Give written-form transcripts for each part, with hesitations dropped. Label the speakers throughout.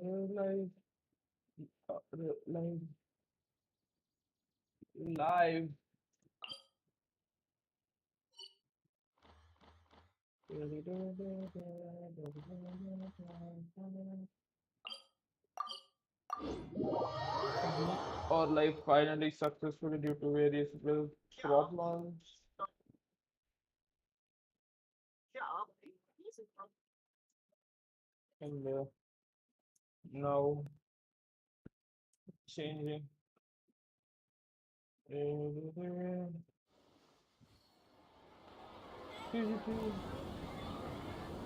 Speaker 1: Live, live, live. Our life finally successfully due to various build problems. And now changing.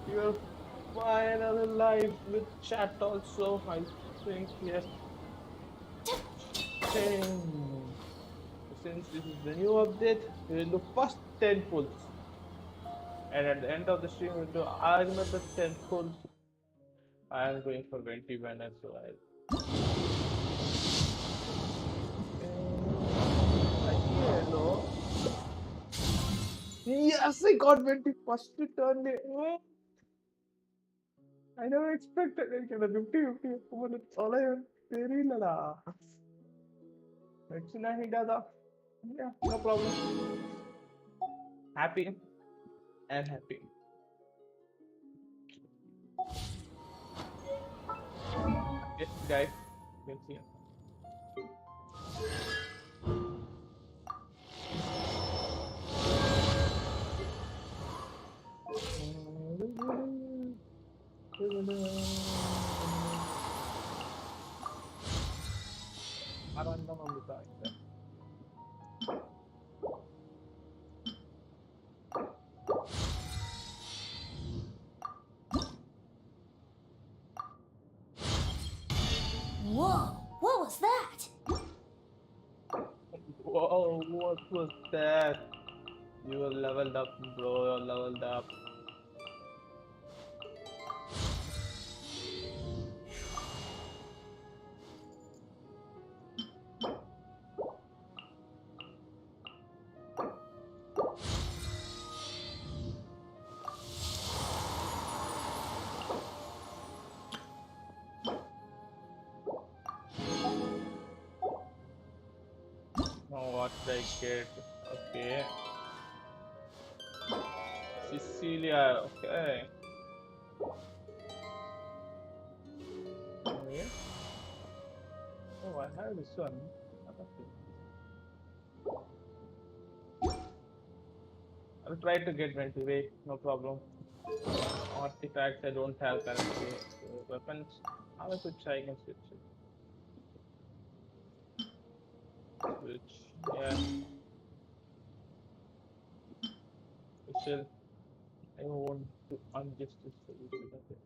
Speaker 1: You're finally live with chat also. I think yes. Change. Since this is the new update, we will do first 10 pulls. And at the end of the stream, we'll do another 10 pulls. I am going for 20 banners, so hello. Yes, I got 20 first turn. I never expected it. 50-50. All I very lala. Yeah, no problem. Happy and happy. Yes, guys. You can see. Arandam Amrita.
Speaker 2: Whoa, what was that?
Speaker 1: Whoa, what was that? You were leveled up, bro. You're leveled up. Oh, what did I get? Okay. Cecilia, okay. Okay. Oh, I have this one. I'll try to get 20. Wait, no problem. Artifacts I don't have currently. Weapons, how I could try and switch it. Switch, yeah. Still, I want to unjustice solution. Okay.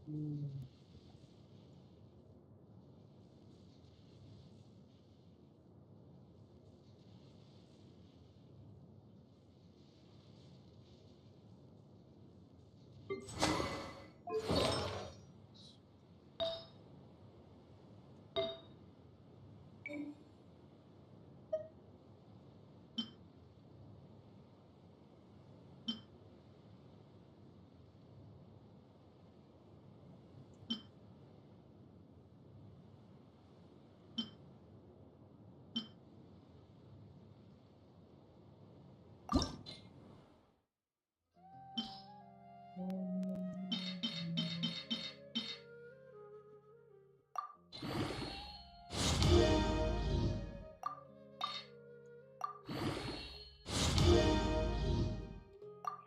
Speaker 1: Hmm.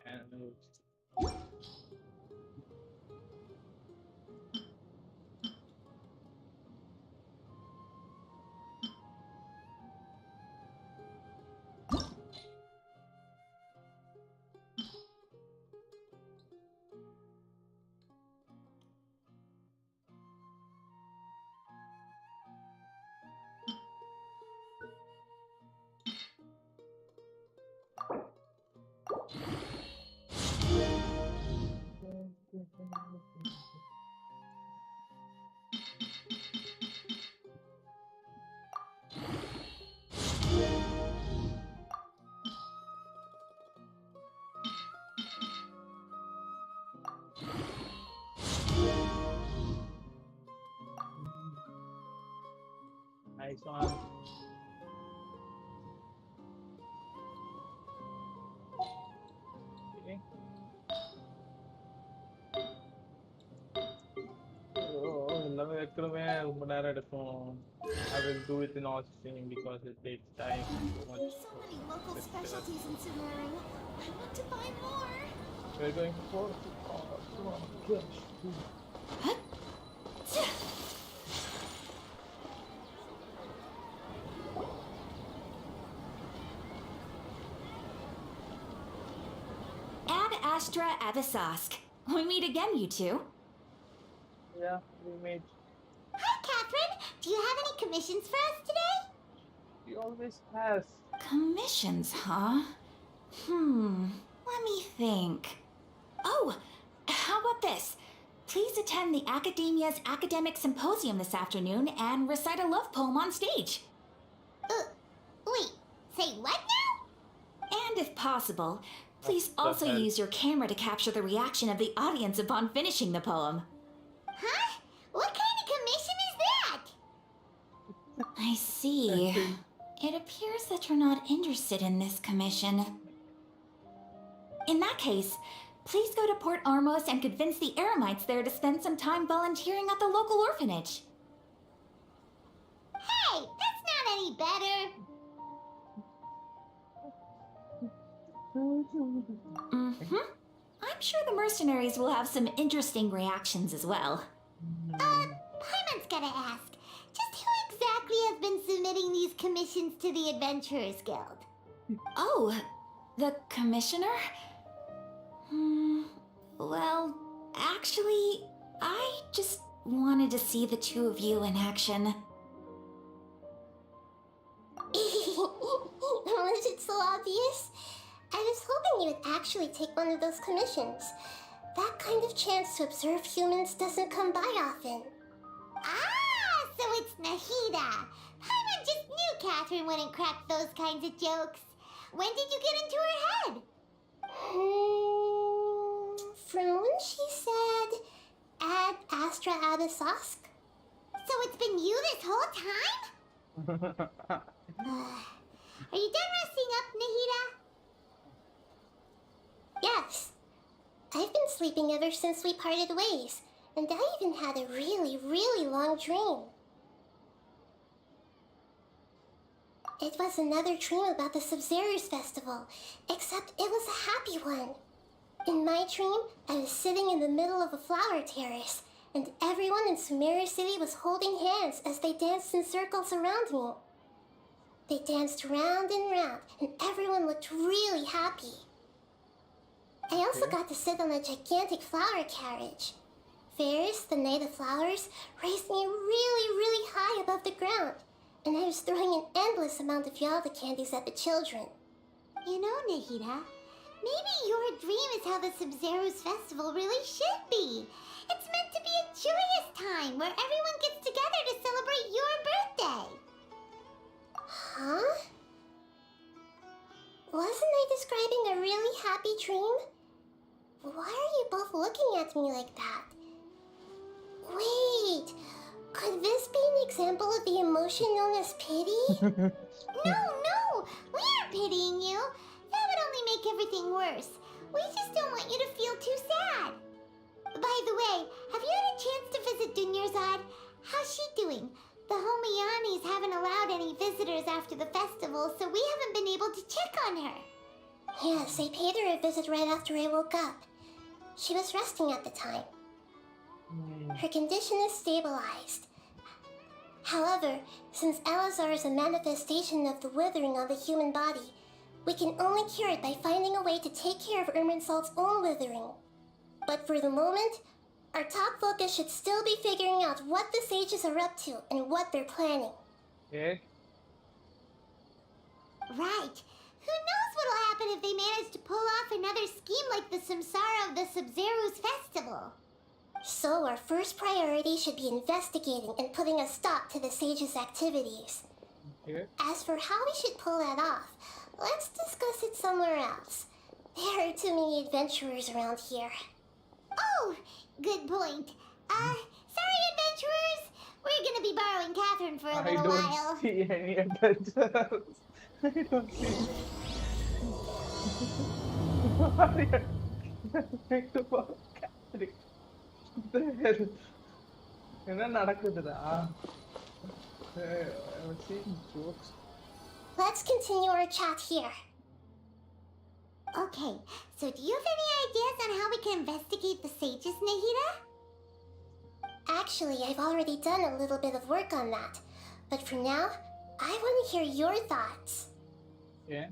Speaker 1: And one. Okay. எல்லாமே வைக்கிறமே ரொம்ப நேரம் எடுக்கும். I will do it in all stream because it takes time so much.
Speaker 2: There's so many local specialties in Sumeru. I want to buy more.
Speaker 1: We're going for come on, gosh.
Speaker 2: Ad Astra Avisask. We meet again, you two.
Speaker 1: Yeah, we made.
Speaker 3: Hi, Catherine. Do you have any commissions for us today?
Speaker 1: He always has.
Speaker 2: Commissions, huh? Let me think. Oh, how about this? Please attend the Academia's Academic Symposium this afternoon and recite a love poem on stage.
Speaker 3: Wait, say what now?
Speaker 2: And if possible, please
Speaker 1: Oh,
Speaker 2: also
Speaker 1: okay.
Speaker 2: use your camera to capture the reaction of the audience upon finishing the poem.
Speaker 3: Huh? What kind of commission is that?
Speaker 2: I see. It appears that you're not interested in this commission. In that case, please go to Port Armos and convince the Eremites there to spend some time volunteering at the local orphanage.
Speaker 3: Hey, that's not any better.
Speaker 2: I'm sure the mercenaries will have some interesting reactions as well.
Speaker 3: Paimon's gotta ask. Just who exactly has been submitting these commissions to the Adventurers Guild?
Speaker 2: Oh, the commissioner? Well, actually, I just wanted to see the two of you in action.
Speaker 3: Was it so obvious? I was hoping you would actually take one of those commissions. That kind of chance to observe humans doesn't come by often. Ah, so it's Nahida. Paimon just knew Catherine wouldn't crack those kinds of jokes. When did you get into her head? From when she said, Ad Astra Abisask. So it's been you this whole time? Are you done resting up, Nahida? Yes. I've been sleeping ever since we parted ways, and I even had a really, really long dream. It was another dream about the Sub-Zerus Festival, except it was a happy one. In my dream, I was sitting in the middle of a flower terrace, and everyone in Sumeru City was holding hands as they danced in circles around me. They danced round and round, and everyone looked really happy. I also got to sit on a gigantic flower carriage. Ferris, the Knight of Flowers, raised me really, really high above the ground, and I was throwing an endless amount of Yalda candies at the children. You know, Nahida, maybe your dream is how the Sub-Zerus Festival really should be. It's meant to be a joyous time where everyone gets together to celebrate your birthday. Huh? Wasn't I describing a really happy dream? Why are you both looking at me like that? Wait, could this be an example of the emotion known as pity? No, we aren't pitying you. That would only make everything worse. We just don't want you to feel too sad. By the way, have you had a chance to visit Dunyarzad? How's she doing? The Homianis haven't allowed any visitors after the festival, so we haven't been able to check on her. Yes, I paid her a visit right after I woke up. She was resting at the time. Her condition is stabilized. However, since Elazar is a manifestation of the withering of the human body, we can only cure it by finding a way to take care of Irminsul's own withering. But for the moment, our top focus should still be figuring out what the sages are up to and what they're planning.
Speaker 1: Okay.
Speaker 3: Right. Who knows what'll happen if they manage to pull off another scheme like the Samsara of the Sub-Zerus Festival? So our first priority should be investigating and putting a stop to the sages' activities.
Speaker 1: Okay.
Speaker 3: As for how we should pull that off, let's discuss it somewhere else. There are too many adventurers around here. Oh, good point. Sorry, adventurers. We're gonna be borrowing Catherine for a
Speaker 1: I
Speaker 3: little
Speaker 1: don't
Speaker 3: while.
Speaker 1: see any adventures. I don't see. Arya, trying to follow Catholic. What the hell? என்ன நடக்குதுடா? I'm seeing jokes.
Speaker 3: Let's continue our chat here. Okay, so do you have any ideas on how we can investigate the sages, Nahida? Actually, I've already done a little bit of work on that. But for now, I want to hear your thoughts.
Speaker 1: Yeah.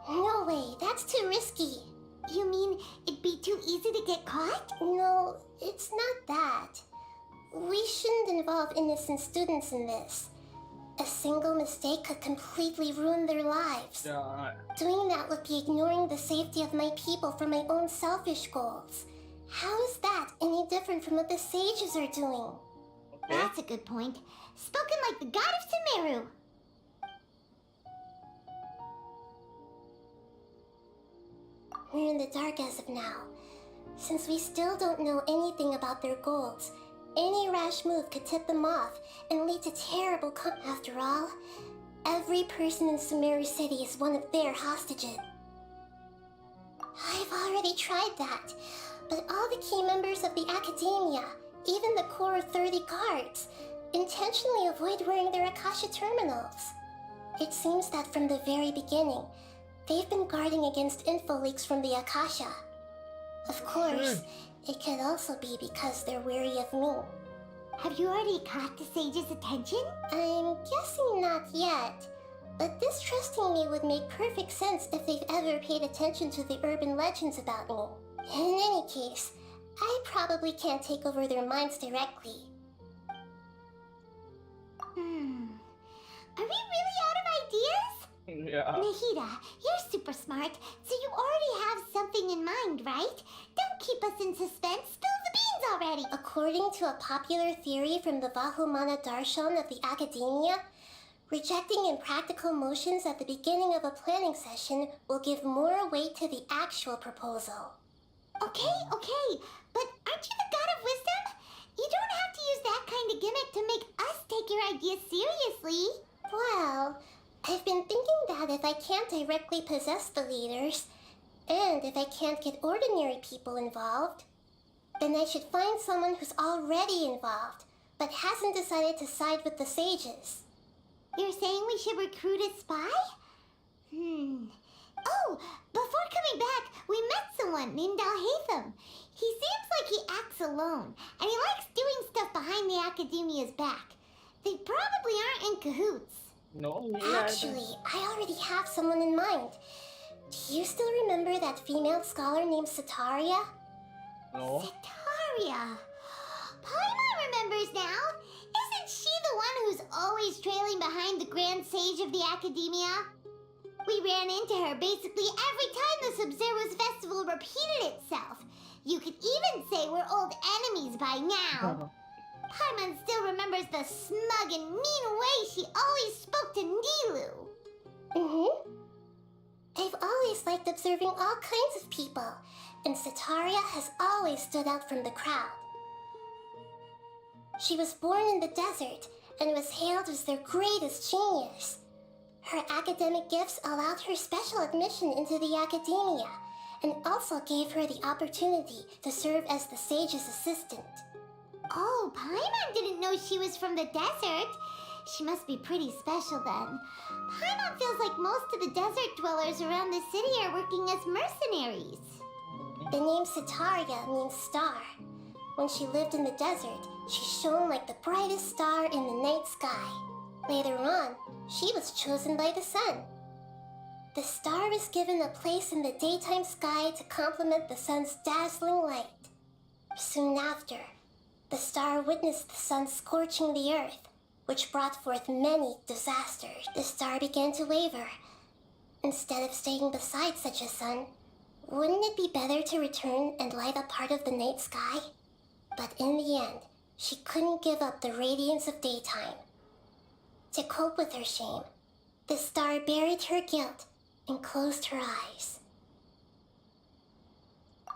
Speaker 3: No way, that's too risky. You mean it'd be too easy to get caught? No, it's not that. We shouldn't involve innocent students in this. A single mistake could completely ruin their lives.
Speaker 1: Yeah.
Speaker 3: Doing that would be ignoring the safety of my people for my own selfish goals. How is that any different from what the sages are doing?
Speaker 1: Okay.
Speaker 3: That's a good point. Spoken like the god of Sumeru. We're in the dark as of now. Since we still don't know anything about their goals, any rash move could tip them off and lead to terrible after all, every person in Sumeru City is one of their hostages. I've already tried that, but all the key members of the Academia, even the core of 30 guards, intentionally avoid wearing their Akasha terminals. It seems that from the very beginning, they've been guarding against info leaks from the Akasha. Of course, it could also be because they're wary of me. Have you already caught the sage's attention? I'm guessing not yet. But distrusting me would make perfect sense if they've ever paid attention to the urban legends about me. In any case, I probably can't take over their minds directly. Are we really out of ideas?
Speaker 1: Yeah.
Speaker 3: Nahida, you're super smart, so you already have something in mind, right? Don't keep us in suspense. Spill the beans already. According to a popular theory from the Vahumana Darshan of the Academia, rejecting impractical motions at the beginning of a planning session will give more weight to the actual proposal. Okay, but aren't you the god of wisdom? You don't have to use that kind of gimmick to make us take your ideas seriously. Well, I've been thinking that if I can't directly possess the leaders, and if I can't get ordinary people involved, then I should find someone who's already involved, but hasn't decided to side with the sages. You're saying we should recruit a spy? Oh, before coming back, we met someone named Alhaitham. He seems like he acts alone, and he likes doing stuff behind the Academia's back. They probably aren't in cahoots.
Speaker 1: No.
Speaker 3: Actually, I already have someone in mind. Do you still remember that female scholar named Sataria?
Speaker 1: No.
Speaker 3: Sataria! Paimon remembers now. Isn't she the one who's always trailing behind the Grand Sage of the Academia? We ran into her basically every time the Sub-Zero's festival repeated itself. You could even say we're old enemies by now. Paimon still remembers the smug and mean way she always spoke to Nilu. I've always liked observing all kinds of people, and Sataria has always stood out from the crowd. She was born in the desert and was hailed as their greatest genius. Her academic gifts allowed her special admission into the Academia, and also gave her the opportunity to serve as the sage's assistant. Oh, Paimon didn't know she was from the desert. She must be pretty special then. Paimon feels like most of the desert dwellers around the city are working as mercenaries. The name Sataria means star. When she lived in the desert, she shone like the brightest star in the night sky. Later on, she was chosen by the sun. The star was given a place in the daytime sky to complement the sun's dazzling light. Soon after, the star witnessed the sun scorching the earth, which brought forth many disasters. The star began to waver. Instead of staying beside such a sun, wouldn't it be better to return and light up part of the night sky? But in the end, she couldn't give up the radiance of daytime. To cope with her shame, The star buried her guilt and closed her eyes.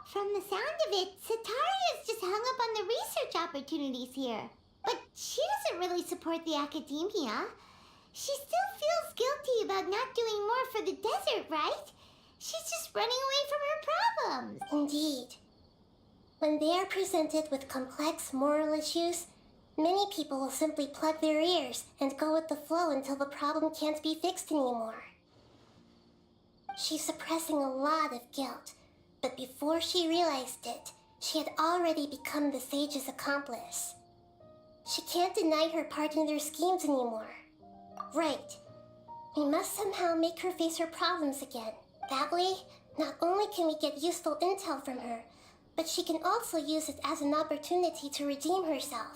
Speaker 3: From the sound of it, Sataria's just hung up on the research opportunities here. But she doesn't really support the academia. She still feels guilty about not doing more for the desert, right? She's just running away from her problems. Indeed. When they are presented with complex moral issues, many people will simply plug their ears and go with the flow until the problem can't be fixed anymore. She's suppressing a lot of guilt, but before she realized it, she had already become the sage's accomplice. She can't deny her part in their schemes anymore. Right. We must somehow make her face her problems again. That way, not only can we get useful intel from her, but she can also use it as an opportunity to redeem herself.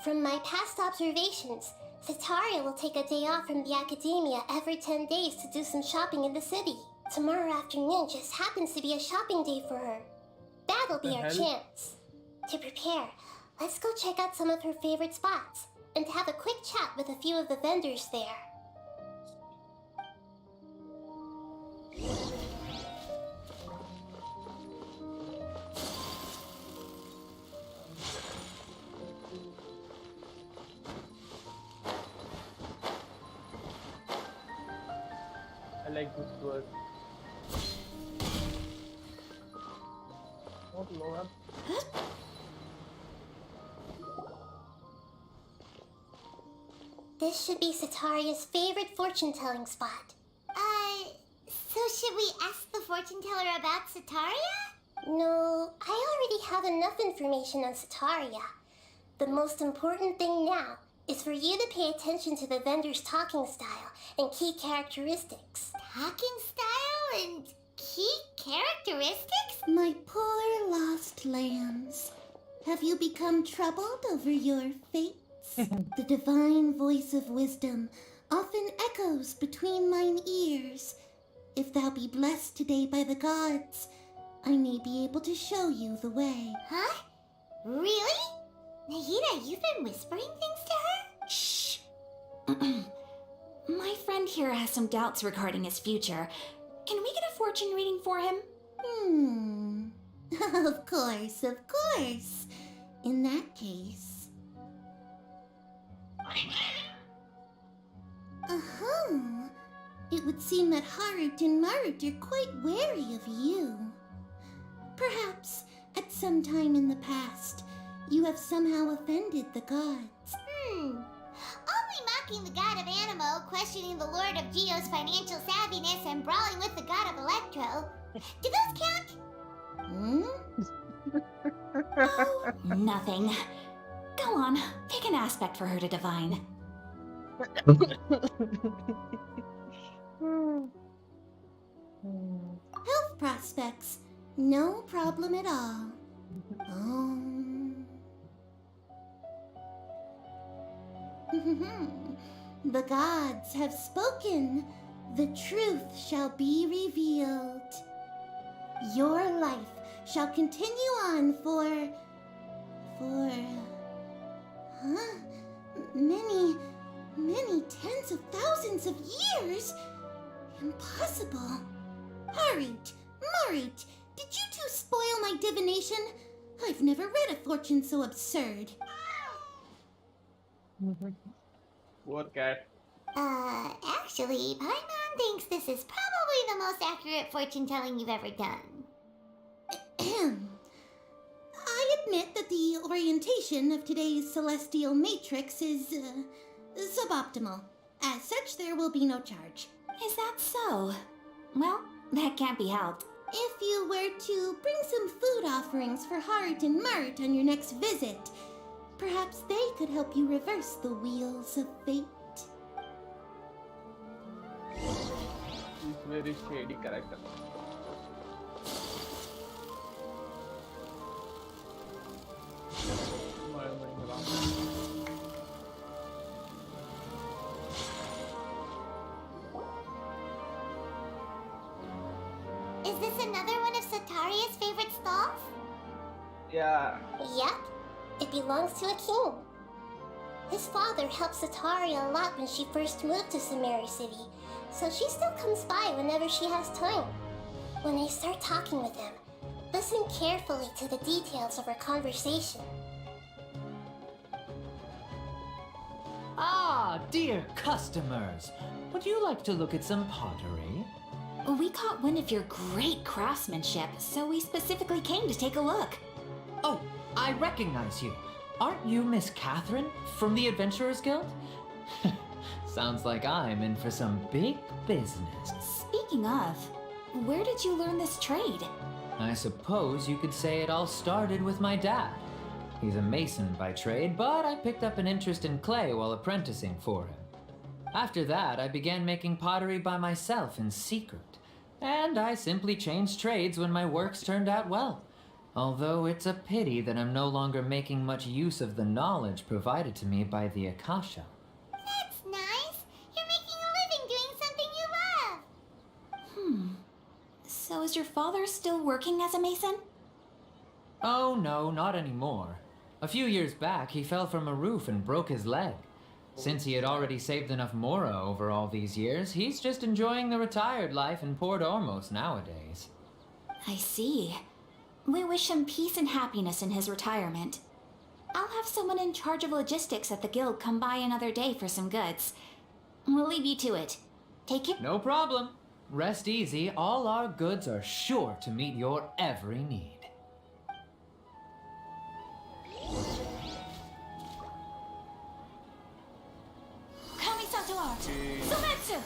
Speaker 3: From my past observations, Sataria will take a day off from the academia every 10 days to do some shopping in the city. Tomorrow afternoon just happens to be a shopping day for her. That'll be our chance. To prepare, let's go check out some of her favorite spots and have a quick chat with a few of the vendors there.
Speaker 1: I like this word. Not low up.
Speaker 3: This should be Sataria's favorite fortune-telling spot. So should we ask the fortune teller about Sataria? No, I already have enough information on Sataria. The most important thing now is for you to pay attention to the vendor's talking style and key characteristics. Talking style and key characteristics?
Speaker 4: My poor lost lambs. Have you become troubled over your fates? The divine voice of wisdom often echoes between mine ears. If thou be blessed today by the gods, I may be able to show you the way.
Speaker 3: Huh? Really? Nahida, you've been whispering things to her?
Speaker 2: Shh. My friend here has some doubts regarding his future. Can we get a fortune reading for him?
Speaker 4: Of course, of course. In that case. It would seem that Harut and Marut are quite wary of you. Perhaps, at some time in the past, you have somehow offended the gods.
Speaker 3: Only mocking the god of Animo, questioning the lord of Geo's financial savviness, and brawling with the god of Electro. Do those count?
Speaker 2: Nothing. Go on, pick an aspect for her to divine.
Speaker 4: Health prospects, no problem at all. The gods have spoken. The truth shall be revealed. Your life shall continue on for many tens of thousands of years? Impossible. Harut, Marut, did you two spoil my divination? I've never read a fortune so absurd.
Speaker 1: Poor cat.
Speaker 3: Actually, Paimon thinks this is probably the most accurate fortune telling you've ever done.
Speaker 4: I admit that the orientation of today's celestial matrix is suboptimal. As such, there will be no charge.
Speaker 2: Is that so? Well, that can't be helped.
Speaker 4: If you were to bring some food offerings for Harut and Marut on your next visit, perhaps they could help you reverse the wheels of fate.
Speaker 1: He's very shady character.
Speaker 3: Is this another one of Sataria's favorite stalls?
Speaker 1: Yeah.
Speaker 3: Yep. It belongs to a king. His father helped Sataria a lot when she first moved to Samari City, so she still comes by whenever she has time. When I start talking with him, listen carefully to the details of our conversation.
Speaker 5: Ah, dear customers, would you like to look at some pottery?
Speaker 2: We caught wind of your great craftsmanship, so we specifically came to take a look.
Speaker 5: Oh, I recognize you. Aren't you Miss Catherine from the Adventurers Guild? Sounds like I'm in for some big business.
Speaker 2: Speaking of, where did you learn this trade?
Speaker 5: I suppose you could say it all started with my dad. He's a mason by trade, but I picked up an interest in clay while apprenticing for him. After that, I began making pottery by myself in secret, and I simply changed trades when my works turned out well. Although it's a pity that I'm no longer making much use of the knowledge provided to me by the Akasha.
Speaker 3: That's nice. You're making a living doing something you love.
Speaker 2: So is your father still working as a mason?
Speaker 5: Oh no, not anymore. A few years back, he fell from a roof and broke his leg. Since he had already saved enough mora over all these years, he's just enjoying the retired life in Port Ormos nowadays.
Speaker 2: I see. We wish him peace and happiness in his retirement. I'll have someone in charge of logistics at the guild come by another day for some goods. We'll leave you to it. Take it.
Speaker 5: No problem. Rest easy, all our goods are sure to meet your every need.
Speaker 2: Kami-sato art. Sometsu!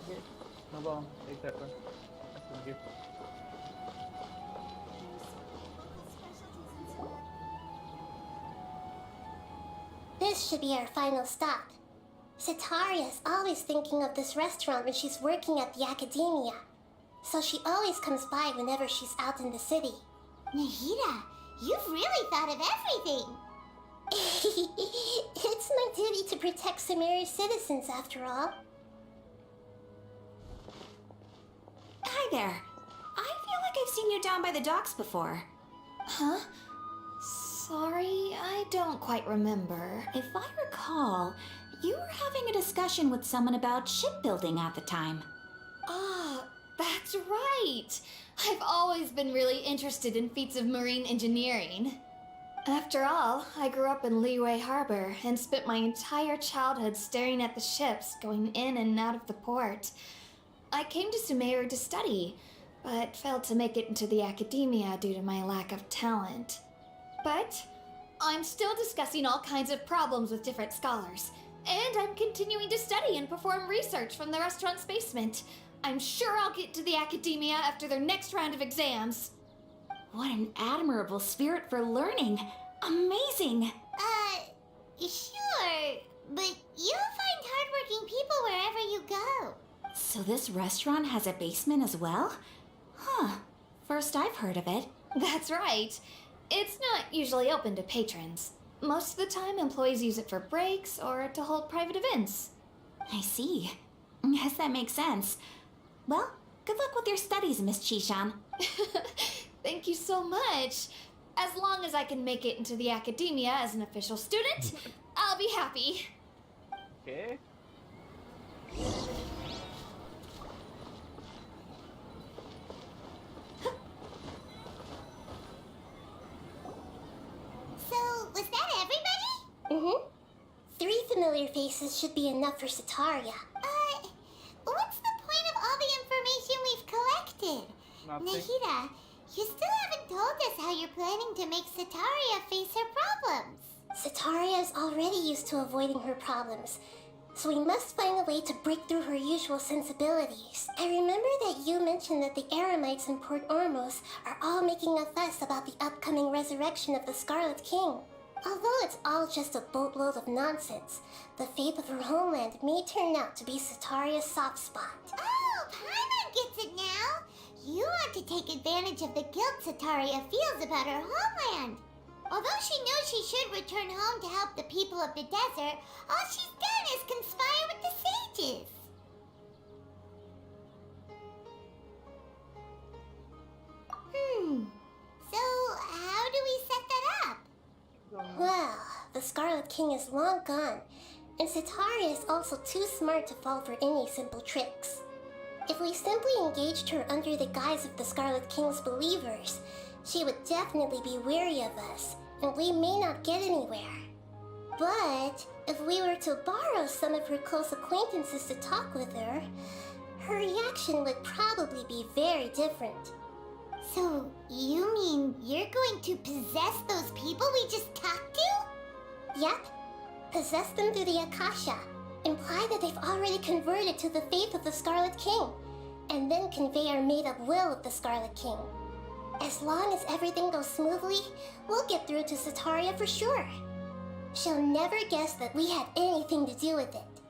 Speaker 1: Okay, no problem. Take that one. Thank you.
Speaker 3: This should be our final stop. Sataria is always thinking of this restaurant when she's working at the academia, so she always comes by whenever she's out in the city. Nahida, you've really thought of everything! It's my duty to protect Samari's citizens, after all.
Speaker 2: Hi there. I feel like I've seen you down by the docks before.
Speaker 6: Huh? Sorry, I don't quite remember.
Speaker 2: If I recall, you were having a discussion with someone about shipbuilding at the time.
Speaker 6: Ah, that's right. I've always been really interested in feats of marine engineering. After all, I grew up in Liyue Harbor and spent my entire childhood staring at the ships going in and out of the port. I came to Sumeru to study, but failed to make it into the academia due to my lack of talent. But I'm still discussing all kinds of problems with different scholars, and I'm continuing to study and perform research from the restaurant's basement. I'm sure I'll get to the academia after their next round of exams.
Speaker 2: What an admirable spirit for learning. Amazing.
Speaker 3: Sure, but you'll find hardworking people wherever you go.
Speaker 2: So this restaurant has a basement as well? Huh. First I've heard of it.
Speaker 6: That's right. It's not usually open to patrons. Most of the time, employees use it for breaks or to hold private events.
Speaker 2: I see. Yes, that makes sense. Well, good luck with your studies, Miss Chishan.
Speaker 6: Thank you so much. As long as I can make it into the academia as an official student, I'll be happy.
Speaker 1: Okay.
Speaker 3: So, was that everybody? Mm-hmm. 3 familiar faces should be enough for Sataria. What's the point of all the information we've collected?
Speaker 1: Nothing.
Speaker 3: Nahida, you still haven't told us how you're planning to make Sataria face her problems. Sataria is already used to avoiding her problems, so we must find a way to break through her usual sensibilities. I remember that you mentioned that the Eremites in Port Ormos are all making a fuss about the upcoming resurrection of the Scarlet King. Although it's all just a boatload of nonsense, the fate of her homeland may turn out to be Sataria's soft spot. Oh, Paimon gets it now! You want to take advantage of the guilt Sataria feels about her homeland. Although she knows she should return home to help the people of the desert, all she's done is conspire with the sages. So, how do we set that up? Well, the Scarlet King is long gone, and Sitaria is also too smart to fall for any simple tricks. If we simply engaged her under the guise of the Scarlet King's believers, she would definitely be wary of us, and we may not get anywhere. But if we were to borrow some of her close acquaintances to talk with her, her reaction would probably be very different.
Speaker 4: So, you mean you're going to possess those people we just talked to?
Speaker 3: Yep. Possess them through the Akasha. Imply that they've already converted to the faith of the Scarlet King, and then convey our made-up will of the Scarlet King. As long as everything goes smoothly, we'll get through to Sitaria for sure. She'll never guess that we had anything to do with it.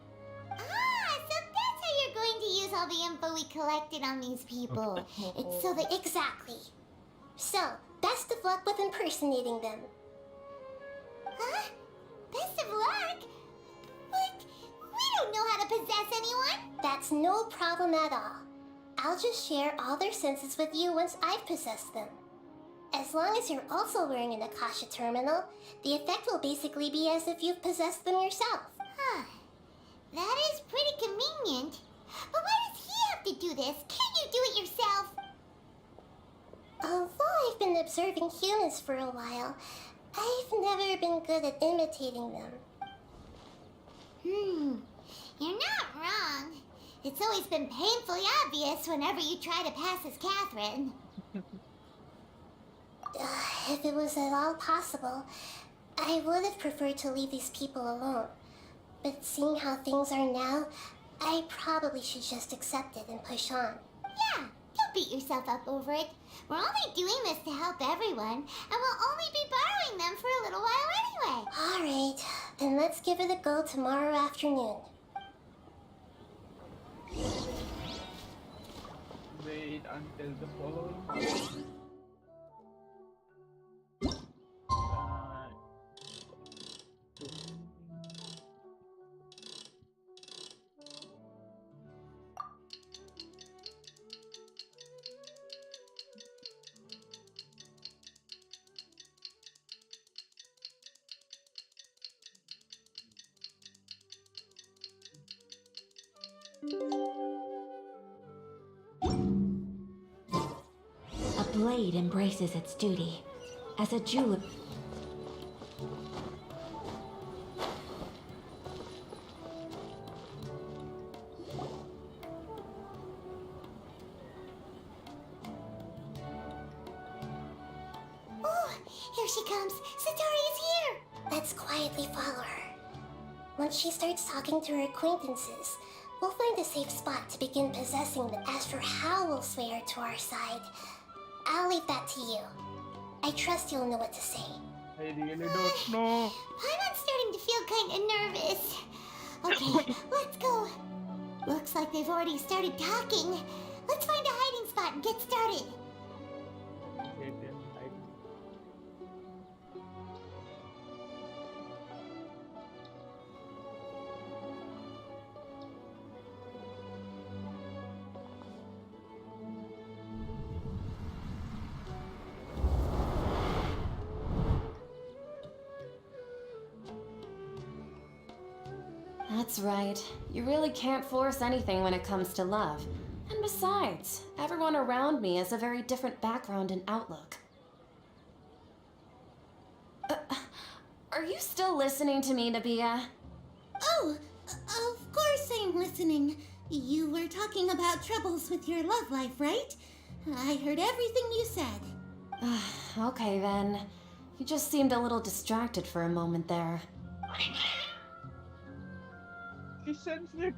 Speaker 4: Ah, so that's how you're going to use all the info we collected on these people. It's so that
Speaker 3: Exactly. So, best of luck with impersonating them.
Speaker 4: Huh? Best of luck? But we don't know how to possess anyone.
Speaker 3: That's no problem at all. I'll just share all their senses with you once I've possessed them. As long as you're also wearing an Akasha terminal, the effect will basically be as if you've possessed them yourself.
Speaker 4: Huh. That is pretty convenient. But why does he have to do this? Can't you do it yourself?
Speaker 3: Although I've been observing humans for a while, I've never been good at imitating them.
Speaker 4: You're not wrong. It's always been painfully obvious whenever you try to pass as Catherine.
Speaker 3: If it was at all possible, I would have preferred to leave these people alone. But seeing how things are now, I probably should just accept it and push on.
Speaker 4: Yeah, don't beat yourself up over it. We're only doing this to help everyone, and we'll only be borrowing them for a little while anyway.
Speaker 3: Alright, then let's give it a go tomorrow afternoon.
Speaker 1: Wait until the following.
Speaker 2: A blade embraces its duty. As a jeweler...
Speaker 4: Oh, here she comes. Satari is here.
Speaker 3: Let's quietly follow her. Once she starts talking to her acquaintances, we'll find a safe spot to begin possessing them. As for how we'll sway her to our side, I'll leave that to you. I trust you'll know what to say.
Speaker 1: I really don't know.
Speaker 4: I'm starting to feel kind of nervous. Okay, let's go. Looks like they've already started talking. Let's find a hiding spot and get started.
Speaker 1: Wait, yeah, I-
Speaker 7: That's right. You really can't force anything when it comes to love. And besides, everyone around me has a very different background and outlook. Are you still listening to me, Nabia?
Speaker 4: Oh, of course I'm listening. You were talking about troubles with your love life, right? I heard everything you said.
Speaker 7: Okay then. You just seemed a little distracted for a moment there.
Speaker 1: She sensed it.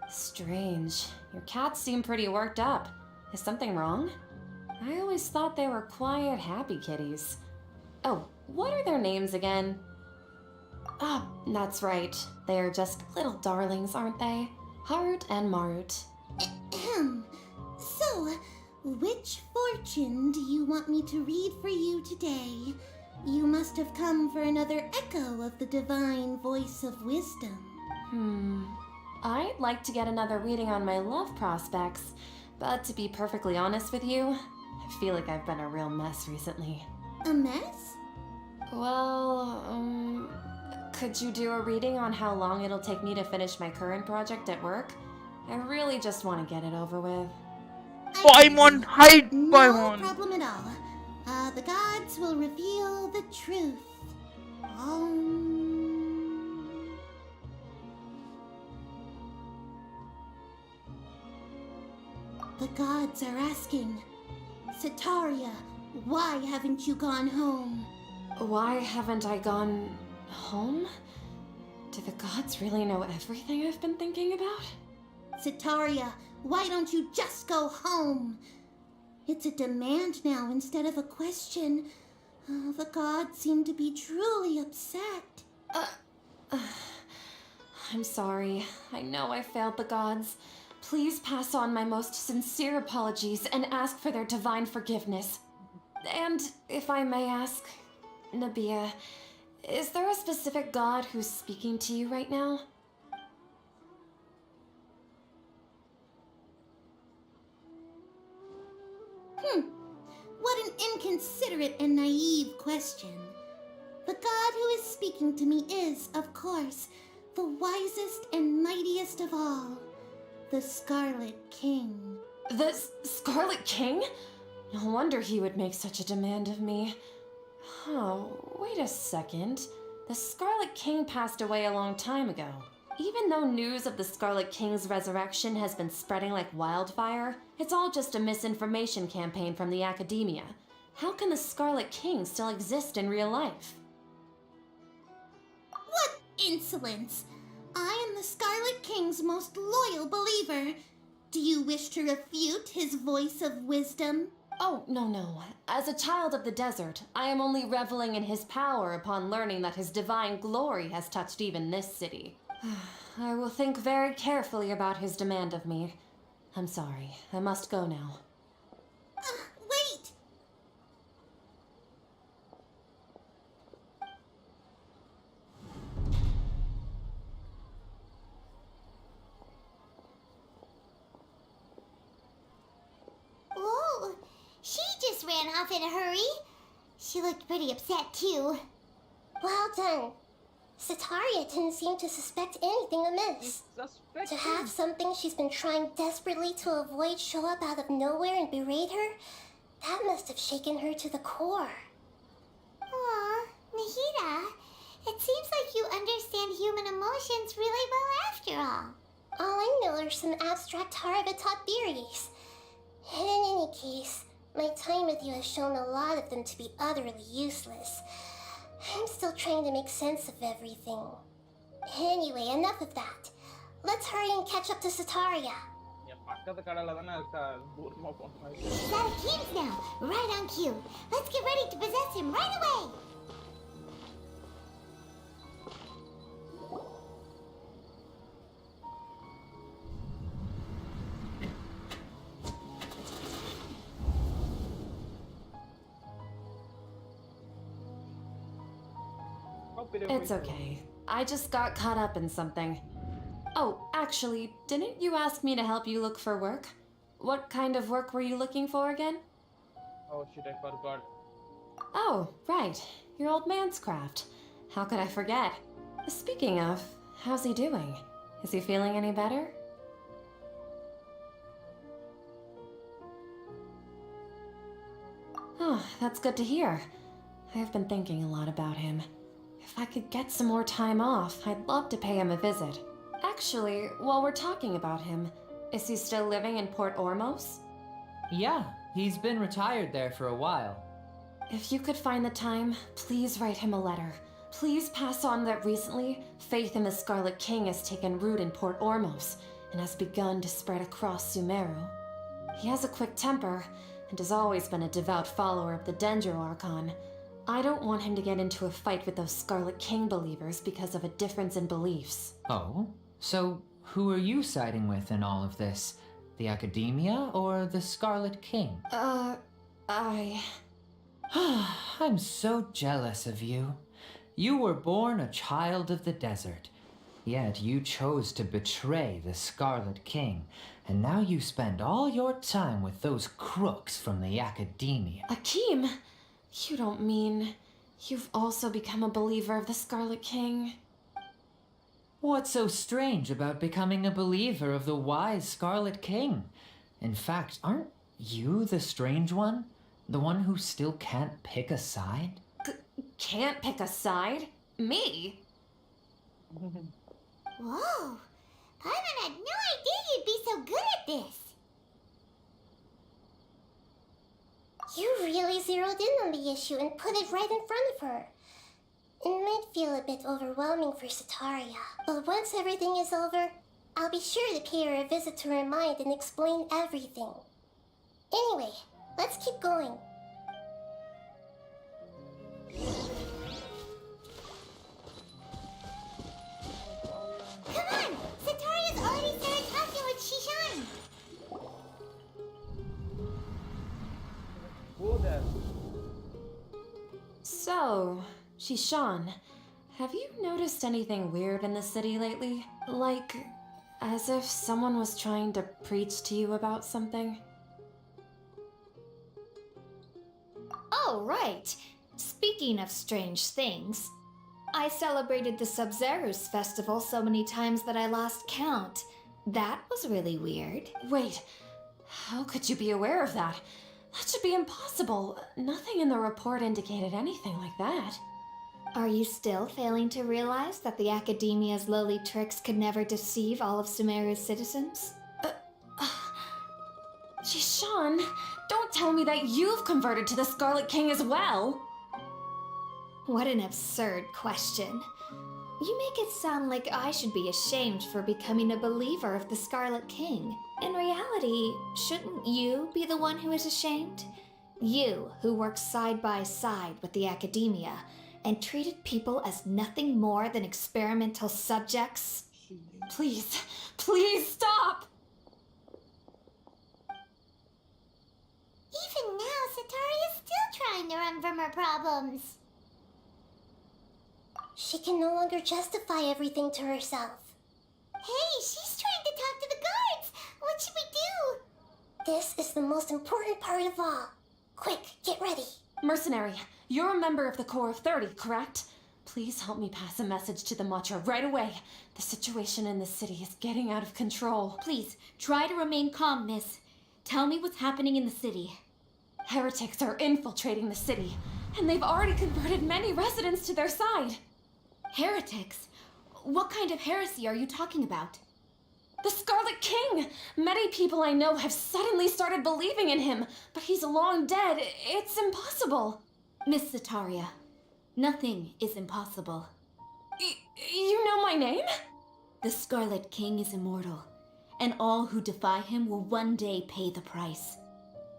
Speaker 7: Strange. Your cats seem pretty worked up. Is something wrong? I always thought they were quiet, happy kitties. Oh, what are their names again? Ah, that's right. They are just little darlings, aren't they? Harut and Marut.
Speaker 4: Ahem. So, which fortune do you want me to read for you today? You must have come for another echo of the divine voice of wisdom.
Speaker 7: I'd like to get another reading on my love prospects, but to be perfectly honest with you, I feel like I've been a real mess recently.
Speaker 4: A mess?
Speaker 7: Well, Could you do a reading on how long it'll take me to finish my current project at work? I really just want to get it over with.
Speaker 8: Paimon, hide
Speaker 4: No
Speaker 8: Paimon.
Speaker 4: problem at all. The gods will reveal the truth. The gods are asking, Sataria, why haven't you gone home?
Speaker 7: Why haven't I gone home? Do the gods really know everything I've been thinking about?
Speaker 4: Sataria, why don't you just go home? It's a demand now instead of a question. The gods seem to be truly upset.
Speaker 7: I'm sorry. I know I failed the gods. Please pass on my most sincere apologies and ask for their divine forgiveness. And if I may ask, Nabia, is there a specific god who's speaking to you right now?
Speaker 4: What an inconsiderate and naive question. The god who is speaking to me is, of course, the wisest and mightiest of all, the Scarlet King.
Speaker 7: The Scarlet King? No wonder he would make such a demand of me. Oh, wait a second. The Scarlet King passed away a long time ago. Even though news of the Scarlet King's resurrection has been spreading like wildfire, it's all just a misinformation campaign from the academia. How can the Scarlet King still exist in real life?
Speaker 4: What insolence! I am the Scarlet King's most loyal believer. Do you wish to refute his voice of wisdom?
Speaker 7: Oh, no. As a child of the desert, I am only reveling in his power upon learning that his divine glory has touched even this city. I will think very carefully about his demand of me. I'm sorry. I must go now.
Speaker 4: Wait!
Speaker 3: Whoa, she just ran off in a hurry. She looked pretty upset too. Well done. Sataria didn't seem to suspect anything amiss. To have something she's been trying desperately to avoid show up out of nowhere and berate her, that must have shaken her to the core. Aw, Nahida, it seems like you understand human emotions really well after all. All I know are some abstract Haravatot theories. And in any case, my time with you has shown a lot of them to be utterly useless. I'm still trying to make sense of everything. Anyway, enough of that. Let's hurry and catch up to Sataria. He's out of Kim's now, right on cue. Let's get ready to possess him right away.
Speaker 7: It's okay. I just got caught up in something. Oh, actually, didn't you ask me to help you look for work? What kind of work were you looking for again?
Speaker 1: Oh shit, I forgot.
Speaker 7: Oh, right. Your old man's craft. How could I forget? Speaking of, how's he doing? Is he feeling any better? Oh, that's good to hear. I've been thinking a lot about him. If I could get some more time off, I'd love to pay him a visit. Actually, while we're talking about him, is he still living in Port Ormos?
Speaker 5: Yeah, he's been retired there for a while.
Speaker 7: If you could find the time, please write him a letter. Please pass on that recently, faith in the Scarlet King has taken root in Port Ormos and has begun to spread across Sumeru. He has a quick temper and has always been a devout follower of the Dendro Archon. I don't want him to get into a fight with those Scarlet King believers because of a difference in beliefs.
Speaker 5: Oh? So, who are you siding with in all of this? The Academia or the Scarlet King? I'm so jealous of you. You were born a child of the desert, yet you chose to betray the Scarlet King, and now you spend all your time with those crooks from the Academia.
Speaker 7: Akeem, you don't mean you've also become a believer of the Scarlet King?
Speaker 5: What's so strange about becoming a believer of the wise Scarlet King? In fact, aren't you the strange one? The one who still can't pick a side?
Speaker 7: Can't pick a side? Me?
Speaker 3: Whoa! Paimon had no idea you'd be so good at this. You really zeroed in on the issue and put it right in front of her. It might feel a bit overwhelming for Sataria, but once everything is over, I'll be sure to pay her a visit to her mind and explain everything. Anyway, let's keep going. Come on! Sataria's already started talking with Shishan!
Speaker 1: Go there.
Speaker 7: So, Shishan, have you noticed anything weird in the city lately? Like, as if someone was trying to preach to you about something?
Speaker 6: Oh, right. Speaking of strange things, I celebrated the Sub-Zerus festival so many times that I lost count. That was really weird.
Speaker 7: Wait, how could you be aware of that? That should be impossible. Nothing in the report indicated anything like that.
Speaker 6: Are you still failing to realize that the Academia's lowly tricks could never deceive all of Sumeru's citizens?
Speaker 7: Shishan, don't tell me that you've converted to the Scarlet King as well.
Speaker 6: What an absurd question. You make it sound like I should be ashamed for becoming a believer of the Scarlet King. In reality, shouldn't you be the one who is ashamed? You, who works side by side with the Academia and treated people as nothing more than experimental subjects.
Speaker 7: Please, please stop!
Speaker 3: Even now, Sataria's still trying to run from her problems. She can no longer justify everything to herself. Hey, she's trying to talk to the guards! What should we do? This is the most important part of all. Quick, get ready.
Speaker 7: Mercenary, you're a member of the Corps of 30, correct? Please help me pass a message to the Matcha right away. The situation in the city is getting out of control.
Speaker 2: Please, try to remain calm, miss. Tell me what's happening in the city.
Speaker 7: Heretics are infiltrating the city, and they've already converted many residents to their side.
Speaker 2: Heretics? What kind of heresy are you talking about?
Speaker 7: The Scarlet King! Many people I know have suddenly started believing in him, but he's long dead. It's impossible.
Speaker 2: Miss Sataria, nothing is impossible.
Speaker 7: You know my name?
Speaker 2: The Scarlet King is immortal, and all who defy him will one day pay the price.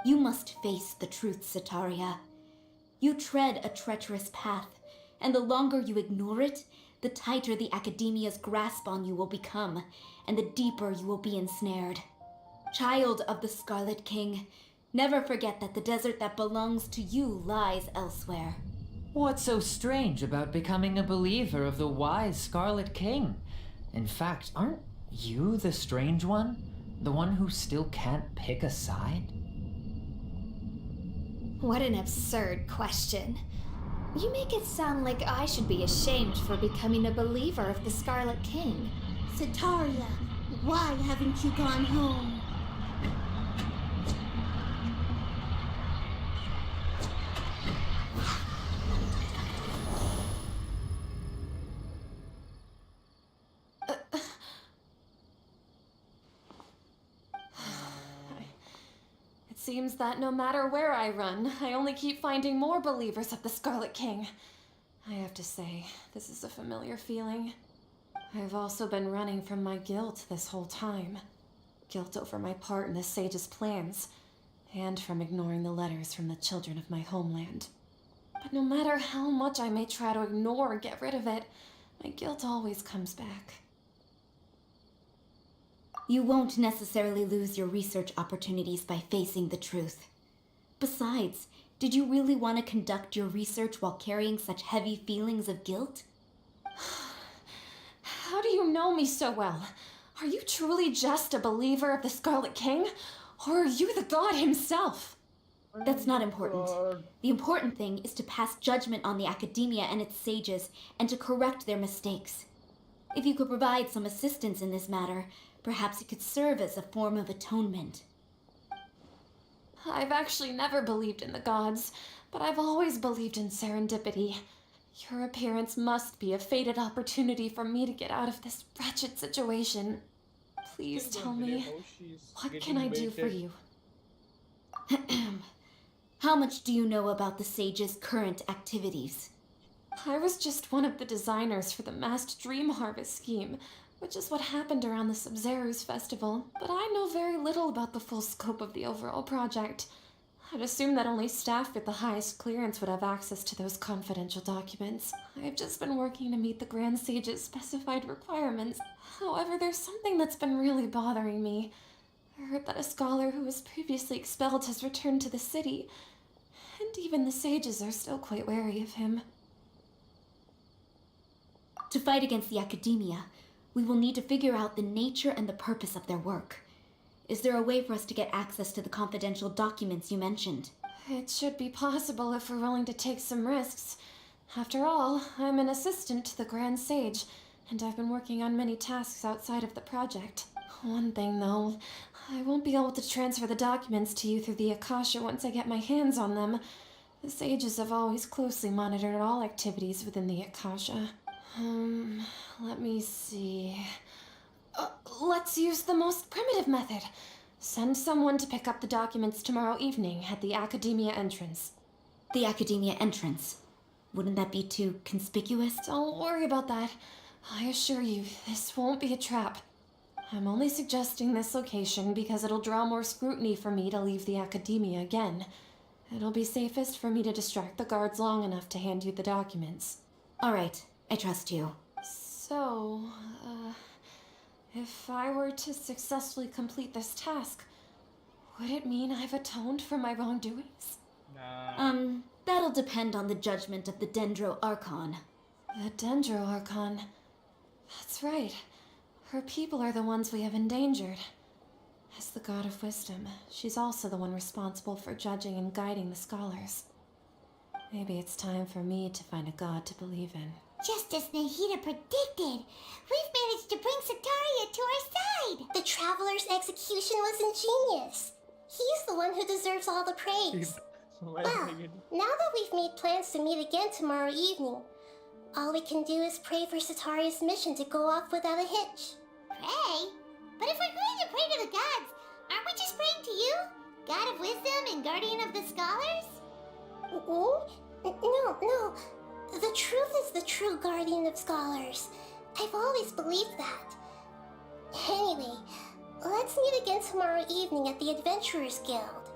Speaker 2: You must face the truth, Sataria. You tread a treacherous path, and the longer you ignore it, the tighter the Academia's grasp on you will become, and the deeper you will be ensnared. Child of the Scarlet King, never forget that the desert that belongs to you lies elsewhere.
Speaker 5: What's so strange about becoming a believer of the wise Scarlet King? In fact, aren't you the strange one? The one who still can't pick a side?
Speaker 6: What an absurd question. You make it sound like I should be ashamed for becoming a believer of the Scarlet King.
Speaker 4: Sataria, why haven't you gone home?
Speaker 7: It seems that no matter where I run, I only keep finding more believers of the Scarlet King. I have to say, this is a familiar feeling. I've also been running from my guilt this whole time. Guilt over my part in the sage's plans, and from ignoring the letters from the children of my homeland. But no matter how much I may try to ignore or get rid of it, my guilt always comes back.
Speaker 2: You won't necessarily lose your research opportunities by facing the truth. Besides, did you really want to conduct your research while carrying such heavy feelings of guilt?
Speaker 7: How do you know me so well? Are you truly just a believer of the Scarlet King? Or are you the god himself?
Speaker 2: That's not important. The important thing is to pass judgment on the Academia and its sages, and to correct their mistakes. If you could provide some assistance in this matter, perhaps it could serve as a form of atonement.
Speaker 7: I've actually never believed in the gods, but I've always believed in serendipity. Your appearance must be a fated opportunity for me to get out of this wretched situation. Please tell me, what can I do for you?
Speaker 2: How much do you know about the Sage's current activities?
Speaker 7: I was just one of the designers for the masked dream harvest scheme, which is what happened around the Sub-Zero's festival, but I know very little about the full scope of the overall project. I'd assume that only staff with the highest clearance would have access to those confidential documents. I've just been working to meet the Grand Sage's specified requirements. However, there's something that's been really bothering me. I heard that a scholar who was previously expelled has returned to the city, and even the sages are still quite wary of him.
Speaker 2: To fight against the academia, we will need to figure out the nature and the purpose of their work. Is there a way for us to get access to the confidential documents you mentioned?
Speaker 7: It should be possible if we're willing to take some risks. After all, I'm an assistant to the Grand Sage, and I've been working on many tasks outside of the project. One thing, though, I won't be able to transfer the documents to you through the Akasha once I get my hands on them. The sages have always closely monitored all activities within the Akasha. Let me see. Let's use the most primitive method. Send someone to pick up the documents tomorrow evening at the Academia entrance.
Speaker 2: The Academia entrance. Wouldn't that be too conspicuous?
Speaker 7: Don't worry about that. I assure you, this won't be a trap. I'm only suggesting this location because it'll draw more scrutiny for me to leave the Academia again. It'll be safest for me to distract the guards long enough to hand you the documents.
Speaker 2: All right, I trust you.
Speaker 7: So, if I were to successfully complete this task, would it mean I've atoned for my wrongdoings?
Speaker 1: Nah.
Speaker 2: That'll depend on the judgment of the Dendro Archon.
Speaker 7: The Dendro Archon. That's right. Her people are the ones we have endangered. As the god of wisdom, she's also the one responsible for judging and guiding the scholars. Maybe it's time for me to find a god to believe in.
Speaker 3: Just as Nahida predicted, we've managed to bring Sataria to our side. The Traveler's execution was ingenious. He's the one who deserves all the praise. Well, now that we've made plans to meet again tomorrow evening, all we can do is pray for Sataria's mission to go off without a hitch. Pray? But if we're going to pray to the gods, aren't we just praying to you? God of wisdom and guardian of the scholars? No. The truth is the true guardian of scholars. I've always believed that. Anyway, let's meet again tomorrow evening at the Adventurers Guild.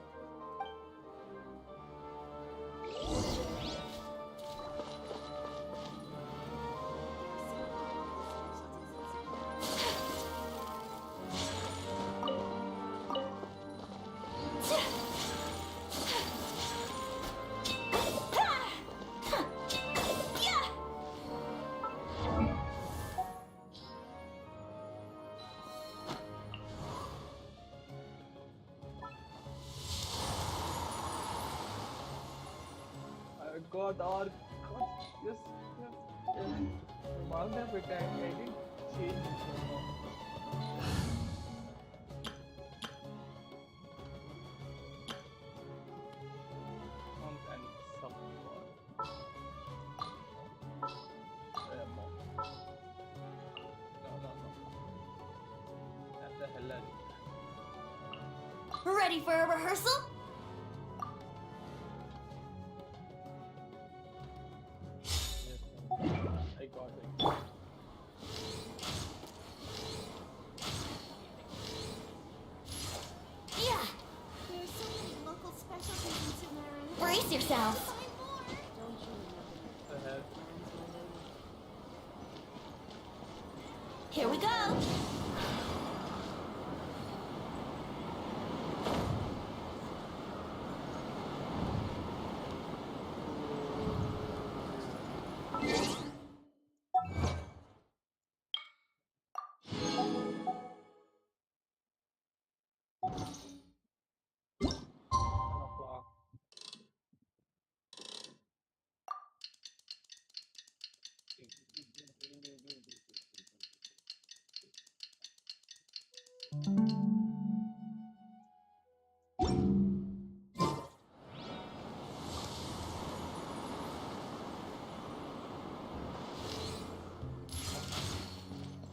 Speaker 1: God, or God, yes. Mark that bit, I didn't change it. And some more. No. That's the hell are you?
Speaker 2: Ready for a rehearsal?
Speaker 1: I got it.
Speaker 2: Yeah.
Speaker 3: There's so many local specialties in Sumeru.
Speaker 2: Brace yourselves.
Speaker 1: The hell?
Speaker 2: Here we go.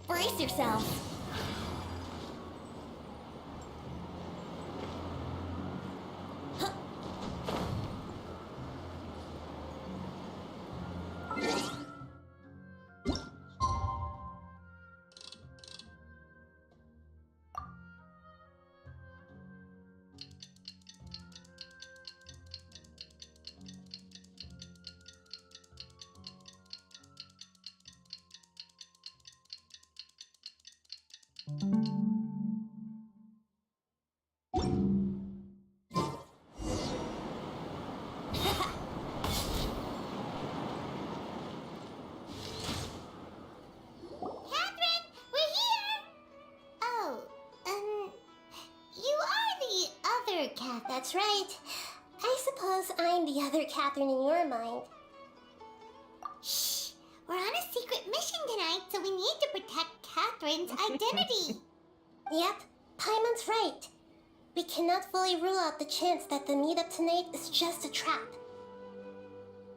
Speaker 3: Brace yourself. Catherine, we're here! Oh, you are the other cat, that's right. I suppose I'm the other Catherine in your mind. Shh! We're on a secret mission tonight, so we need to protect Catherine's identity. Yep, Paimon's right. We cannot fully rule out the chance that the meetup tonight is just a trap.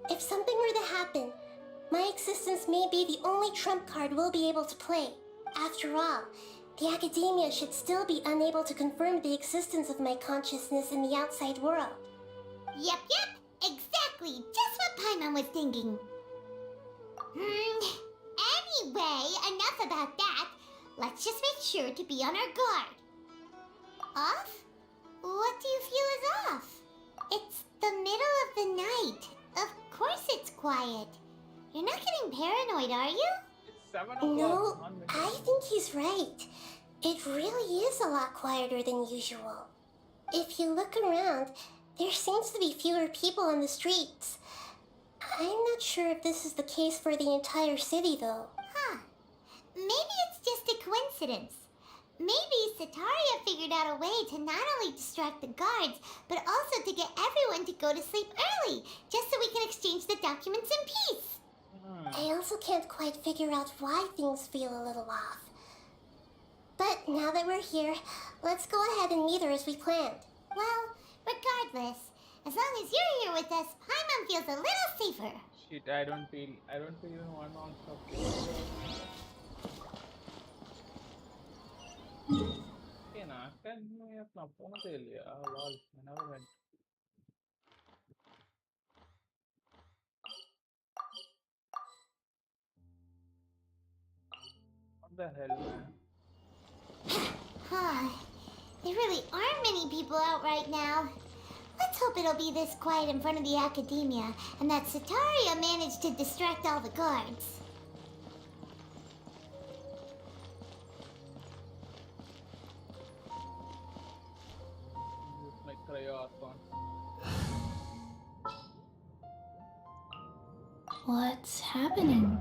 Speaker 3: If something were to happen, my existence may be the only trump card we'll be able to play. After all, the academia should still be unable to confirm the existence of my consciousness in the outside world. Yep, exactly. Just what Paimon was thinking. Anyway, enough about that. Let's just make sure to be on our guard. Off? What do you feel is off? It's the middle of the night. Of course it's quiet. You're not getting paranoid, are you?
Speaker 1: It's 7 o'clock.
Speaker 3: No,
Speaker 1: on midnight.
Speaker 3: I think he's right. It really is a lot quieter than usual. If you look around, there seems to be fewer people on the streets. I'm not sure if this is the case for the entire city, though. Huh. Maybe it's just a coincidence. Maybe Sataria figured out a way to not only distract the guards, but also to get everyone to go to sleep early, just so we can exchange the documents in peace. I also can't quite figure out why things feel a little off. But now that we're here, let's go ahead and meet her as we planned. Well, regardless, as long as you're here with us, Paimon feels a little safer.
Speaker 1: Shit, I don't feel even one ounce of okay, nah, can you अपना phone ले लिया? Lol, I never went. What the hell, man?
Speaker 3: There really aren't many people out right now. Let's hope it'll be this quiet in front of the academia, and that Sataria managed to distract all the guards.
Speaker 1: Like archonn.
Speaker 2: What's happening?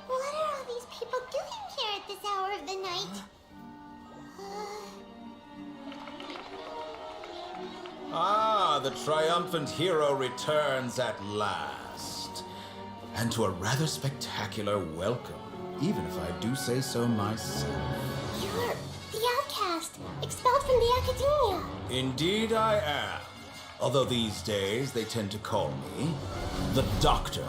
Speaker 3: What are all these people doing here at this hour of the night?
Speaker 9: Ah, the triumphant hero returns at last. And to a rather spectacular welcome, even if I do say so myself.
Speaker 3: You're the outcast, expelled from the academia.
Speaker 9: Indeed I am. Although these days they tend to call me the Doctor.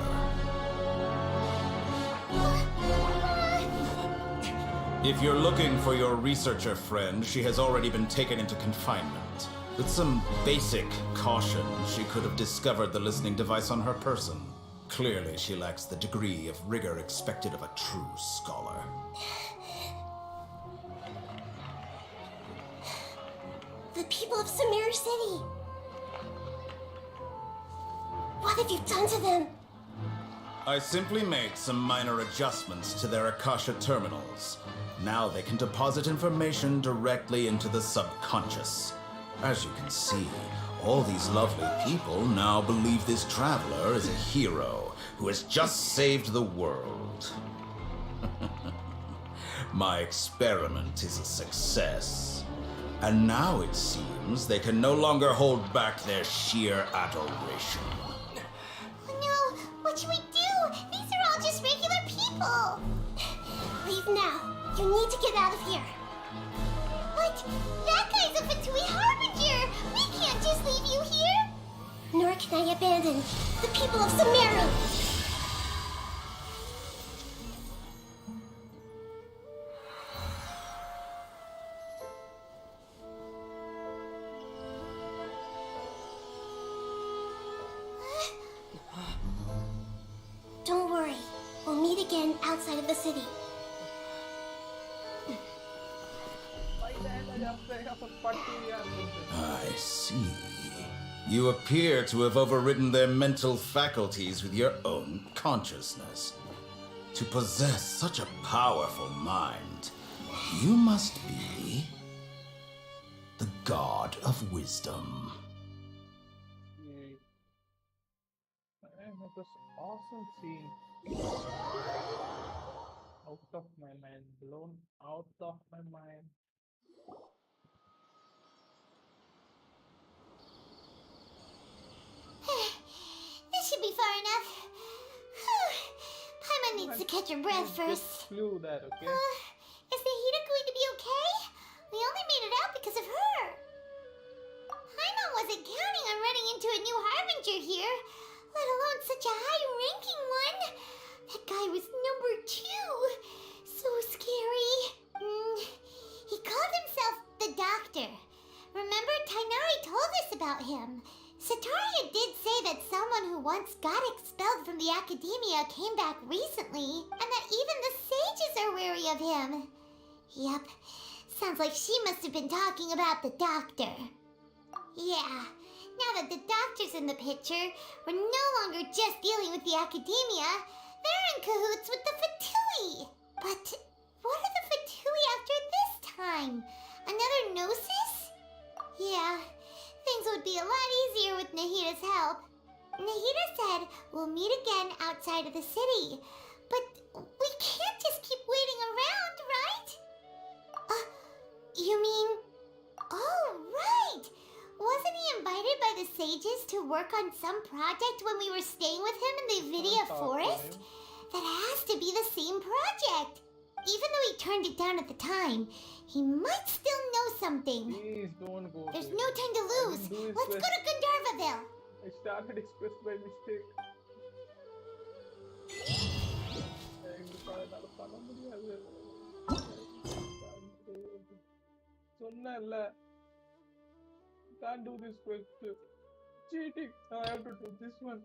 Speaker 9: If you're looking for your researcher friend, she has already been taken into confinement. With some basic caution, she could have discovered the listening device on her person. Clearly, she lacks the degree of rigor expected of a true scholar.
Speaker 3: the people of Samir City. What have you done to them?
Speaker 9: I simply made some minor adjustments to their Akasha terminals. Now they can deposit information directly into the subconscious. As you can see, all these lovely people now believe this traveler is a hero who has just saved the world. My experiment is a success. And now it seems they can no longer hold back their sheer adoration.
Speaker 3: Oh no, what should we do? These are all just regular people. Leave now. You need to get out of here. But that guy's a Fatui Harbinger. We can't just leave you here. Nor can I abandon the people of Sumeru. Don't worry. We'll meet again outside of the city.
Speaker 9: I see. You appear to have overridden their mental faculties with your own consciousness. To possess such a powerful mind, you must be the god of wisdom.
Speaker 1: Man, that was awesome scene. Out of my mind, blown out of my mind.
Speaker 3: This should be far enough. Paimon needs to catch her breath
Speaker 1: Just
Speaker 3: first.
Speaker 1: flew that, okay?
Speaker 3: Is the Hida going to be okay? We only made it out because of her. Paimon wasn't counting on running into a new Harbinger here, let alone such a high-ranking one. That guy was number 2. So scary. He called himself the Doctor. Remember, Tainari told us about him. Sataria did say that someone who once got expelled from the academia came back recently, and that even the sages are wary of him. Yep, sounds like she must have been talking about the Doctor. Yeah, now that the Doctor's in the picture, we're no longer just dealing with the academia, they're in cahoots with the Fatui. But what are the Fatui after this time? Another Gnosis? Yeah, things would be a lot easier with Nahida's help. Nahida said we'll meet again outside of the city. But we can't just keep waiting around, right? You mean... Oh, right! Wasn't he invited by the sages to work on some project when we were staying with him in the Vidia Forest? That has to be the same project. Even though he turned it down at the time, he might still know something.
Speaker 1: Please don't go.
Speaker 3: There's
Speaker 1: there.
Speaker 3: no time to lose.
Speaker 1: I didn't do
Speaker 3: Let's
Speaker 1: it
Speaker 3: go to Gandharvaville.
Speaker 1: I started Express by mistake. சொன்னேன்ல, can't do this quest. Cheating. Now I have to do this one.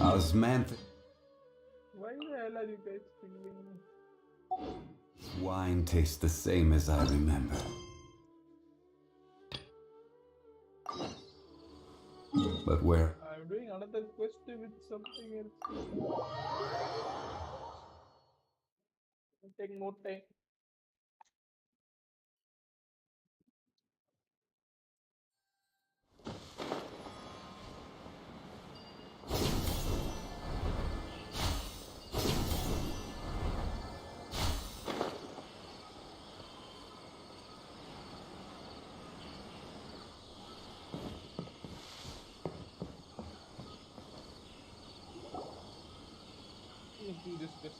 Speaker 10: Osmantha
Speaker 1: Why the hell are you guys killing me?
Speaker 10: wine tastes the same as I remember. But where?
Speaker 1: I'm doing another quest with something else. It'll take more time. Let's do this quest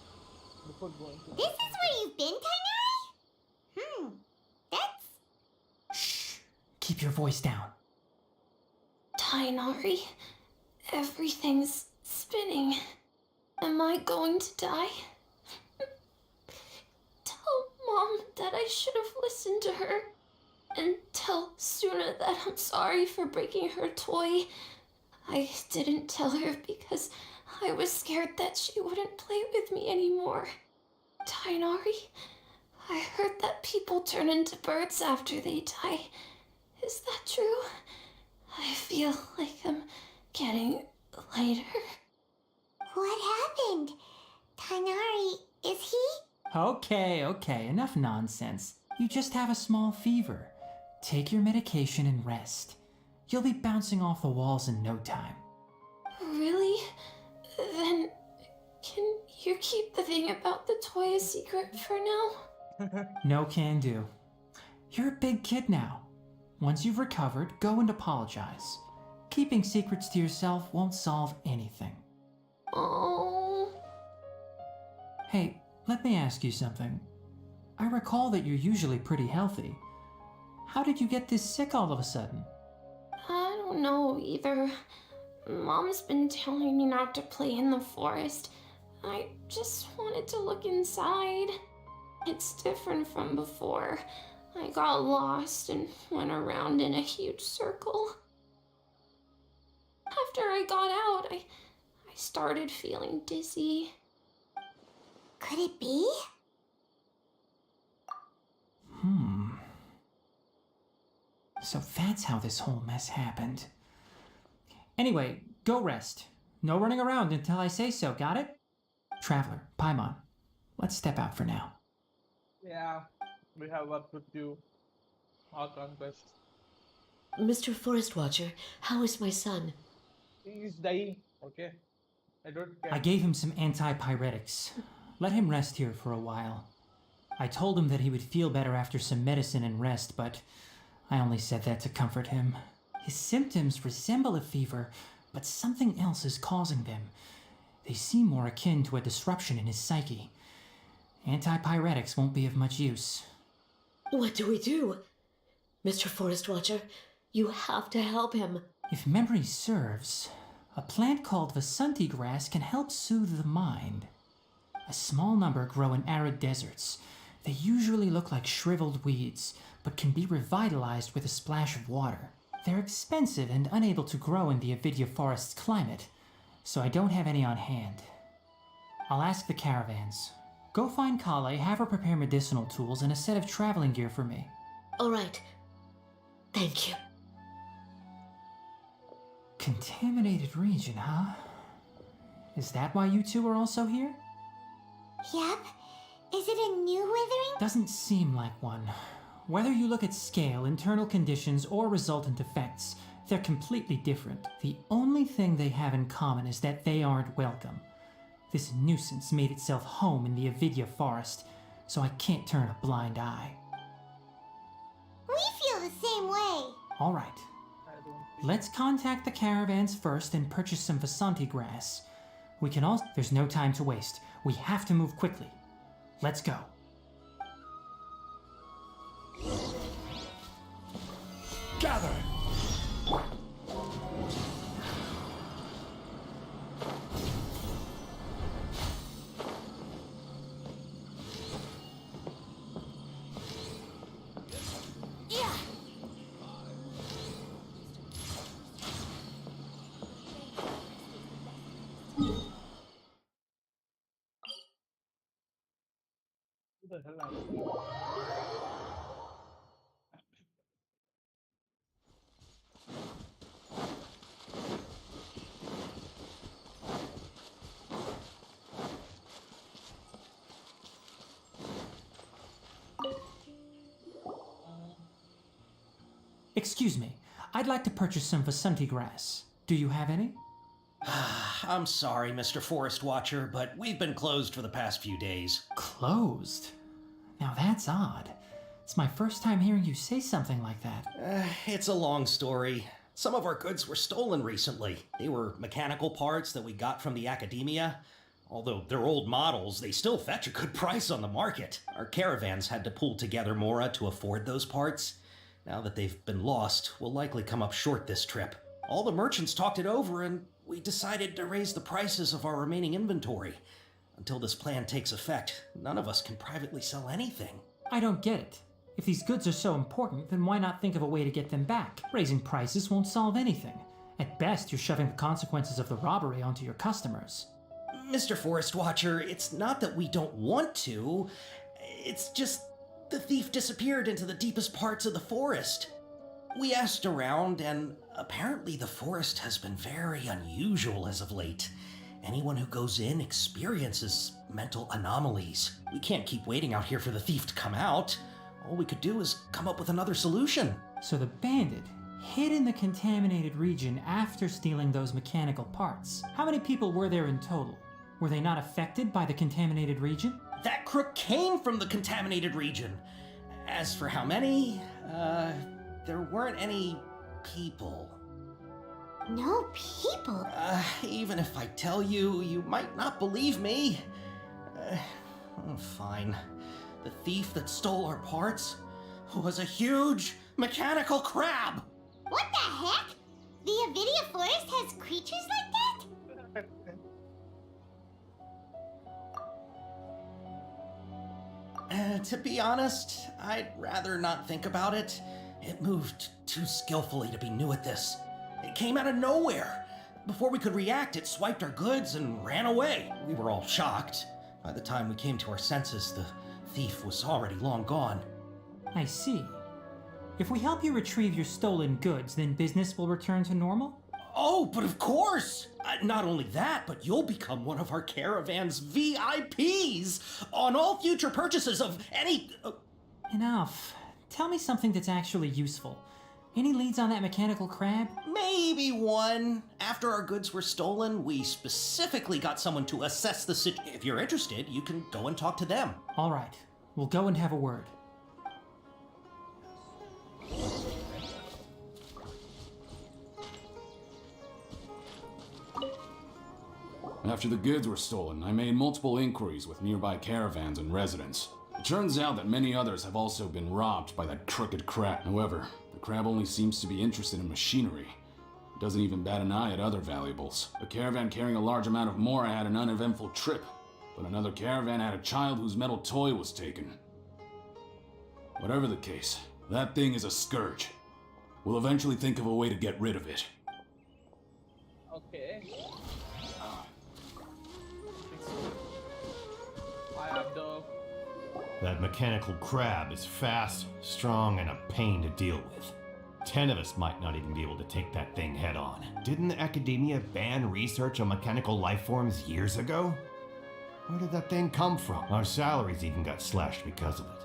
Speaker 1: before going to.
Speaker 3: This is where you've been, Tainari? That's...
Speaker 11: Shh! Keep your voice down.
Speaker 7: Tainari, everything's spinning. Am I going to die? Tell Mom that I should have listened to her. And tell Suna that I'm sorry for breaking her toy. I didn't tell her because I was scared that she wouldn't play with me anymore. Tainari, I heard that people turn into birds after they die. Is that true? I feel like I'm getting lighter.
Speaker 3: What happened? Tanari, is he?
Speaker 11: Okay, enough nonsense. You just have a small fever. Take your medication and rest. You'll be bouncing off the walls in no time.
Speaker 7: Really? Then can you keep the thing about the toy a secret for now?
Speaker 11: No can do. You're a big kid now. Once you've recovered, go and apologize. Keeping secrets to yourself won't solve anything.
Speaker 7: Oh.
Speaker 11: Hey, let me ask you something. I recall that you're usually pretty healthy. How did you get this sick all of a sudden?
Speaker 7: I don't know either. Mom's been telling me not to play in the forest. I just wanted to look inside. It's different from before. I got lost and went around in a huge circle. After I got out, I started feeling dizzy.
Speaker 3: Could it be?
Speaker 11: So that's how this whole mess happened. Anyway, go rest. No running around until I say so, got it? Traveler, Paimon, let's step out for now.
Speaker 1: Yeah, we have work to do. Our conquest.
Speaker 12: Mr. Forest Watcher, how is my son?
Speaker 1: He is dying, okay? I don't care.
Speaker 11: I gave him some antipyretics. Let him rest here for a while. I told him that he would feel better after some medicine and rest, but I only said that to comfort him. His symptoms resemble a fever, but something else is causing them. They seem more akin to a disruption in his psyche. Antipyretics won't be of much use.
Speaker 12: What do we do? Mr. Forest Watcher, you have to help him.
Speaker 11: If memory serves, a plant called Vasanti grass can help soothe the mind. A small number grow in arid deserts. They usually look like shriveled weeds, but can be revitalized with a splash of water. They're expensive and unable to grow in the Avidya forest's climate, so I don't have any on hand. I'll ask the caravans. Go find Kale, have her prepare medicinal tools and a set of traveling gear for me.
Speaker 12: All right. Thank you.
Speaker 11: Contaminated region, huh? Is that why you two are also here?
Speaker 3: Yep. Is it a new withering?
Speaker 11: Doesn't seem like one. Whether you look at scale, internal conditions, or resultant effects, they're completely different. The only thing they have in common is that they aren't welcome. This nuisance made itself home in the Avidya forest, so I can't turn a blind eye.
Speaker 3: We feel the same way.
Speaker 11: All right.
Speaker 1: I don't think.
Speaker 11: Let's contact the caravans first and purchase some Vasanti grass. We can also... There's no time to waste. We have to move quickly. Let's go.
Speaker 13: Gather!
Speaker 3: Yeah.
Speaker 1: Who the hell are you?
Speaker 11: Excuse me. I'd like to purchase some Vasanti grass. Do you have any?
Speaker 14: I'm sorry, Mr. Forest Watcher, but we've been closed for the past few days.
Speaker 11: Closed? Now that's odd. It's my first time hearing you say something like that.
Speaker 14: It's a long story. Some of our goods were stolen recently. They were mechanical parts that we got from the academia. Although they're old models, they still fetch a good price on the market. Our caravans had to pull together Mora to afford those parts. Now that they've been lost, we'll likely come up short this trip. All the merchants talked it over and we decided to raise the prices of our remaining inventory. Until this plan takes effect, none of us can privately sell anything.
Speaker 11: I don't get it. If these goods are so important, then why not think of a way to get them back? Raising prices won't solve anything. At best, you're shoving the consequences of the robbery onto your customers.
Speaker 14: Mr. Forest Watcher, it's not that we don't want to. It's just The thief disappeared into the deepest parts of the forest. We asked around, and apparently the forest has been very unusual as of late. Anyone who goes in experiences mental anomalies. We can't keep waiting out here for the thief to come out. All we could do is come up with another solution.
Speaker 11: So the bandit hid in the contaminated region after stealing those mechanical parts. How many people were there in total? Were they not affected by the contaminated region?
Speaker 14: That crook came from the contaminated region. As for how many, there weren't any people.
Speaker 3: No people?
Speaker 14: Even if I tell you, you might not believe me. Fine. The thief that stole our parts was a huge mechanical crab.
Speaker 3: What the heck? The Avidia forest has creatures like that?
Speaker 14: To be honest, I'd rather not think about it. It moved too skillfully to be new at this. It came out of nowhere. Before we could react, it swiped our goods and ran away. We were all shocked. By the time we came to our senses, the thief was already long gone.
Speaker 11: I see. If we help you retrieve your stolen goods, then business will return to normal?
Speaker 14: Oh, but of course! Not only that, but you'll become one of our caravan's VIPs on all future purchases of any...
Speaker 11: Enough. Tell me something that's actually useful. Any leads on that mechanical crab?
Speaker 14: Maybe one. After our goods were stolen, we specifically got someone to assess the situation. If you're interested, you can go and talk to them.
Speaker 11: All right. We'll go and have a word.
Speaker 15: After the goods were stolen, I made multiple inquiries with nearby caravans and residents. It turns out that many others have also been robbed by that crooked crab. However, the crab only seems to be interested in machinery. It doesn't even bat an eye at other valuables. A caravan carrying a large amount of mora had an uneventful trip, but another caravan had a child whose metal toy was taken. Whatever the case, that thing is a scourge. We'll eventually think of a way to get rid of it.
Speaker 1: Okay. I have the...
Speaker 16: That mechanical crab is fast, strong, and a pain to deal with. 10 of us might not even be able to take that thing head on. Didn't the academia ban research on mechanical life forms years ago? Where did that thing come from? Our salaries even got slashed because of it.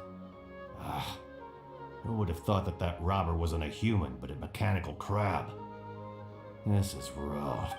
Speaker 16: Who would have thought that that robber wasn't a human, but a mechanical crab? This is rough.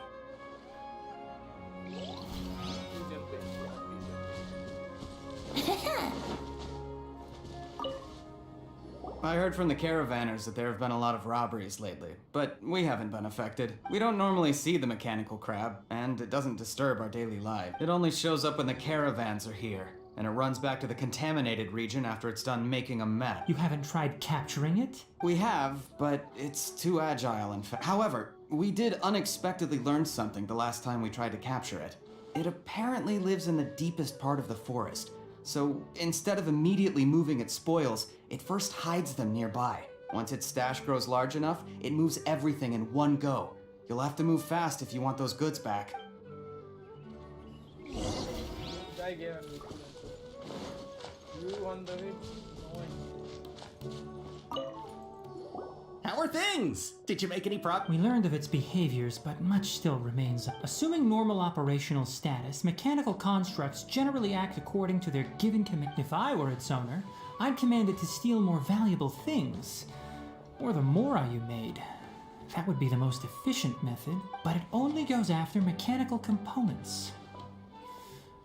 Speaker 17: I heard from the caravanners that there have been a lot of robberies lately, but we haven't been affected. We don't normally see the mechanical crab, and it doesn't disturb our daily life. It only shows up when the caravans are here, and it runs back to the contaminated region after it's done making a mess.
Speaker 11: You haven't tried capturing it?
Speaker 17: We have, but it's too agile in fact. However, we did unexpectedly learn something the last time we tried to capture it. It apparently lives in the deepest part of the forest. So instead of immediately moving its spoils, it first hides them nearby. Once its stash grows large enough, it moves everything in one go. You'll have to move fast if you want those goods back.
Speaker 14: How are things? Did you make any progress?
Speaker 11: We learned of its behaviors, but much still remains. Assuming normal operational status, mechanical constructs generally act according to their given command. If I were its owner, I'd command it to steal more valuable things. Or the mora you made. That would be the most efficient method, but it only goes after mechanical components.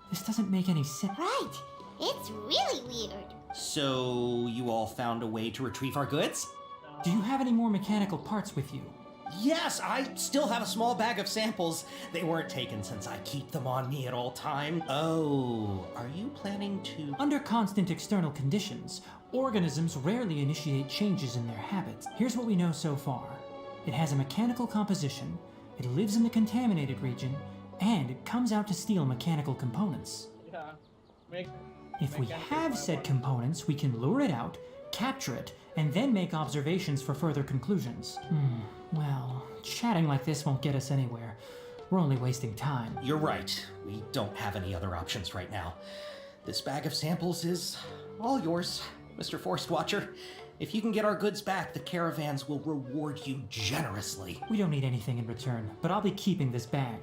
Speaker 11: This doesn't make any sense.
Speaker 3: Right. It's really weird.
Speaker 14: So, you all found a way to retrieve our goods?
Speaker 11: Do you have any more mechanical parts with you?
Speaker 14: Yes, I still have a small bag of samples. They weren't taken since I keep them on me at all times. Oh, are you planning to...
Speaker 11: Under constant external conditions, organisms rarely initiate changes in their habits. Here's what we know so far. It has a mechanical composition, it lives in the contaminated region, and it comes out to steal mechanical components.
Speaker 1: Yeah.
Speaker 11: If we have said components, we can lure it out, capture it, and then make observations for further conclusions. Well, chatting like this won't get us anywhere. We're only wasting time.
Speaker 14: You're right. We don't have any other options right now. This bag of samples is all yours. Mr. Forest Watcher, if you can get our goods back, the caravans will reward you generously.
Speaker 11: We don't need anything in return, but I'll be keeping this bag.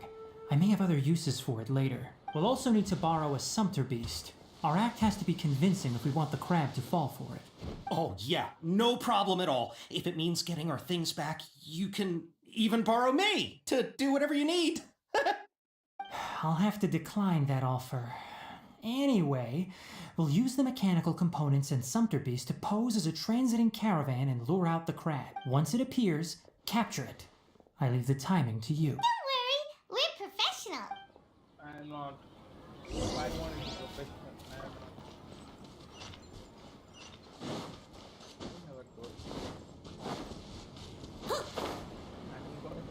Speaker 11: I may have other uses for it later. We'll also need to borrow a sumpter beast. Our act has to be convincing if we want the crab to fall for it.
Speaker 14: Oh, yeah, no problem at all. If it means getting our things back, you can even borrow me to do whatever you need.
Speaker 11: I'll have to decline that offer. Anyway, we'll use the mechanical components and sumpter beast to pose as a transiting caravan and lure out the crab. Once it appears, capture it. I leave the timing to you.
Speaker 3: Don't worry, we're professional.
Speaker 1: I'm not. I want to be professional. Never go. I'm going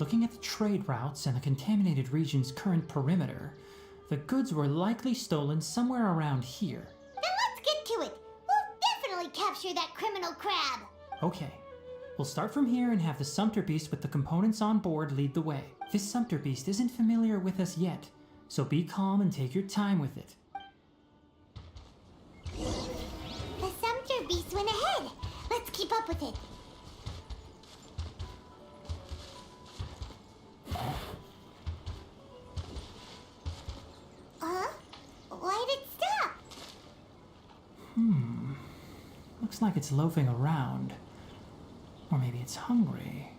Speaker 11: Looking at the trade routes and the contaminated region's current perimeter, the goods were likely stolen somewhere around here.
Speaker 3: Then let's get to it. We'll definitely capture that criminal crab.
Speaker 11: Okay, we'll start from here and have the sumpter beast with the components on board lead the way. This sumpter beast isn't familiar with us yet, so be calm and take your time with it.
Speaker 3: The sumpter beast went ahead. Let's keep up with it. Why'd it stop?
Speaker 11: Looks like it's loafing around. Or maybe it's hungry.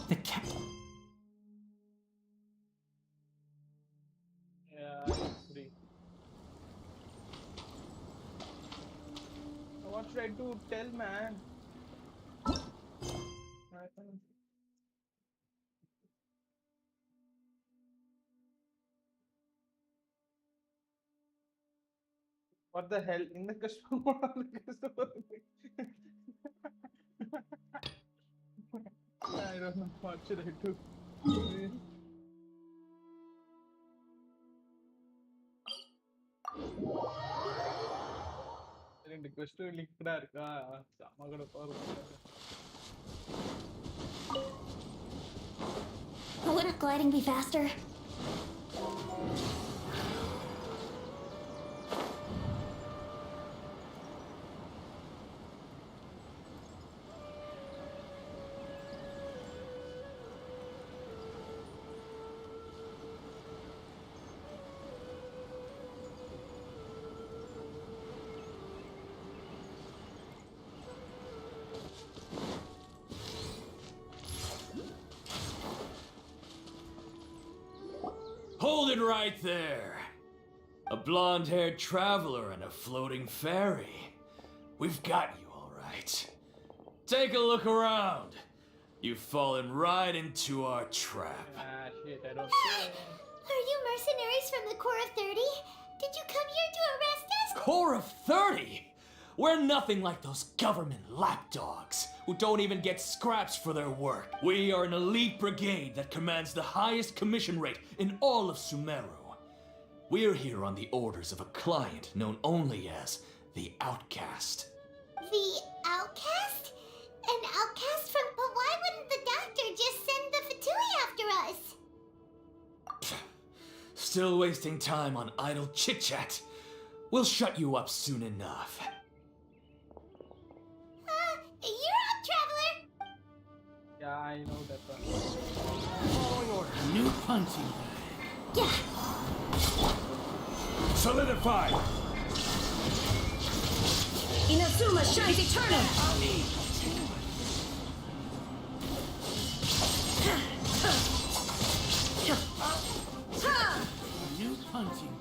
Speaker 11: The cat.
Speaker 1: Yeah, I agree. What should I do? Tell man. What the hell? In the customer mode, I don't know. What should I do? The question link
Speaker 2: Wouldn't gliding be faster?
Speaker 18: Hold it right there. A blonde-haired traveler and a floating fairy. We've got you all right. Take a look around. You've fallen right into our trap.
Speaker 1: Ah, shit, I don't
Speaker 3: Are you mercenaries from the Corps of 30? Did you come here to arrest us?
Speaker 18: Corps of 30? We're nothing like those government lapdogs who don't even get scraps for their work. We are an elite brigade that commands the highest commission rate in all of Sumeru. We're here on the orders of a client known only as the Outcast.
Speaker 3: The Outcast? An outcast from... But why wouldn't the doctor just send the Fatui after us?
Speaker 18: Still wasting time on idle chit-chat. We'll shut you up soon enough.
Speaker 3: You're up, traveler!
Speaker 1: Yeah, I know that one.
Speaker 18: Following order.
Speaker 13: New punching bag.
Speaker 3: Yeah.
Speaker 13: Solidify!
Speaker 7: Inazuma shines eternal!
Speaker 13: New punching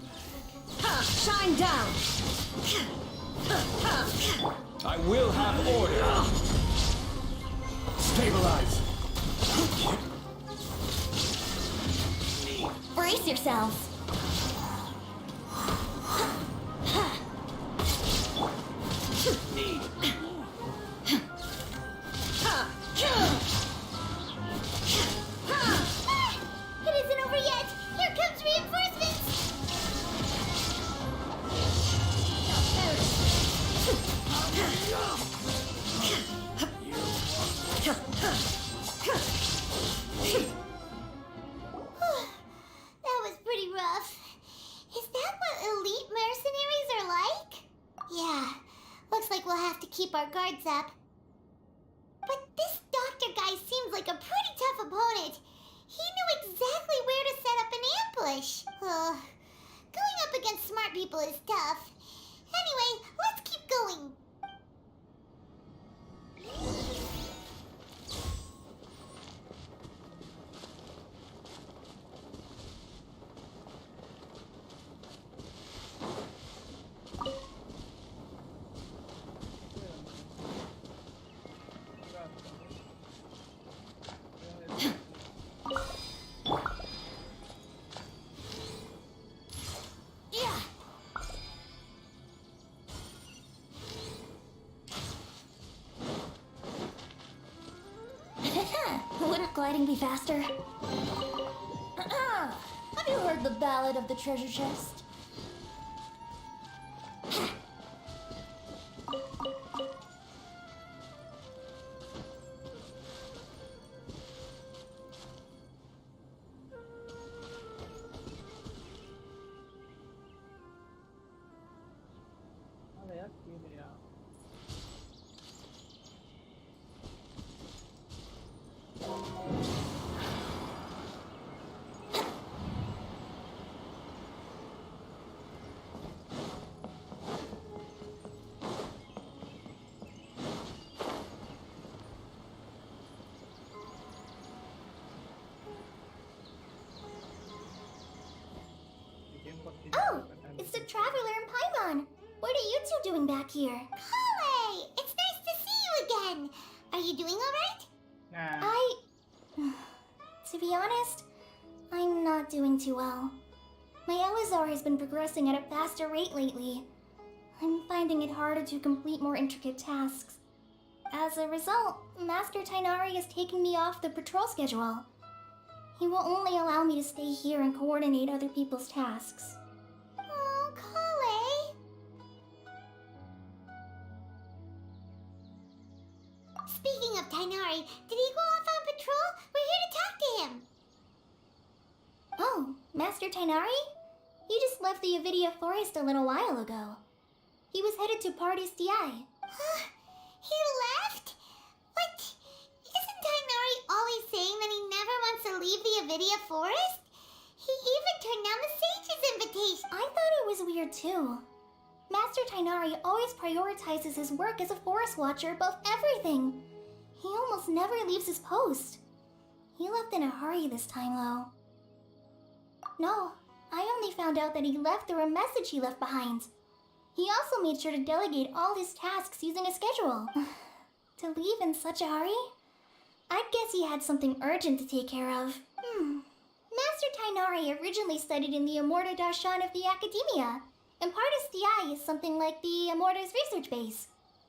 Speaker 13: bag.
Speaker 7: Shine down!
Speaker 18: I will have order.
Speaker 13: Stabilize!
Speaker 2: Brace yourselves.
Speaker 3: keep our guards up. But this doctor guy seems like a pretty tough opponent. He knew exactly where to set up an ambush. Going up against smart people is tough. Anyway, let's keep going.
Speaker 2: Wouldn't gliding be faster?
Speaker 6: Have you heard the ballad of the treasure chest?
Speaker 1: अरे यार क्यों नहीं यार
Speaker 3: Oh, it's the Traveler and Paimon. What are you two doing back here? Kale, it's nice to see you again. Are you doing all right?
Speaker 2: To be honest, I'm not doing too well. My Elazar has been progressing at a faster rate lately. I'm finding it harder to complete more intricate tasks. As a result, Master Tainari is taking me off the patrol schedule. He will only allow me to stay here and coordinate other people's tasks.
Speaker 3: Oh, Kale. Speaking of Tainari, did he go off on patrol? We're here to talk to him.
Speaker 2: Oh, Master Tainari? He just left the Avidia Forest a little while ago. He was headed to Party's DI.
Speaker 3: He left? What? Isn't Tainari always saying that he never wants to leave the Avidia Forest? He even turned down the Sage's invitation.
Speaker 2: I thought it was weird too. Master Tainari always prioritizes his work as a forest watcher above everything. He almost never leaves his post. He left in a hurry this time though. No, I only found out that he left through a message he left behind. He also made sure to delegate all his tasks using a schedule. To leave in such a hurry? I'd guess he had something urgent to take care of. Master Tainari originally studied in the Immorta Darshan of the Academia, and Partis DI is something like the Immorta's research base.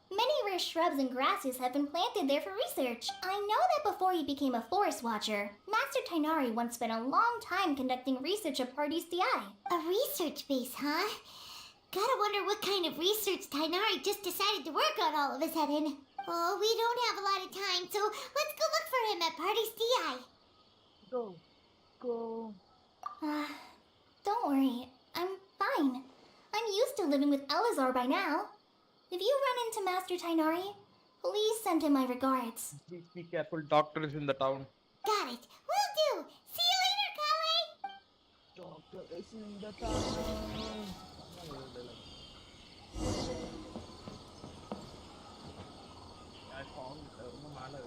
Speaker 2: Many rare shrubs and grasses have been planted there for research. I know that before he became a forest watcher, Master Tainari once spent a long time conducting research at Partis DI.
Speaker 3: A research base, huh? Gotta wonder what kind of research Tainari just decided to work on all of a sudden. Oh, we don't have a lot of time, so let's go look for him at Party's DI.
Speaker 1: Go.
Speaker 2: Don't worry, I'm fine. I'm used to living with Elazar by now. If you run into Master Tainari, please send him my regards.
Speaker 1: Please be careful, doctor is in the town.
Speaker 3: Got it. Will do. See you later, Kale.
Speaker 1: Doctor is in the town. I found mana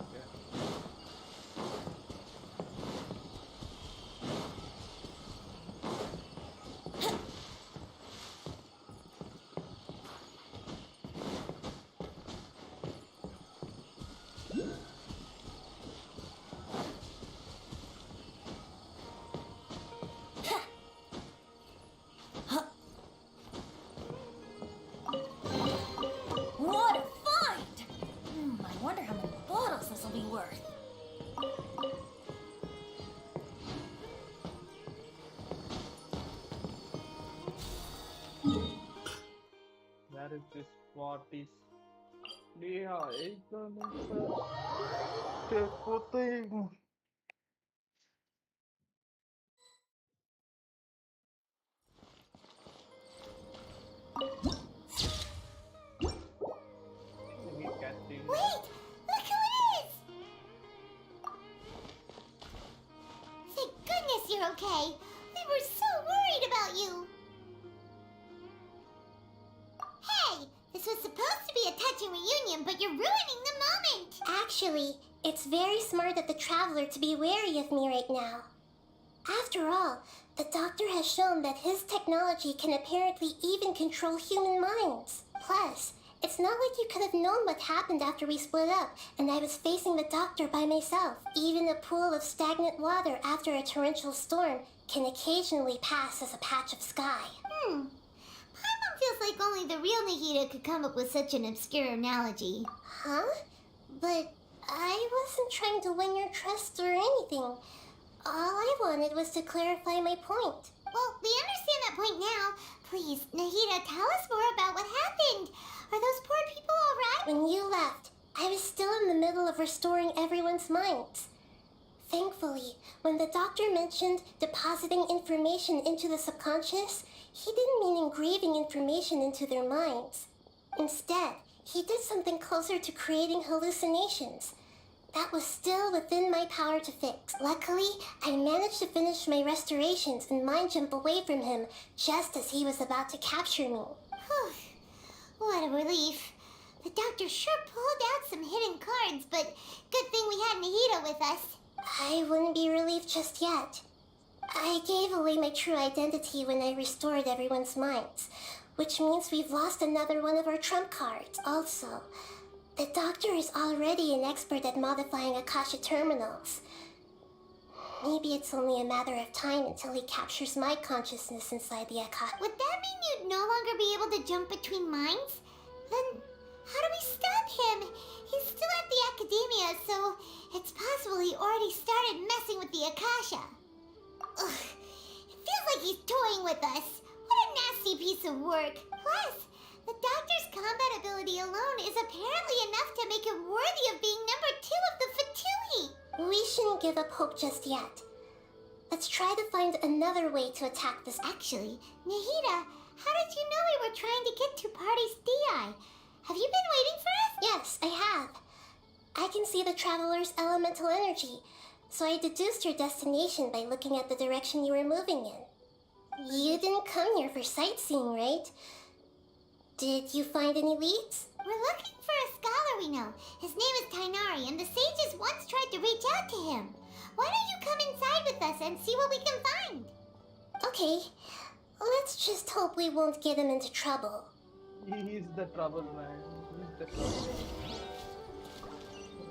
Speaker 2: What a find! I wonder how many bottles this will be worth.
Speaker 1: Where is this Partis? Yeah, it's thing.
Speaker 3: this was supposed to be a touching reunion, but you're ruining the moment! Actually, it's very smart of the Traveler to be wary of me right now. After all, the Doctor has shown that his technology can apparently even control human minds. Plus, it's not like you could have known what happened after we split up and I was facing the Doctor by myself. Even a pool of stagnant water after a torrential storm can occasionally pass as a patch of sky. Paimon feels like only the real Nahida could come up with such an obscure analogy. Huh? But I wasn't trying to win your trust or anything. All I wanted was to clarify my point. Well, we understand that point now. Please, Nahida, tell us more about what happened. Are those poor people all right? When you left, I was still in the middle of restoring everyone's minds. Thankfully, when the Doctor mentioned depositing information into the subconscious, he didn't mean engraving information into their minds. Instead, he did something closer to creating hallucinations. That was still within my power to fix. Luckily, I managed to finish my restorations and mind jump away from him just as he was about to capture me. What a relief. The Doctor sure pulled out some hidden cards, but good thing we had Nahida with us. I wouldn't be relieved just yet. I gave away my true identity when I restored everyone's minds, which means we've lost another one of our trump cards. Also, the Doctor is already an expert at modifying Akasha terminals. Maybe it's only a matter of time until he captures my consciousness inside the Akasha. Would that mean you'd no longer be able to jump between minds? Then how do we stop him? He's still at the Academia, so it's possible he already started messing with the Akasha. Ugh, it feels like he's toying with us. What a nasty piece of work. Plus, the Doctor's combat ability alone is apparently enough to make him worthy of being number 2 of the Fatui. We shouldn't give up hope just yet. Let's try to find another way to attack this. Actually, Nahida, how did you know we were trying to get to Party's DI? Have you been waiting for us? Yes, I have. I can see the Traveler's elemental energy, so I deduced your destination by looking at the direction you were moving in. You didn't come here for sightseeing, right? Did you find any leads? We're looking for a scholar we know. His name is Tainari, and the sages once tried to reach out to him. Why don't you come inside with us and see what we can find? Okay, let's just hope we won't get him into trouble.
Speaker 1: He's the trouble, man. He's the trouble.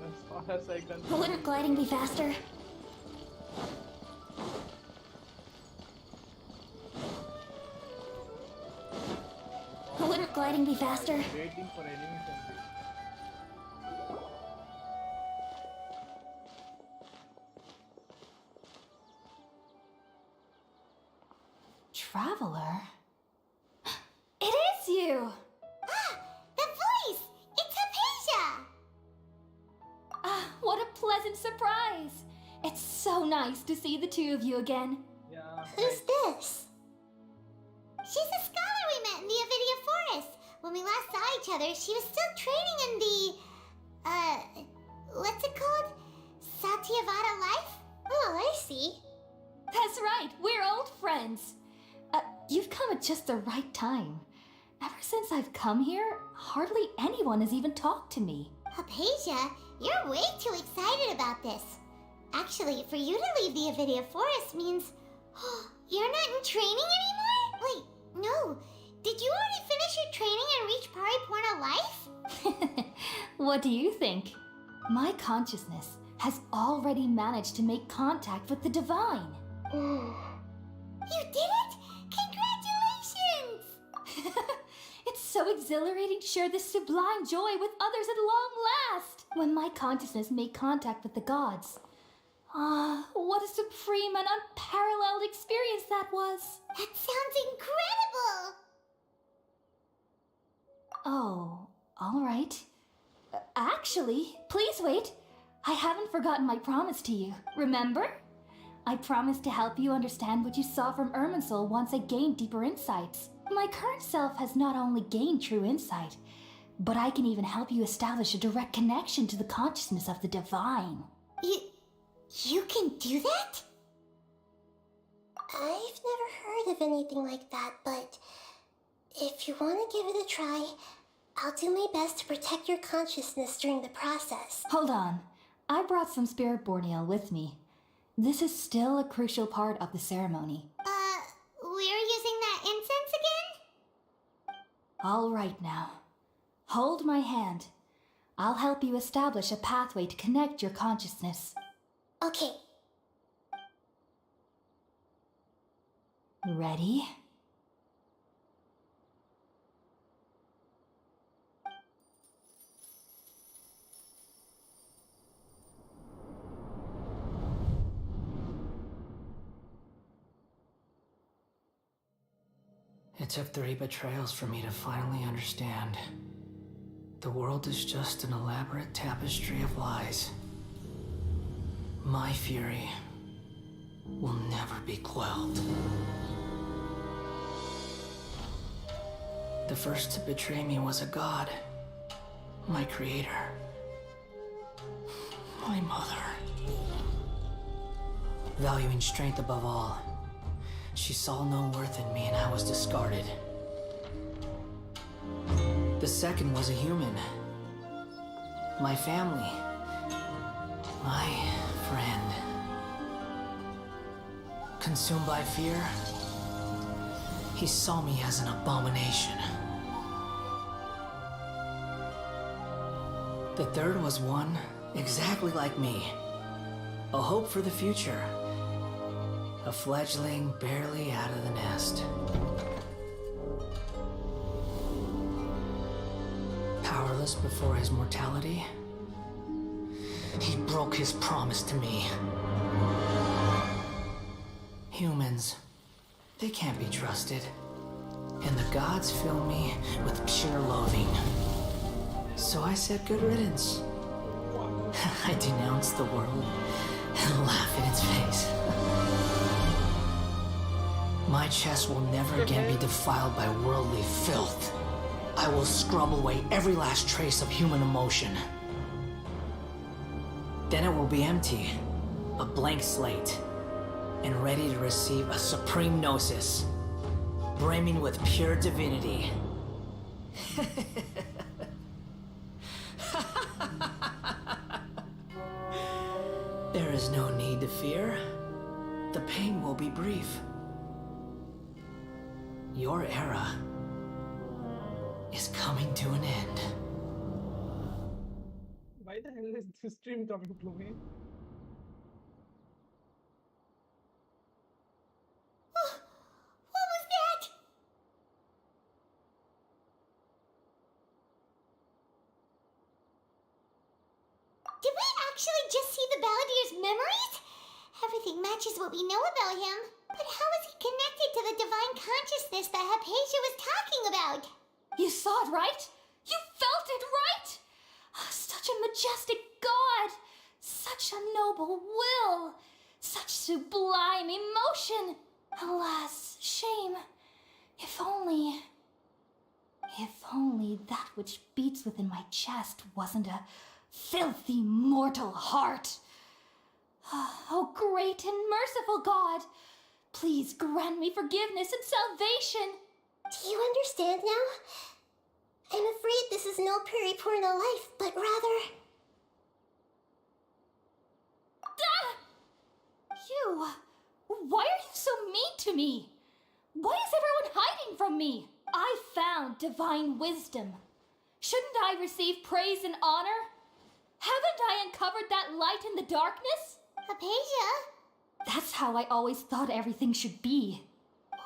Speaker 1: As far as I can.
Speaker 2: Wouldn't gliding be faster? Wouldn't gliding be faster?
Speaker 1: Waiting for enemies and
Speaker 2: Traveler? It is you!
Speaker 3: Ah! The voice! It's Hypatia!
Speaker 2: Ah, what a pleasant surprise! It's so nice to see the two of you again.
Speaker 1: Yeah.
Speaker 3: Who's this? She's a scholar we met in the Avidia Forest. When we last saw each other, she was still training in the, what's it called? Satyavada life? Oh, I see.
Speaker 2: That's right, we're old friends. You've come at just the right time. Ever since I've come here, hardly anyone has even talked to me.
Speaker 3: Hypatia, you're way too excited about this. Actually, for you to leave the Avidia Forest means you're not in training anymore? Wait, no. Did you already finish your training and reach Pariporna life?
Speaker 2: What do you think? My consciousness has already managed to make contact with the divine.
Speaker 3: You did it? Congratulations!
Speaker 2: It's so exhilarating to share this sublime joy with others at long last. When my consciousness made contact with the gods. Ah, what a supreme and unparalleled experience that was.
Speaker 3: That sounds incredible!
Speaker 2: Oh, all right. Actually, please wait. I haven't forgotten my promise to you. Remember? I promised to help you understand what you saw from Irminsul once I gained deeper insights. My current self has not only gained true insight, but I can even help you establish a direct connection to the consciousness of the divine.
Speaker 3: You can do that? I've never heard of anything like that, but if you want to give it a try, I'll do my best to protect your consciousness during the process.
Speaker 2: Hold on. I brought some spirit borneal with me. This is still a crucial part of the ceremony.
Speaker 3: We're using that incense again?
Speaker 2: All right now. Hold my hand. I'll help you establish a pathway to connect your consciousness.
Speaker 3: Okay.
Speaker 2: Ready?
Speaker 11: It took 3 betrayals for me to finally understand. The world is just an elaborate tapestry of lies. My fury will never be quelled. The first to betray me was a god. My creator. My mother. Valuing strength above all, she saw no worth in me and I was discarded. The second was a human. My family. My friend. Consumed by fear, he saw me as an abomination. The third was one exactly like me. A hope for the future. A fledgling barely out of the nest. Powerless before his mortality, he broke his promise to me. Humans, they can't be trusted. And the gods fill me with pure loathing. So I said good riddance. I denounce the world and laugh in its face. My chest will never again be defiled by worldly filth. I will scrub away every last trace of human emotion. Then it will be empty, a blank slate, and ready to receive a supreme gnosis, brimming with pure divinity. There is no need to fear. The pain will be brief. Your era is coming to an end.
Speaker 1: Why the hell is this stream coming to me?
Speaker 3: What was that? Did we actually just see the Baladier's memories? Everything matches what we know about him. But how is he connected to the divine consciousness that Hypatia was talking about?
Speaker 2: You saw it, right? You felt it, right? Such a majestic god! Such a noble will! Such sublime emotion! Alas, shame. If only that which beats within my chest wasn't a filthy mortal heart. Oh, great and merciful God! Please grant me forgiveness and salvation!
Speaker 3: Do you understand now? I'm afraid this is no Puripurna life, but rather...
Speaker 2: You! Why are you so mean to me? Why is everyone hiding from me? I found divine wisdom. Shouldn't I receive praise and honor? Haven't I uncovered that light in the darkness?
Speaker 3: Hypatia?
Speaker 2: That's how I always thought everything should be.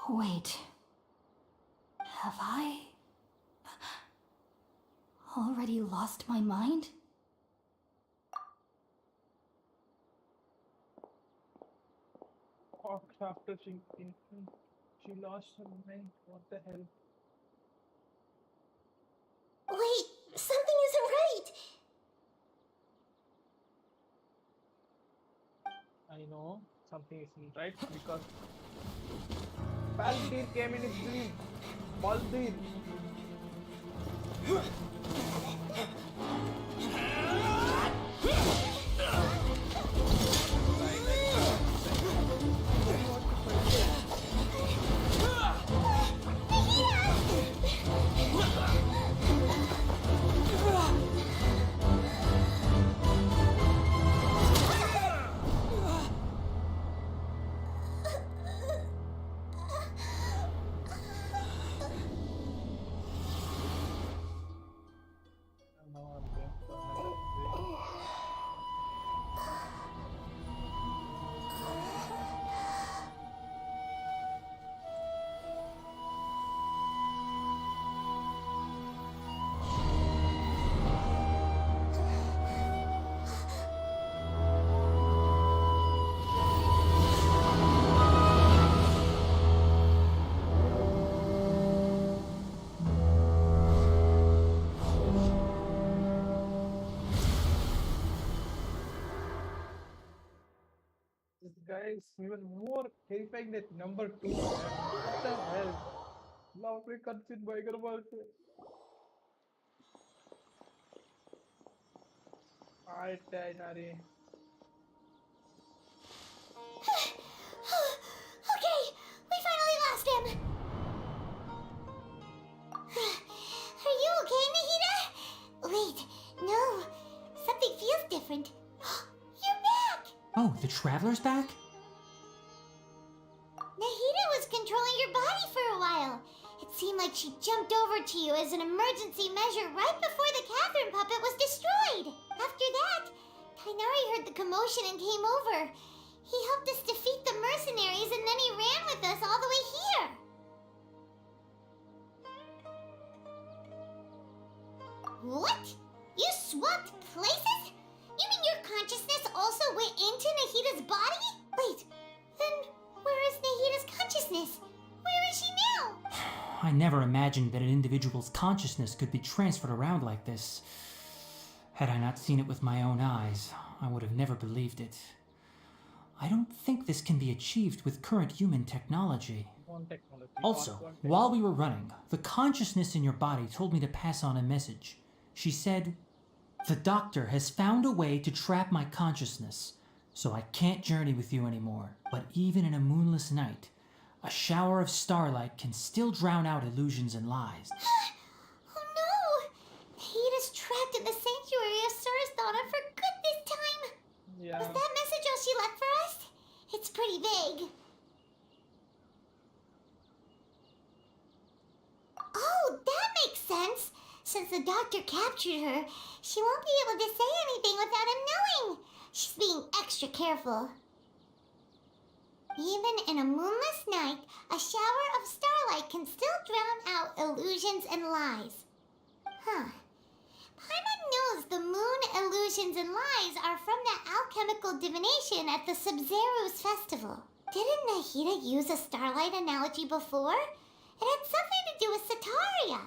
Speaker 2: Wait. Have I already lost my mind?
Speaker 1: After she lost her mind. What the hell?
Speaker 3: Wait, something isn't right.
Speaker 1: I know something isn't right because Baldir came in his dream. Baldir. guys, even more terrifying than number two. Man. What the hell? Loudly consumed by Garbage. Alright, Nari.
Speaker 3: Okay, we finally lost him. Are you okay, Nahida? Wait, no. Something feels different. You're back!
Speaker 11: Oh, the Traveler's back?
Speaker 3: Nahida was controlling your body for a while. It seemed like she jumped over to you as an emergency measure right before the Catherine puppet was destroyed. After that, Kainari heard the commotion and came over. He helped us defeat the mercenaries and then he ran with us all the way here. What? You swapped places? You mean your consciousness also went into Nahida's body? Wait, then where is Nahida's consciousness? Where is she now?
Speaker 11: I never imagined that an individual's consciousness could be transferred around like this. Had I not seen it with my own eyes, I would have never believed it. I don't think this can be achieved with current human technology. Also, while we were running, the consciousness in your body told me to pass on a message. She said, "The doctor has found a way to trap my consciousness, so I can't journey with you anymore. But even in a moonless night, a shower of starlight can still drown out illusions and lies."
Speaker 3: Oh no! Nahida's trapped in the sanctuary of Surasthana for good this time.
Speaker 1: Yeah.
Speaker 3: Was that message all she left for us? It's pretty vague. Oh, that makes sense. Since the doctor captured her, she won't be able to say anything without him knowing. She's being extra careful. Even in a moonless night, a shower of starlight can still drown out illusions and lies. Huh. Paimon knows the moon illusions and lies are from that alchemical divination at the Sub-Zero's festival. Didn't Nahida use a starlight analogy before? It had something to do with Sataria.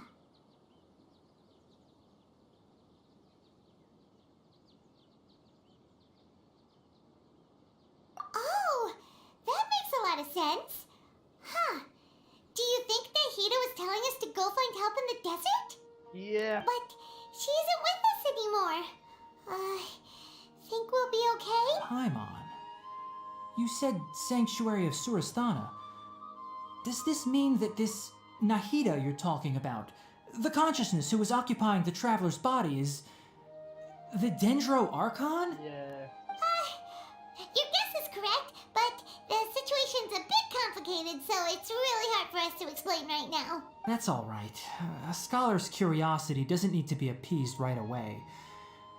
Speaker 3: Oh, that makes a lot of sense. Huh. Do you think Nahida was telling us to go find help in the desert?
Speaker 1: Yeah.
Speaker 3: But she isn't with us anymore. Think we'll be okay?
Speaker 11: Paimon, you said Sanctuary of Surasthana. Does this mean that this Nahida you're talking about, the consciousness who was occupying the traveler's body, is the Dendro Archon?
Speaker 1: Yeah.
Speaker 3: Your guess is correct, but the situation's a bit complicated, so it's really hard for us to explain right now.
Speaker 11: That's all right. A scholar's curiosity doesn't need to be appeased right away.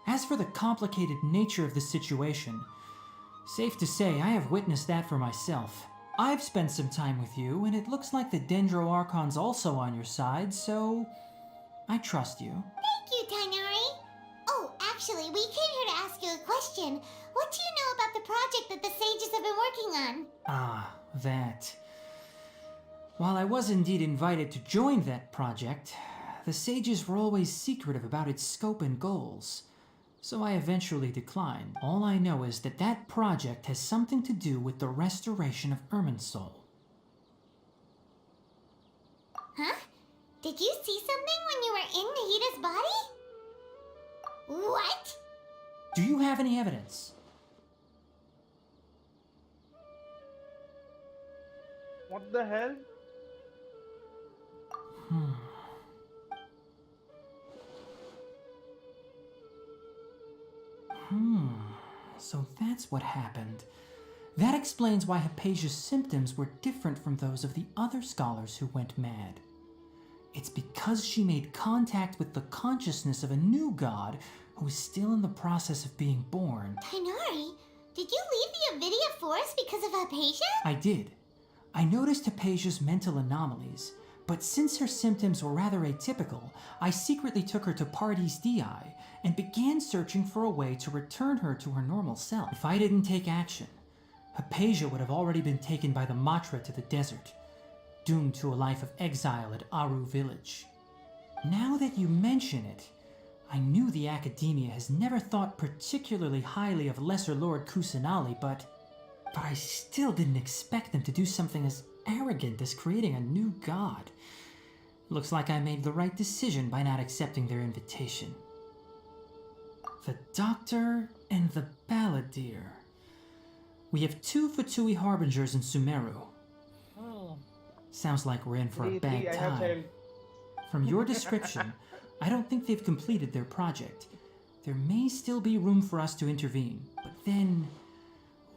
Speaker 11: As for the complicated nature of the situation, safe to say I have witnessed that for myself. I've spent some time with you, and it looks like the Dendro Archon's also on your side, so I trust you.
Speaker 3: Thank you, Tainari. Oh, actually, we came here to ask you a question. What do you know about the project that the sages have been working on?
Speaker 11: Ah, that. While I was indeed invited to join that project, the sages were always secretive about its scope and goals. So I eventually declined. All I know is that that project has something to do with the restoration of Irminsul.
Speaker 3: Huh? Did you see something when you were in Nahida's body? What?
Speaker 11: Do you have any evidence?
Speaker 1: What the hell?
Speaker 11: So that's what happened. That explains why Hypatia's symptoms were different from those of the other scholars who went mad. It's because she made contact with the consciousness of a new god who is still in the process of being born.
Speaker 3: Tainari, did you leave the Avidia Forest because of Hypatia?
Speaker 11: I did. I noticed Hypatia's mental anomalies, but since her symptoms were rather atypical, I secretly took her to Pardis Dii and began searching for a way to return her to her normal self. If I didn't take action, Hypatia would have already been taken by the Matra to the desert, doomed to a life of exile at Aru village. Now that you mention it, I knew the Academia has never thought particularly highly of Lesser Lord Kusanali, but But I still didn't expect them to do something as arrogant as creating a new god. Looks like I made the right decision by not accepting their invitation. The Doctor and the Balladeer. We have 2 Futui Harbingers in Sumeru. Sounds like we're in for a bad time. From your description, I don't think they've completed their project. There may still be room for us to intervene, but then,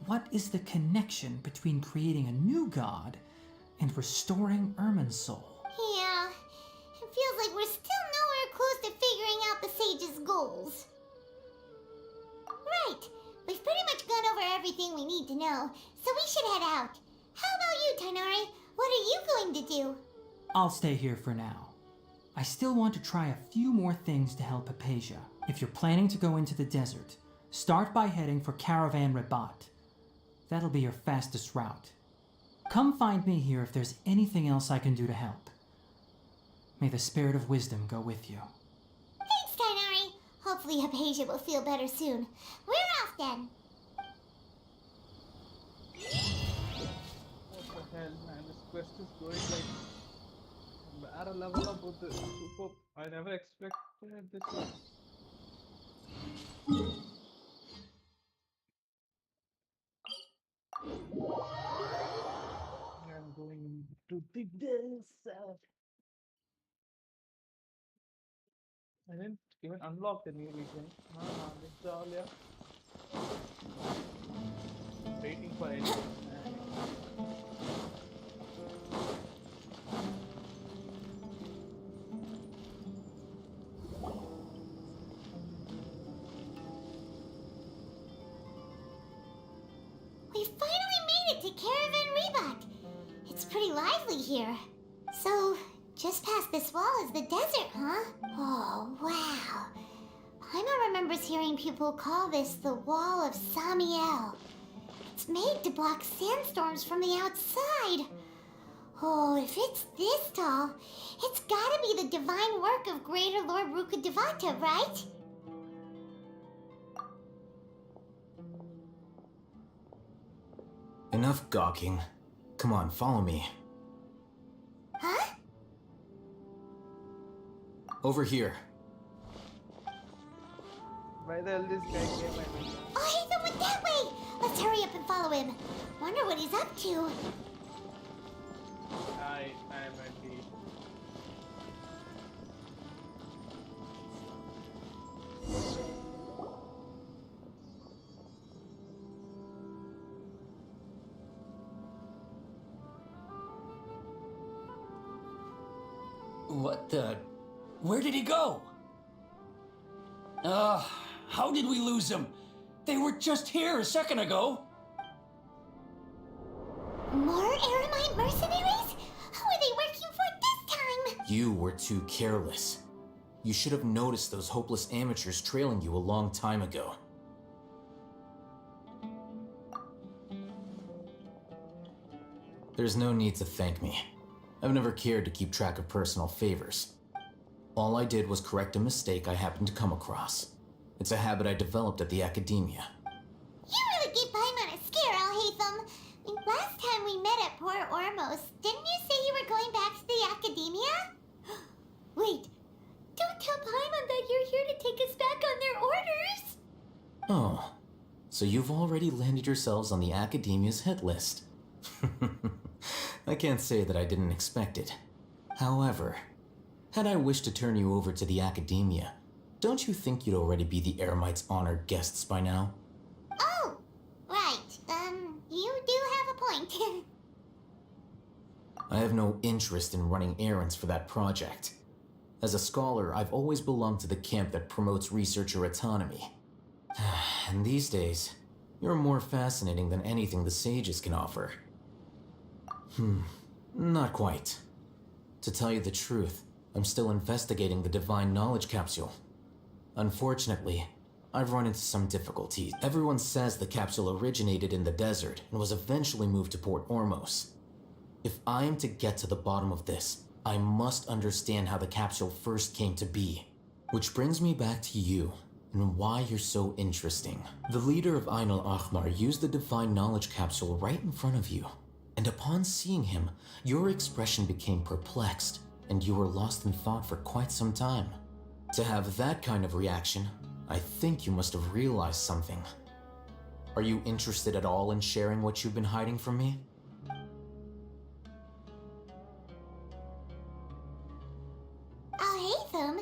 Speaker 11: what is the connection between creating a new god and restoring Irminsul?
Speaker 3: Yeah, it feels like we're still nowhere close to figuring out the sage's goals. Right, we've pretty much gone over everything we need to know, so we should head out. How about you, Tainari? What are you going to do?
Speaker 11: I'll stay here for now. I still want to try a few more things to help Hypatia. If you're planning to go into the desert, start by heading for Caravan Rabat. That'll be your fastest route. Come find me here if there's anything else I can do to help. May the spirit of wisdom go with you.
Speaker 3: Thanks, Tainari. Hopefully Hypatia will feel better soon. We're off then.
Speaker 1: What the hell, man? This quest is going like at a level of both the super. I never expected this one. I'm going to the desert. I didn't even unlock the new region. It's all, yeah. Waiting for it.
Speaker 3: We finally made it to Caravan Rebat. It's pretty lively here. So, just past this wall is the desert, huh? Oh, wow. Paimon remembers hearing people call this the Wall of Samiel. It's made to block sandstorms from the outside. Oh, if it's this tall, it's gotta be the divine work of Greater Lord Rukkhadevata, right?
Speaker 19: Enough gawking. Come on, follow me.
Speaker 3: Huh?
Speaker 19: Over here.
Speaker 1: Why the hell this guy came at me?
Speaker 3: Oh, Hatham went that way! Let's hurry up and follow him. Wonder what he's up to.
Speaker 1: I am at the.
Speaker 18: What the? Where did he go? How did we lose him? They were just here a second ago.
Speaker 3: More Eremite mercenaries? Who are they working for this time?
Speaker 19: You were too careless. You should have noticed those hopeless amateurs trailing you a long time ago. There's no need to thank me. I've never cared to keep track of personal favors. All I did was correct a mistake I happened to come across. It's a habit I developed at the academia.
Speaker 3: You really gave Paimon a scare, Al-Hatham. Last time we met at Port Ormos, didn't you say you were going back to the academia? Wait, don't tell Paimon that you're here to take us back on their orders.
Speaker 19: Oh, so you've already landed yourselves on the academia's hit list. I can't say that I didn't expect it. However, had I wished to turn you over to the academia, don't you think you'd already be the Eremites' honored guests by now?
Speaker 3: Oh, right. You do have a point.
Speaker 19: I have no interest in running errands for that project. As a scholar, I've always belonged to the camp that promotes researcher autonomy. And these days, you're more fascinating than anything the sages can offer. Not quite. To tell you the truth, I'm still investigating the Divine Knowledge Capsule. Unfortunately, I've run into some difficulties. Everyone says the capsule originated in the desert and was eventually moved to Port Ormos. If I am to get to the bottom of this, I must understand how the capsule first came to be. Which brings me back to you. and why you're so interesting. The leader of Ain al-Ahmar used the Divine Knowledge Capsule right in front of you, and upon seeing him, your expression became perplexed, and you were lost in thought for quite some time. To have that kind of reaction, I think you must have realized something. Are you interested at all in sharing what you've been hiding from me?
Speaker 3: Oh, Hatham,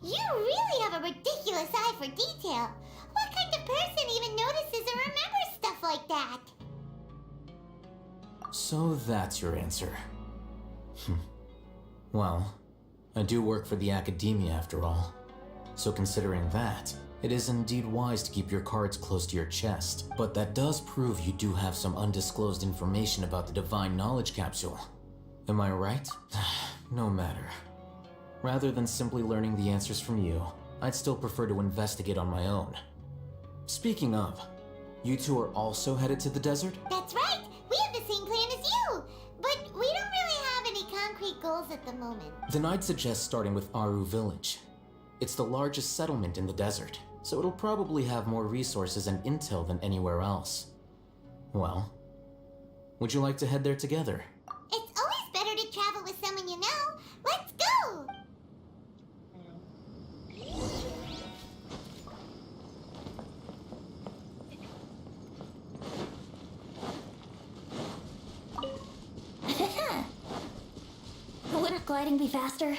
Speaker 3: you really have a ridiculous eye for detail. What kind of person even notices or remembers stuff like that?
Speaker 19: So that's your answer. Well, I do work for the academia after all. So considering that, it is indeed wise to keep your cards close to your chest. But that does prove you do have some undisclosed information about the Divine Knowledge Capsule. Am I right? No matter. Rather than simply learning the answers from you, I'd still prefer to investigate on my own. Speaking of, you two are also headed to the desert?
Speaker 3: That's right! We have the same plan as you! But we don't really have any concrete goals at the moment.
Speaker 19: Then I'd suggest starting with Aru Village. It's the largest settlement in the desert, so it'll probably have more resources and intel than anywhere else. Well, would you like to head there together?
Speaker 3: It's always better to travel with someone you know. Let's go!
Speaker 2: Wouldn't gliding be faster?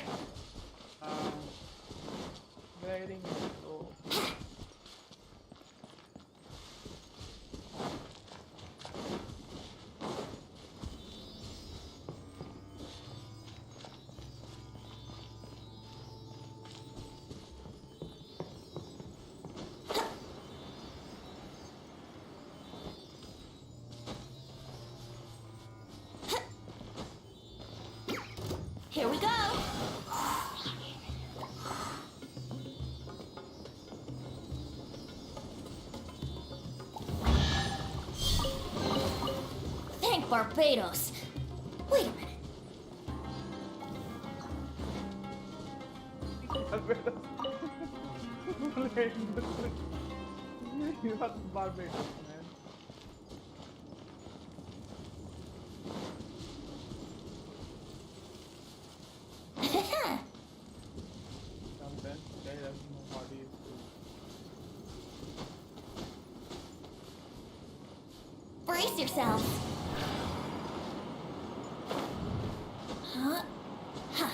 Speaker 1: Gliding is slow.
Speaker 2: Here we go! Thank Barbados! Wait a minute.
Speaker 1: You are Barbados, man. Sometimes guy doesn't know what he is doing.
Speaker 2: Brace yourselves. Huh? Huh.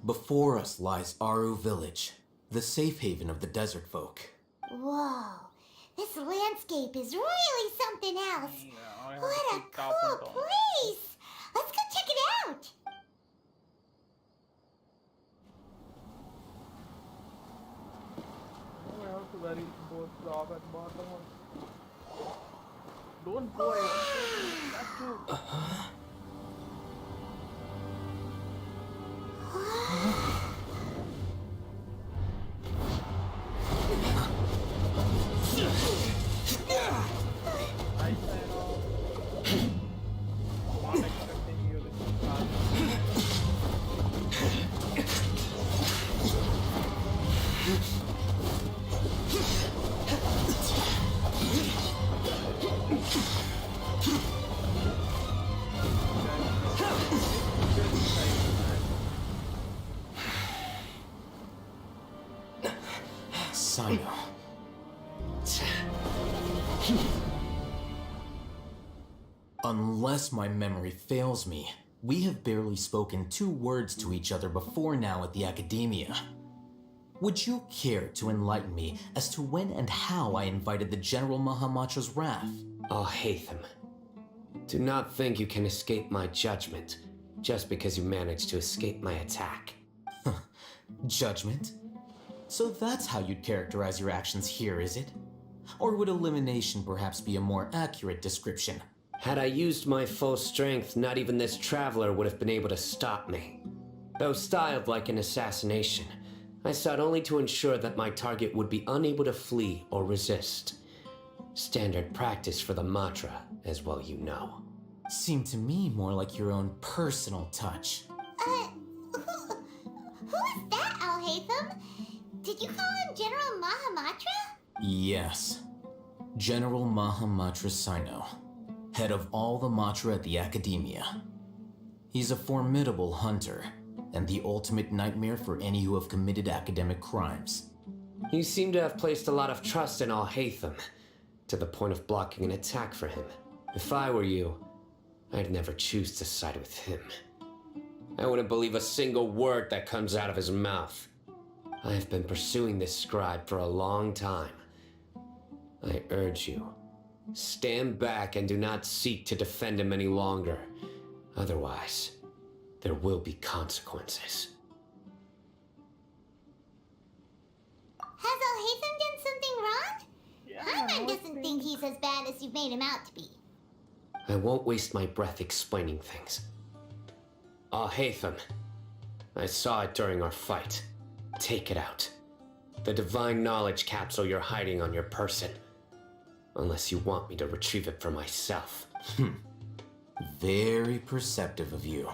Speaker 19: Before us lies Aru Village, the safe haven of the desert folk.
Speaker 3: Whoa, this landscape is really something else. What a cool place! Let's go check it out!
Speaker 1: Oh, I have to worry both top and bottom. Don't go away. That's you.
Speaker 19: Sino. Unless my memory fails me, we have barely spoken 2 words to each other before now at the Academia. Would you care to enlighten me as to when and how I invited the General Mahamacho's wrath?
Speaker 20: Oh, Hatham. Do not think you can escape my judgment just because you managed to escape my attack.
Speaker 19: Judgment? So that's how you'd characterize your actions here, is it? Or would elimination perhaps be a more accurate description?
Speaker 20: Had I used my full strength, not even this traveler would have been able to stop me. Though styled like an assassination, I sought only to ensure that my target would be unable to flee or resist. Standard practice for the Matra, as well you know.
Speaker 19: Seemed to me more like your own personal touch.
Speaker 3: Who is that, Al-Haytham? Did you call him General Mahamatra?
Speaker 19: Yes. General Mahamatra Sino, head of all the Matra at the Academia. He's a formidable hunter, and the ultimate nightmare for any who have committed academic crimes.
Speaker 20: You seem to have placed a lot of trust in Al-Haytham, to the point of blocking an attack for him. If I were you, I'd never choose to side with him. I wouldn't believe a single word that comes out of his mouth. I have been pursuing this scribe for a long time. I urge you, stand back and do not seek to defend him any longer. Otherwise, there will be consequences.
Speaker 3: Has Al-Haytham done something wrong? Paimon doesn't think he's as bad as you've made him out to be.
Speaker 20: I won't waste my breath explaining things. Al-Haytham, I saw it during our fight. Take it out. The divine knowledge capsule you're hiding on your person. Unless you want me to retrieve it for myself.
Speaker 19: Very perceptive of you.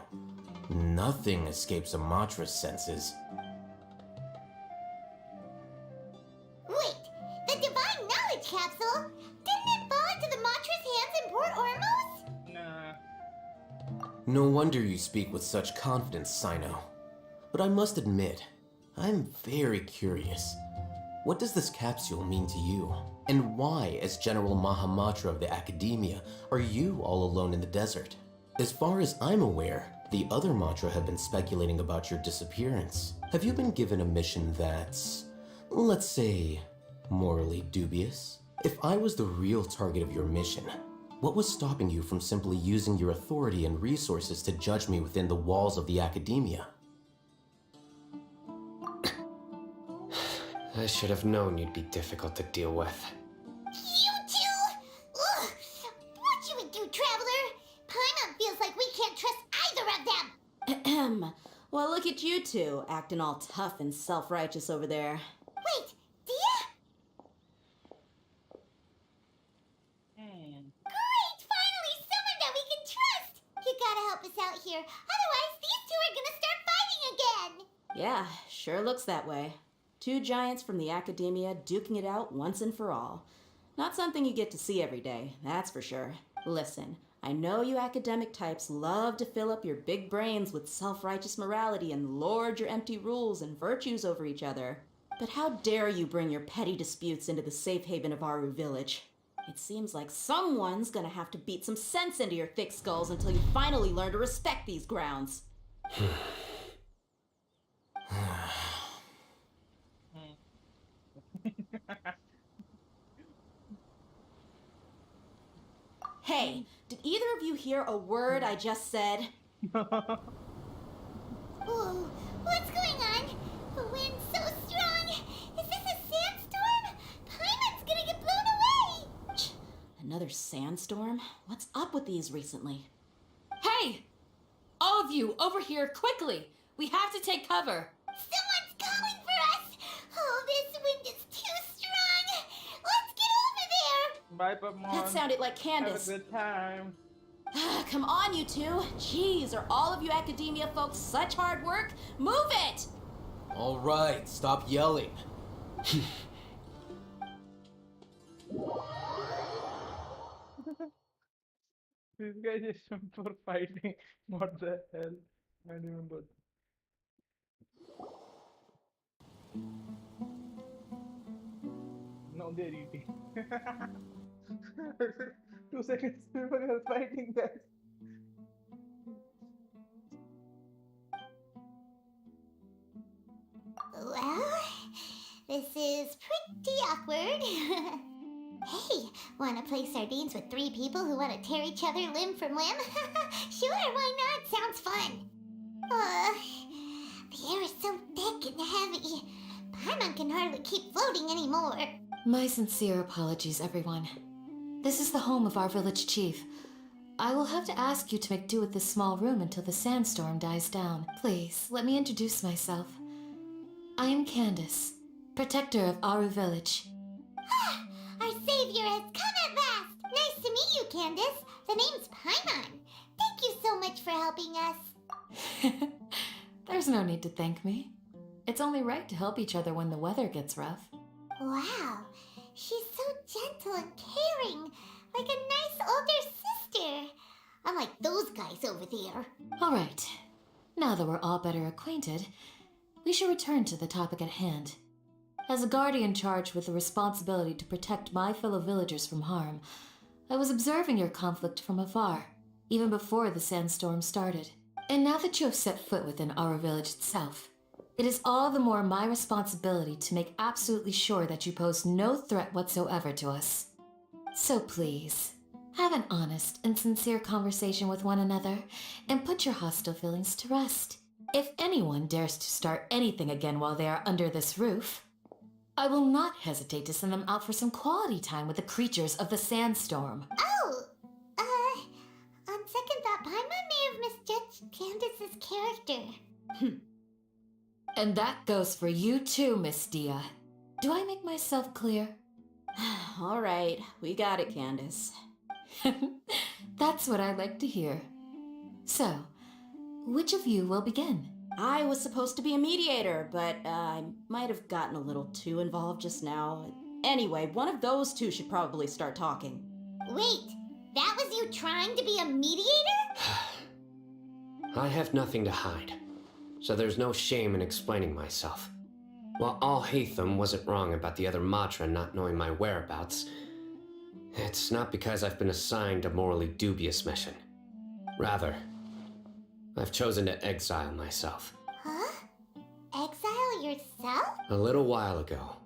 Speaker 19: Nothing escapes a Matra's senses.
Speaker 3: Wait, the divine knowledge capsule? Didn't it fall into the Matra's hands in Port Ormos?
Speaker 1: Nah.
Speaker 19: No wonder you speak with such confidence, Sino. But I must admit, I'm very curious. What does this capsule mean to you? And why, as General Mahamatra of the Academia, are you all alone in the desert? As far as I'm aware, the other Matra have been speculating about your disappearance. Have you been given a mission that's, let's say, morally dubious? If I was the real target of your mission, what was stopping you from simply using your authority and resources to judge me within the walls of the Academia?
Speaker 20: I should have known you'd be difficult to deal with.
Speaker 3: You two? Ugh! What you would do, Traveler? Paimon feels like we can't trust either of them!
Speaker 12: Ahem. Well, look at you two, acting all tough and self-righteous over there.
Speaker 3: Wait, Dia? Great! Finally, someone that we can trust! You gotta help us out here, otherwise these two are gonna start fighting again!
Speaker 12: Yeah, sure looks that way. Two giants from the Academia duking it out once and for all. Not something you get to see every day, that's for sure. Listen, I know you academic types love to fill up your big brains with self-righteous morality and lord your empty rules and virtues over each other. But how dare you bring your petty disputes into the safe haven of Aru Village? It seems like someone's gonna have to beat some sense into your thick skulls until you finally learn to respect these grounds. Hey, did either of you hear a word I just said?
Speaker 3: Whoa, what's going on? The wind's so strong! Is this a sandstorm? Paimon's gonna get blown away!
Speaker 12: Another sandstorm? What's up with these recently?
Speaker 7: Hey! All of you, over here, quickly! We have to take cover!
Speaker 3: Someone's calling for us! Oh, this wind is too strong! Let's get over there!
Speaker 1: Bye, Pokemon.
Speaker 12: That sounded like Candace.
Speaker 1: Have a good time.
Speaker 12: Come on, you two. Jeez, are all of you Academia folks such hard work? Move it!
Speaker 19: All right, stop yelling.
Speaker 1: This guy just jumped for fighting. What the hell? I don't remember. Now they're eating. 2 seconds before you're fighting, guys.
Speaker 3: Well, this is pretty awkward. Hey, wanna play sardines with 3 people who wanna tear each other limb from limb? Sure, why not? Sounds fun. The air is so thick and heavy. Paimon can hardly keep floating anymore.
Speaker 6: My sincere apologies, everyone. This is the home of our village chief. I will have to ask you to make do with this small room until the sandstorm dies down. Please, let me introduce myself. I am Candace, protector of Aru Village.
Speaker 3: Our savior has come at last! Nice to meet you, Candace. The name's Paimon. Thank you so much for helping us.
Speaker 6: There's no need to thank me. It's only right to help each other when the weather gets rough.
Speaker 3: Wow, she's so gentle and caring, like a nice older sister. Unlike those guys over there.
Speaker 6: All right, now that we're all better acquainted, we should return to the topic at hand. As a guardian charged with the responsibility to protect my fellow villagers from harm, I was observing your conflict from afar, even before the sandstorm started. And now that you have set foot within our village itself, it is all the more my responsibility to make absolutely sure that you pose no threat whatsoever to us. So please, have an honest and sincere conversation with one another and put your hostile feelings to rest. If anyone dares to start anything again while they are under this roof, I will not hesitate to send them out for some quality time with the creatures of the sandstorm.
Speaker 3: Oh, on second thought, Paimon may have misjudged Candace's character.
Speaker 6: And that goes for you too, Miss Dia. Do I make myself clear?
Speaker 12: All right, we got it, Candace.
Speaker 6: That's what I like to hear. So, which of you will begin?
Speaker 12: I was supposed to be a mediator, but I might have gotten a little too involved just now. Anyway, one of those two should probably start talking.
Speaker 3: Wait, that was you trying to be a mediator?
Speaker 20: I have nothing to hide, so there's no shame in explaining myself. While Al-Haytham wasn't wrong about the other Matra not knowing my whereabouts, it's not because I've been assigned a morally dubious mission. Rather, I've chosen to exile myself.
Speaker 3: Huh? Exile yourself?
Speaker 20: A little while ago,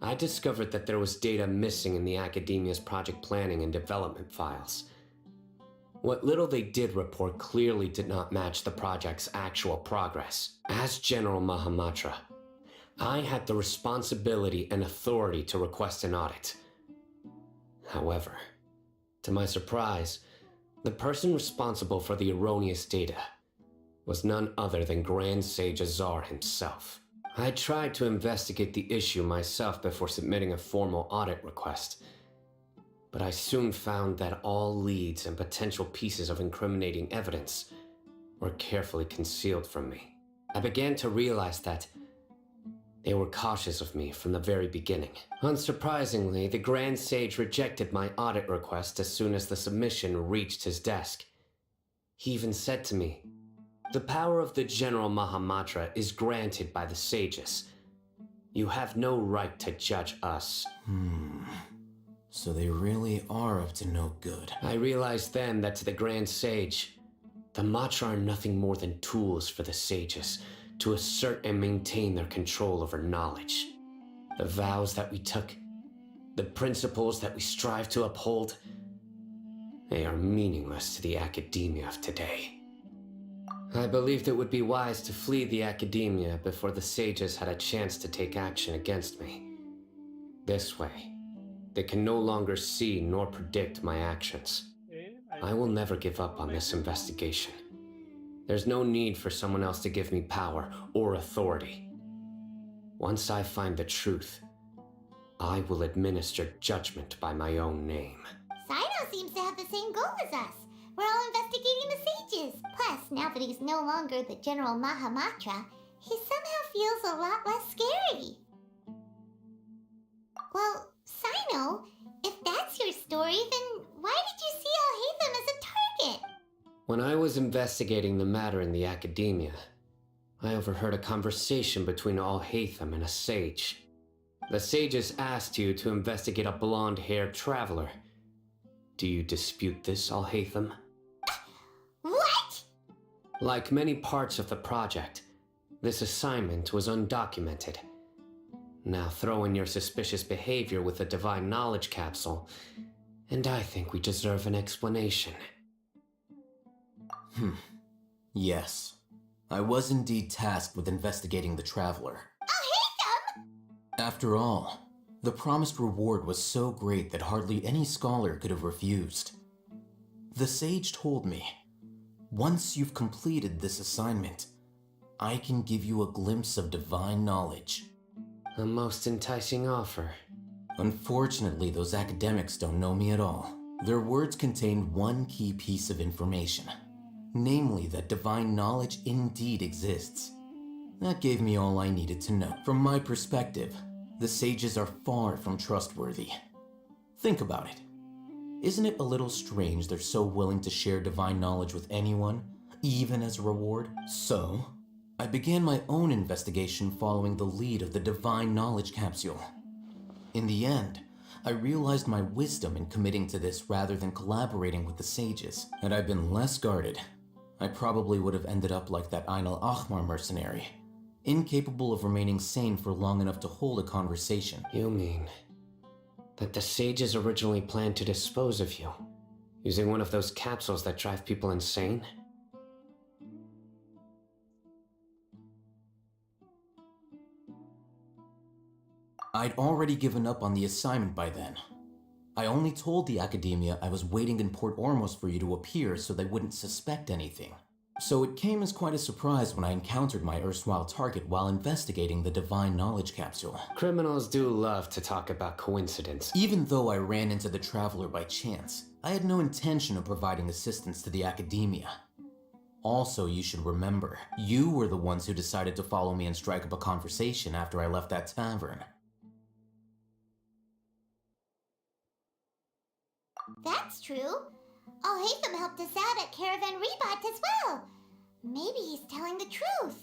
Speaker 20: I discovered that there was data missing in the Academia's project planning and development files. What little they did report clearly did not match the project's actual progress. As General Mahamatra, I had the responsibility and authority to request an audit. However, to my surprise, the person responsible for the erroneous data was none other than Grand Sage Azar himself. I tried to investigate the issue myself before submitting a formal audit request, but I soon found that all leads and potential pieces of incriminating evidence were carefully concealed from me. I began to realize that they were cautious of me from the very beginning. Unsurprisingly, the Grand Sage rejected my audit request as soon as the submission reached his desk. He even said to me, "The power of the General Mahamatra is granted by the sages. You have no right to judge us."
Speaker 19: So they really are up to no good.
Speaker 20: I realized then that to the Grand Sage, the Matra are nothing more than tools for the sages to assert and maintain their control over knowledge. The vows that we took, the principles that we strive to uphold, they are meaningless to the academia of today. I believed it would be wise to flee the academia before the sages had a chance to take action against me. This way, they can no longer see nor predict my actions. I will never give up on this investigation. There's no need for someone else to give me power or authority. Once I find the truth, I will administer judgment by my own name.
Speaker 3: Sino seems to have the same goal as us. We're all investigating the sages. Plus, now that he's no longer the General Mahamatra, he somehow feels a lot less scary. Well, Sino, if that's your story, then why did you see Al-Haytham as a target?
Speaker 20: When I was investigating the matter in the academia, I overheard a conversation between Al-Haytham and a sage. The sages asked you to investigate a blonde-haired traveler. Do you dispute this, Al-Haytham?
Speaker 3: What?
Speaker 20: Like many parts of the project, this assignment was undocumented. Now throw in your suspicious behavior with the Divine Knowledge Capsule, and I think we deserve an explanation.
Speaker 19: Yes. I was indeed tasked with investigating the Traveler.
Speaker 3: Al-Haytham!
Speaker 19: After all, the promised reward was so great that hardly any scholar could have refused. The sage told me, once you've completed this assignment, I can give you a glimpse of divine knowledge.
Speaker 20: A most enticing offer.
Speaker 19: Unfortunately, those academics don't know me at all. Their words contained one key piece of information, namely that divine knowledge indeed exists. That gave me all I needed to know. From my perspective, the sages are far from trustworthy. Think about it. Isn't it a little strange they're so willing to share divine knowledge with anyone, even as a reward? So, I began my own investigation following the lead of the divine knowledge capsule. In the end, I realized my wisdom in committing to this rather than collaborating with the sages. Had I been less guarded, I probably would have ended up like that Ain al-Ahmar mercenary, incapable of remaining sane for long enough to hold a conversation.
Speaker 20: You mean that the sages originally planned to dispose of you, using one of those capsules that drive people insane?
Speaker 19: I'd already given up on the assignment by then. I only told the academia I was waiting in Port Ormos for you to appear so they wouldn't suspect anything. So it came as quite a surprise when I encountered my erstwhile target while investigating the divine knowledge capsule.
Speaker 20: Criminals do love to talk about coincidence.
Speaker 19: Even though I ran into the traveler by chance, I had no intention of providing assistance to the academia. Also, you should remember, you were the ones who decided to follow me and strike up a conversation after I left that tavern.
Speaker 3: That's true. Al-Haytham helped us out at Caravan Rebot as well. Maybe he's telling the truth.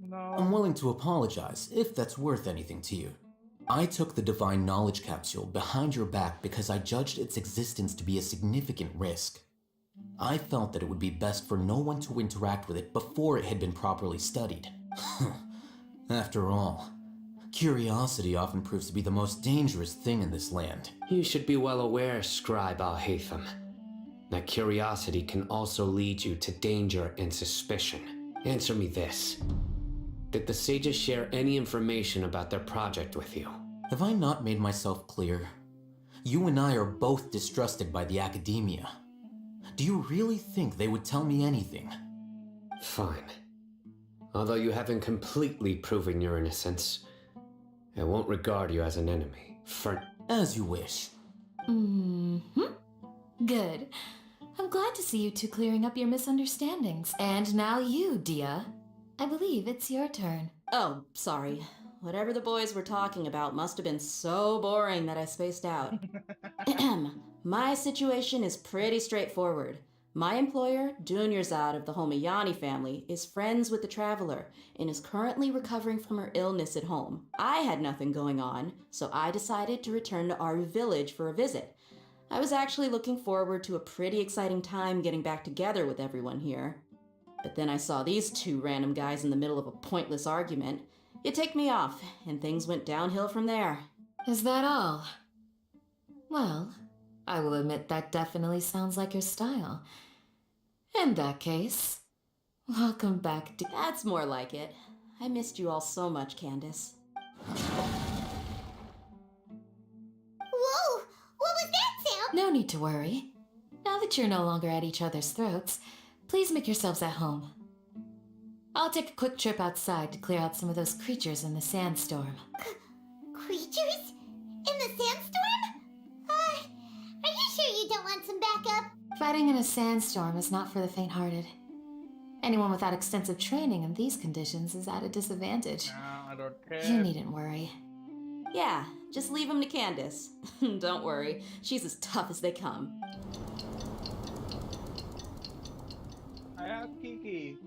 Speaker 1: No.
Speaker 19: I'm willing to apologize, if that's worth anything to you. I took the divine knowledge capsule behind your back because I judged its existence to be a significant risk. I felt that it would be best for no one to interact with it before it had been properly studied. After all, curiosity often proves to be the most dangerous thing in this land.
Speaker 20: You should be well aware, Scribe Al-Haytham, that curiosity can also lead you to danger and suspicion. Answer me this. Did the sages share any information about their project with you?
Speaker 19: Have I not made myself clear? You and I are both distrusted by the academia. Do you really think they would tell me anything?
Speaker 20: Fine. Although you haven't completely proven your innocence, I won't regard you as an enemy.
Speaker 19: As you wish.
Speaker 2: Good. I'm glad to see you two clearing up your misunderstandings. And now you, Dia. I believe it's your turn.
Speaker 12: Oh, sorry. Whatever the boys were talking about must have been so boring that I spaced out. My situation is pretty straightforward. My employer, Dunyarzad of the Homayani family, is friends with the traveler and is currently recovering from her illness at home. I had nothing going on, so I decided to return to Aru village for a visit. I was actually looking forward to a pretty exciting time getting back together with everyone here. But then I saw these two random guys in the middle of a pointless argument. It ticked me off, and things went downhill from there.
Speaker 2: Is that all? Well, I will admit that definitely sounds like your style. In that case, welcome back to...
Speaker 12: That's more like it. I missed you all so much, Candace.
Speaker 3: Whoa! What was that sound?
Speaker 2: No need to worry. Now that you're no longer at each other's throats, please make yourselves at home. I'll take a quick trip outside to clear out some of those creatures in the sandstorm.
Speaker 3: Creatures? In the sandstorm? Are you sure you don't want some backup?
Speaker 2: Fighting in a sandstorm is not for the faint-hearted. Anyone without extensive training in these conditions is at a disadvantage.
Speaker 1: I don't care.
Speaker 2: You needn't worry.
Speaker 12: Yeah, just leave them to Candace. Don't worry, she's as tough as they come.
Speaker 1: I have Kiki.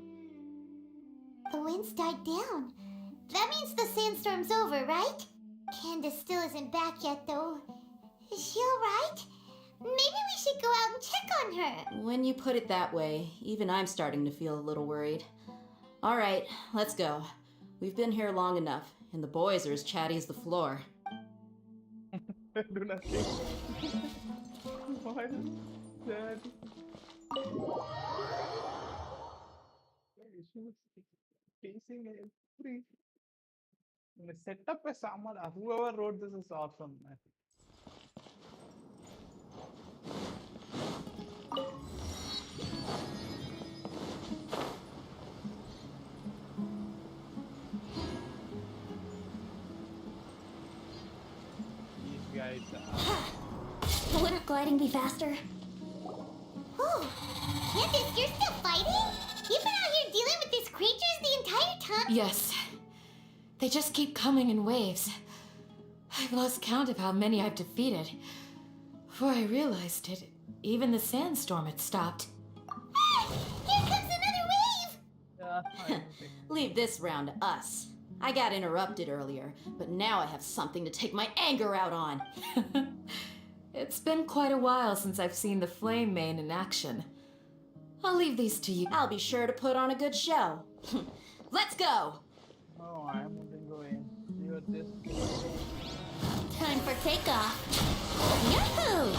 Speaker 3: The wind's died down. That means the sandstorm's over, right? Candace still isn't back yet, though. Is she alright? Maybe we should go out and check on her.
Speaker 12: When you put it that way, even I'm starting to feel a little worried. All right, let's go. We've been here long enough, and the boys are as chatty as the floor.
Speaker 1: Do nothing. What is that? She was facing every. The setup is Samara. Whoever wrote this is awesome, man. Right.
Speaker 2: Wouldn't gliding be faster?
Speaker 3: Oh, Candace, you're still fighting? You've been out here dealing with these creatures the entire time?
Speaker 7: Yes. They just keep coming in waves. I've lost count of how many I've defeated. Before I realized it, even the sandstorm had stopped.
Speaker 3: Ah, here comes another wave!
Speaker 1: Yeah,
Speaker 12: Leave this round to us. I got interrupted earlier, but now I have something to take my anger out on.
Speaker 7: It's been quite a while since I've seen the Flame Mane in action. I'll leave these to you.
Speaker 12: I'll be sure to put on a good show. Let's go!
Speaker 1: Oh, I'm going. You're this.
Speaker 3: Time for takeoff. Yahoo!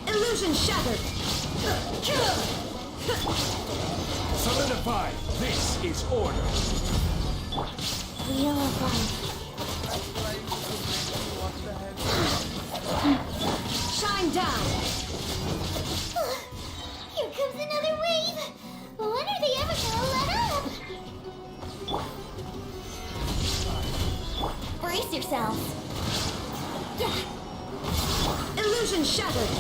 Speaker 7: Illusion shattered!
Speaker 13: Solidify! This is order!
Speaker 3: Wheel of life.
Speaker 7: Shine down!
Speaker 3: Here comes another wave! When are they ever gonna let up? Brace yourselves.
Speaker 7: Illusion shattered!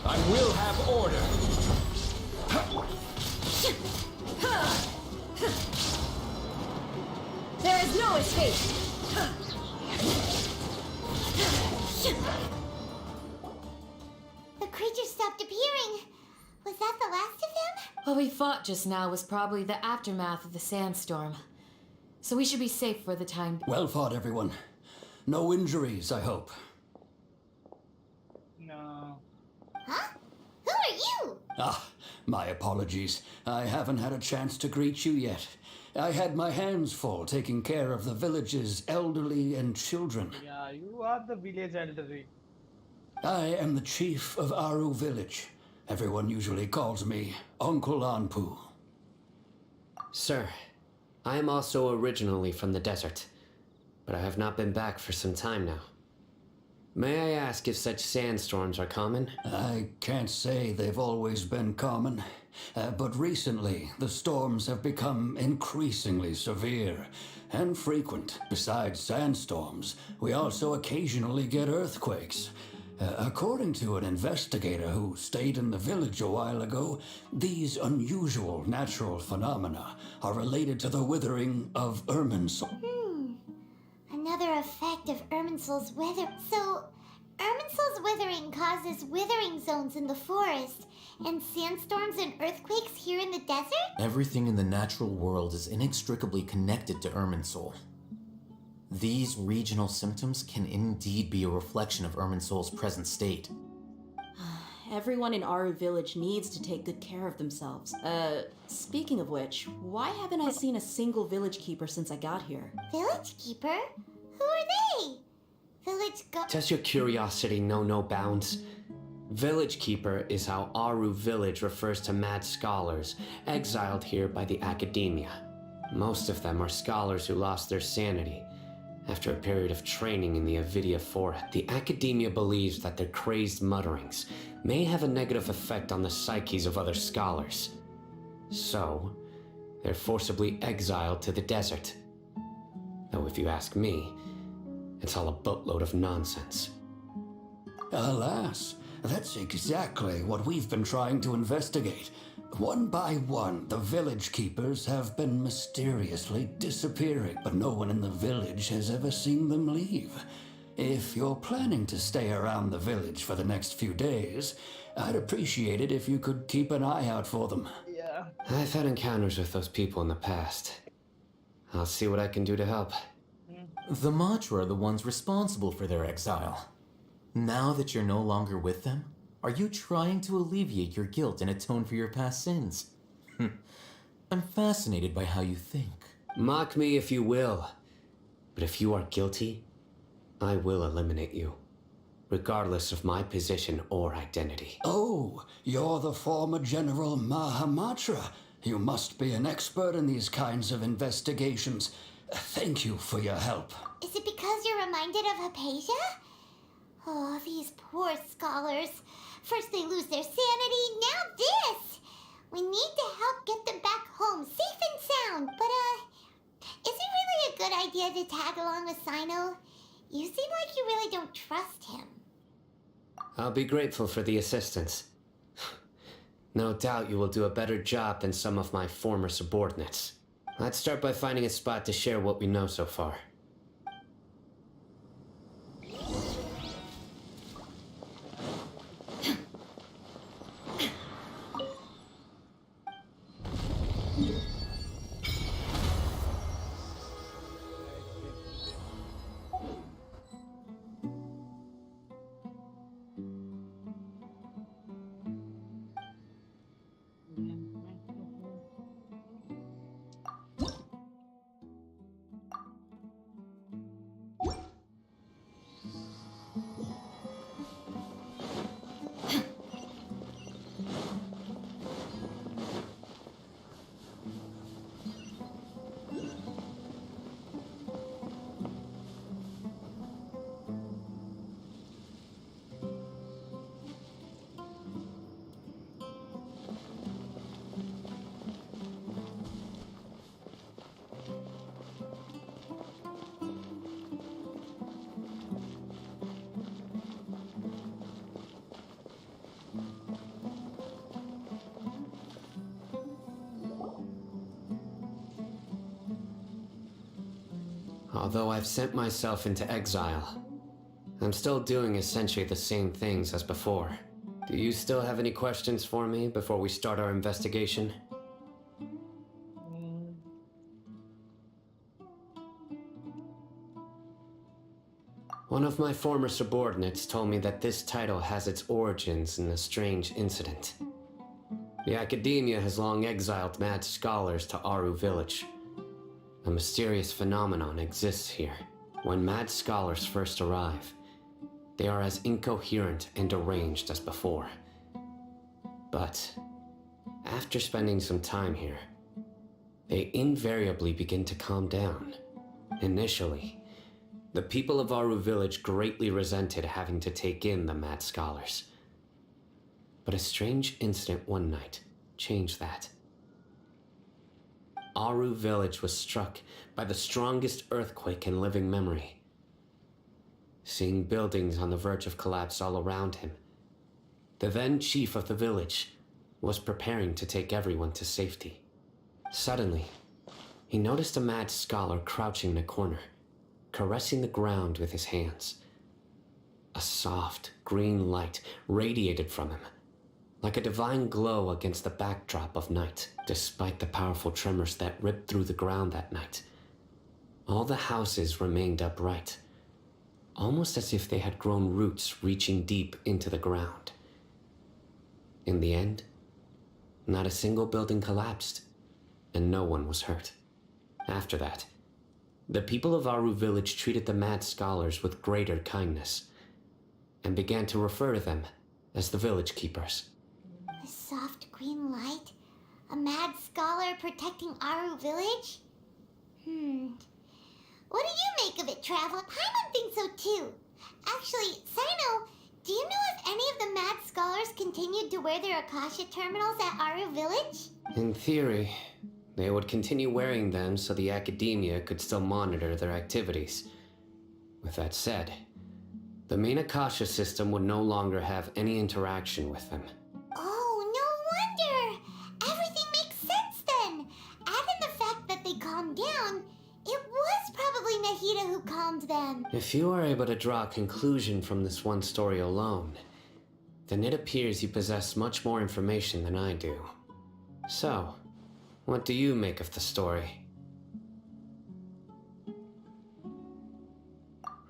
Speaker 13: I will have order!
Speaker 7: There is no escape!
Speaker 3: The creatures stopped appearing. Was that the last of them?
Speaker 7: What we fought just now was probably the aftermath of the sandstorm. So we should be safe for the time.
Speaker 21: Well fought, everyone. No injuries, I hope.
Speaker 1: No.
Speaker 3: Huh? Who are you?
Speaker 21: Ah, my apologies. I haven't had a chance to greet you yet. I had my hands full taking care of the village's elderly and children.
Speaker 1: Yeah, you are the village elderly.
Speaker 21: I am the chief of Aru village. Everyone usually calls me Uncle Anpu.
Speaker 20: Sir, I am also originally from the desert, but I have not been back for some time now. May I ask if such sandstorms are common?
Speaker 21: I can't say they've always been common, but recently the storms have become increasingly severe and frequent. Besides sandstorms, we also occasionally get earthquakes. According to an investigator who stayed in the village a while ago, these unusual natural phenomena are related to the withering of Irminsul.
Speaker 3: Another effect of Irminsul's weather. So, Irminsul's withering causes withering zones in the forest, and sandstorms and earthquakes here in the desert?
Speaker 19: Everything in the natural world is inextricably connected to Irminsul. These regional symptoms can indeed be a reflection of Irminsul's present state.
Speaker 12: Everyone in Aru village needs to take good care of themselves. Speaking of which, why haven't I seen a single village keeper since I got here?
Speaker 3: Village keeper? Who are they? Village
Speaker 20: Does your curiosity know no bounds? Village Keeper is how Aru village refers to mad scholars exiled here by the academia. Most of them are scholars who lost their sanity after a period of training in the Avidia Forest. The academia believes that their crazed mutterings may have a negative effect on the psyches of other scholars. So, they're forcibly exiled to the desert. Though if you ask me, it's all a boatload of nonsense.
Speaker 21: Alas, that's exactly what we've been trying to investigate. One by one, the village keepers have been mysteriously disappearing, but no one in the village has ever seen them leave. If you're planning to stay around the village for the next few days, I'd appreciate it if you could keep an eye out for them.
Speaker 1: Yeah.
Speaker 20: I've had encounters with those people in the past. I'll see what I can do to help.
Speaker 19: The Matra are the ones responsible for their exile. Now that you're no longer with them, are you trying to alleviate your guilt and atone for your past sins? I'm fascinated by how you think.
Speaker 20: Mock me if you will, but if you are guilty, I will eliminate you, regardless of my position or identity.
Speaker 21: Oh, you're the former General Mahamatra. You must be an expert in these kinds of investigations. Thank you for your help.
Speaker 3: Is it because you're reminded of Hypatia? Oh, these poor scholars. First they lose their sanity, now this! We need to help get them back home, safe and sound. But, is it really a good idea to tag along with Sino? You seem like you really don't trust him.
Speaker 20: I'll be grateful for the assistance. No doubt you will do a better job than some of my former subordinates. Let's start by finding a spot to share what we know so far. Although I've sent myself into exile, I'm still doing essentially the same things as before. Do you still have any questions for me before we start our investigation? One of my former subordinates told me that this title has its origins in a strange incident. The Academia has long exiled mad scholars to Aru Village. A mysterious phenomenon exists here. When mad scholars first arrive, they are as incoherent and deranged as before. But after spending some time here, they invariably begin to calm down. Initially, the people of Aru Village greatly resented having to take in the mad scholars. But a strange incident one night changed that. Aru Village was struck by the strongest earthquake in living memory. Seeing buildings on the verge of collapse all around him, the then chief of the village was preparing to take everyone to safety. Suddenly, he noticed a mad scholar crouching in a corner, caressing the ground with his hands. A soft, green light radiated from him, like a divine glow against the backdrop of night. Despite the powerful tremors that ripped through the ground that night, all the houses remained upright, almost as if they had grown roots reaching deep into the ground. In the end, not a single building collapsed, and no one was hurt. After that, the people of Aru Village treated the mad scholars with greater kindness, and began to refer to them as the village keepers.
Speaker 3: The soft green light? A mad scholar protecting Aru Village? What do you make of it, Traveler? Paimon thinks so too. Actually, Sino, do you know if any of the mad scholars continued to wear their Akasha terminals at Aru Village?
Speaker 20: In theory, they would continue wearing them so the Academia could still monitor their activities. With that said, the main Akasha system would no longer have any interaction with them.
Speaker 3: Oh, no wonder! Everything makes sense then! Add in the fact that they calmed down, it was probably Nahida who calmed them.
Speaker 20: If you are able to draw a conclusion from this one story alone, then it appears you possess much more information than I do. So, what do you make of the story?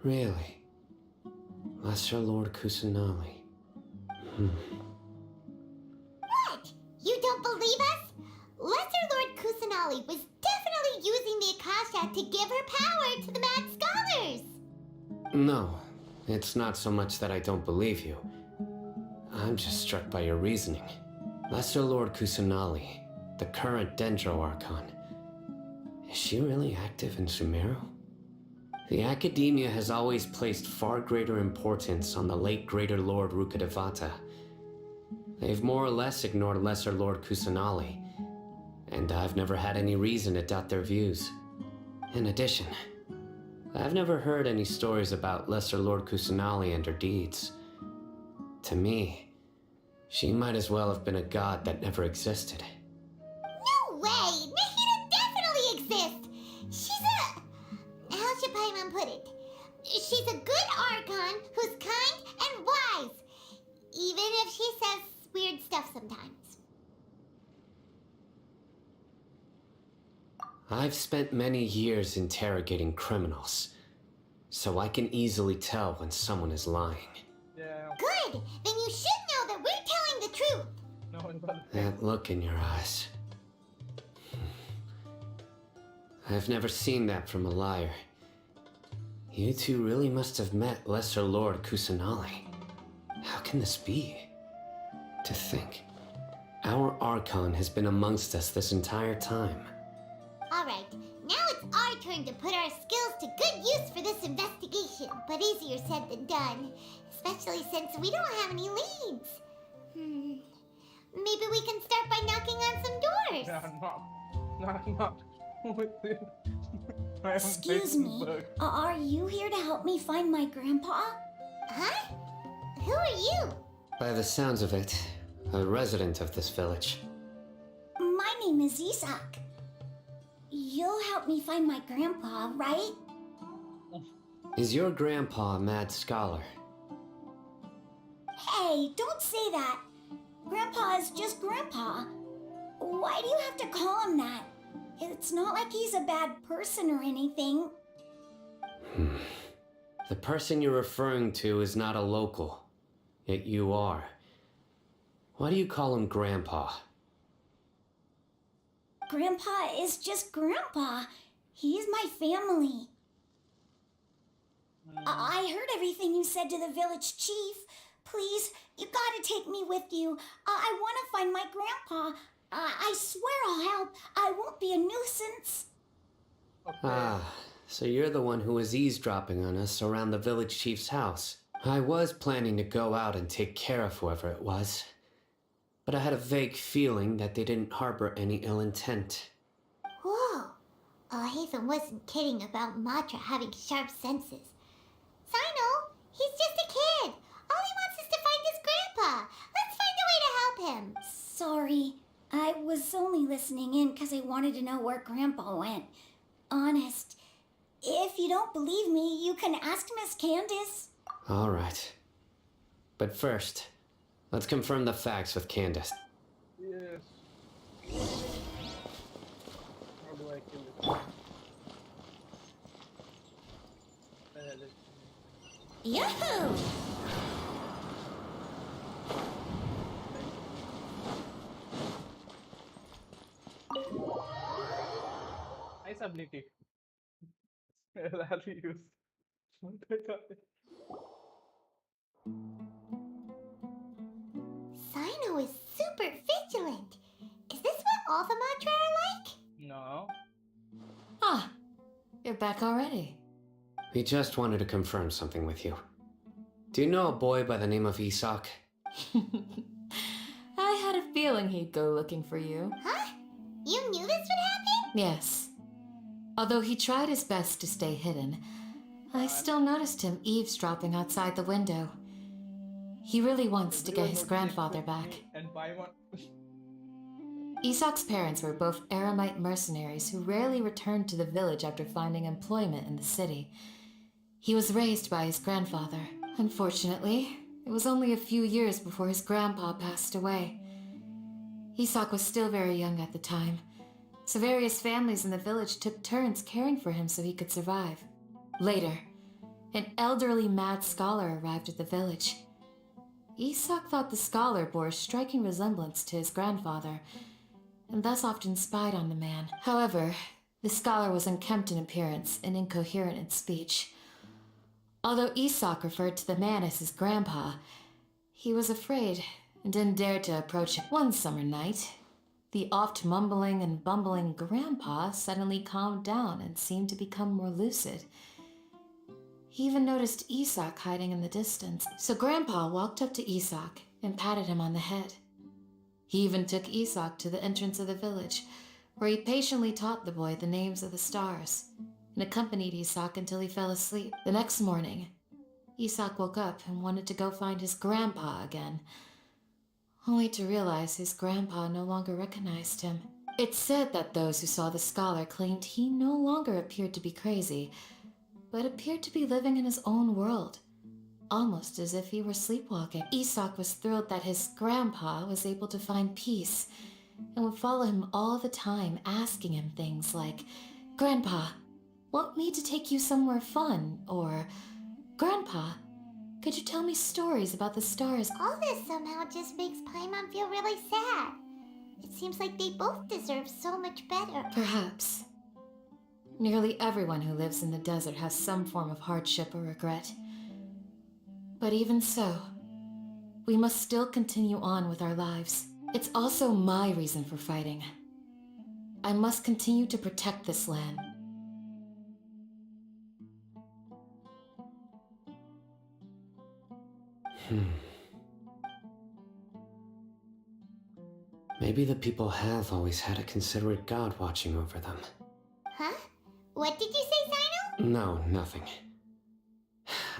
Speaker 20: Really? Lesser Lord Kusanali.
Speaker 3: What? You don't believe us? Lesser Lord Kusanali was definitely using the Akasha to give her power to the mad scholars!
Speaker 20: No, it's not so much that I don't believe you. I'm just struck by your reasoning. Lesser Lord Kusanali, the current Dendro Archon, is she really active in Sumeru? The Academia has always placed far greater importance on the late Greater Lord Rukkhadevata. They've more or less ignored Lesser Lord Kusanali, and I've never had any reason to doubt their views. In addition, I've never heard any stories about Lesser Lord Kusanali and her deeds. To me, she might as well have been a god that never existed.
Speaker 3: No way! Nahida definitely exists! She's a... How should Paimon put it? She's a good archonn who's kind and wise. Even if she says weird stuff sometimes.
Speaker 20: I've spent many years interrogating criminals, so I can easily tell when someone is lying.
Speaker 1: Yeah.
Speaker 3: Good! Then you should know that we're telling the truth!
Speaker 1: No,
Speaker 20: That look in your eyes. I've never seen that from a liar. You two really must have met Lesser Lord Kusanali. How can this be? To think, our archonn has been amongst us this entire time.
Speaker 3: Alright, now it's our turn to put our skills to good use for this investigation. But easier said than done. Especially since we don't have any leads. Maybe we can start by knocking on some doors.
Speaker 1: Not.
Speaker 4: Excuse me, are you here to help me find my grandpa?
Speaker 3: Huh? Who are you?
Speaker 20: By the sounds of it, a resident of this village.
Speaker 4: My name is Isak. You'll help me find my grandpa, right?
Speaker 20: Is your grandpa a mad scholar?
Speaker 4: Hey, don't say that. Grandpa is just Grandpa. Why do you have to call him that? It's not like he's a bad person or anything.
Speaker 20: The person you're referring to is not a local, yet you are. Why do you call him Grandpa?
Speaker 4: Grandpa is just Grandpa. He's my family. I heard everything you said to the village chief. Please, you gotta take me with you. I want to find my grandpa. I swear I'll help. I won't be a nuisance.
Speaker 20: Ah, so you're the one who was eavesdropping on us around the village chief's house. I was planning to go out and take care of whoever it was, but I had a vague feeling that they didn't harbor any ill intent.
Speaker 3: Whoa. Hatham wasn't kidding about Matra having sharp senses. Sino, he's just a kid. All he wants is to find his grandpa. Let's find a way to help him.
Speaker 4: Sorry. I was only listening in because I wanted to know where Grandpa went. Honest. If you don't believe me, you can ask Miss Candace.
Speaker 20: All right. But first, let's confirm the facts with Candace.
Speaker 1: Yes. How do I kill this?
Speaker 4: Yahoo!
Speaker 1: Nice ability. Rarely used.
Speaker 3: Sino is super vigilant. Is this what all the Matra are like?
Speaker 1: No.
Speaker 7: Ah, you're back already.
Speaker 20: We just wanted to confirm something with you. Do you know a boy by the name of Isak?
Speaker 7: I had a feeling he'd go looking for you.
Speaker 3: Huh? You knew this would happen?
Speaker 7: Yes. Although he tried his best to stay hidden, I still noticed him eavesdropping outside the window. He really wants to get his grandfather back.
Speaker 1: And buy one.
Speaker 7: Isak's parents were both Aramite mercenaries who rarely returned to the village after finding employment in the city. He was raised by his grandfather. Unfortunately, it was only a few years before his grandpa passed away. Isak was still very young at the time, so various families in the village took turns caring for him so he could survive. Later, an elderly mad scholar arrived at the village. Isak thought the scholar bore a striking resemblance to his grandfather, and thus often spied on the man. However, the scholar was unkempt in appearance and incoherent in speech. Although Isak referred to the man as his grandpa, he was afraid and didn't dare to approach him. One summer night, the oft mumbling and bumbling grandpa suddenly calmed down and seemed to become more lucid. He even noticed Isak hiding in the distance, so Grandpa walked up to Isak and patted him on the head. He even took Isak to the entrance of the village, where he patiently taught the boy the names of the stars.
Speaker 6: and accompanied Isak until he fell asleep. The next morning, Isak woke up and wanted to go find his grandpa again, only to realize his grandpa no longer recognized him. It's said that those who saw the scholar claimed he no longer appeared to be crazy, but appeared to be living in his own world, almost as if he were sleepwalking. Isak was thrilled that his grandpa was able to find peace and would follow him all the time, asking him things like, "Grandpa, want me to take you somewhere fun?" Or, "Grandpa, could you tell me stories about the stars?"
Speaker 3: All this somehow just makes Paimon feel really sad. It seems like they both deserve so much better.
Speaker 6: Perhaps. Nearly everyone who lives in the desert has some form of hardship or regret. But even so, we must still continue on with our lives. It's also my reason for fighting. I must continue to protect this land.
Speaker 20: Maybe the people have always had a considerate god watching over them.
Speaker 3: Huh? What did you say, Zino?
Speaker 20: No, nothing.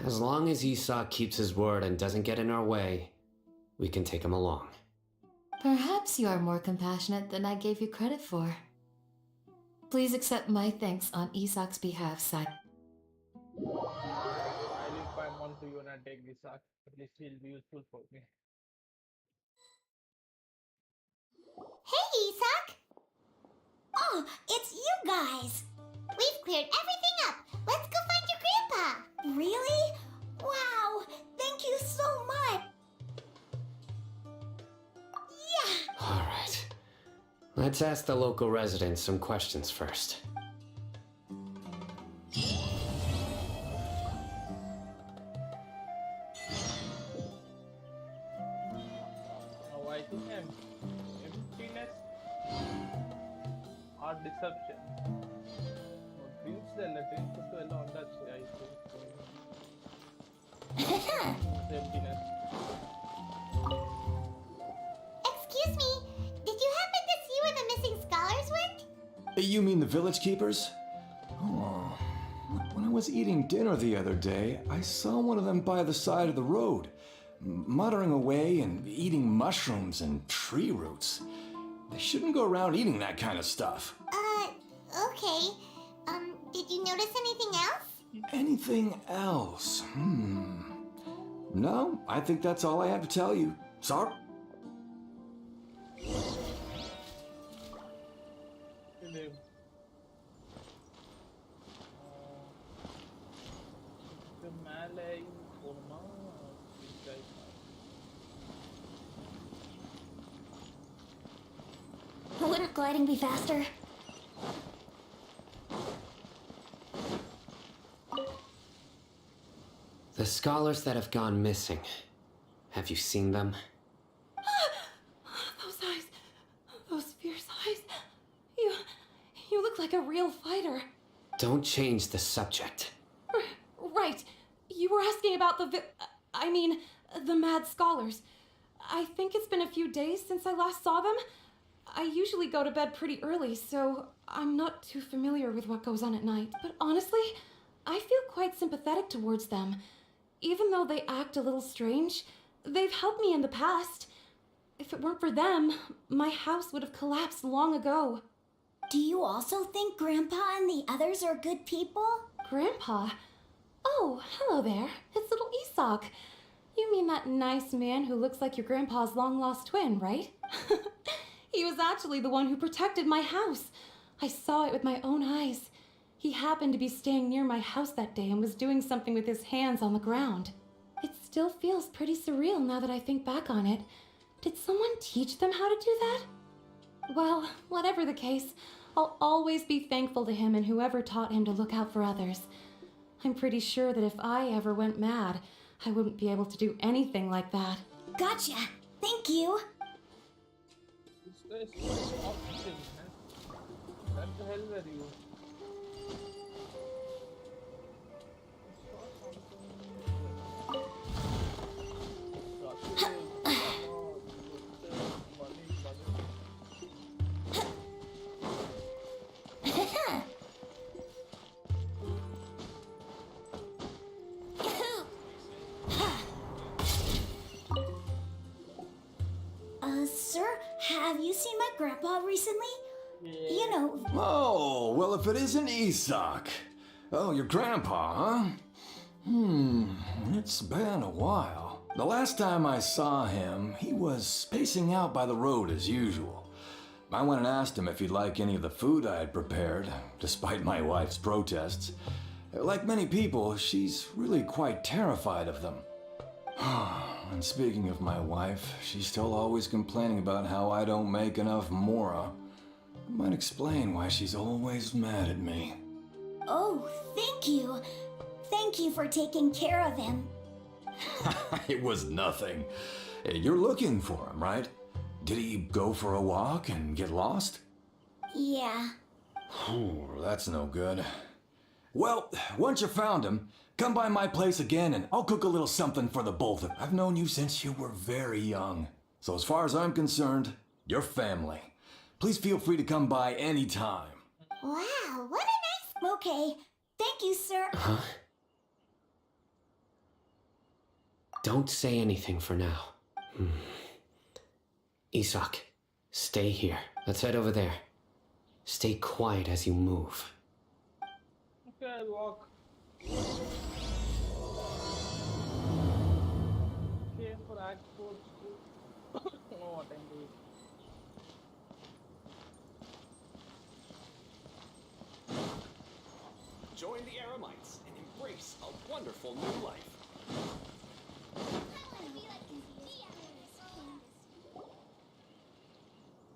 Speaker 20: As long as Isak keeps his word and doesn't get in our way, we can take him along.
Speaker 6: Perhaps you are more compassionate than I gave you credit for. Please accept my thanks on Isak's behalf, Sai.
Speaker 1: I leave Paimon to you and I take Isak. At least he'll be useful for me.
Speaker 3: Hey, Isak! Oh, it's you guys! We've cleared everything up. Let's go find your grandpa.
Speaker 4: Really? Wow! Thank you so much! Yeah!
Speaker 20: Alright. Let's ask the local residents some questions first.
Speaker 1: Now I think emptiness or deception. Emptiness.
Speaker 3: Excuse me, did you happen to see where the missing scholars went?
Speaker 8: You mean the village keepers? Oh, when I was eating dinner the other day, I saw one of them by the side of the road, muttering away and eating mushrooms and tree roots. They shouldn't go around eating that kind of stuff.
Speaker 3: Okay. Did you notice anything else?
Speaker 8: Anything else? No, I think that's all I have to tell you. Sorry.
Speaker 2: Wouldn't gliding be faster?
Speaker 20: The scholars that have gone missing. Have you seen them?
Speaker 7: Those eyes. Those fierce eyes. You look like a real fighter.
Speaker 20: Don't change the subject.
Speaker 7: Right. You were asking about the mad scholars. I think it's been a few days since I last saw them. I usually go to bed pretty early, so I'm not too familiar with what goes on at night. But honestly, I feel quite sympathetic towards them. Even though they act a little strange, they've helped me in the past. If it weren't for them, my house would have collapsed long ago.
Speaker 4: Do you also think Grandpa and the others are good people?
Speaker 7: Grandpa? Oh, hello there. It's little Isak. You mean that nice man who looks like your grandpa's long-lost twin, right? He was actually the one who protected my house. I saw it with my own eyes. He happened to be staying near my house that day and was doing something with his hands on the ground. It still feels pretty surreal now that I think back on it. Did someone teach them how to do that? Well, whatever the case, I'll always be thankful to him and whoever taught him to look out for others. I'm pretty sure that if I ever went mad, I wouldn't be able to do anything like that.
Speaker 4: Gotcha! Thank you!
Speaker 1: This guy is so optimistic, man. What the hell were you?
Speaker 2: Grandpa, recently? You know...
Speaker 8: Oh, well, if it isn't Isak. Oh, your grandpa, huh? It's been a while. The last time I saw him, he was spacing out by the road as usual. I went and asked him if he'd like any of the food I had prepared, despite my wife's protests. Like many people, she's really quite terrified of them. And speaking of my wife, she's still always complaining about how I don't make enough mora. It might explain why she's always mad at me.
Speaker 2: Oh, thank you. Thank you for taking care of him.
Speaker 8: It was nothing. You're looking for him, right? Did he go for a walk and get lost?
Speaker 2: Yeah.
Speaker 8: That's no good. Well, once you found him, come by my place again and I'll cook a little something for the both of you. I've known you since you were very young. So as far as I'm concerned, you're family. Please feel free to come by anytime.
Speaker 3: Wow, what a nice...
Speaker 2: Okay. Thank you, sir.
Speaker 20: Huh? Don't say anything for now. Isak, stay here. Let's head over there. Stay quiet as you move.
Speaker 1: Okay, I'll walk. Okay, for Act 4. Oh, what I'm doing.
Speaker 14: Join the Aramites and embrace a wonderful new life.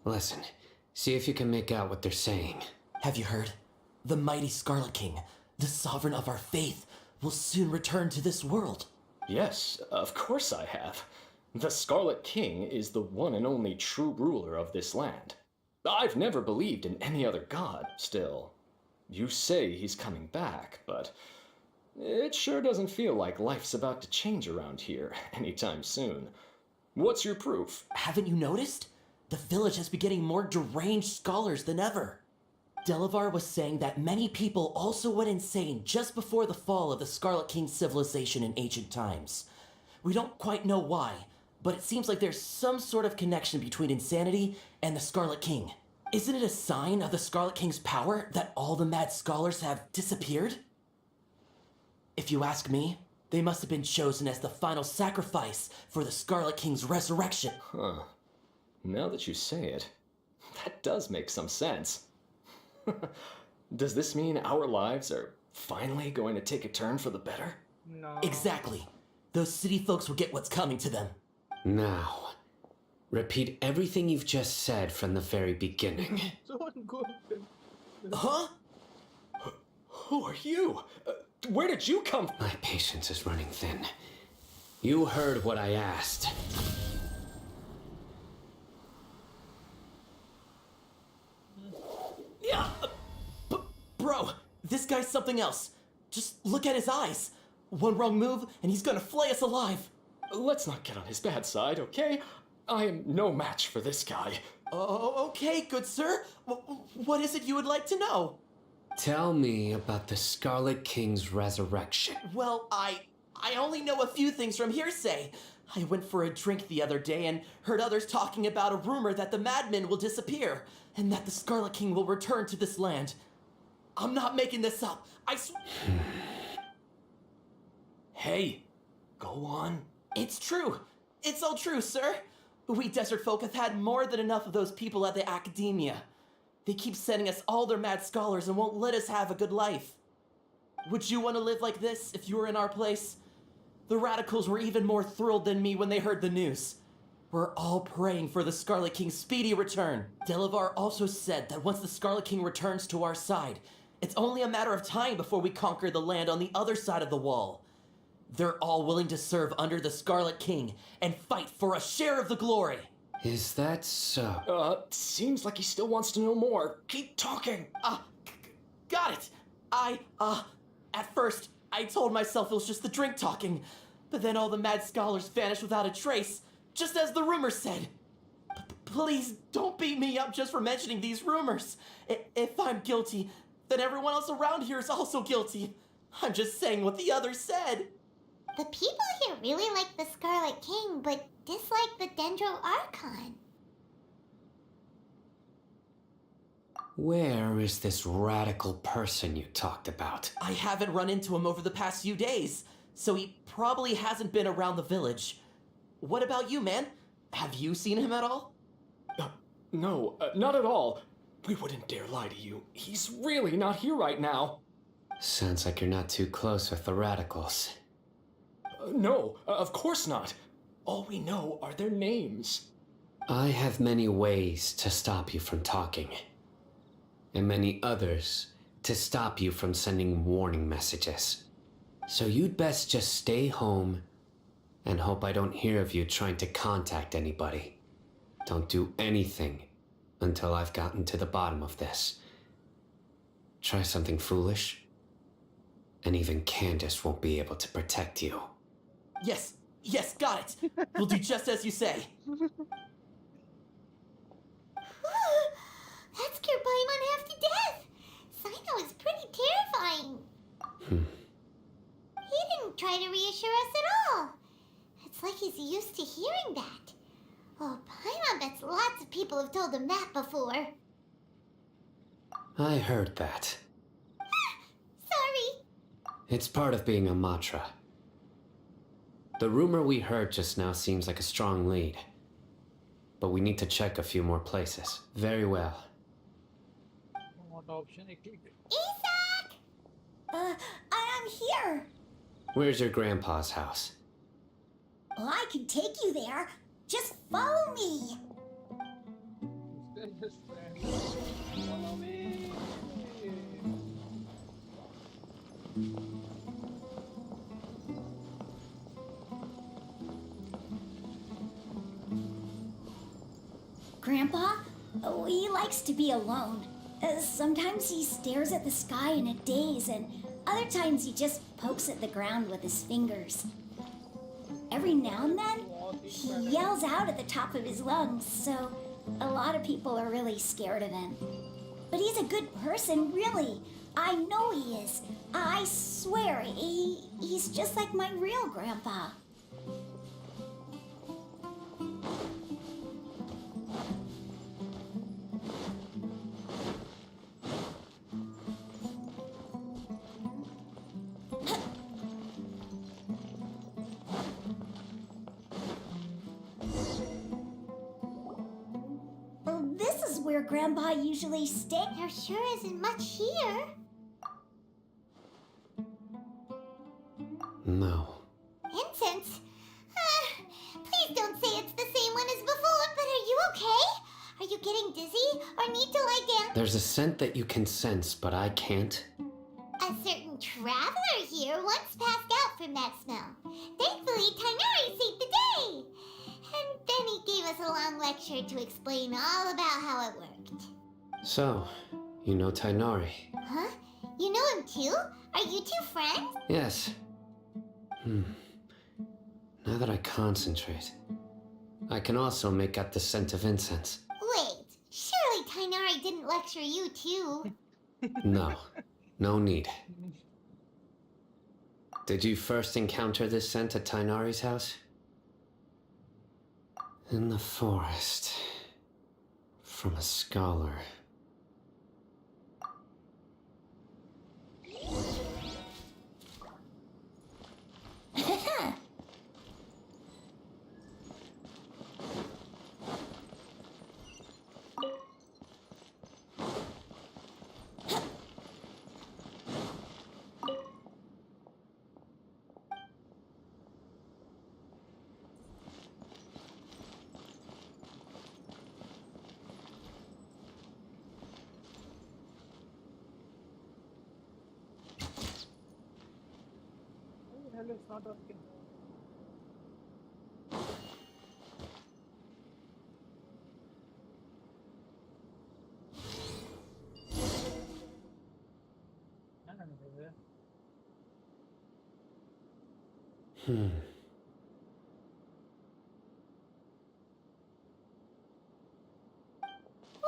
Speaker 20: Listen, see if you can make out what they're saying.
Speaker 5: Have you heard? The mighty Scarlet King, the sovereign of our faith, will soon return to this world.
Speaker 22: Yes, of course I have. The Scarlet King is the one and only true ruler of this land. I've never believed in any other god, still. You say he's coming back, but it sure doesn't feel like life's about to change around here anytime soon. What's your proof?
Speaker 5: Haven't you noticed? The village has been getting more deranged scholars than ever. Delavar was saying that many people also went insane just before the fall of the Scarlet King civilization in ancient times. We don't quite know why, but it seems like there's some sort of connection between insanity and the Scarlet King. Isn't it a sign of the Scarlet King's power that all the mad scholars have disappeared? If you ask me, they must have been chosen as the final sacrifice for the Scarlet King's resurrection.
Speaker 22: Huh. Now that you say it, that does make some sense. Does this mean our lives are finally going to take a turn for the better?
Speaker 1: No.
Speaker 5: Exactly. Those city folks will get what's coming to them.
Speaker 20: Now, repeat everything you've just said from the very beginning.
Speaker 1: Don't go.
Speaker 22: Huh? Who are you? Where did you come from?
Speaker 20: My patience is running thin. You heard what I asked.
Speaker 5: Yeah, bro, this guy's something else. Just look at his eyes. One wrong move and he's gonna flay us alive.
Speaker 22: Let's not get on his bad side, okay? I am no match for this guy.
Speaker 5: Oh, okay, good sir. What is it you would like to know?
Speaker 20: Tell me about the Scarlet King's resurrection.
Speaker 5: Well, I only know a few things from hearsay. I went for a drink the other day and heard others talking about a rumor that the madmen will disappear and that the Scarlet King will return to this land. I'm not making this up.
Speaker 22: Hey, go on.
Speaker 5: It's true. It's all true, sir. We desert folk have had more than enough of those people at the academia. They keep sending us all their mad scholars and won't let us have a good life. Would you want to live like this if you were in our place? The radicals were even more thrilled than me when they heard the news. We're all praying for the Scarlet King's speedy return. Delavar also said that once the Scarlet King returns to our side, it's only a matter of time before we conquer the land on the other side of the wall. They're all willing to serve under the Scarlet King and fight for a share of the glory.
Speaker 20: Is that so?
Speaker 22: Seems like he still wants to know more. Keep talking.
Speaker 5: Got it. At first, I told myself it was just the drink talking, but then all the mad scholars vanished without a trace, just as the rumors said. Please don't beat me up just for mentioning these rumors. If I'm guilty, then everyone else around here is also guilty. I'm just saying what the others said.
Speaker 3: The people here really like the Scarlet King, but dislike the Dendro Archon.
Speaker 20: Where is this radical person you talked about?
Speaker 5: I haven't run into him over the past few days, so he probably hasn't been around the village. What about you, man? Have you seen him at all?
Speaker 22: No, not at all. We wouldn't dare lie to you. He's really not here right now.
Speaker 20: Sounds like you're not too close with the radicals.
Speaker 22: No, of course not. All we know are their names.
Speaker 20: I have many ways to stop you from talking, and many others to stop you from sending warning messages. So you'd best just stay home and hope I don't hear of you trying to contact anybody. Don't do anything until I've gotten to the bottom of this. Try something foolish, and even Candace won't be able to protect you.
Speaker 5: Yes, got it. We'll do just as you say.
Speaker 3: That scared Paimon half to death. Sino is pretty terrifying. He didn't try to reassure us at all. It's like he's used to hearing that. Oh, Paimon bets lots of people have told him that before.
Speaker 20: I heard that.
Speaker 3: Sorry.
Speaker 20: It's part of being a Matra. The rumor we heard just now seems like a strong lead. But we need to check a few more places. Very well.
Speaker 1: What option I click?
Speaker 3: Isak!
Speaker 2: I am here.
Speaker 20: Where's your grandpa's house?
Speaker 2: Well, I can take you there. Just follow me.
Speaker 1: Just follow me.
Speaker 2: Grandpa, he likes to be alone. Sometimes he stares at the sky in a daze, and other times he just pokes at the ground with his fingers. Every now and then, he yells out at the top of his lungs, so a lot of people are really scared of him. But he's a good person, really. I know he is. I swear, he's just like my real grandpa. This is where Grandpa usually stays.
Speaker 3: There sure isn't much here.
Speaker 20: No.
Speaker 3: Incense? Please don't say it's the same one as before, but are you okay? Are you getting dizzy or need to lie down?
Speaker 20: There's a scent that you can sense, but I can't.
Speaker 3: A certain traveler here once passed out from that smell. Thankfully, Tainari saved the day. And then he gave us a long lecture to explain all about how it worked.
Speaker 20: So, you know Tainari?
Speaker 3: Huh? You know him too? Are you two friends?
Speaker 20: Yes. Now that I concentrate, I can also make out the scent of incense.
Speaker 3: Wait, surely Tainari didn't lecture you too.
Speaker 20: No, no need. Did you first encounter this scent at Tainari's house? In the forest. From a scholar.
Speaker 1: Hell, it's not working.
Speaker 3: What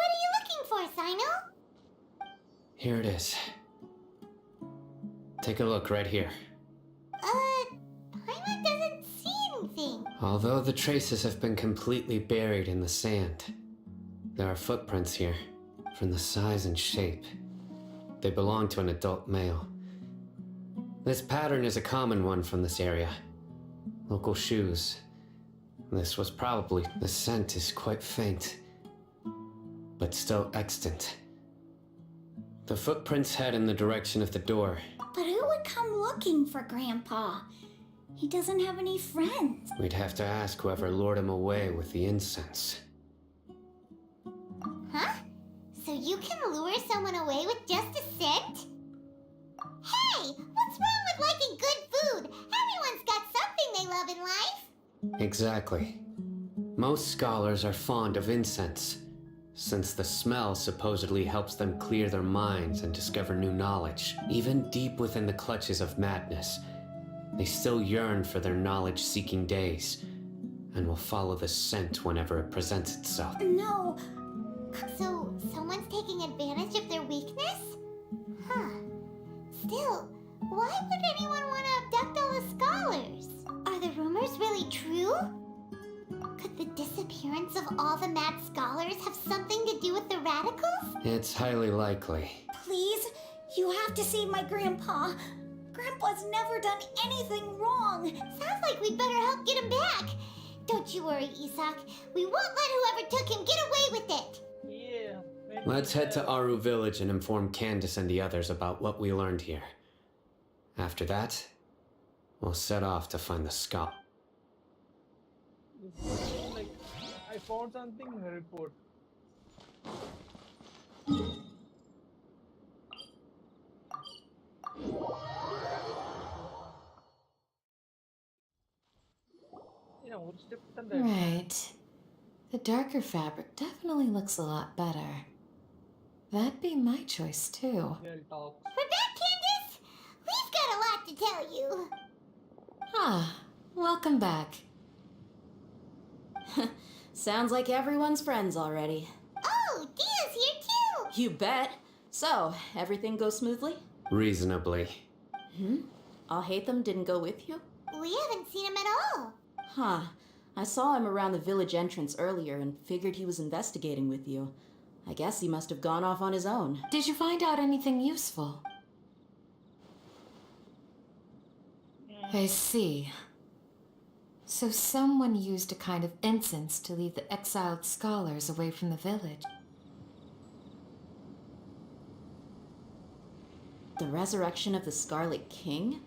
Speaker 3: are you looking for, Sino?
Speaker 20: Here it is. Take a look right here.
Speaker 3: Paimon doesn't see anything.
Speaker 20: Although the traces have been completely buried in the sand, there are footprints here. From the size and shape, they belong to an adult male. This pattern is a common one from this area. Local shoes. This was probably... The scent is quite faint, but still extant. The footprints head in the direction of the door.
Speaker 2: But who would come looking for Grandpa? He doesn't have any friends.
Speaker 20: We'd have to ask whoever lured him away with the incense.
Speaker 3: Huh? So you can lure someone away with just a scent? Hey, what's wrong with liking good food? Everyone's got something they love in life.
Speaker 20: Exactly. Most scholars are fond of incense, since the smell supposedly helps them clear their minds and discover new knowledge. Even deep within the clutches of madness, they still yearn for their knowledge-seeking days, and will follow the scent whenever it presents itself.
Speaker 2: No.
Speaker 3: So, someone's taking advantage of their weakness? Huh. Still, why would anyone want to abduct all the scholars? Are the rumors really true? Could the disappearance of all the mad scholars have something to do with the radicals?
Speaker 20: It's highly likely.
Speaker 2: Please, you have to save my Grandpa. Grandpa's never done anything wrong.
Speaker 3: Sounds like we'd better help get him back. Don't you worry, Isak. We won't let whoever took him get away with it.
Speaker 1: Yeah.
Speaker 20: Let's head to Aru Village and inform Candace and the others about what we learned here. After that, we'll set off to find the skull.
Speaker 1: Like, I found something in the report.
Speaker 7: Right. The darker fabric definitely looks a lot better. That'd be my choice too.
Speaker 3: We're back, Candace! We've got a lot to tell you.
Speaker 7: Ah, welcome back.
Speaker 12: Sounds like everyone's friends already.
Speaker 3: Oh, Dia's here too!
Speaker 12: You bet. So, everything goes smoothly?
Speaker 20: Reasonably.
Speaker 12: I'll hate them didn't go with you?
Speaker 3: We haven't seen him at all.
Speaker 12: Huh. I saw him around the village entrance earlier and figured he was investigating with you. I guess he must have gone off on his own.
Speaker 7: Did you find out anything useful? I see. So someone used a kind of incense to lead the exiled scholars away from the village.
Speaker 12: The resurrection of the Scarlet King?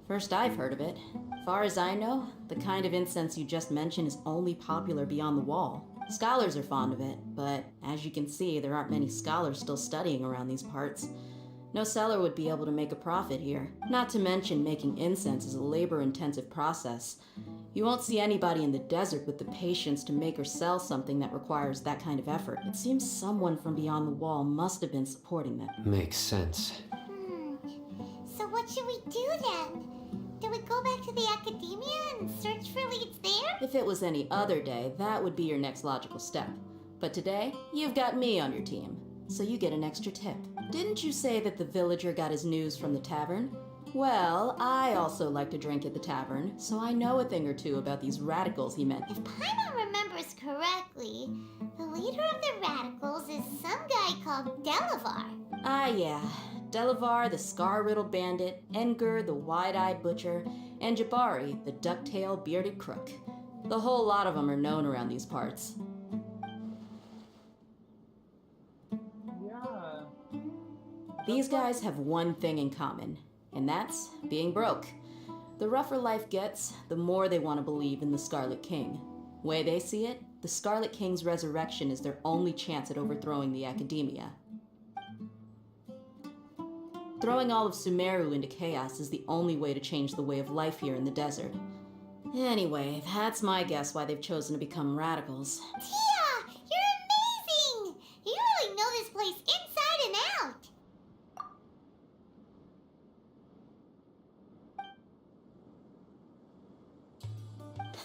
Speaker 12: First I've heard of it. Far as I know, the kind of incense you just mentioned is only popular beyond the wall. Scholars are fond of it, but as you can see, there aren't many scholars still studying around these parts. No seller would be able to make a profit here. Not to mention making incense is a labor-intensive process. You won't see anybody in the desert with the patience to make or sell something that requires that kind of effort. It seems someone from beyond the wall must have been supporting them.
Speaker 20: Makes sense.
Speaker 3: So what should we do then? Do we go back to the academia and search for leads there?
Speaker 12: If it was any other day, that would be your next logical step. But today, you've got me on your team, so you get an extra tip. Didn't you say that the villager got his news from the tavern? Well, I also like to drink at the tavern, so I know a thing or two about these radicals he met.
Speaker 3: If Paimon remembers correctly, the leader of the radicals is some guy called Delavar.
Speaker 12: Ah, yeah. Delavar, the scar-riddled bandit, Engur, the wide-eyed butcher, and Jabari, the duck-tailed bearded crook. The whole lot of them are known around these parts.
Speaker 1: Yeah.
Speaker 12: These guys have one thing in common, and that's being broke. The rougher life gets, the more they want to believe in the Scarlet King. Way they see it, the Scarlet King's resurrection is their only chance at overthrowing the academia. Throwing all of Sumeru into chaos is the only way to change the way of life here in the desert. Anyway, that's my guess why they've chosen to become radicals.
Speaker 3: Tia! You're amazing! You really know this place inside and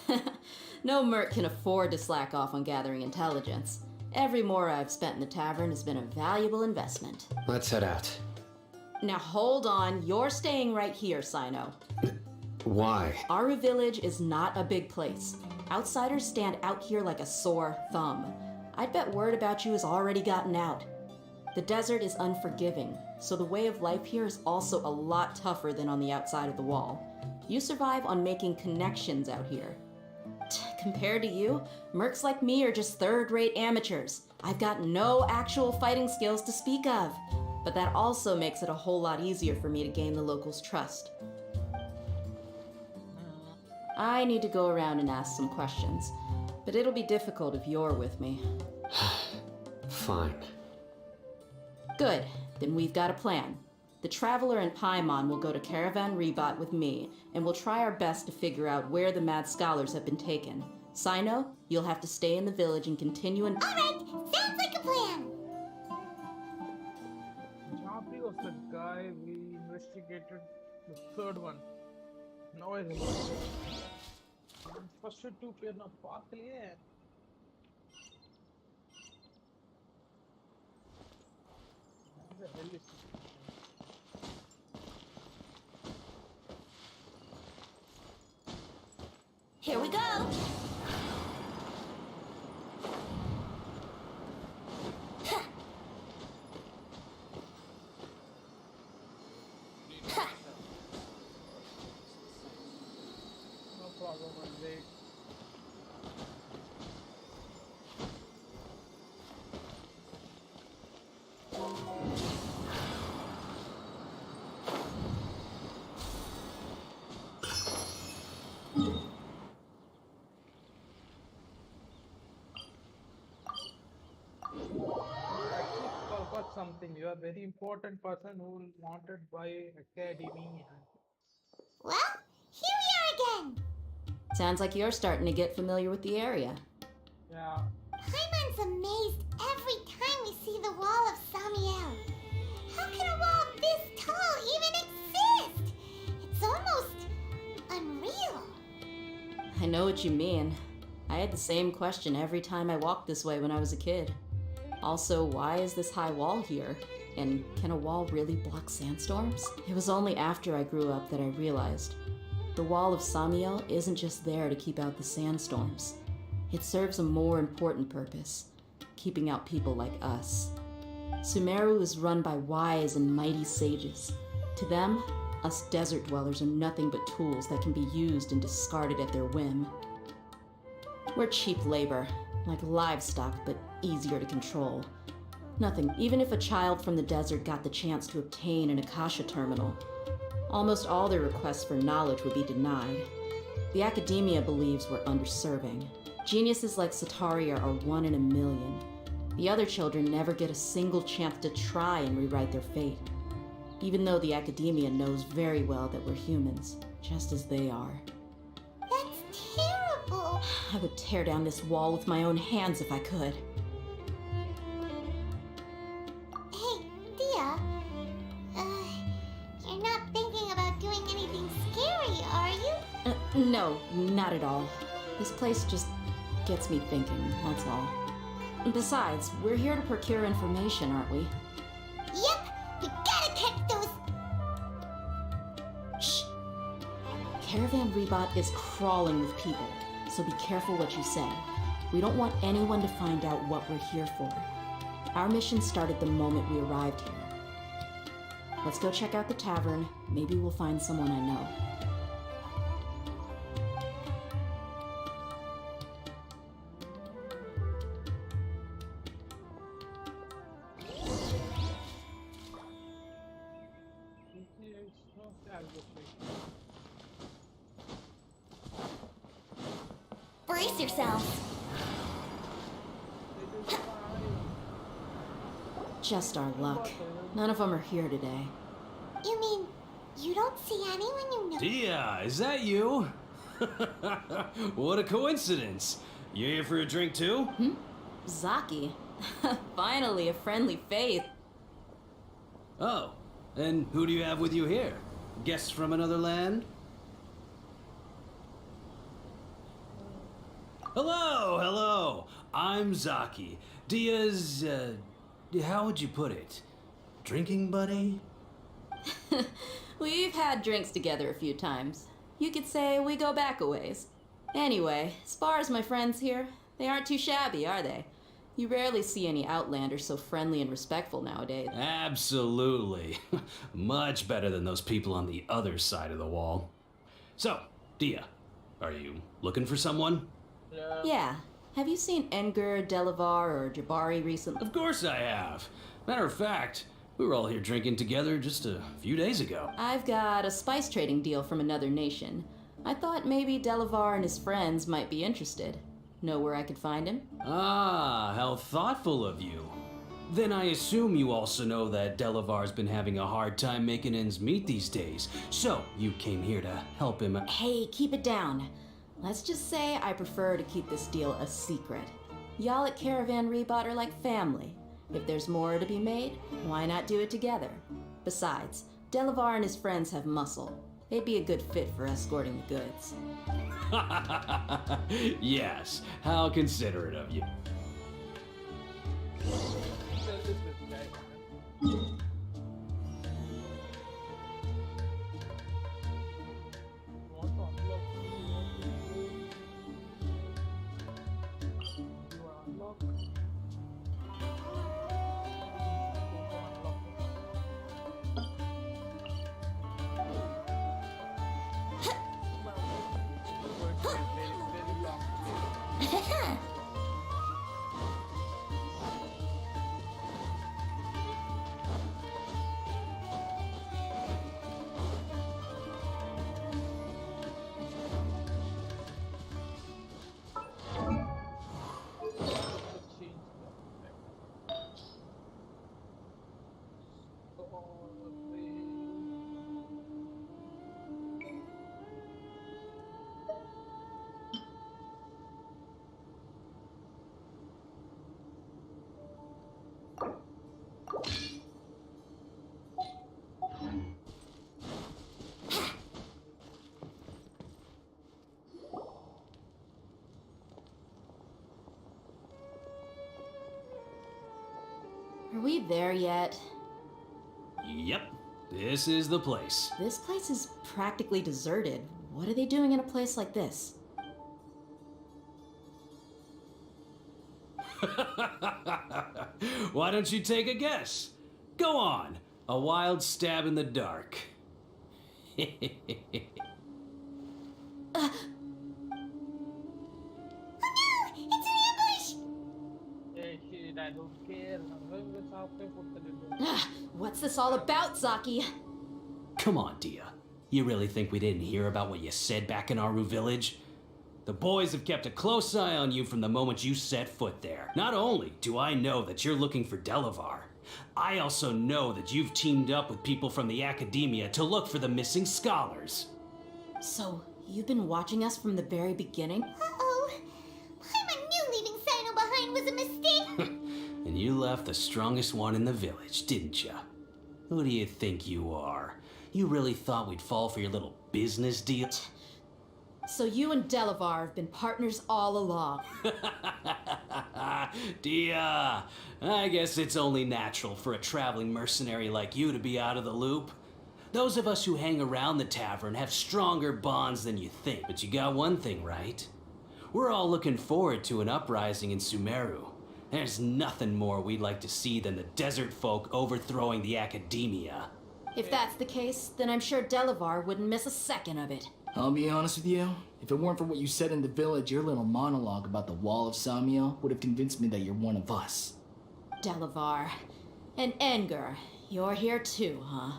Speaker 3: out!
Speaker 12: No merc can afford to slack off on gathering intelligence. Every more I've spent in the tavern has been a valuable investment.
Speaker 20: Let's head out.
Speaker 12: Now hold on, you're staying right here, Sino.
Speaker 20: Why?
Speaker 12: Aru Village is not a big place. Outsiders stand out here like a sore thumb. I'd bet word about you has already gotten out. The desert is unforgiving, so the way of life here is also a lot tougher than on the outside of the wall. You survive on making connections out here. Compared to you, mercs like me are just third-rate amateurs. I've got no actual fighting skills to speak of, but that also makes it a whole lot easier for me to gain the locals' trust. I need to go around and ask some questions, but it'll be difficult if you're with me.
Speaker 20: Fine.
Speaker 12: Good, then we've got a plan. The Traveler and Paimon will go to Caravan Rebot with me, and we'll try our best to figure out where the Mad Scholars have been taken. Sino, you'll have to stay in the village and continue and—
Speaker 3: Alright, sounds like a plan!
Speaker 1: Jhapi was the guy we investigated, the third one. Now I remember. First two पेड़ ना पाक लिए. The hell is
Speaker 2: Here we go.
Speaker 1: no problem, I'm late. Forgot something. You are a very important person who wanted by academia.
Speaker 3: Well, here we are again!
Speaker 12: Sounds like you're starting to get familiar with the area.
Speaker 1: Yeah.
Speaker 3: Paimon's amazed every time we see the wall of Samiel. How can a wall this tall even exist? It's almost unreal.
Speaker 12: I know what you mean. I had the same question every time I walked this way when I was a kid. Also, why is this high wall here? And can a wall really block sandstorms? It was only after I grew up that I realized the wall of Samiel isn't just there to keep out the sandstorms. It serves a more important purpose, keeping out people like us. Sumeru is run by wise and mighty sages. To them, us desert dwellers are nothing but tools that can be used and discarded at their whim. We're cheap labor, like livestock, but easier to control. Nothing, even if a child from the desert got the chance to obtain an Akasha terminal. Almost all their requests for knowledge would be denied. The academia believes we're underserving. Geniuses like Sataria are 1 in a million. The other children never get a single chance to try and rewrite their fate. Even though the academia knows very well that we're humans, just as they are.
Speaker 3: That's terrible!
Speaker 12: I would tear down this wall with my own hands if I could.
Speaker 3: Hey, Dia. You're not thinking about doing anything scary, are you?
Speaker 12: No, not at all. This place just gets me thinking, that's all. Besides, we're here to procure information, aren't we?
Speaker 3: Yep, we gotta catch those.
Speaker 12: Shh! Caravan Rebot is crawling with people, so be careful what you say. We don't want anyone to find out what we're here for. Our mission started the moment we arrived here. Let's go check out the tavern. Maybe we'll find someone I know.
Speaker 2: Brace yourself.
Speaker 12: Just our luck. None of them are here today.
Speaker 3: You mean, you don't see anyone you know?
Speaker 14: Dia, is that you? What a coincidence. You here for a drink too?
Speaker 12: Zaki. Finally, a friendly face.
Speaker 14: Oh, and who do you have with you here? Guests from another land? Hello, hello. I'm Zaki. Dia's, how would you put it? Drinking buddy?
Speaker 12: We've had drinks together a few times. You could say we go back a ways. Anyway, as far as my friends here, they aren't too shabby, are they? You rarely see any Outlanders so friendly and respectful nowadays.
Speaker 14: Absolutely. Much better than those people on the other side of the wall. So, Dia, are you looking for someone?
Speaker 12: Yeah. Have you seen Enger, Delavar, or Jabari recently?
Speaker 14: Of course I have. Matter of fact, we were all here drinking together just a few days ago.
Speaker 12: I've got a spice trading deal from another nation. I thought maybe Delavar and his friends might be interested. Know where I could find him?
Speaker 14: Ah, how thoughtful of you. Then I assume you also know that Delavar's been having a hard time making ends meet these days. So, you came here to help him.
Speaker 12: Hey, keep it down. Let's just say I prefer to keep this deal a secret. Y'all at Caravan Rebot are like family. If there's more to be made, why not do it together? Besides, Delavar and his friends have muscle. They'd be a good fit for escorting the goods.
Speaker 14: Yes, how considerate of you.
Speaker 12: Are we there yet?
Speaker 14: Yep, this is the place.
Speaker 12: This place is practically deserted. What are they doing in a place like this?
Speaker 14: Why don't you take a guess? Go on, a wild stab in the dark.
Speaker 1: I don't care.
Speaker 12: What's this all about, Zaki?
Speaker 14: Come on, Dia. You really think we didn't hear about what you said back in Aru Village? The boys have kept a close eye on you from the moment you set foot there. Not only do I know that you're looking for Delavar, I also know that you've teamed up with people from the Academia to look for the missing scholars.
Speaker 12: So, you've been watching us from the very beginning?
Speaker 3: Uh-oh. I knew leaving Sino behind was a mistake.
Speaker 14: And you left the strongest one in the village, didn't ya? Who do you think you are? You really thought we'd fall for your little business deal?
Speaker 12: So you and Delavar have been partners all along.
Speaker 14: Dia, I guess it's only natural for a traveling mercenary like you to be out of the loop. Those of us who hang around the tavern have stronger bonds than you think. But you got one thing right. We're all looking forward to an uprising in Sumeru. There's nothing more we'd like to see than the desert folk overthrowing the Academia.
Speaker 12: If that's the case, then I'm sure Delavar wouldn't miss a second of it.
Speaker 9: I'll be honest with you. If it weren't for what you said in the village, your little monologue about the Wall of Samiel would have convinced me that you're one of us.
Speaker 12: Delavar. And Enger, you're here too, huh?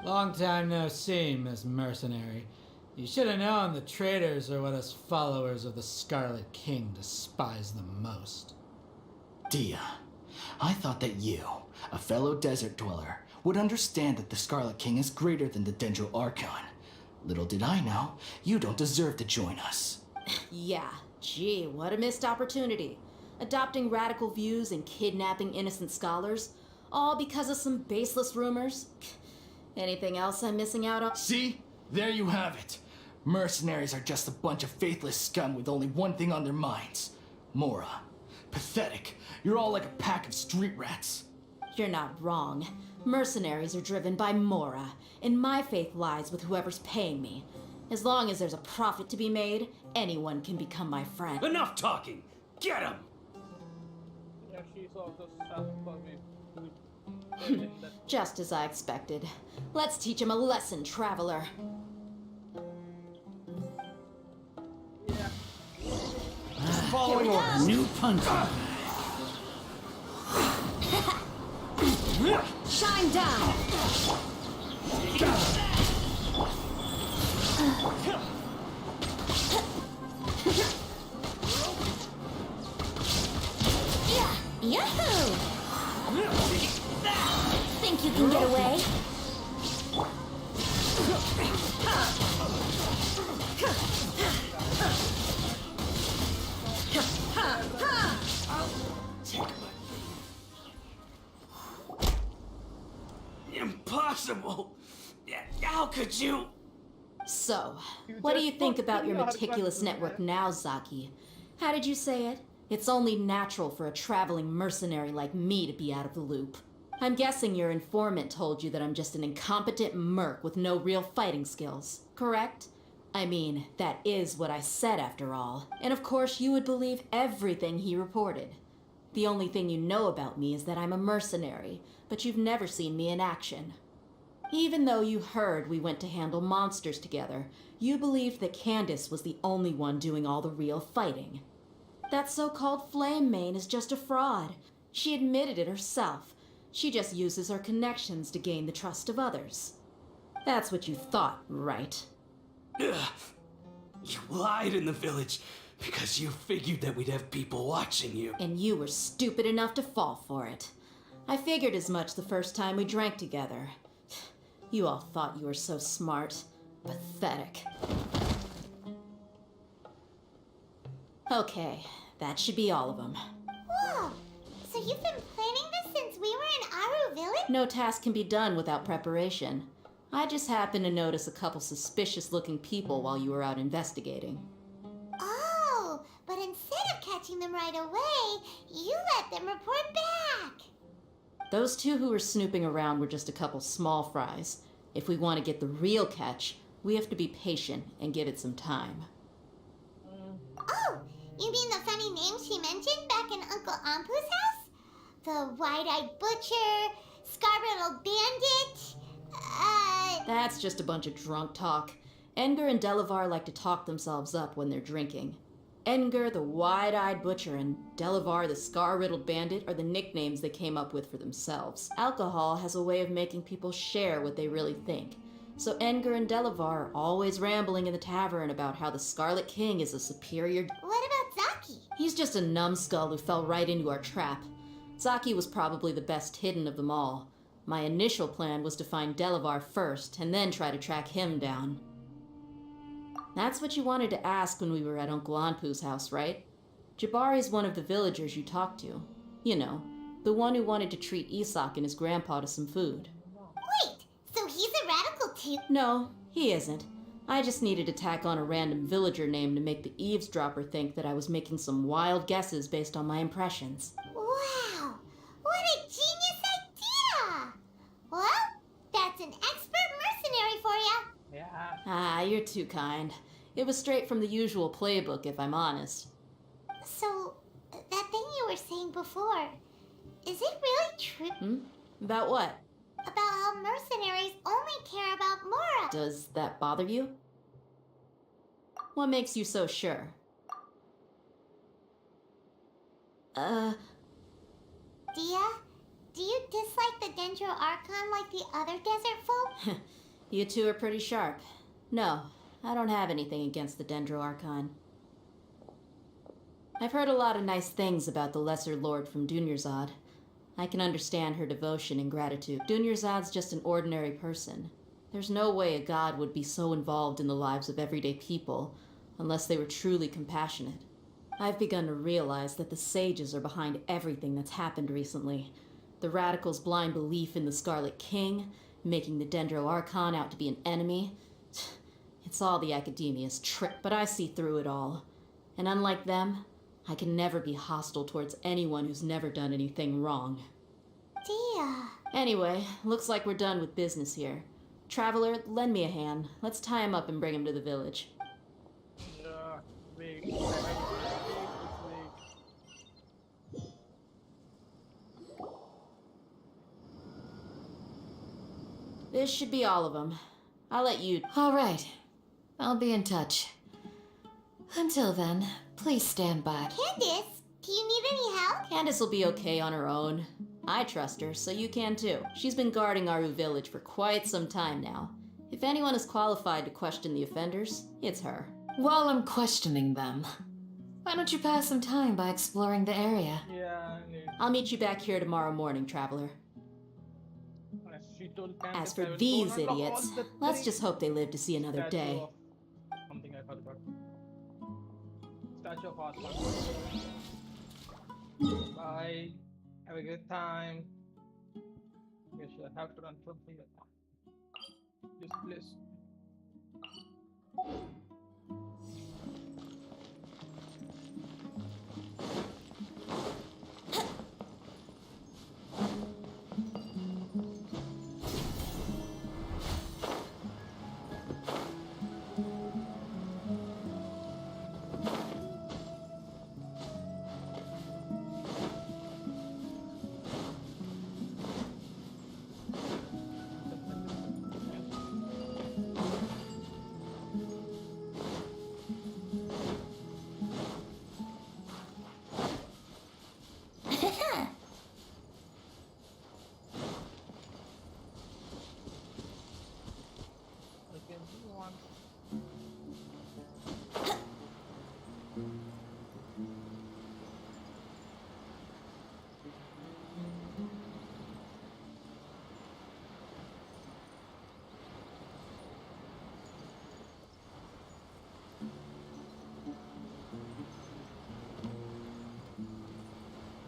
Speaker 10: Long time no see, Miss Mercenary. You should have known the traitors are what us followers of the Scarlet King despise the most.
Speaker 9: Dia, I thought that you, a fellow desert dweller, would understand that the Scarlet King is greater than the Dendro Archon. Little did I know, you don't deserve to join us.
Speaker 12: Yeah, gee, what a missed opportunity. Adopting radical views and kidnapping innocent scholars, all because of some baseless rumors. Anything else I'm missing out on?
Speaker 9: See? There you have it. Mercenaries are just a bunch of faithless scum with only one thing on their minds. Mora. Pathetic. You're all like a pack of street rats.
Speaker 12: You're not wrong. Mercenaries are driven by Mora, and my faith lies with whoever's paying me. As long as there's a profit to be made, anyone can become my friend.
Speaker 14: Enough talking! Get him!
Speaker 1: is also stuff for me to tell him that.
Speaker 12: Just as I expected. Let's teach him a lesson, traveler.
Speaker 21: Following orders. New punch.
Speaker 12: Shine down!
Speaker 2: Yahoo! Think you can get away?
Speaker 18: Impossible! How could you?
Speaker 12: So, what do you think about your meticulous network now, Zaki? How did you say it? It's only natural for a traveling mercenary like me to be out of the loop. I'm guessing your informant told you that I'm just an incompetent merc with no real fighting skills, correct? I mean, that is what I said after all. And of course, you would believe everything he reported. The only thing you know about me is that I'm a mercenary, but you've never seen me in action. Even though you heard we went to handle monsters together, you believed that Candace was the only one doing all the real fighting. That so-called Flame Mane is just a fraud. She admitted it herself. She just uses her connections to gain the trust of others. That's what you thought, right?
Speaker 18: You lied in the village because you figured that we'd have people watching you.
Speaker 12: And you were stupid enough to fall for it. I figured as much the first time we drank together. You all thought you were so smart. Pathetic. Okay, that should be all of them.
Speaker 3: Whoa! So you've been planning this since we were in Aru Village?
Speaker 12: No task can be done without preparation. I just happened to notice a couple suspicious-looking people while you were out investigating.
Speaker 3: Oh, but instead of catching them right away, you let them report back.
Speaker 12: Those two who were snooping around were just a couple small fries. If we want to get the real catch, we have to be patient and give it some time.
Speaker 3: Oh, you mean the funny name she mentioned back in Uncle Ampu's house? The wide-eyed butcher, scar-riddled bandit,
Speaker 12: That's just a bunch of drunk talk. Edgar and Delavar like to talk themselves up when they're drinking. Edgar, the wide-eyed butcher, and Delavar, the scar-riddled bandit, are the nicknames they came up with for themselves. Alcohol has a way of making people share what they really think. So Edgar and Delavar are always rambling in the tavern about how the Scarlet King is a superior...
Speaker 3: What about Zaki?
Speaker 12: He's just a numbskull who fell right into our trap. Zaki was probably the best hidden of them all. My initial plan was to find Delavar first, and then try to track him down. That's what you wanted to ask when we were at Uncle Anpu's house, right? Jabari's one of the villagers you talked to. You know, the one who wanted to treat Isak and his grandpa to some food.
Speaker 3: Wait, so he's a radical too?
Speaker 12: No, he isn't. I just needed to tack on a random villager name to make the eavesdropper think that I was making some wild guesses based on my impressions.
Speaker 3: Wow, what a genius idea! Well, that's an expert mercenary for ya.
Speaker 1: Yeah.
Speaker 12: Ah, you're too kind. It was straight from the usual playbook, if I'm honest.
Speaker 3: So, that thing you were saying before, is it really true?
Speaker 12: About what?
Speaker 3: About how mercenaries only care about Mora.
Speaker 12: Does that bother you? What makes you so sure?
Speaker 3: Dia, do you dislike the Dendro Archon like the other desert folk?
Speaker 12: You two are pretty sharp. No, I don't have anything against the Dendro Archon. I've heard a lot of nice things about the Lesser Lord from Dunyarzad. I can understand her devotion and gratitude. Dunyarzad's just an ordinary person. There's no way a god would be so involved in the lives of everyday people unless they were truly compassionate. I've begun to realize that the sages are behind everything that's happened recently. The radicals' blind belief in the Scarlet King, making the Dendro Archon out to be an enemy. It's all the Academia's trick, but I see through it all. And unlike them, I can never be hostile towards anyone who's never done anything wrong.
Speaker 3: Dia.
Speaker 12: Anyway, looks like we're done with business here. Traveler, lend me a hand. Let's tie him up and bring him to the village.
Speaker 1: Wait.
Speaker 12: This should be all of them. I'll let you.
Speaker 6: All right. I'll be in touch. Until then, please stand by.
Speaker 3: Candace, do you need any help?
Speaker 12: Candace will be okay on her own. I trust her, so you can too. She's been guarding Aru Village for quite some time now. If anyone is qualified to question the offenders, it's her.
Speaker 6: While I'm questioning them, why don't you pass some time by exploring the area?
Speaker 1: Yeah,
Speaker 12: I'll meet you back here tomorrow morning, traveler.
Speaker 1: she told
Speaker 12: As
Speaker 1: Candace
Speaker 12: for
Speaker 1: I will go
Speaker 12: these
Speaker 1: and unlock all
Speaker 12: idiots,
Speaker 1: the
Speaker 12: let's
Speaker 1: three
Speaker 12: just hope they live to see another
Speaker 1: statue
Speaker 12: day.
Speaker 1: of something I forgot. Statue of Archon. Bye. Have a good time. Yes, I have to run from here. This place.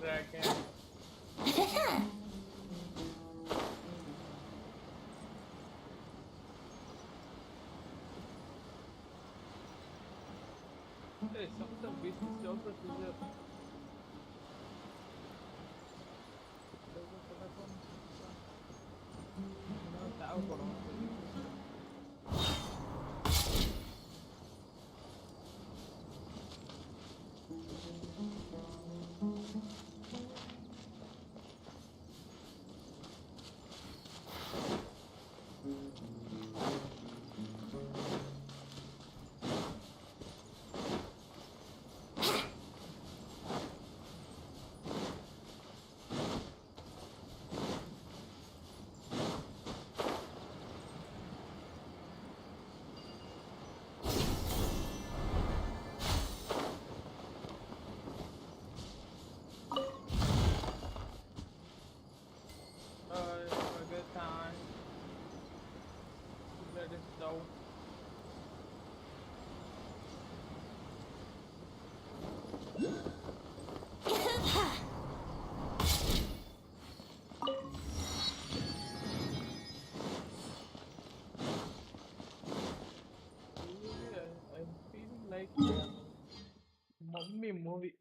Speaker 1: Dragon. Hey, some of the business job procedure. A good time. Let it go. I'm feeling like Mummy movie.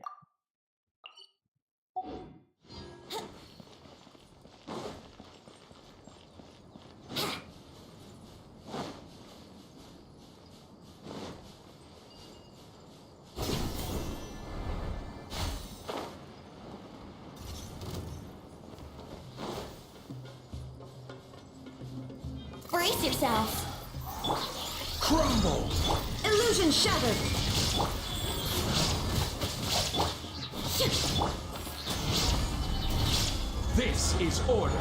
Speaker 2: Brace yourself.
Speaker 13: Crumble!
Speaker 2: Illusion shattered.
Speaker 13: This is order.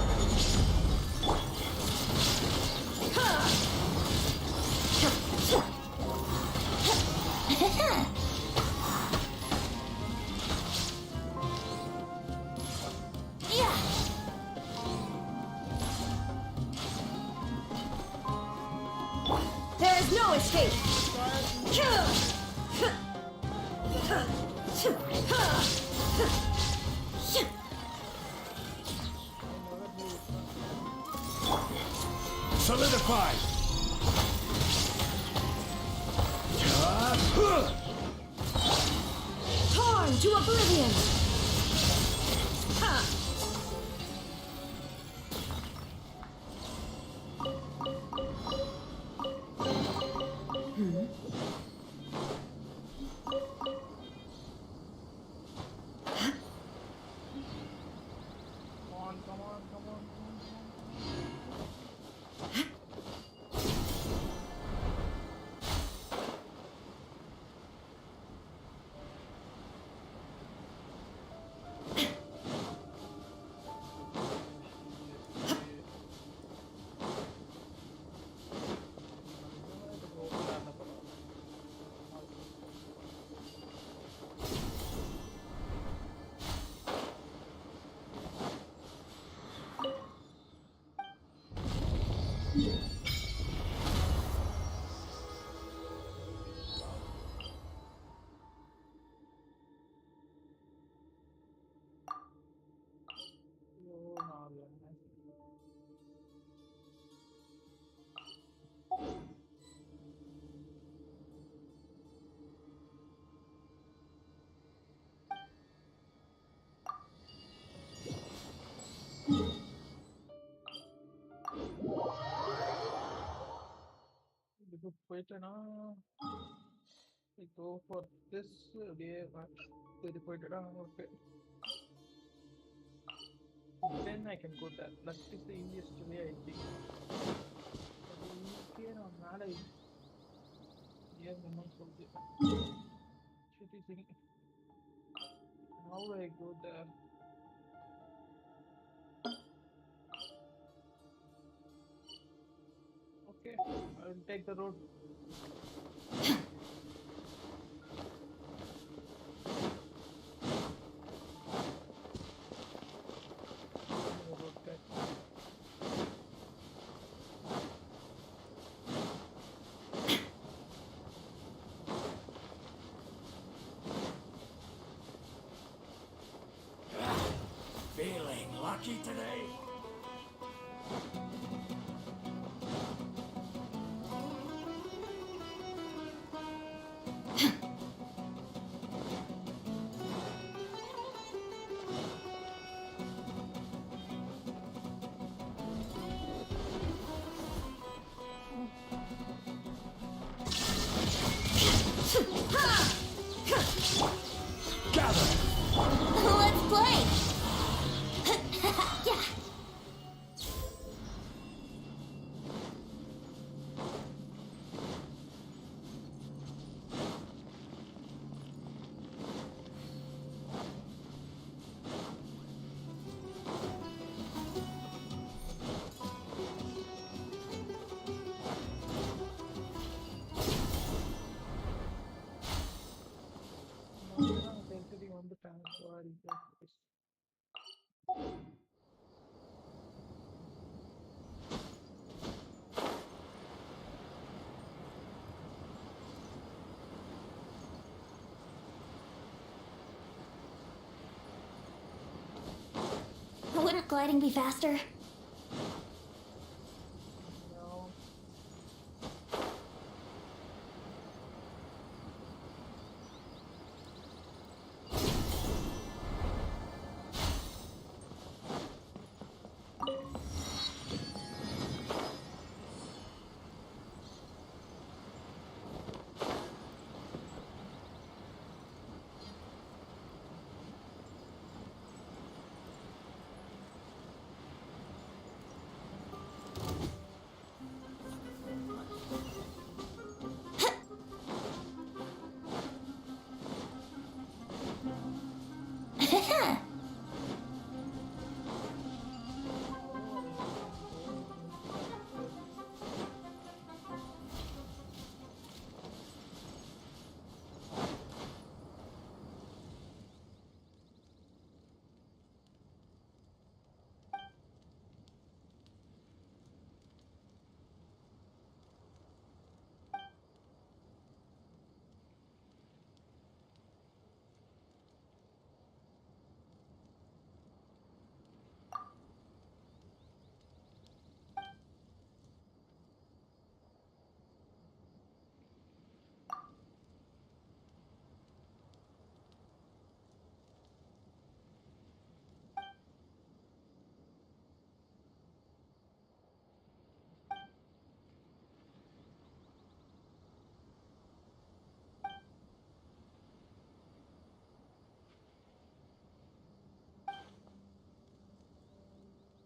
Speaker 2: There is no escape.
Speaker 13: Solidify!
Speaker 2: Torn to oblivion.
Speaker 1: Come on, come on, come on, come on, come on. போயிட்டேனா I go for this அப்படியே தேடி போயிட்டேனா okay then I can go there that is the easiest way I think okay நான் மேலே ஏறணும்னு சொல்லுது shitty thing how do I go there okay I will take the road
Speaker 13: Feeling lucky today?
Speaker 3: Gather! Let's play! Yeah!
Speaker 1: வந்துட்டாங்க sorry
Speaker 3: Wouldn't gliding be faster?
Speaker 1: No.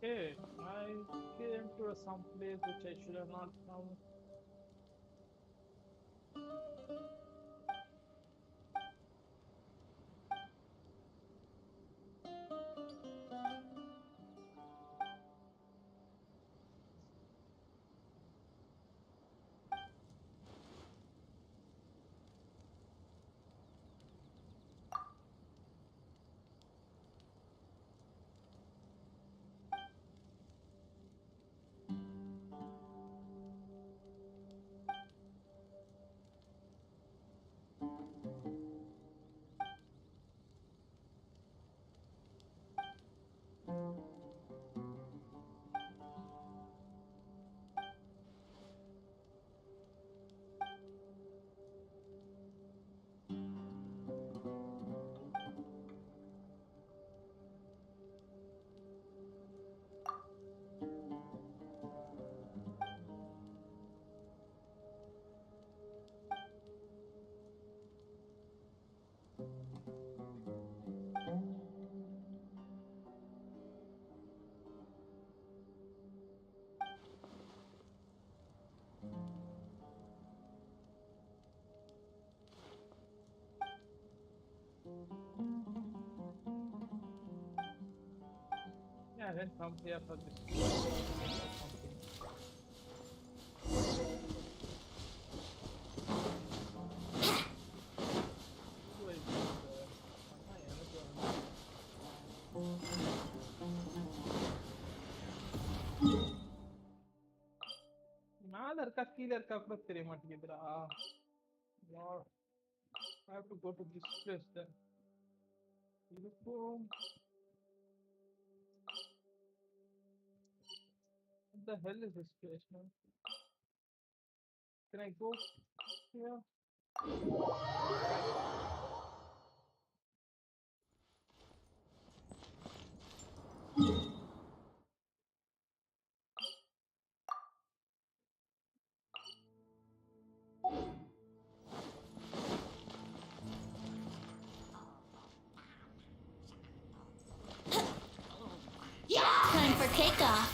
Speaker 1: Okay, I came to some place which I should have not come. didn't come here for this. மேல இருக்கா கீழ இருக்கா கூட தெரிய மாட்டேங்குதுடா. I have to go to this place then. What the hell is this place, man? Can I go here?
Speaker 3: Time for cake off.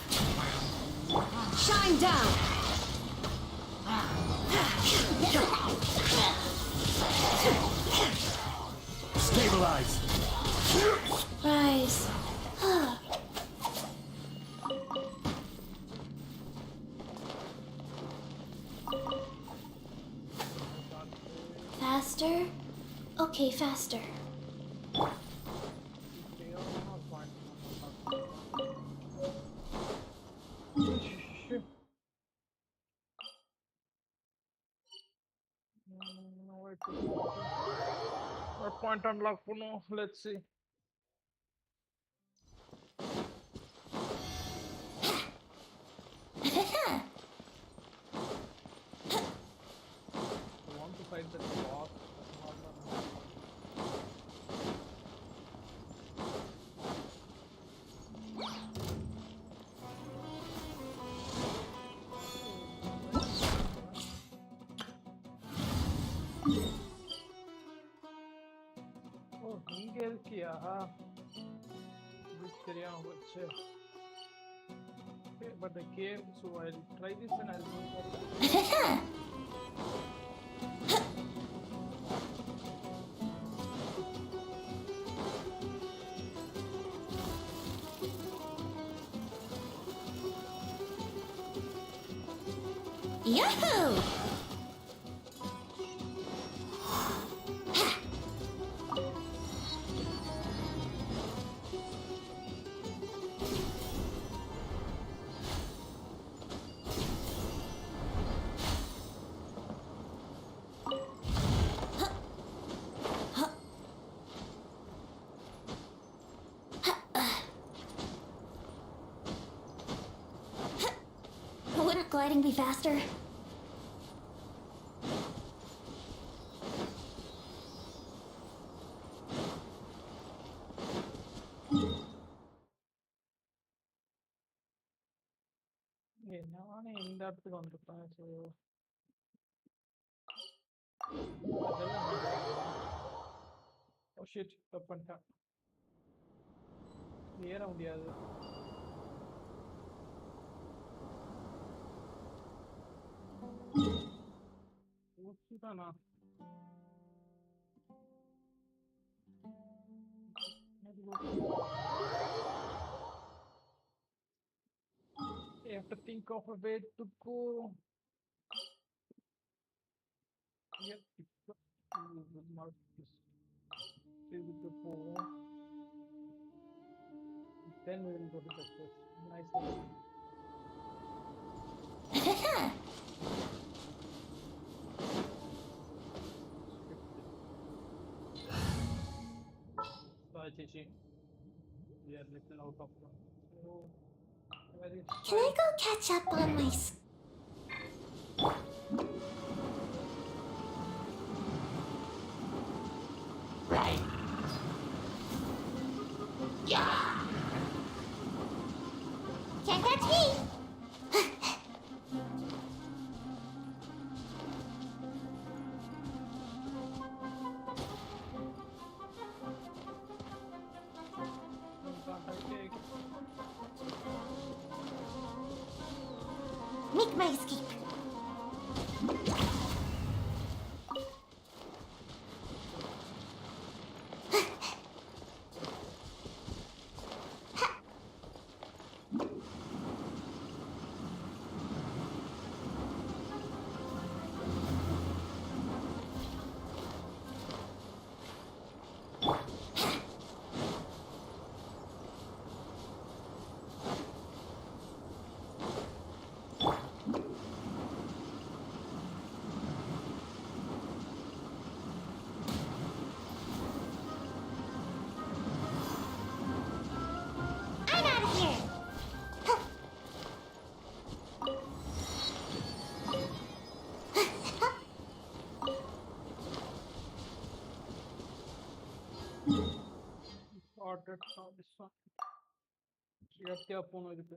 Speaker 4: Shine down!
Speaker 13: Stabilize!
Speaker 3: Rise. Faster? Okay, faster.
Speaker 1: What point unlocked? No, let's see. I want to fight the boss. Oh, இங்க இருக்கியா? இது தெரியாம போச்சு. Okay, but the cave, so I'll try this and I'll go for
Speaker 3: Yahoo! Wouldn't gliding be faster?
Speaker 1: நானே இந்த இடத்துக்கு வந்துட்டேன். So oh shit, தப்பு பண்ணிட்டேன். ஏற முடியாது. ஊசிதானா? I have to think of a way to go. Yep, mark this. With the phone. Then we will go to the place. Nice. Sorry, Chichi. We are little out of one. So,
Speaker 3: Can I go catch up on my...
Speaker 13: Right.
Speaker 3: Yeah! Can't catch me! Make my escape. I'm out of here.
Speaker 1: Ordered from this one. Siap puno itu.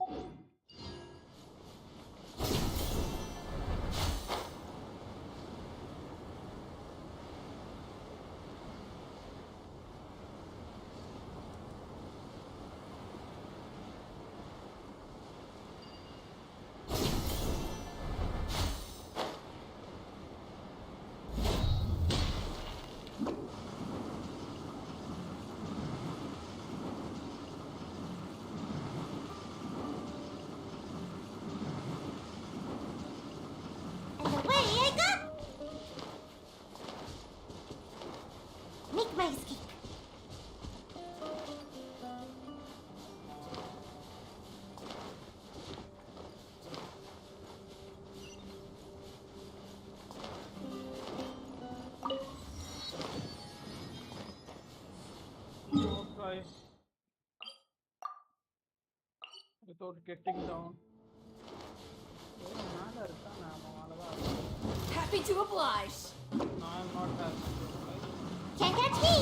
Speaker 3: And away I go. Make my escape.
Speaker 1: Try without getting down.
Speaker 2: Happy to oblige.
Speaker 1: No, I'm not that.
Speaker 3: Can't catch me.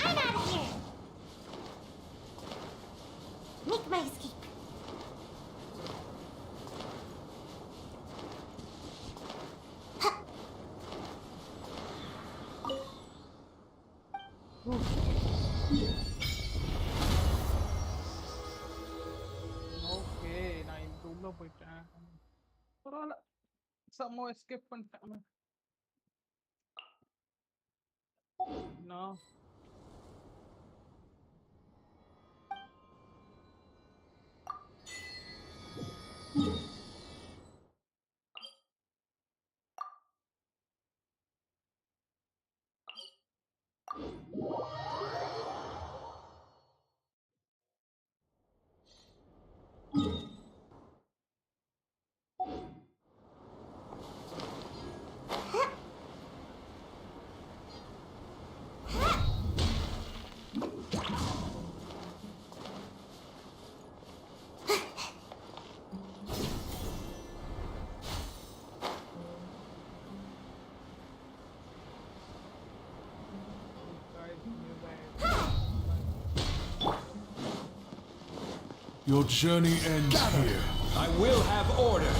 Speaker 3: I'm out of here. Make my escape.
Speaker 1: Okay, நான் இந்த உள்ள போயிட்டேன். பரவாயில்ல. Somehow escape பண்ணிட்டேன். No.
Speaker 13: Your journey ends here.
Speaker 14: I will have order.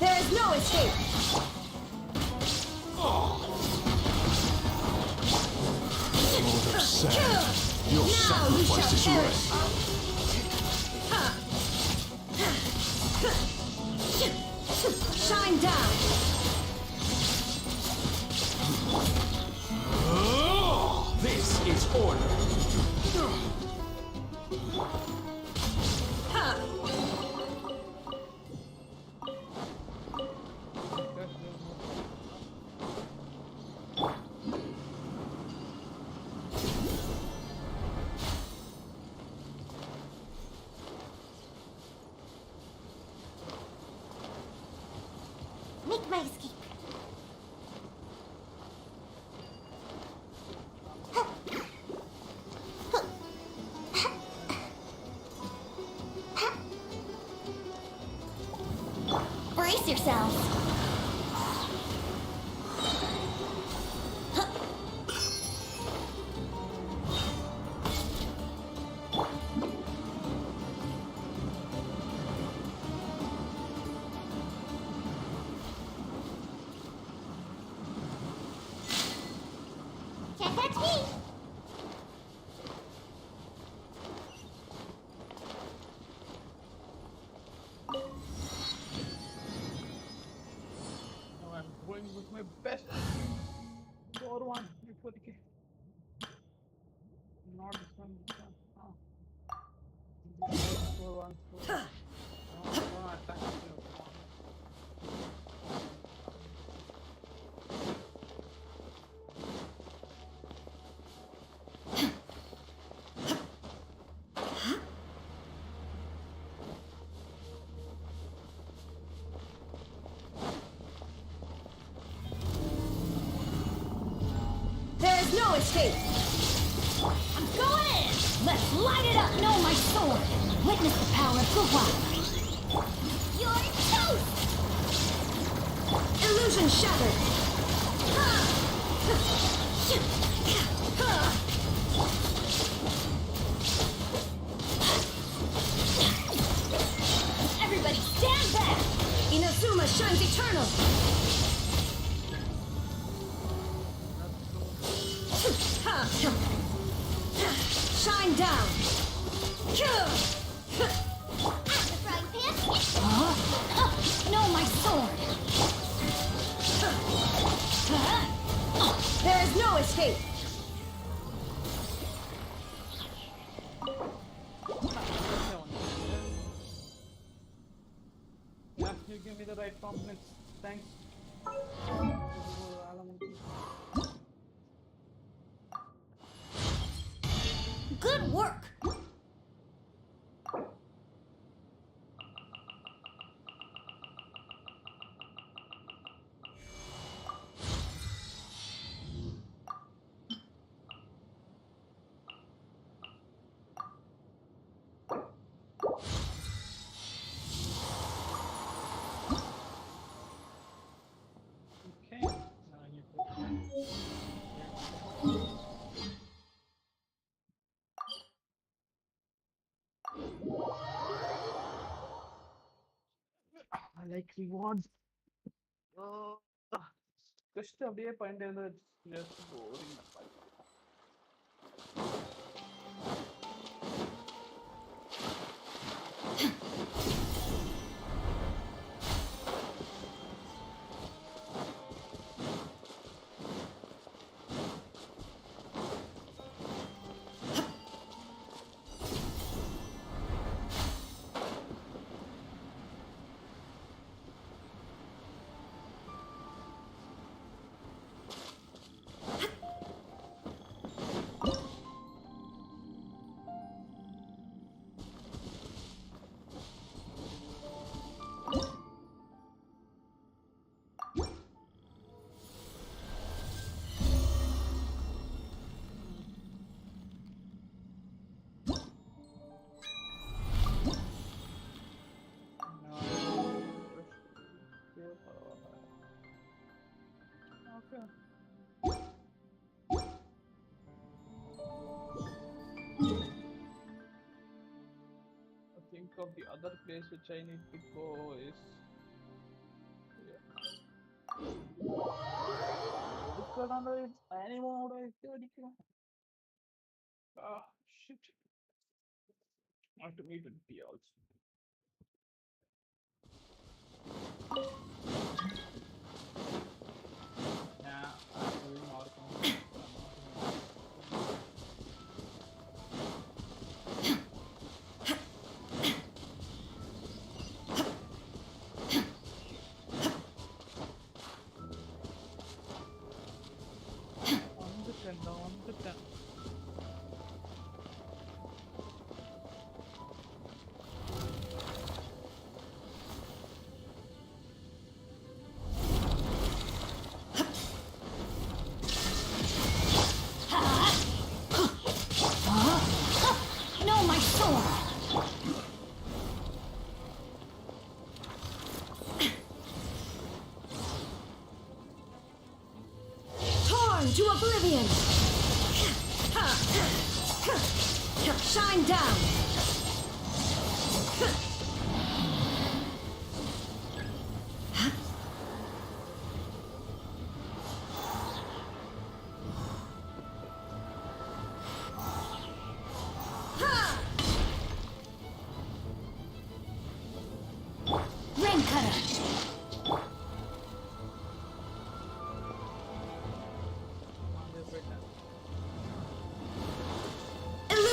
Speaker 3: There is no escape.
Speaker 13: Lord of Sand, your sacrifice is ready.
Speaker 3: Shine down.
Speaker 14: This is order.
Speaker 3: Make my escape. Can't catch me!
Speaker 1: Now I'm going with my best. 4-1 before the game. Not this one. This one. Oh. 4-1. 4-1. No, attack.
Speaker 2: There's no escape! I'm going in! Let's light it up! Know my sword! Witness the power of Guhua! You're toast! Illusion shattered! Everybody stand back! Inazuma shines eternal! Shine down!
Speaker 3: The frying pan?
Speaker 2: No, my sword! There is no escape!
Speaker 1: Yeah, you give me the right compliments. Thanks.
Speaker 2: Good work!
Speaker 1: Okay. Now I need I like rewards. Just அப்படியே பண்ணிட்டு இருந்தா it's just boring. Okay. I think of the other place which I need to go is here. Ah, shit. I have to meet with P also. Yeah, I'm doing archonn. On the 10.
Speaker 2: No, my sword! Torn to oblivion! Shine down!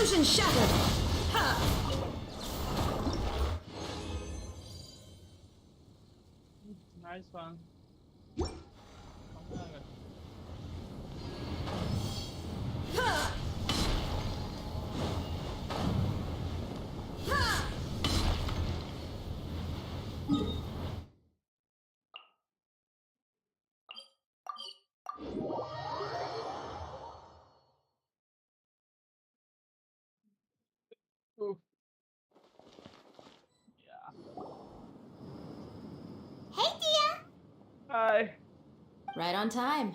Speaker 12: Illusion shattered! Ha!
Speaker 1: Nice one.
Speaker 12: Ha! Ha!
Speaker 1: Oof.
Speaker 3: Hey, Dia!
Speaker 1: Hi.
Speaker 12: Right on time.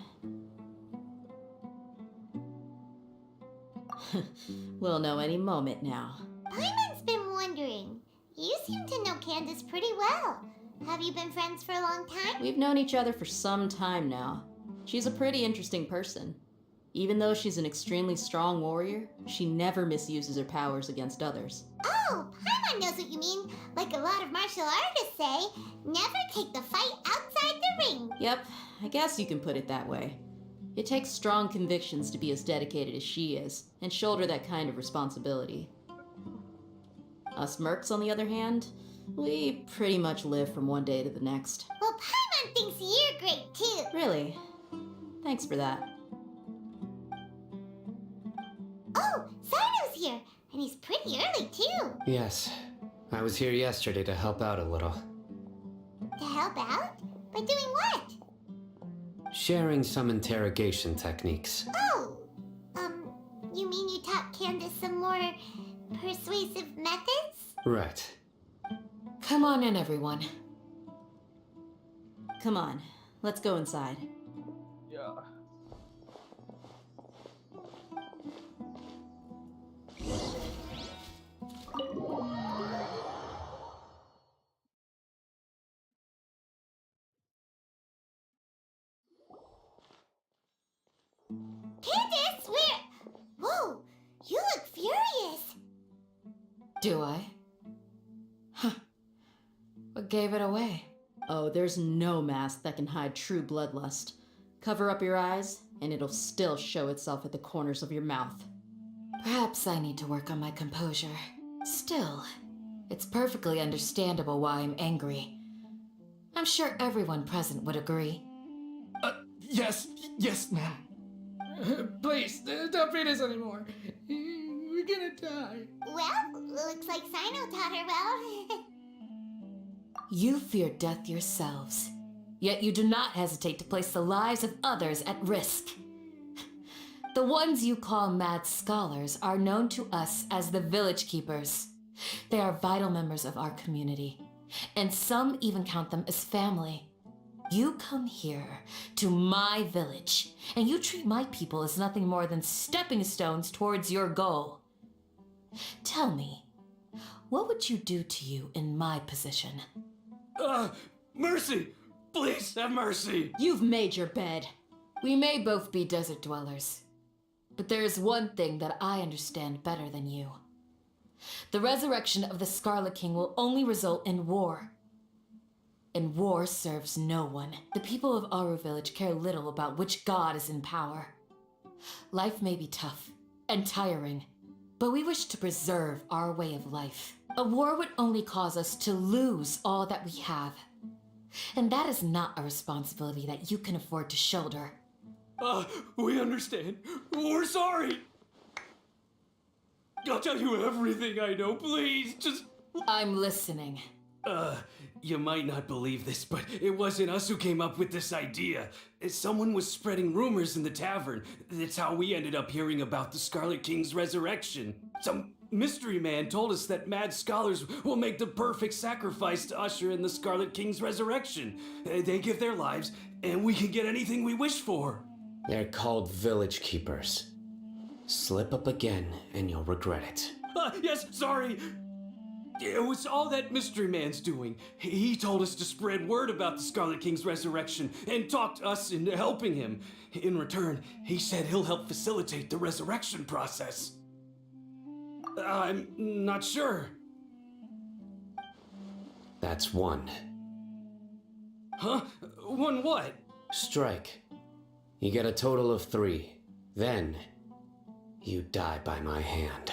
Speaker 12: We'll know any moment now.
Speaker 3: Paimon's been wondering. You seem to know Candace pretty well. Have you been friends for a long time?
Speaker 12: We've known each other for some time now. She's a pretty interesting person. Even though she's an extremely strong warrior, she never misuses her powers against others.
Speaker 3: Oh, Paimon knows what you mean. Like a lot of martial artists say, never take the fight outside the ring.
Speaker 12: Yep, I guess you can put it that way. It takes strong convictions to be as dedicated as she is, and shoulder that kind of responsibility. Us mercs, on the other hand, we pretty much live from one day to the next.
Speaker 3: Well, Paimon thinks you're great too.
Speaker 12: Really? Thanks for that.
Speaker 3: Oh, Sino's here, and he's pretty early too.
Speaker 20: Yes, I was here yesterday to help out a little.
Speaker 3: To help out? By doing what?
Speaker 20: Sharing some interrogation techniques.
Speaker 3: Oh, you mean you taught Candace some more persuasive methods?
Speaker 20: Right.
Speaker 12: Come on in, everyone. Come on, let's go inside.
Speaker 1: Yeah.
Speaker 3: Candace, where? Whoa, you look furious.
Speaker 12: Do I? Huh. What gave it away? Oh, there's no mask that can hide true bloodlust. Cover up your eyes, and it'll still show itself at the corners of your mouth.
Speaker 2: Perhaps I need to work on my composure. Still, it's perfectly understandable why I'm angry. I'm sure everyone present would agree.
Speaker 10: Yes, ma'am. Please, don't beat us anymore. We're gonna die.
Speaker 3: Well, looks like Sino taught her well.
Speaker 2: You fear death yourselves, yet you do not hesitate to place the lives of others at risk. The ones you call mad scholars are known to us as the village keepers. They are vital members of our community, and some even count them as family. You come here to my village, and you treat my people as nothing more than stepping stones towards your goal. Tell me, what would you do to you in my position?
Speaker 18: Mercy! Please have mercy!
Speaker 12: You've made your bed.
Speaker 2: We may both be desert dwellers, but there is one thing that I understand better than you. The resurrection of the Scarlet King will only result in war. And war serves no one. The people of Aru Village care little about which god is in power. Life may be tough and tiring, but we wish to preserve our way of life. A war would only cause us to lose all that we have. And that is not a responsibility that you can afford to shoulder.
Speaker 18: We understand. We're sorry. I'll tell you everything I know, please. Just...
Speaker 2: I'm listening.
Speaker 18: You might not believe this, but it wasn't us who came up with this idea. Someone was spreading rumors in the tavern. That's how we ended up hearing about the Scarlet King's resurrection. Some mystery man told us that mad scholars will make the perfect sacrifice to usher in the Scarlet King's resurrection. They give their lives, and we can get anything we wish for.
Speaker 20: They're called village keepers. Slip up again, and you'll regret it.
Speaker 18: Yes, sorry. It was all that mystery man's doing. He told us to spread word about the Scarlet King's resurrection and talked us into helping him. In return, he said he'll help facilitate the resurrection process. I'm not sure.
Speaker 20: That's one.
Speaker 18: Huh? One what?
Speaker 20: Strike. You get a total of 3. Then, you die by my hand.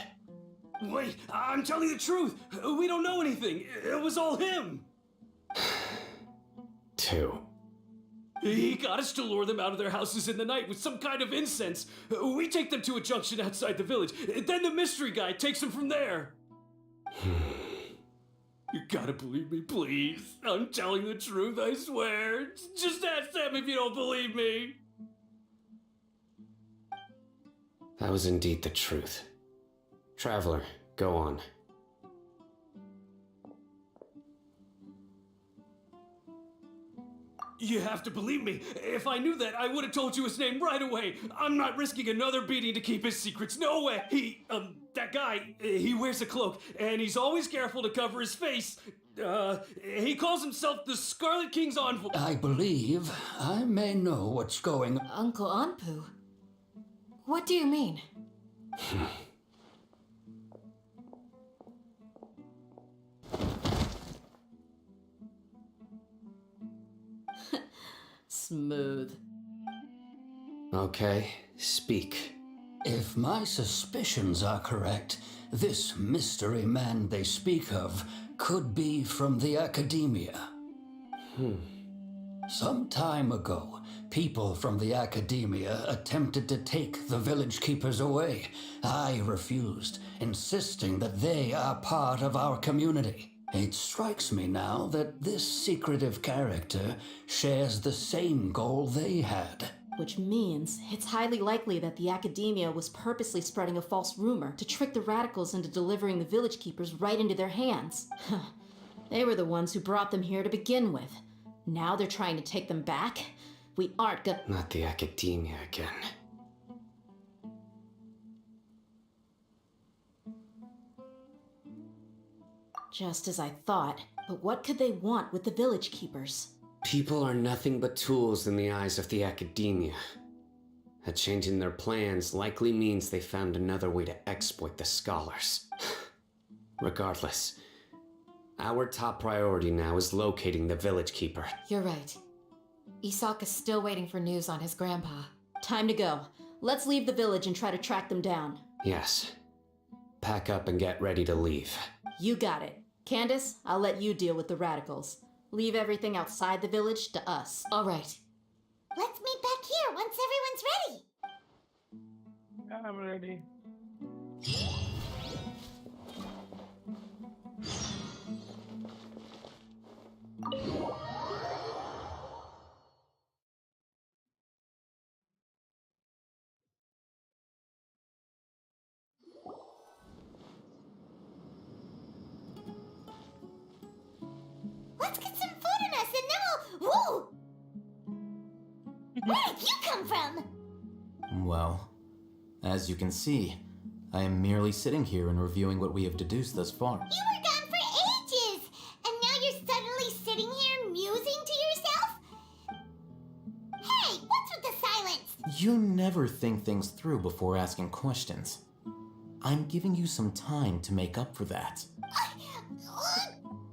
Speaker 18: Wait, I'm telling the truth. We don't know anything. It was all him.
Speaker 20: 2.
Speaker 18: He got us to lure them out of their houses in the night with some kind of incense. We take them to a junction outside the village. Then the mystery guy takes them from there. You gotta believe me, please. I'm telling the truth, I swear. Just ask them if you don't believe me.
Speaker 20: That was indeed the truth. Traveler, go on.
Speaker 18: You have to believe me. If I knew that, I would have told you his name right away. I'm not risking another beating to keep his secrets. No way. That guy, he wears a cloak, and he's always careful to cover his face. He calls himself the Scarlet King's envoy.
Speaker 21: I believe I may know what's going on.
Speaker 6: Uncle Anpu? What do you mean?
Speaker 12: Smooth.
Speaker 20: Okay, speak.
Speaker 21: If my suspicions are correct, this mystery man they speak of could be from the Academia. Some time ago, people from the Academia attempted to take the village keepers away. I refused, insisting that they are part of our community. It strikes me now that this secretive character shares the same goal they had.
Speaker 12: Which means it's highly likely that the Academia was purposely spreading a false rumor to trick the radicals into delivering the village keepers right into their hands. They were the ones who brought them here to begin with. Now they're trying to take them back? We aren't gonna—
Speaker 20: Not the Academia again.
Speaker 12: Just as I thought. But what could they want with the village keepers?
Speaker 20: People are nothing but tools in the eyes of the Academia. A change in their plans likely means they found another way to exploit the scholars. Regardless, our top priority now is locating the village keeper.
Speaker 6: You're right. Isak is still waiting for news on his grandpa.
Speaker 12: Time to go. Let's leave the village and try to track them down.
Speaker 20: Yes. Pack up and get ready to leave.
Speaker 12: You got it. Candace, I'll let you deal with the radicals. Leave everything outside the village to us.
Speaker 6: All right.
Speaker 3: Let's meet back here once everyone's ready.
Speaker 1: I'm ready.
Speaker 3: Let's get some food in us and then we'll... Woo! Where did you come from?
Speaker 19: Well, as you can see, I am merely sitting here and reviewing what we have deduced thus far.
Speaker 3: You were gone for ages! And now you're suddenly sitting here musing to yourself? Hey, what's with the silence?
Speaker 19: You never think things through before asking questions. I'm giving you some time to make up for that.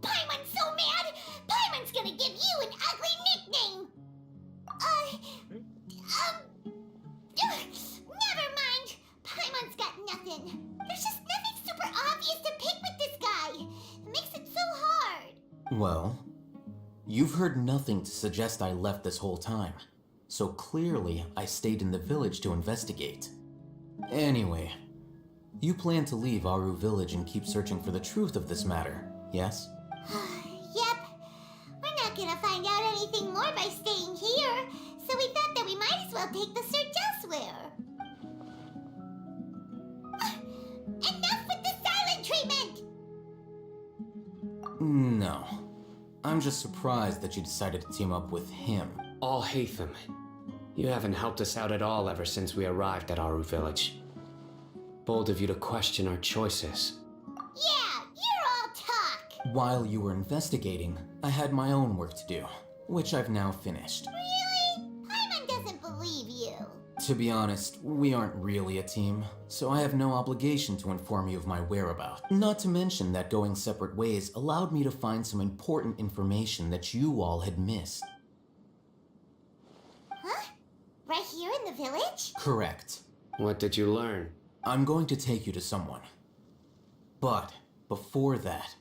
Speaker 3: Paimon's so mad! Paimon's gonna give you an ugly nickname! Never mind! Paimon's got nothing. There's just nothing super obvious to pick with this guy. It makes it so hard.
Speaker 19: Well, you've heard nothing to suggest I left this whole time, so clearly I stayed in the village to investigate. Anyway, you plan to leave Aru village and keep searching for the truth of this matter, yes?
Speaker 3: Yep. We're not gonna find out anything more by staying here, so we thought that we might as well take the search elsewhere. Enough with the silent treatment!
Speaker 19: No. I'm just surprised that you decided to team up with him.
Speaker 20: Alhaitham, you haven't helped us out at all ever since we arrived at Aru village. Bold of you to question our choices.
Speaker 3: Yeah, you're all talk!
Speaker 19: While you were investigating, I had my own work to do, which I've now finished.
Speaker 3: Really? Paimon doesn't believe you.
Speaker 19: To be honest, we aren't really a team, so I have no obligation to inform you of my whereabouts. Not to mention that going separate ways allowed me to find some important information that you all had missed.
Speaker 3: Huh? Right here in the village?
Speaker 19: Correct.
Speaker 20: What did you learn?
Speaker 19: I'm going to take you to someone. But before that,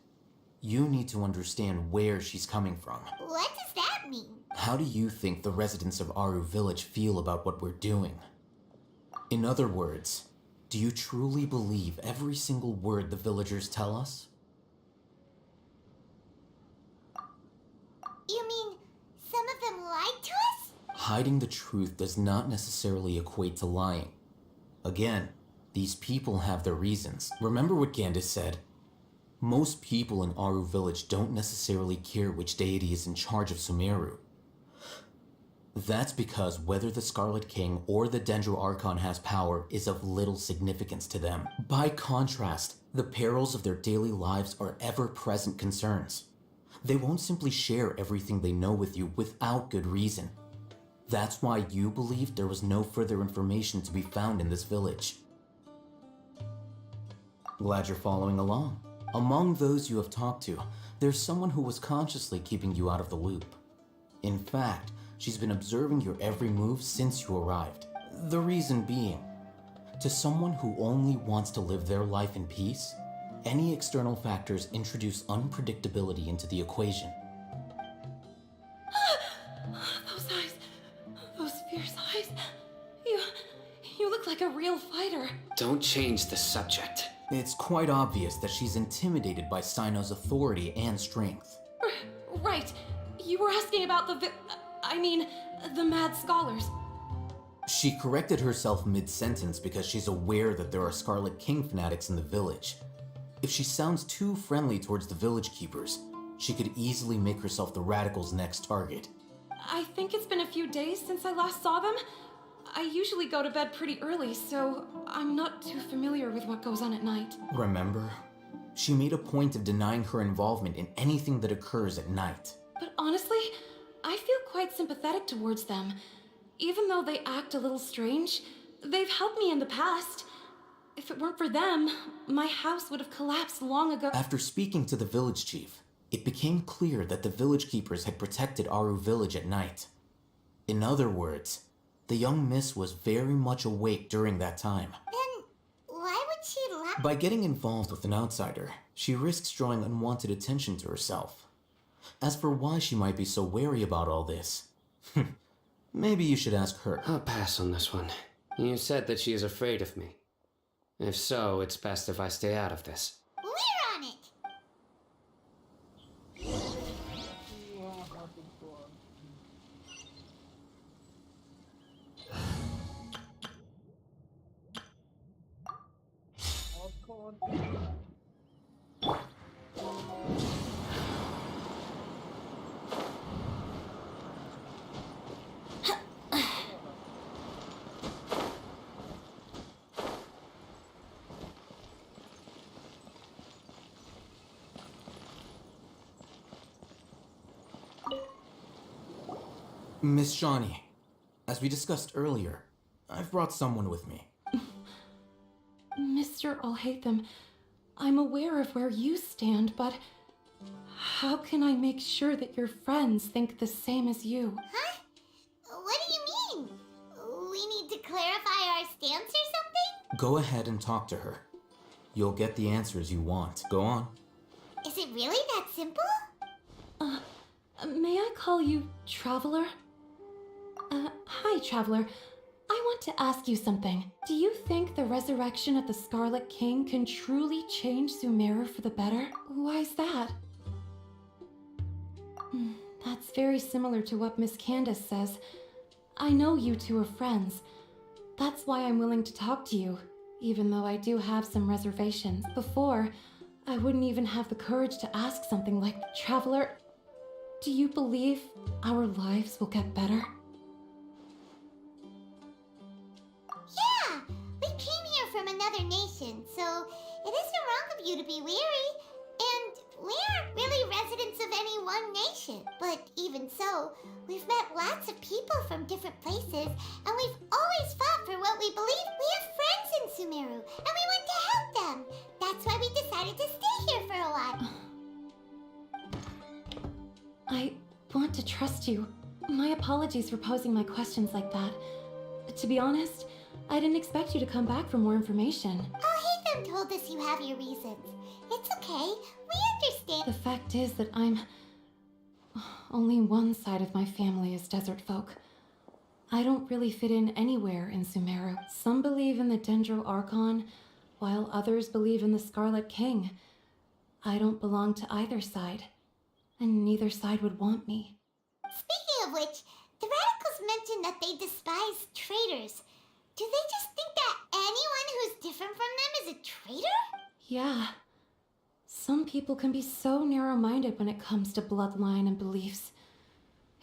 Speaker 19: you need to understand where she's coming from.
Speaker 3: What does that mean?
Speaker 19: How do you think the residents of Aru Village feel about what we're doing? In other words, do you truly believe every single word the villagers tell us?
Speaker 3: You mean some of them lied to us?
Speaker 19: Hiding the truth does not necessarily equate to lying. Again, these people have their reasons. Remember what Gandhi said? Most people in Aru Village don't necessarily care which deity is in charge of Sumeru. That's because whether the Scarlet King or the Dendro Archon has power is of little significance to them. By contrast, the perils of their daily lives are ever-present concerns. They won't simply share everything they know with you without good reason. That's why you believed there was no further information to be found in this village. Glad you're following along. Among those you have talked to, there's someone who was consciously keeping you out of the loop. In fact, she's been observing your every move since you arrived. The reason being, to someone who only wants to live their life in peace, any external factors introduce unpredictability into the equation.
Speaker 7: Those eyes. Those fierce eyes. You look like a real fighter.
Speaker 20: Don't change the subject.
Speaker 19: It's quite obvious that she's intimidated by Sino's authority and strength.
Speaker 7: Right. You were asking about the mad scholars.
Speaker 19: She corrected herself mid-sentence because she's aware that there are Scarlet King fanatics in the village. If she sounds too friendly towards the village keepers, she could easily make herself the radicals' next target.
Speaker 7: I think it's been a few days since I last saw them. I usually go to bed pretty early, so I'm not too familiar with what goes on at night.
Speaker 19: Remember? She made a point of denying her involvement in anything that occurs at night.
Speaker 7: But honestly, I feel quite sympathetic towards them. Even though they act a little strange, they've helped me in the past. If it weren't for them, my house would have collapsed long ago.
Speaker 19: After speaking to the village chief, it became clear that the village keepers had protected Aru Village at night. In other words, the young miss was very much awake during that time.
Speaker 3: Then why would she lie?
Speaker 19: By getting involved with an outsider, she risks drawing unwanted attention to herself. As for why she might be so wary about all this, maybe you should ask her.
Speaker 20: I'll pass on this one. You said that she is afraid of me. If so, it's best if I stay out of this.
Speaker 3: We're on it!
Speaker 19: Miss Shawnee, as we discussed earlier, I've brought someone with me.
Speaker 7: Mr. Alhaitham, I'm aware of where you stand, but how can I make sure that your friends think the same as you?
Speaker 3: Huh? What do you mean? We need to clarify our stance or something?
Speaker 19: Go ahead and talk to her. You'll get the answers you want. Go on.
Speaker 3: Is it really that simple?
Speaker 7: May I call you Traveler? Hi, Traveler. I want to ask you something. Do you think the resurrection of the Scarlet King can truly change Sumeru for the better? Why is that? That's very similar to what Miss Candace says. I know you two are friends. That's why I'm willing to talk to you, even though I do have some reservations. Before, I wouldn't even have the courage to ask something like, Traveler, do you believe our lives will get better?
Speaker 3: Yeah! We came here from another nation, so it isn't wrong of you to be weary. And we aren't really residents of any one nation. But even so, we've met lots of people from different places, and we've always fought for what we believe. We have friends in Sumeru, and we want to help them. That's why we decided to stay here for a while.
Speaker 7: I want to trust you. My apologies for posing my questions like that. To be honest, I didn't expect you to come back for more information.
Speaker 3: Oh, Adam told us you have your reasons. It's okay. We understand.
Speaker 15: The fact is that only one side of my family is desert folk. I don't really fit in anywhere in Sumeru. Some believe in the Dendro Archon, while others believe in the Scarlet King. I don't belong to either side, and neither side would want me.
Speaker 3: Speaking of which, the radicals mentioned that they despise traitors. Do they just think that anyone who's different from them is a traitor?
Speaker 15: Yeah. Some people can be so narrow-minded when it comes to bloodline and beliefs.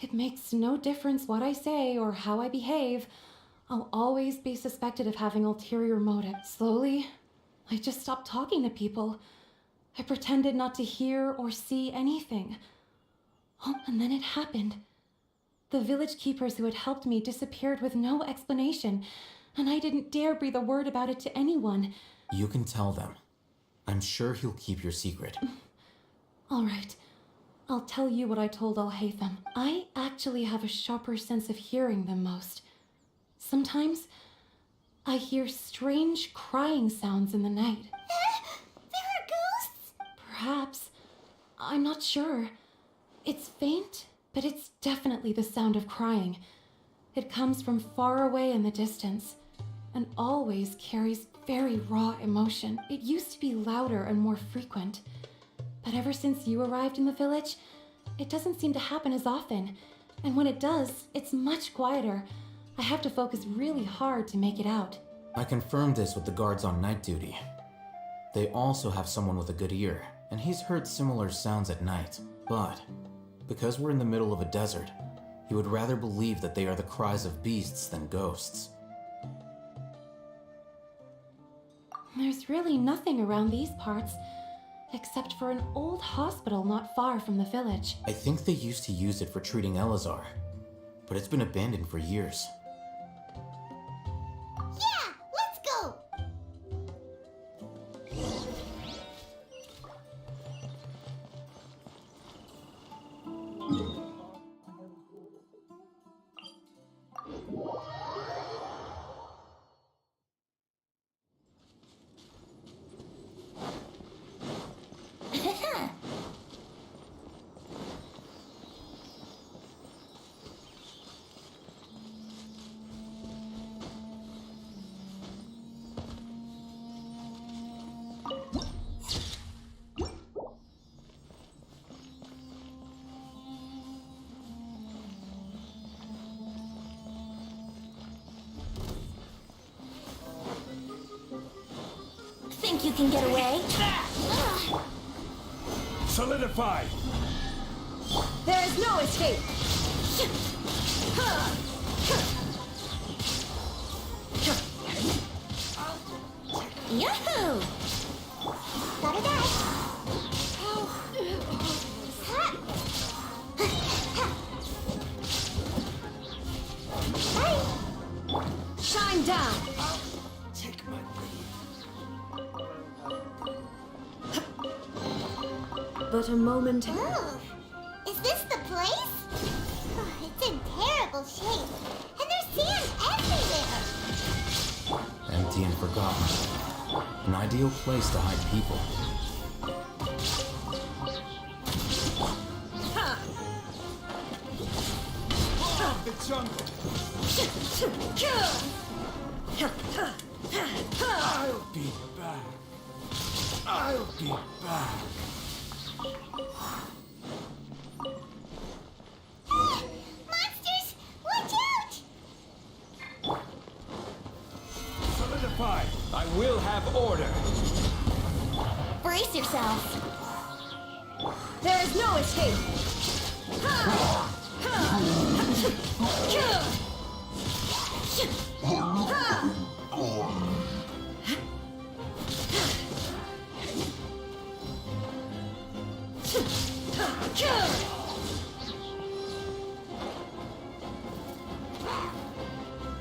Speaker 15: It makes no difference what I say or how I behave. I'll always be suspected of having ulterior motives. Slowly, I just stopped talking to people. I pretended not to hear or see anything. Oh, and then it happened. The village keepers who had helped me disappeared with no explanation, and I didn't dare breathe a word about it to anyone.
Speaker 19: You can tell them. I'm sure he'll keep your secret.
Speaker 15: All right. I'll tell you what I told Alhaitham. I actually have a sharper sense of hearing than most. Sometimes, I hear strange crying sounds in the night.
Speaker 3: There are ghosts?
Speaker 15: Perhaps. I'm not sure. It's faint, but it's definitely the sound of crying. It comes from far away in the distance, and always carries very raw emotion. It used to be louder and more frequent, but ever since you arrived in the village, it doesn't seem to happen as often, and when it does, it's much quieter. I have to focus really hard to make it out.
Speaker 19: I confirmed this with the guards on night duty. They also have someone with a good ear, and he's heard similar sounds at night. But because we're in the middle of a desert, he would rather believe that they are the cries of beasts than ghosts.
Speaker 15: There's really nothing around these parts, except for an old hospital not far from the village.
Speaker 19: I think they used to use it for treating Elazar, but it's been abandoned for years.
Speaker 3: Yeah, let's go!
Speaker 2: Think you can get away?
Speaker 13: Solidify!
Speaker 2: There is no escape! Yahoo!
Speaker 3: Got it out.
Speaker 2: Shine down!
Speaker 13: Take my
Speaker 2: But a moment.
Speaker 3: Oh, is this the place? Oh, it's in terrible shape. And there's sand everywhere.
Speaker 19: Empty and forgotten. An ideal place to hide people.
Speaker 13: The jungle! I'll be back. I'll be back.
Speaker 3: Monsters, watch out!
Speaker 13: Solidify! I will have order.
Speaker 2: Brace yourself! There is no escape!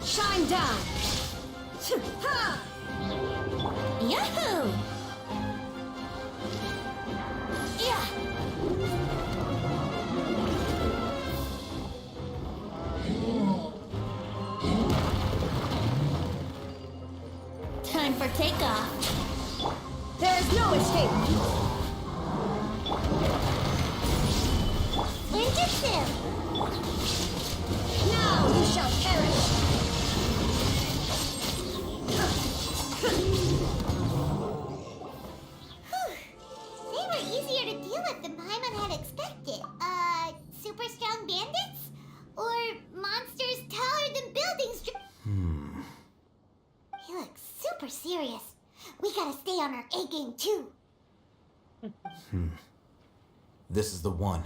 Speaker 2: Shine down! Yahoo! Yeah! Time for takeoff.
Speaker 16: There is no escape!
Speaker 3: Ninjutsu!
Speaker 16: Now you shall perish!
Speaker 3: They were easier to deal with than Paimon had expected. Super strong bandits? Or monsters taller than buildings? He looks super serious. We gotta stay on our A game too.
Speaker 19: This is the one.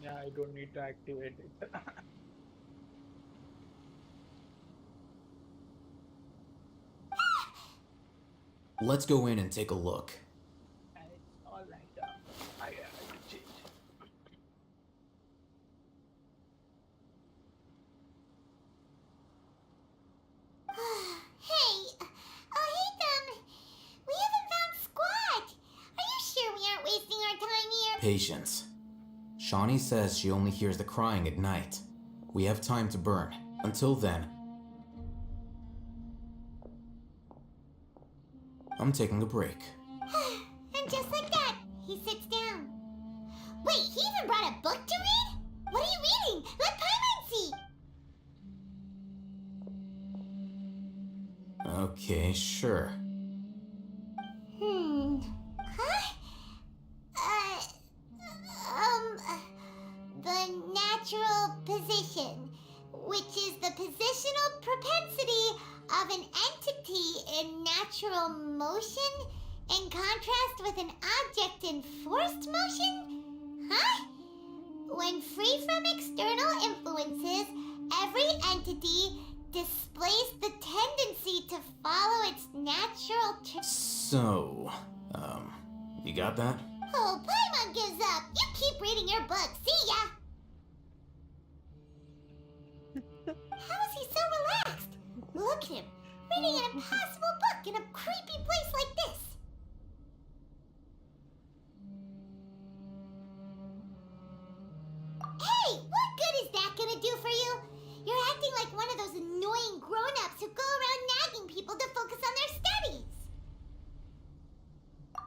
Speaker 1: Yeah, I don't need to activate it.
Speaker 19: Let's go in and take a look.
Speaker 1: All right, I can change.
Speaker 3: Hey, we haven't found Squat. Are you sure we aren't wasting our time here?
Speaker 19: Patience. Shawnee says she only hears the crying at night. We have time to burn. Until then, I'm taking a break.
Speaker 3: And just like that, he sits down. Wait, he even brought a book to read? What are you reading? Let Paimon see.
Speaker 19: Okay, sure.
Speaker 3: Huh? The natural position, which is the positional propensity of an entity in natural motion in contrast with an object in forced motion? Huh? When free from external influences, every entity displays the tendency to follow its natural
Speaker 19: So, you got that?
Speaker 3: Oh, Paimon gives up. You keep reading your book. See ya. How is he so relaxed? Look at him, reading an impossible book in a creepy place like this. Hey, what good is that gonna do for you? You're acting like one of those annoying grown-ups who go around nagging people to focus on their studies.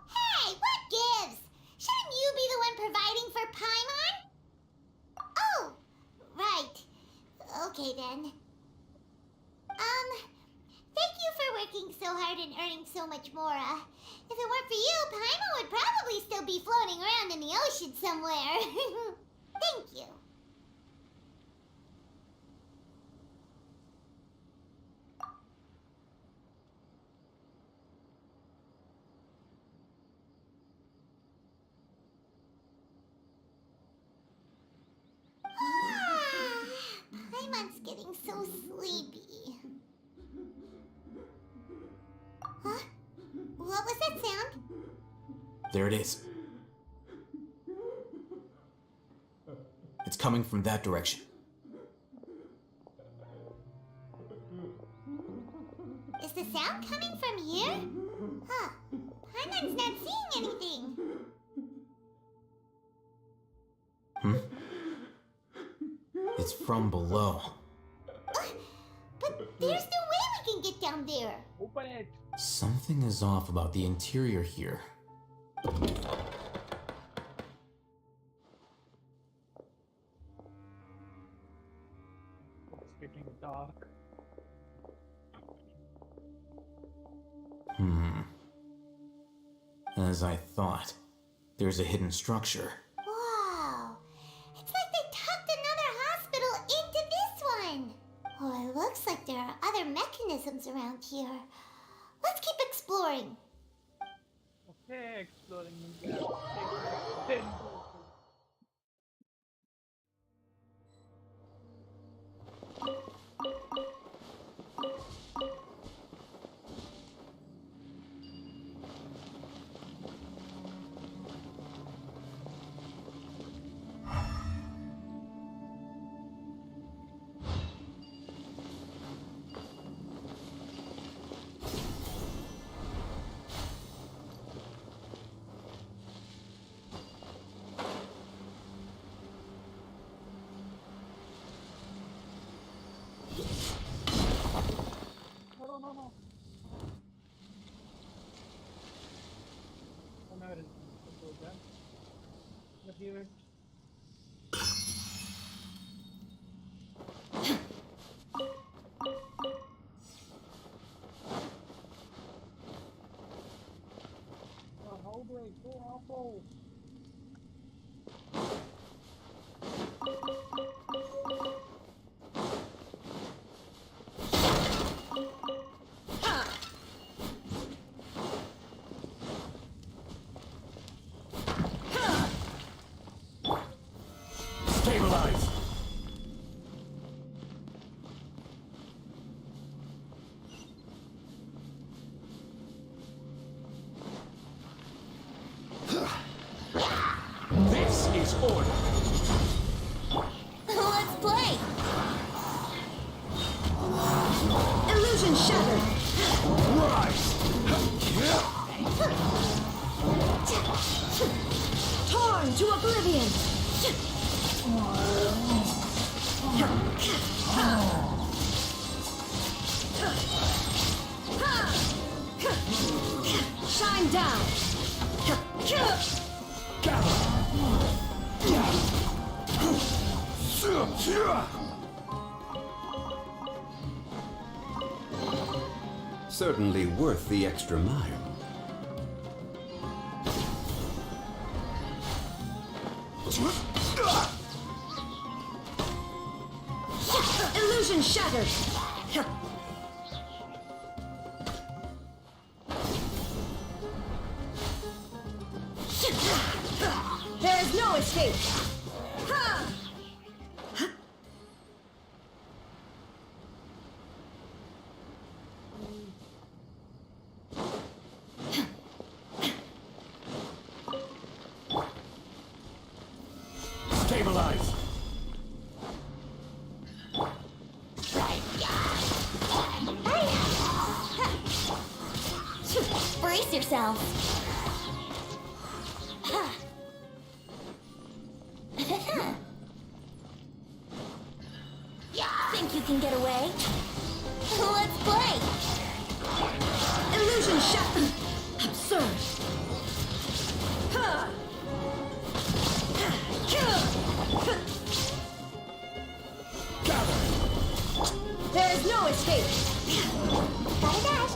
Speaker 3: Hey, what gives? Shouldn't you be the one providing for Paimon? Oh, right. Okay then. Thank you for working so hard and earning so much more. If it weren't for you, Paimon would probably still be floating around in the ocean somewhere. Thank you. Paimon's getting so sleepy. Huh? What was that sound?
Speaker 19: There it is. It's coming from that direction.
Speaker 3: Is the sound coming from here? Huh. Paimon's not seeing anything.
Speaker 19: It's from below.
Speaker 3: But there's no way we can get down there.
Speaker 1: Open it.
Speaker 19: Something is off about the interior here.
Speaker 1: It's getting dark.
Speaker 19: As I thought, there's a hidden structure.
Speaker 3: Wow. It's like they tucked another hospital into this one. Oh, it looks like there are other mechanisms around here. Let's keep exploring.
Speaker 1: Okay, exploring the gap. no. Oh, no, it isn't. Let's go again. Let's give it. Oh, how do I go apple?
Speaker 13: Stabilize! This is order!
Speaker 3: Let's play! Illusion shattered!
Speaker 13: Rise!
Speaker 3: Torn to oblivion! Shine down!
Speaker 11: Certainly worth the extra mile.
Speaker 3: Illusion shattered! There is no escape!
Speaker 13: Stabilize!
Speaker 3: Brace yourself! Think you can get away? Let's play! Illusion shot! Absurd! There is no escape! Gotta dash!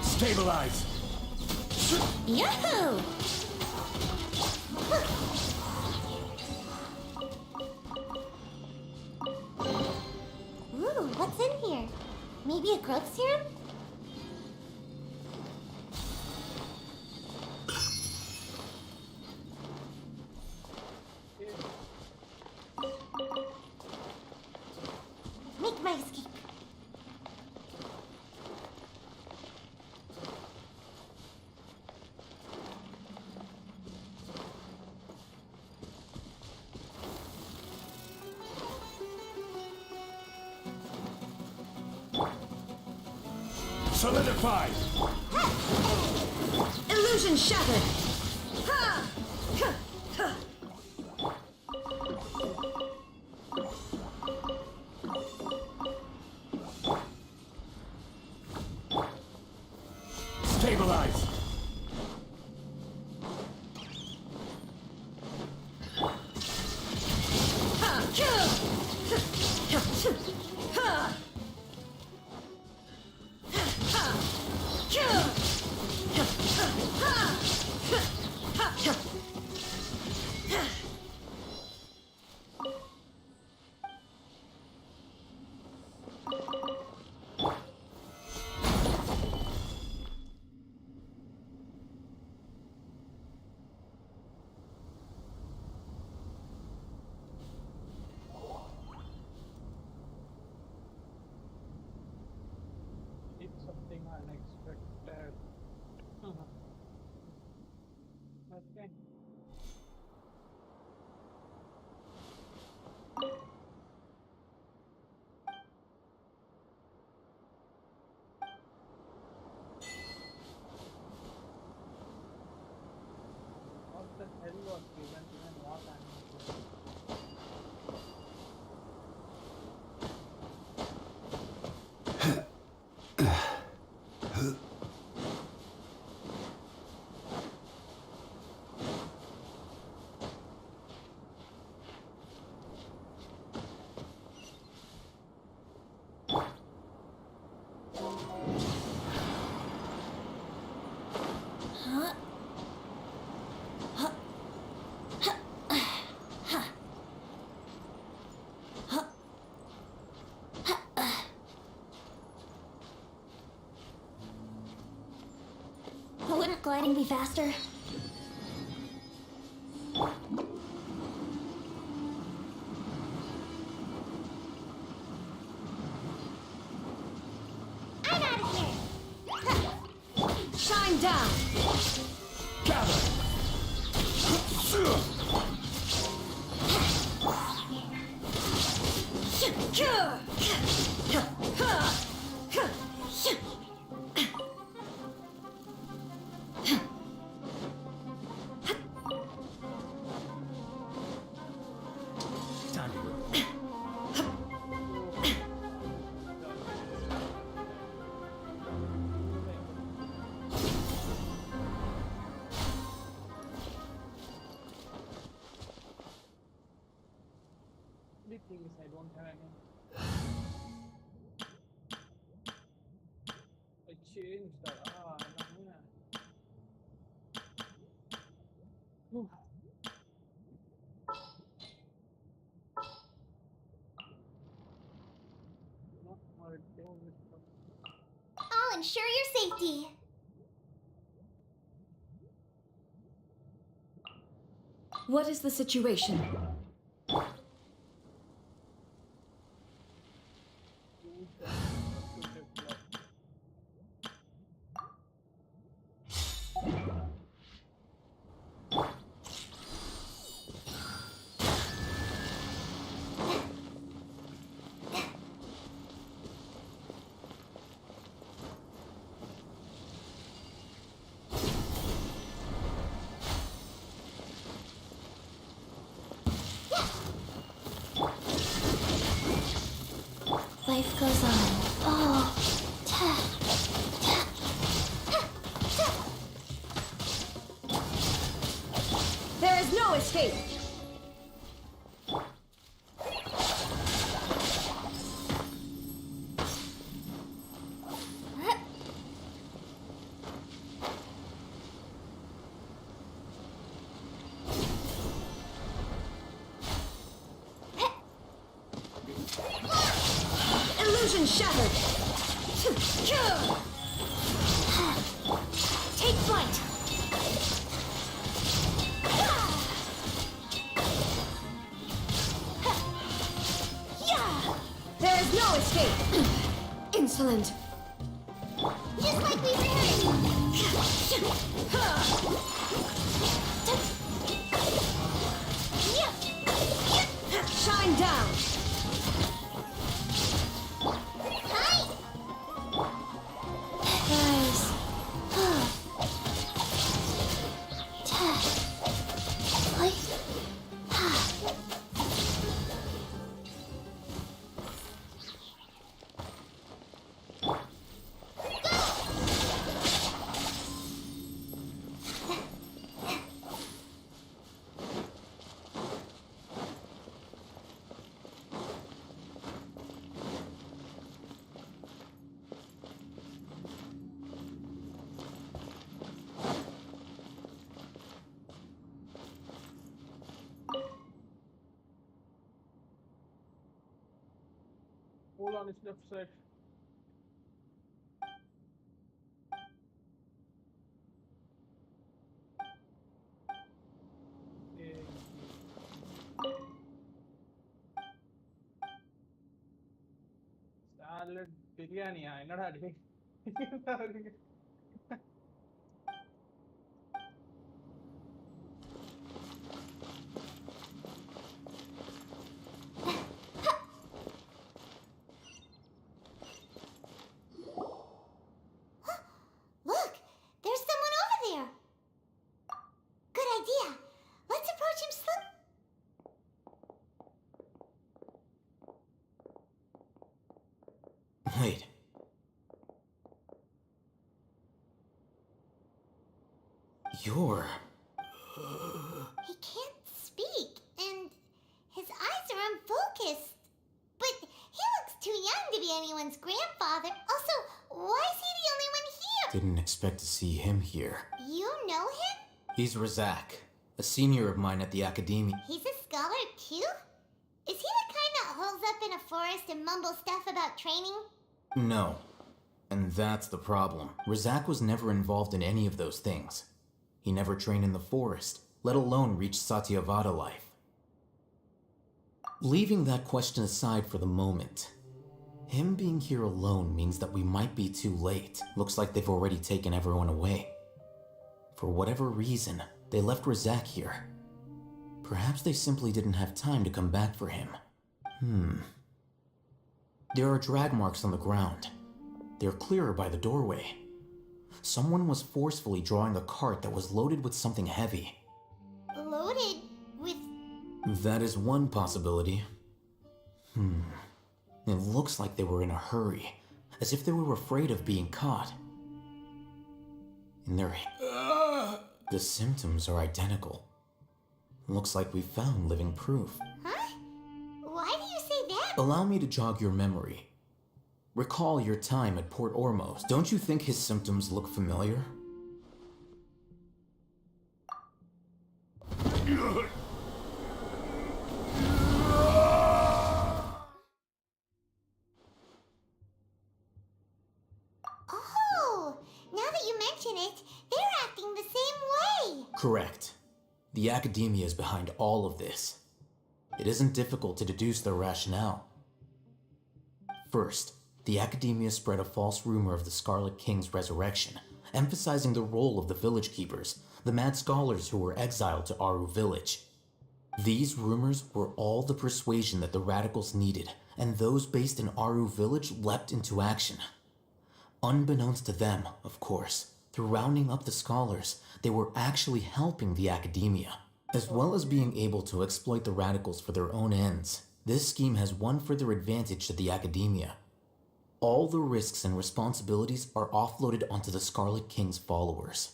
Speaker 13: Stabilize!
Speaker 3: Yahoo! Ooh, what's in here? Maybe a growth serum? Make my escape.
Speaker 13: Solidify!
Speaker 3: Illusion shattered!
Speaker 13: Stabilize!
Speaker 1: Okay. What the hell was given to them? What animal?
Speaker 3: Wouldn't gliding be faster? I'm out of here!
Speaker 16: Shine down!
Speaker 14: Time to go.
Speaker 1: The thing is, I don't have any. I changed that. Ah, no, yeah. Whew. Not more damage.
Speaker 3: I'll ensure your safety.
Speaker 16: What is the situation?
Speaker 3: Life goes on. Oh.
Speaker 16: There is no escape! Illusion shattered!
Speaker 3: Take flight!
Speaker 16: There is no escape! Insolent!
Speaker 3: Just like we
Speaker 16: Shine down!
Speaker 3: Guys.
Speaker 1: Hold on, it's left side. Salad biryani. I not had it.
Speaker 19: Wait. You're...
Speaker 3: He can't speak, and his eyes are unfocused. But he looks too young to be anyone's grandfather. Also, why is he the only one here?
Speaker 19: Didn't expect to see him here.
Speaker 3: You know him?
Speaker 19: He's Razak, a senior of mine at the Academia.
Speaker 3: He's a scholar too? Is he the kind that holes up in a forest and mumbles stuff about training?
Speaker 19: No. And that's the problem. Razak was never involved in any of those things. He never trained in the forest, let alone reach Satyavada life. Leaving that question aside for the moment, him being here alone means that we might be too late. Looks like they've already taken everyone away. For whatever reason, they left Razak here. Perhaps they simply didn't have time to come back for him. There are drag marks on the ground. They're clearer by the doorway. Someone was forcefully drawing a cart that was loaded with something heavy.
Speaker 3: Loaded with...
Speaker 19: That is one possibility. It looks like they were in a hurry, as if they were afraid of being caught. And the symptoms are identical. Looks like we found living proof.
Speaker 3: Huh? Why do you say that?
Speaker 19: Allow me to jog your memory. Recall your time at Port Ormos. Don't you think his symptoms look familiar?
Speaker 3: Oh, now that you mention it, they're acting the same way.
Speaker 19: Correct. The Academia is behind all of this. It isn't difficult to deduce their rationale. First, the Academia spread a false rumor of the Scarlet King's resurrection, emphasizing the role of the village keepers, the mad scholars who were exiled to Aru village. These rumors were all the persuasion that the radicals needed, and those based in Aru village leapt into action. Unbeknownst to them, of course, through rounding up the scholars, they were actually helping the Academia. As well as being able to exploit the radicals for their own ends, this scheme has one further advantage to the Academia. All the risks and responsibilities are offloaded onto the Scarlet King's followers.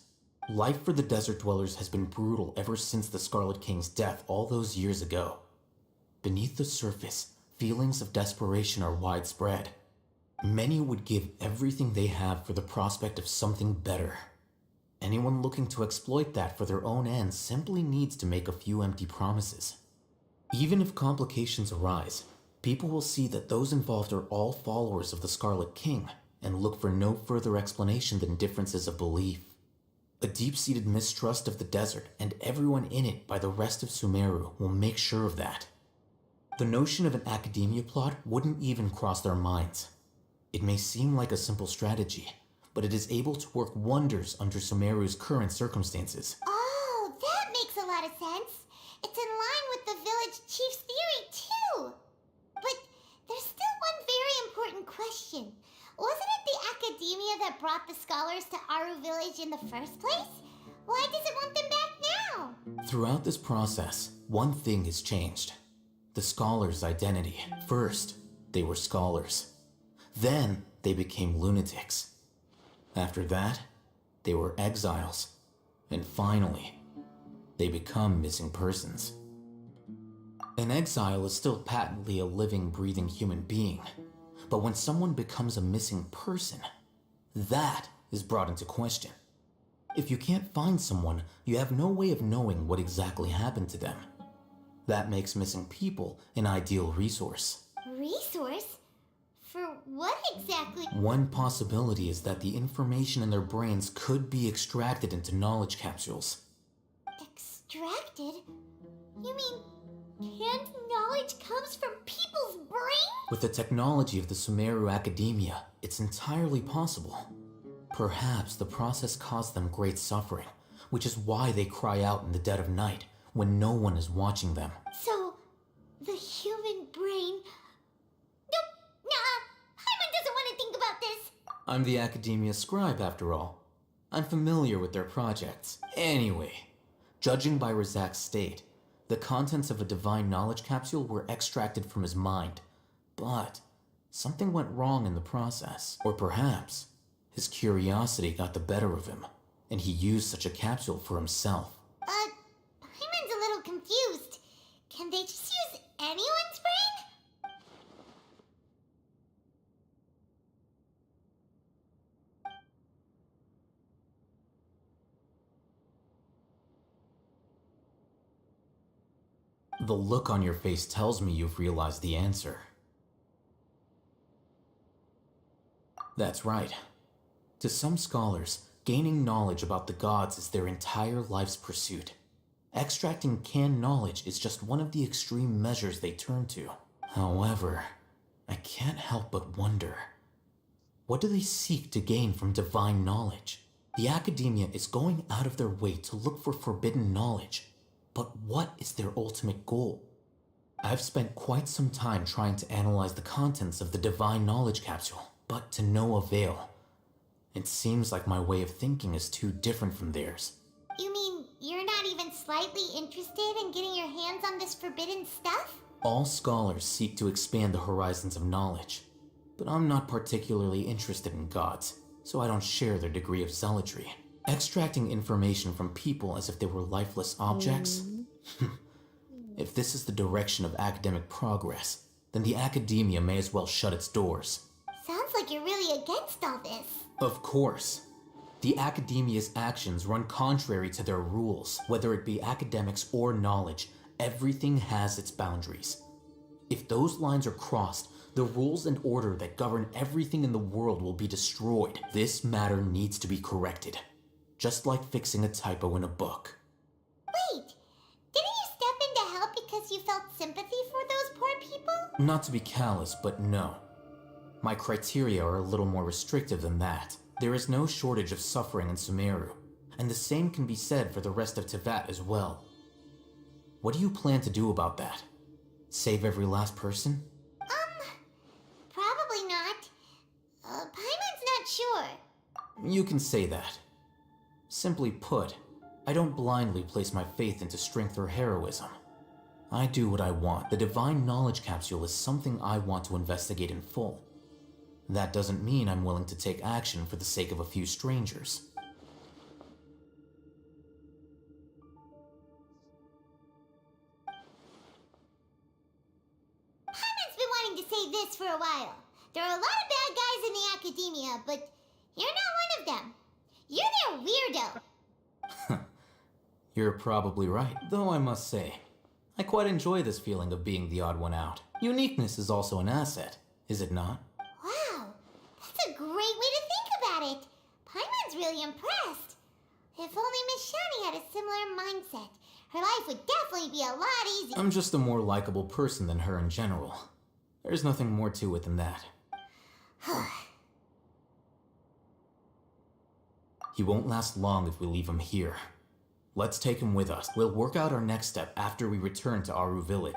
Speaker 19: Life for the Desert Dwellers has been brutal ever since the Scarlet King's death all those years ago. Beneath the surface, feelings of desperation are widespread. Many would give everything they have for the prospect of something better. Anyone looking to exploit that for their own ends simply needs to make a few empty promises. Even if complications arise, people will see that those involved are all followers of the Scarlet King and look for no further explanation than differences of belief. A deep-seated mistrust of the desert and everyone in it by the rest of Sumeru will make sure of that. The notion of an Academia plot wouldn't even cross their minds. It may seem like a simple strategy, but it is able to work wonders under Sumeru's current circumstances.
Speaker 3: Oh, that makes a lot of sense. It's in line with the village chief's theory, too. But there's still one very important question. Wasn't it the Academia that brought the scholars to Aru village in the first place? Why does it want them back now?
Speaker 19: Throughout this process, one thing has changed. The scholars' identity. First, they were scholars. Then, they became lunatics. After that, they were exiles. And finally, they become missing persons. An exile is still patently a living, breathing human being. But when someone becomes a missing person, that is brought into question. If you can't find someone, you have no way of knowing what exactly happened to them. That makes missing people an ideal resource.
Speaker 3: Resource? For what exactly?
Speaker 19: One possibility is that the information in their brains could be extracted into knowledge capsules.
Speaker 3: Extracted? You mean canned knowledge comes from people's brains?
Speaker 19: With the technology of the Sumeru Academia, it's entirely possible. Perhaps the process caused them great suffering, which is why they cry out in the dead of night when no one is watching them.
Speaker 3: So, the human brain... Paimon doesn't want to think about this.
Speaker 19: I'm the Academia scribe, after all. I'm familiar with their projects. Anyway, judging by Razak's state, the contents of a divine knowledge capsule were extracted from his mind. But Something went wrong in the process. Or perhaps his curiosity got the better of him, and he used such a capsule for himself.
Speaker 3: Paimon's a little confused. Can they just use anyone's brain?
Speaker 19: The look on your face tells me you've realized the answer. That's right. To some scholars, gaining knowledge about the gods is their entire life's pursuit. Extracting canned knowledge is just one of the extreme measures they turn to. However, I can't help but wonder, what do they seek to gain from divine knowledge? The academia is going out of their way to look for forbidden knowledge, but what is their ultimate goal? I've spent quite some time trying to analyze the contents of the divine knowledge capsule, but to no avail. It seems like my way of thinking is too different from theirs.
Speaker 3: You mean you're not even slightly interested in getting your hands on this forbidden stuff?
Speaker 19: All scholars seek to expand the horizons of knowledge, but I'm not particularly interested in gods, so I don't share their degree of zealotry. Extracting information from people as if they were lifeless objects? If this is the direction of academic progress, then the academia may as well shut its doors.
Speaker 3: Sounds like you're really against all this.
Speaker 19: Of course. The academia's actions run contrary to their rules. Whether it be academics or knowledge, everything has its boundaries. If those lines are crossed, the rules and order that govern everything in the world will be destroyed. This matter needs to be corrected, just like fixing a typo in a book.
Speaker 3: Wait, didn't you step in to help because you felt sympathy for those poor people?
Speaker 19: Not to be callous, but no. My criteria are a little more restrictive than that. There is no shortage of suffering in Sumeru, and the same can be said for the rest of Teyvat as well. What do you plan to do about that? Save every last person?
Speaker 3: Probably not. Paimon's not sure.
Speaker 19: You can say that. Simply put, I don't blindly place my faith into strength or heroism. I do what I want. The divine knowledge capsule is something I want to investigate in full. That doesn't mean I'm willing to take action for the sake of a few strangers.
Speaker 3: Paimon's been wanting to say this for a while. There are a lot of bad guys in the academia, but you're not one of them. You're their weirdo.
Speaker 19: You're probably right, though I must say, I quite enjoy this feeling of being the odd one out. Uniqueness is also an asset, is it not?
Speaker 3: Wow, that's a great way to think about it. Paimon's really impressed. If only Miss Shani had a similar mindset, her life would definitely be a lot easier.
Speaker 19: I'm just a more likable person than her in general. There's nothing more to it than that. He won't last long if we leave him here. Let's take him with us. We'll work out our next step after we return to Aru Village.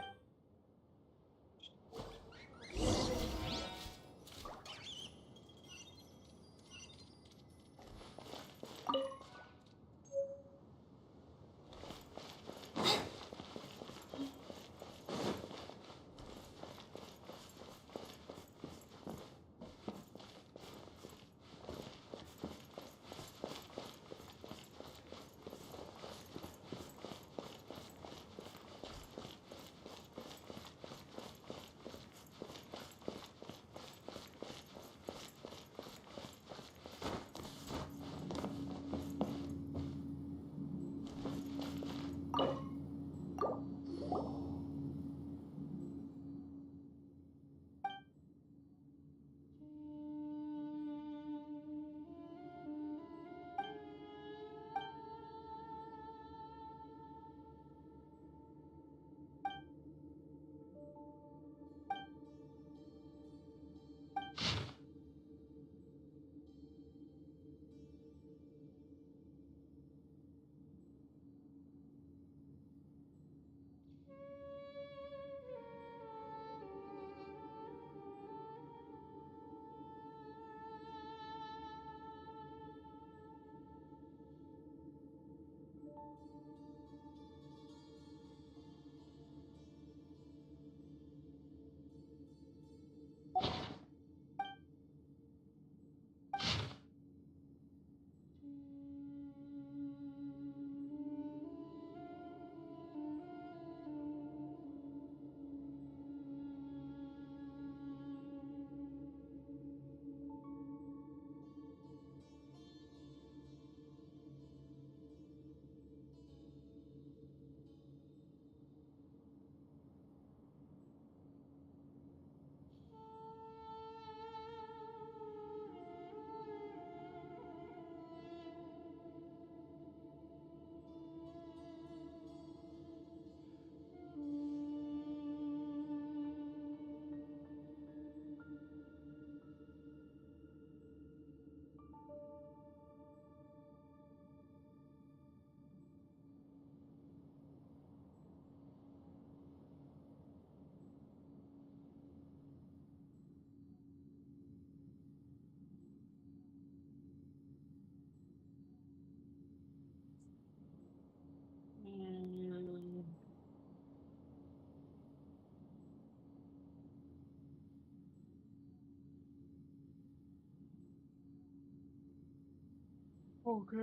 Speaker 1: Okay.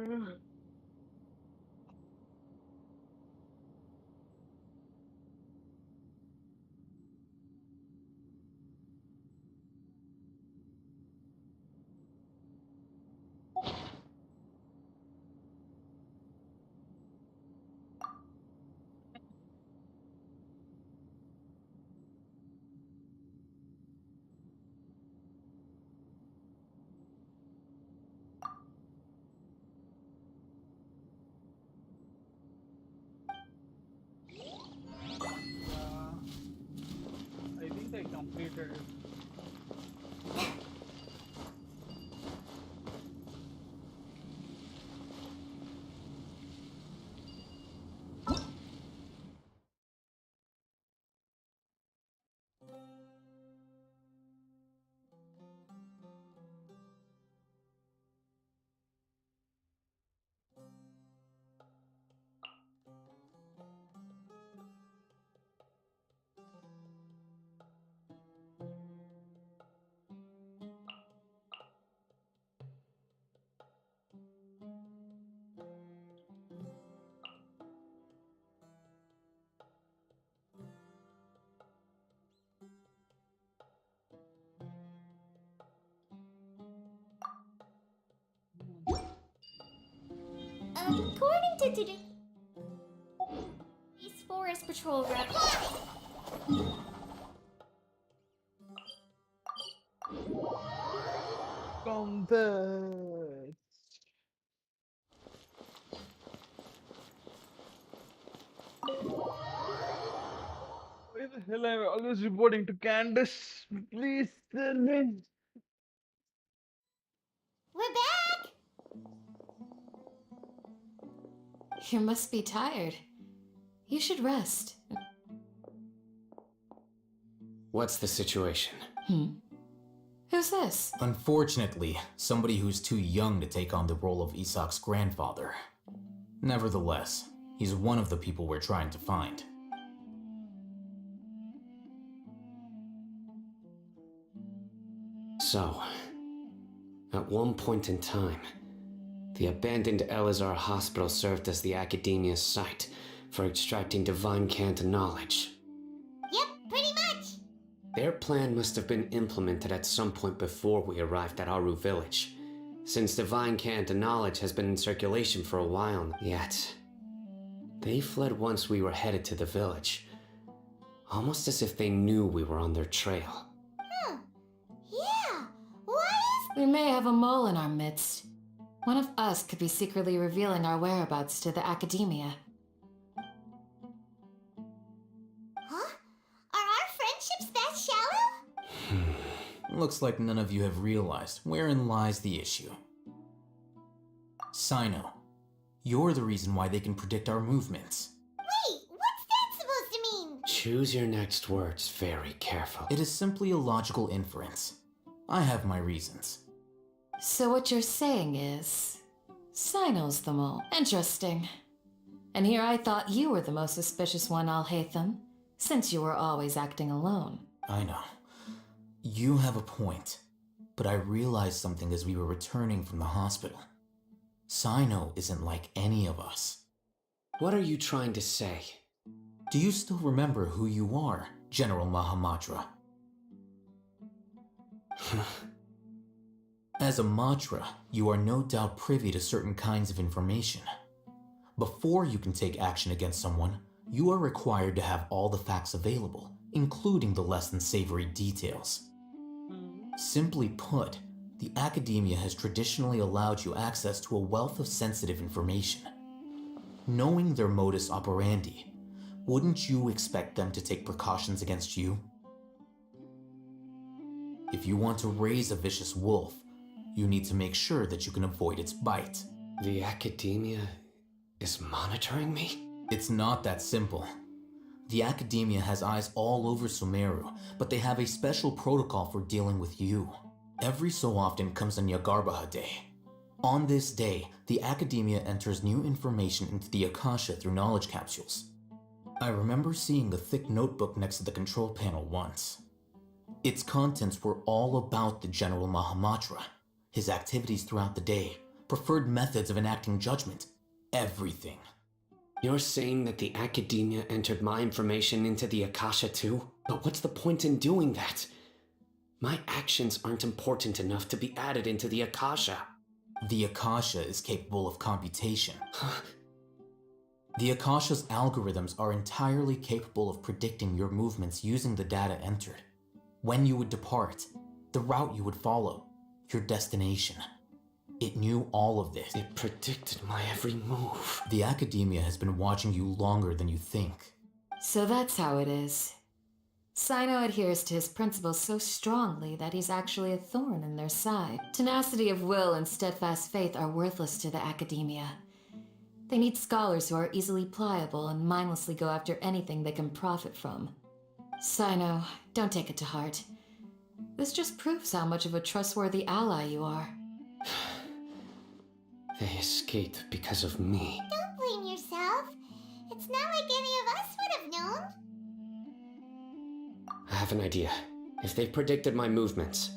Speaker 1: I think I completed it.
Speaker 3: According to today's
Speaker 6: Forest Patrol rep.
Speaker 1: Combat. Why the hell am I always reporting to Candace? Please tell me.
Speaker 3: We're back!
Speaker 15: You must be tired. You should rest.
Speaker 20: What's the situation?
Speaker 15: Who's this?
Speaker 19: Unfortunately, somebody who's too young to take on the role of Isak's grandfather. Nevertheless, he's one of the people we're trying to find.
Speaker 20: So, at one point in time, the abandoned Elazar hospital served as the Academia's site for extracting divine cant knowledge.
Speaker 3: Yep, pretty much.
Speaker 20: Their plan must have been implemented at some point before we arrived at Aru village, since divine cant knowledge has been in circulation for a while now. Yet, they fled once we were headed to the village, almost as if they knew we were on their trail.
Speaker 3: Yeah, why is...
Speaker 15: We may have a mole in our midst. One of us could be secretly revealing our whereabouts to the Academia.
Speaker 3: Huh? Are our friendships that shallow?
Speaker 19: Looks like none of you have realized wherein lies the issue. Sino, you're the reason why they can predict our movements.
Speaker 3: Wait, what's that supposed to mean?
Speaker 20: Choose your next words very carefully.
Speaker 19: It is simply a logical inference. I have my reasons.
Speaker 15: So what you're saying is... Sino's the mole. Interesting. And here I thought you were the most suspicious one, Alhaitham, since you were always acting alone.
Speaker 19: I know. You have a point. But I realized something as we were returning from the hospital. Sino isn't like any of us.
Speaker 20: What are you trying to say?
Speaker 19: Do you still remember who you are, General Mahamatra? As a Matra, you are no doubt privy to certain kinds of information. Before you can take action against someone, you are required to have all the facts available, including the less than savory details. Simply put, the Academia has traditionally allowed you access to a wealth of sensitive information. Knowing their modus operandi, wouldn't you expect them to take precautions against you? If you want to raise a vicious wolf, you need to make sure that you can avoid its bite.
Speaker 20: The Academia is monitoring me?
Speaker 19: It's not that simple. The Academia has eyes all over Sumeru, but they have a special protocol for dealing with you. Every so often comes a Nyagarbaha Day. On this day, the Academia enters new information into the Akasha through knowledge capsules. I remember seeing a thick notebook next to the control panel once. Its contents were all about the General Mahamatra, his activities throughout the day, preferred methods of enacting judgment, everything.
Speaker 20: You're saying that the Academia entered my information into the Akasha too? But what's the point in doing that? My actions aren't important enough to be added into the Akasha.
Speaker 19: The Akasha is capable of computation. The Akasha's algorithms are entirely capable of predicting your movements using the data entered. When you would depart, the route you would follow, your destination. It knew all of this.
Speaker 20: It predicted my every move.
Speaker 19: The Academia has been watching you longer than you think.
Speaker 15: So that's how it is. Sino adheres to his principles so strongly that he's actually a thorn in their side. Tenacity of will and steadfast faith are worthless to the Academia. They need scholars who are easily pliable and mindlessly go after anything they can profit from. Sino, don't take it to heart. This just proves how much of a trustworthy ally you are.
Speaker 20: They escaped because of me.
Speaker 3: Don't blame yourself. It's not like any of us would have known.
Speaker 20: I have an idea. If they predicted my movements,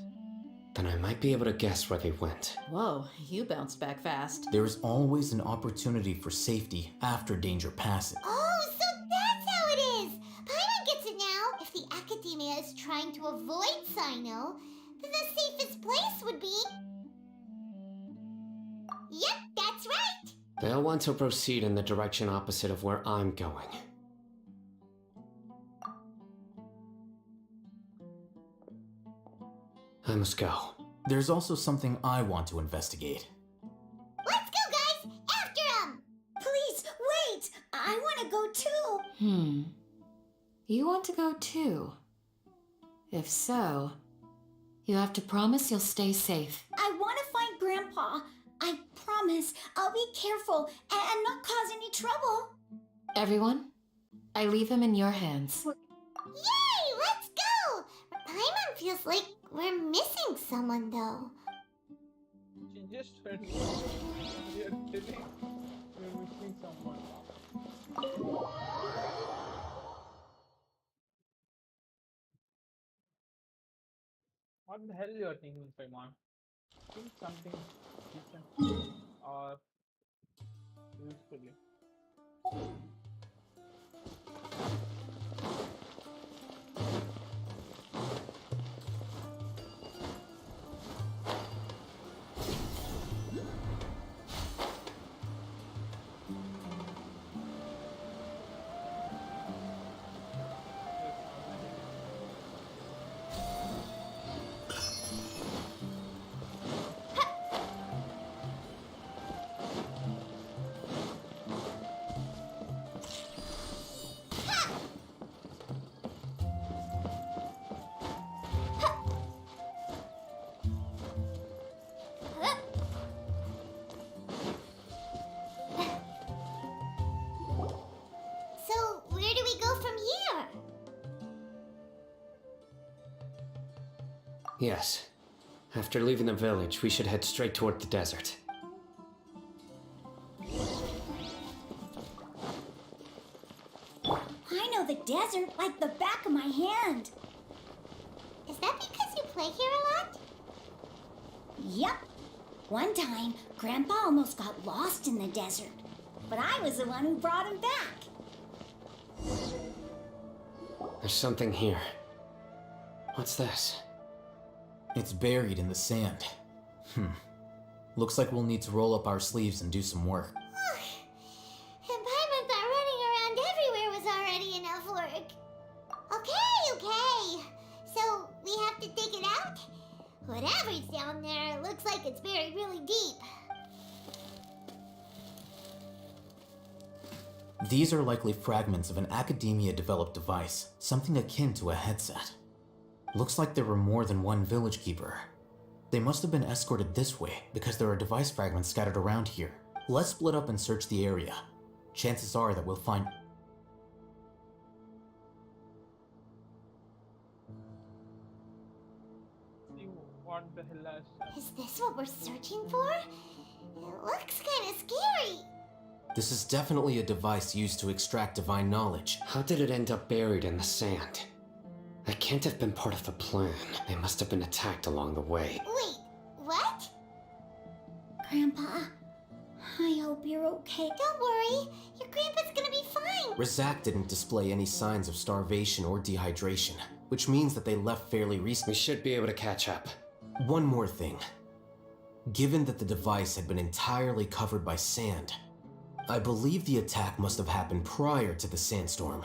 Speaker 20: then I might be able to guess where they went.
Speaker 12: Whoa, you bounced back fast.
Speaker 19: There is always an opportunity for safety after danger passes.
Speaker 3: Oh, so that's how it is! Paimon gets it now! If the Academia is trying to avoid Sino, then the safest place would be... Yep, that's right!
Speaker 20: They'll want to proceed in the direction opposite of where I'm going. I must go.
Speaker 19: There's also something I want to investigate.
Speaker 3: Let's go, guys! After him!
Speaker 2: Please, wait! I want to go too!
Speaker 15: You want to go too? If so, you have to promise you'll stay safe.
Speaker 2: I want to find Grandpa. I promise I'll be careful and not cause any trouble.
Speaker 15: Everyone, I leave him in your hands.
Speaker 3: Yay! Let's go! Paimon feels like we're missing someone, though.
Speaker 1: She just heard me. You're telling you're missing someone. What the hell you are thinking, Paimon? Think something decent or usefully.
Speaker 3: So, where do we go from here?
Speaker 20: Yes. After leaving the village, we should head straight toward the desert.
Speaker 2: I know the desert like the back of my hand.
Speaker 3: Is that because you play here a lot?
Speaker 2: Yep. One time, Grandpa almost got lost in the desert, but I was the one who brought him back.
Speaker 20: There's something here. What's this?
Speaker 19: It's buried in the sand. Looks like we'll need to roll up our sleeves and do some work.
Speaker 3: And Paimon thought running around everywhere was already enough work. Okay. So, we have to dig it out? Whatever's down there, it looks like it's buried really deep.
Speaker 19: These are likely fragments of an Academia-developed device, something akin to a headset. Looks like there were more than one village keeper. They must have been escorted this way because there are device fragments scattered around here. Let's split up and search the area. Chances are that we'll find...
Speaker 1: See what the hell has...
Speaker 3: Is this what we're searching for? It looks kind of scary.
Speaker 19: This is definitely a device used to extract divine knowledge.
Speaker 20: How did it end up buried in the sand? That can't have been part of the plan. They must have been attacked along the way.
Speaker 3: Wait, what? Grandpa. I hope you're okay. Don't worry. Your grandpa's gonna be fine.
Speaker 19: Razak didn't display any signs of starvation or dehydration, which means that they left fairly recently.
Speaker 20: We should be able to catch up.
Speaker 19: One more thing. Given that the device had been entirely covered by sand, I believe the attack must have happened prior to the sandstorm.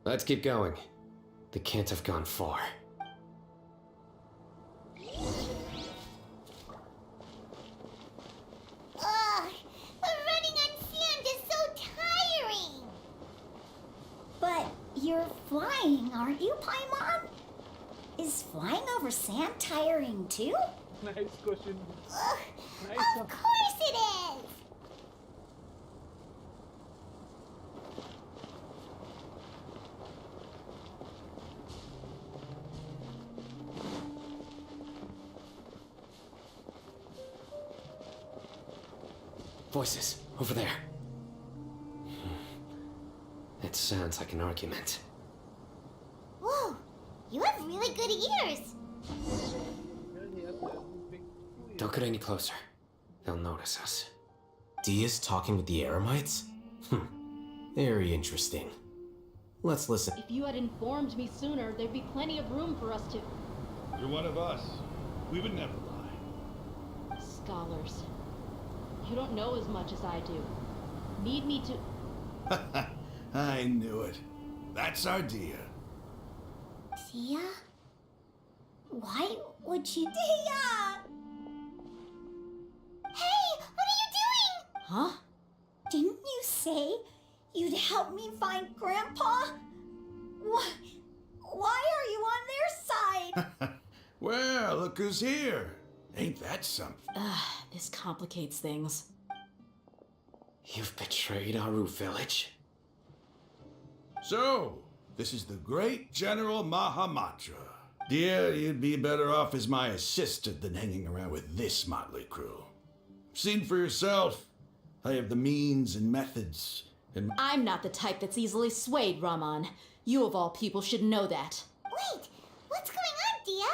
Speaker 20: Let's keep going. They can't have gone far.
Speaker 3: Ugh, running on sand is so tiring. But you're flying, aren't you, Paimon? Is flying over sand tiring too?
Speaker 1: Nice question.
Speaker 3: Ugh,
Speaker 1: Nice.
Speaker 3: of course it is.
Speaker 20: Voices, over there. It sounds like an argument.
Speaker 3: Whoa, you have really good ears.
Speaker 20: Don't get any closer. They'll notice us.
Speaker 19: Dia's talking with the Eremites? Very interesting. Let's listen.
Speaker 8: If you had informed me sooner, there'd be plenty of room for us to...
Speaker 13: You're one of us. We would never lie.
Speaker 8: Scholars. You don't know as much as I do. Need me to...
Speaker 13: I knew it. That's our Dia.
Speaker 3: Dia? Why would you... Dia! Hey, what are you doing?
Speaker 2: Huh?
Speaker 3: Didn't you say you'd help me find Grandpa? Why are you on their side?
Speaker 13: Well, look who's here. Ain't that something?
Speaker 12: This complicates things.
Speaker 20: You've betrayed Aru village?
Speaker 13: So, this is the great General Mahamatra. Dear, you'd be better off as my assistant than hanging around with this motley crew. Seen for yourself. I have the means and methods, and...
Speaker 12: I'm not the type that's easily swayed, Raman. You of all people should know that.
Speaker 3: Wait, what's going on, Dia?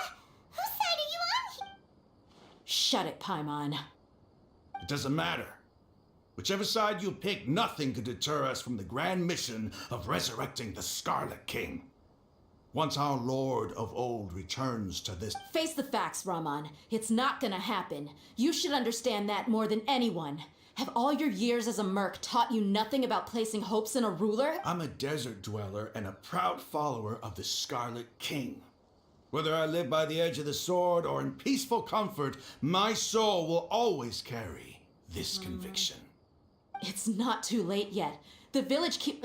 Speaker 3: Whose side are you on?
Speaker 12: Shut it, Paimon.
Speaker 13: It doesn't matter. Whichever side you pick, nothing could deter us from the grand mission of resurrecting the Scarlet King. Once our Lord of Old returns to this...
Speaker 12: Face the facts, Raman. It's not gonna happen. You should understand that more than anyone. Have all your years as a merc taught you nothing about placing hopes in a ruler?
Speaker 13: I'm a desert dweller and a proud follower of the Scarlet King. Whether I live by the edge of the sword or in peaceful comfort, my soul will always carry this conviction.
Speaker 12: It's not too late yet. The village keep...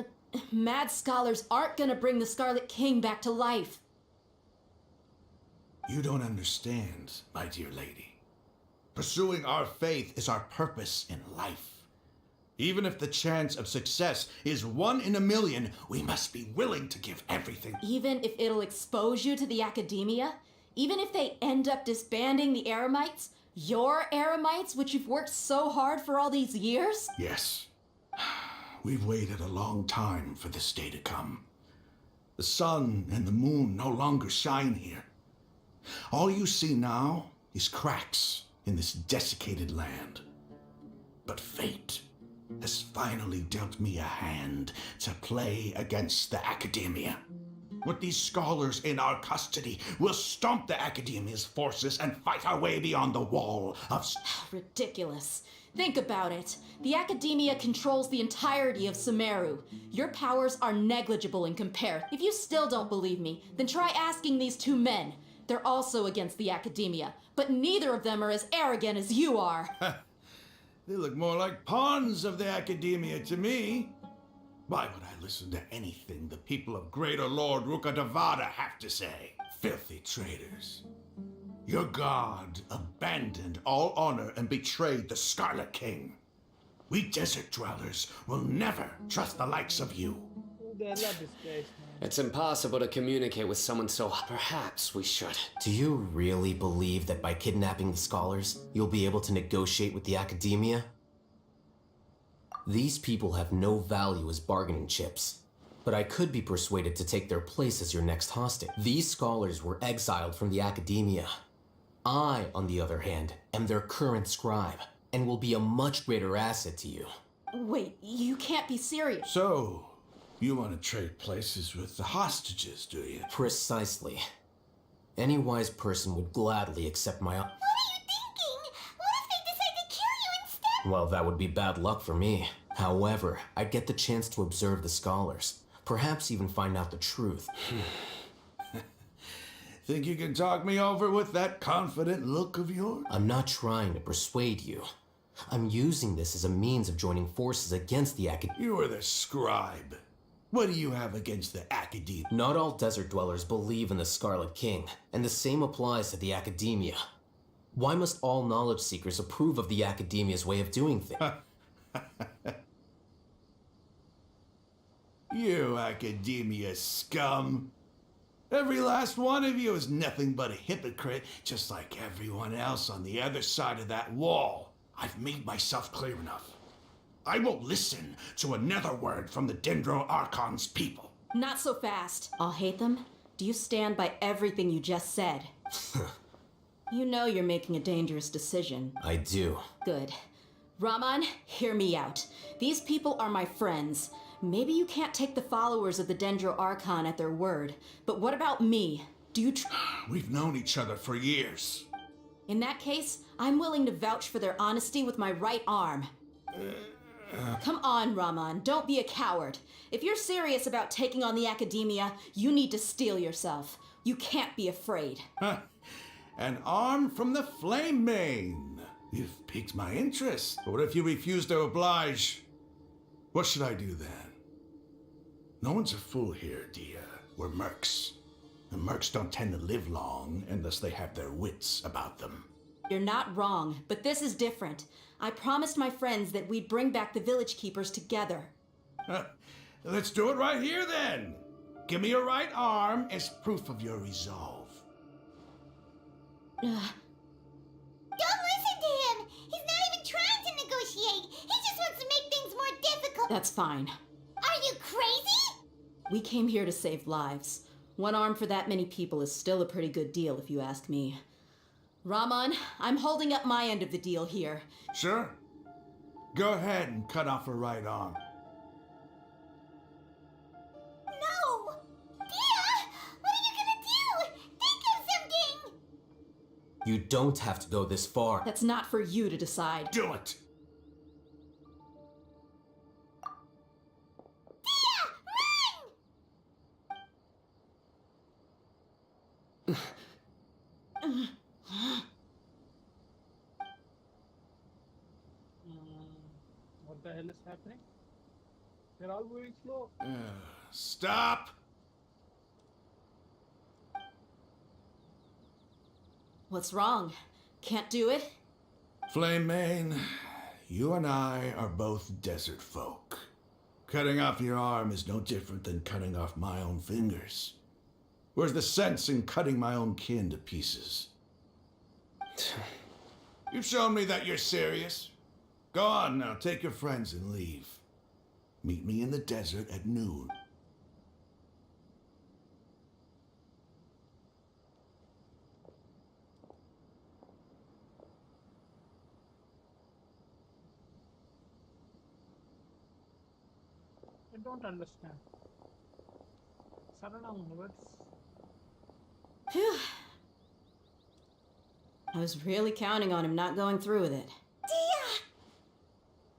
Speaker 12: Mad scholars aren't gonna bring the Scarlet King back to life.
Speaker 13: You don't understand, my dear lady. Pursuing our faith is our purpose in life. Even if the chance of success is 1 in a million, we must be willing to give everything.
Speaker 12: Even if it'll expose you to the academia? Even if they end up disbanding the Eremites? Your Eremites, which you've worked so hard for all these years?
Speaker 13: Yes. We've waited a long time for this day to come. The sun and the moon no longer shine here. All you see now is cracks in this desiccated land. But fate has finally dealt me a hand to play against the academia. With these scholars in our custody, we'll stomp the academia's forces and fight our way beyond the wall of...
Speaker 12: Ridiculous. Think about it. The academia controls the entirety of Sumeru. Your powers are negligible in comparison. If you still don't believe me, then try asking these 2 men. They're also against the academia, but neither of them are as arrogant as you are.
Speaker 13: They look more like pawns of the academia to me. Why would I listen to anything the people of Greater Lord Rukkhadevata have to say? Filthy traitors. Your god abandoned all honor and betrayed the Scarlet King. We desert dwellers will never trust the likes of you.
Speaker 1: I love this place, man.
Speaker 20: It's impossible to communicate with someone, so perhaps we should.
Speaker 19: Do you really believe that by kidnapping the scholars, you'll be able to negotiate with the academia? These people have no value as bargaining chips, but I could be persuaded to take their place as your next hostage. These scholars were exiled from the academia. I, on the other hand, am their current scribe, and will be a much greater asset to you.
Speaker 12: Wait, you can't be serious.
Speaker 13: So, you want to trade places with the hostages, do you?
Speaker 19: Precisely. Any wise person would gladly accept my...
Speaker 3: What are you thinking? What if they decide to kill you instead?
Speaker 19: Well, that would be bad luck for me. However, I'd get the chance to observe the scholars. Perhaps even find out the truth.
Speaker 13: Think you can talk me over with that confident look of yours?
Speaker 19: I'm not trying to persuade you. I'm using this as a means of joining forces against the Academia.
Speaker 13: You are the scribe. What do you have against the Academia?
Speaker 19: Not all desert dwellers believe in the Scarlet King, and the same applies to the Academia. Why must all knowledge seekers approve of the Academia's way of doing things?
Speaker 13: You Academia scum. Every last one of you is nothing but a hypocrite, just like everyone else on the other side of that wall. I've made myself clear enough. I won't listen to another word from the Dendro Archonn's people.
Speaker 12: Not so fast. I'll hate them. Do you stand by everything you just said? You know you're making a dangerous decision.
Speaker 19: I do.
Speaker 12: Good. Raman, hear me out. These people are my friends. Maybe you can't take the followers of the Dendro Archonn at their word, but what about me? Do you
Speaker 13: We've known each other for years.
Speaker 12: In that case, I'm willing to vouch for their honesty with my right arm. Come on, Raman, don't be a coward. If you're serious about taking on the Academia, you need to steel yourself. You can't be afraid.
Speaker 13: An arm from the Flame Mane. You've piqued my interest. But what if you refuse to oblige? What should I do then? No one's a fool here, Dia. We're mercs. And mercs don't tend to live long unless they have their wits about them.
Speaker 12: You're not wrong, but this is different. I promised my friends that we'd bring back the village keepers together.
Speaker 13: Let's do it right here then. Give me your right arm as proof of your resolve.
Speaker 3: Don't listen to him! He's not even trying to negotiate! He just wants to make things more difficult!
Speaker 12: That's fine.
Speaker 3: Are you crazy?
Speaker 12: We came here to save lives. One arm for that many people is still a pretty good deal, if you ask me. Raman, I'm holding up my end of the deal here.
Speaker 13: Sure. Go ahead and cut off her right arm.
Speaker 3: No! Dia! What are you gonna do? Think of something!
Speaker 19: You don't have to go this far.
Speaker 12: That's not for you to decide.
Speaker 13: Do it!
Speaker 1: What the hell is happening? They're all moving slow.
Speaker 13: Stop!
Speaker 12: What's wrong? Can't do it?
Speaker 13: Flame Mane, you and I are both desert folk. Cutting off your arm is no different than cutting off my own fingers. Where's the sense in cutting my own kin to pieces? You've shown me that you're serious. Go on now, take your friends and leave. Meet me in the desert at noon.
Speaker 1: I don't understand. Saranam, what's...
Speaker 12: Phew. I was really counting on him not going through with it.
Speaker 3: Dia!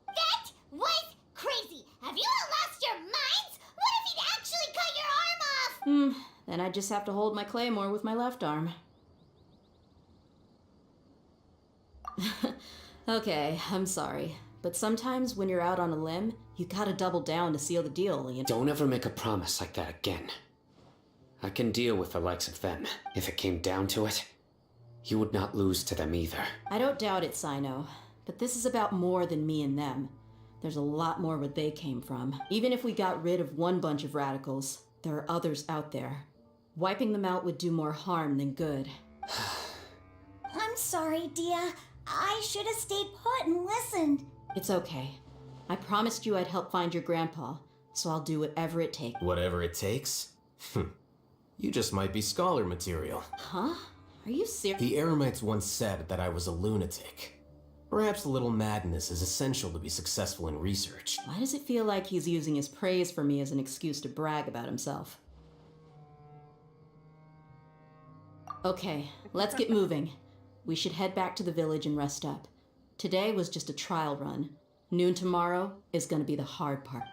Speaker 3: That was crazy! Have you all lost your minds? What if he'd actually cut your arm off?
Speaker 12: Then I just have to hold my claymore with my left arm. Okay, I'm sorry. But sometimes when you're out on a limb, you gotta double down to seal the deal, you know?
Speaker 20: Don't ever make a promise like that again. I can deal with the likes of them. If it came down to it, you would not lose to them either.
Speaker 12: I don't doubt it, Sino. But this is about more than me and them. There's a lot more where they came from. Even if we got rid of one bunch of radicals, there are others out there. Wiping them out would do more harm than good.
Speaker 3: I'm sorry, Dia. I should have stayed put and listened.
Speaker 12: It's okay. I promised you I'd help find your grandpa, so I'll do whatever it takes.
Speaker 19: Whatever it takes? You just might be scholar material.
Speaker 12: Huh? Are you serious?
Speaker 19: The Eremites once said that I was a lunatic. Perhaps a little madness is essential to be successful in research.
Speaker 12: Why does it feel like he's using his praise for me as an excuse to brag about himself? Okay, let's get moving. We should head back to the village and rest up. Today was just a trial run. Noon tomorrow is gonna be the hard part.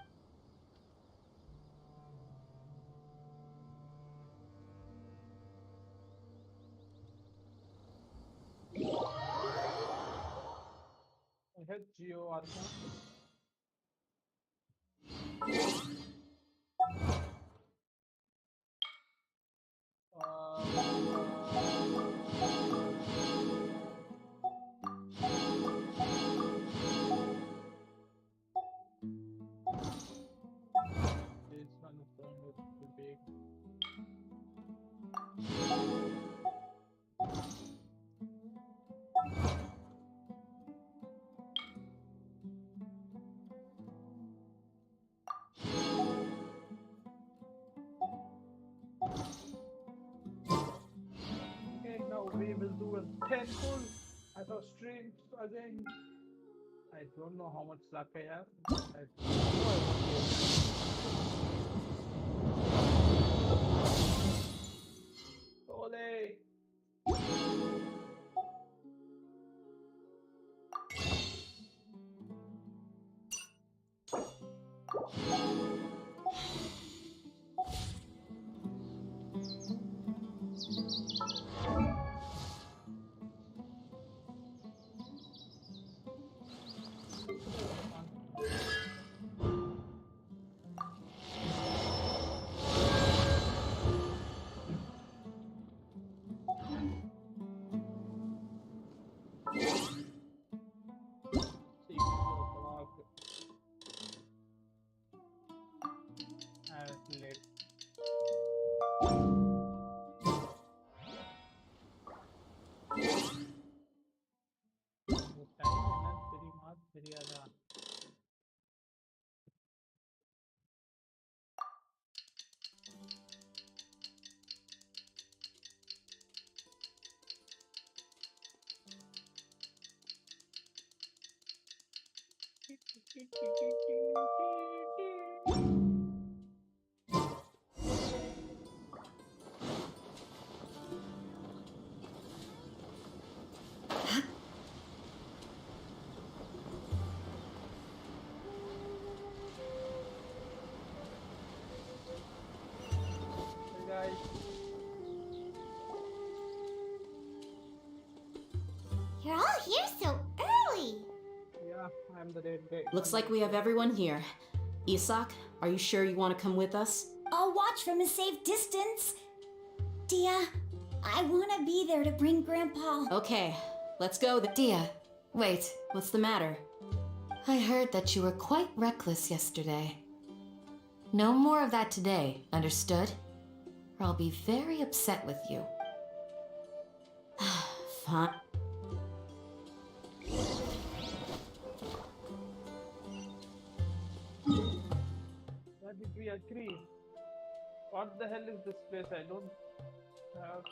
Speaker 1: I had Geo Archon. This one is going to be big. Okay, now we will do a 10 pull at our stream again. I don't know how much luck I have. I don't know I won't be able to. Ole!
Speaker 3: You're all here so early.
Speaker 1: Yeah, I'm the dead guy.
Speaker 12: Looks like we have everyone here. Isak, are you sure you want to come with us?
Speaker 2: I'll watch from a safe distance. Dia, I want to be there to bring Grandpa.
Speaker 12: Okay, let's go.
Speaker 6: Dia, wait.
Speaker 12: What's the matter?
Speaker 6: I heard that you were quite reckless yesterday. No more of that today, understood? Or I'll be very upset with you.
Speaker 12: Fine.
Speaker 1: Why did we agree? What the hell is this place? I don't have.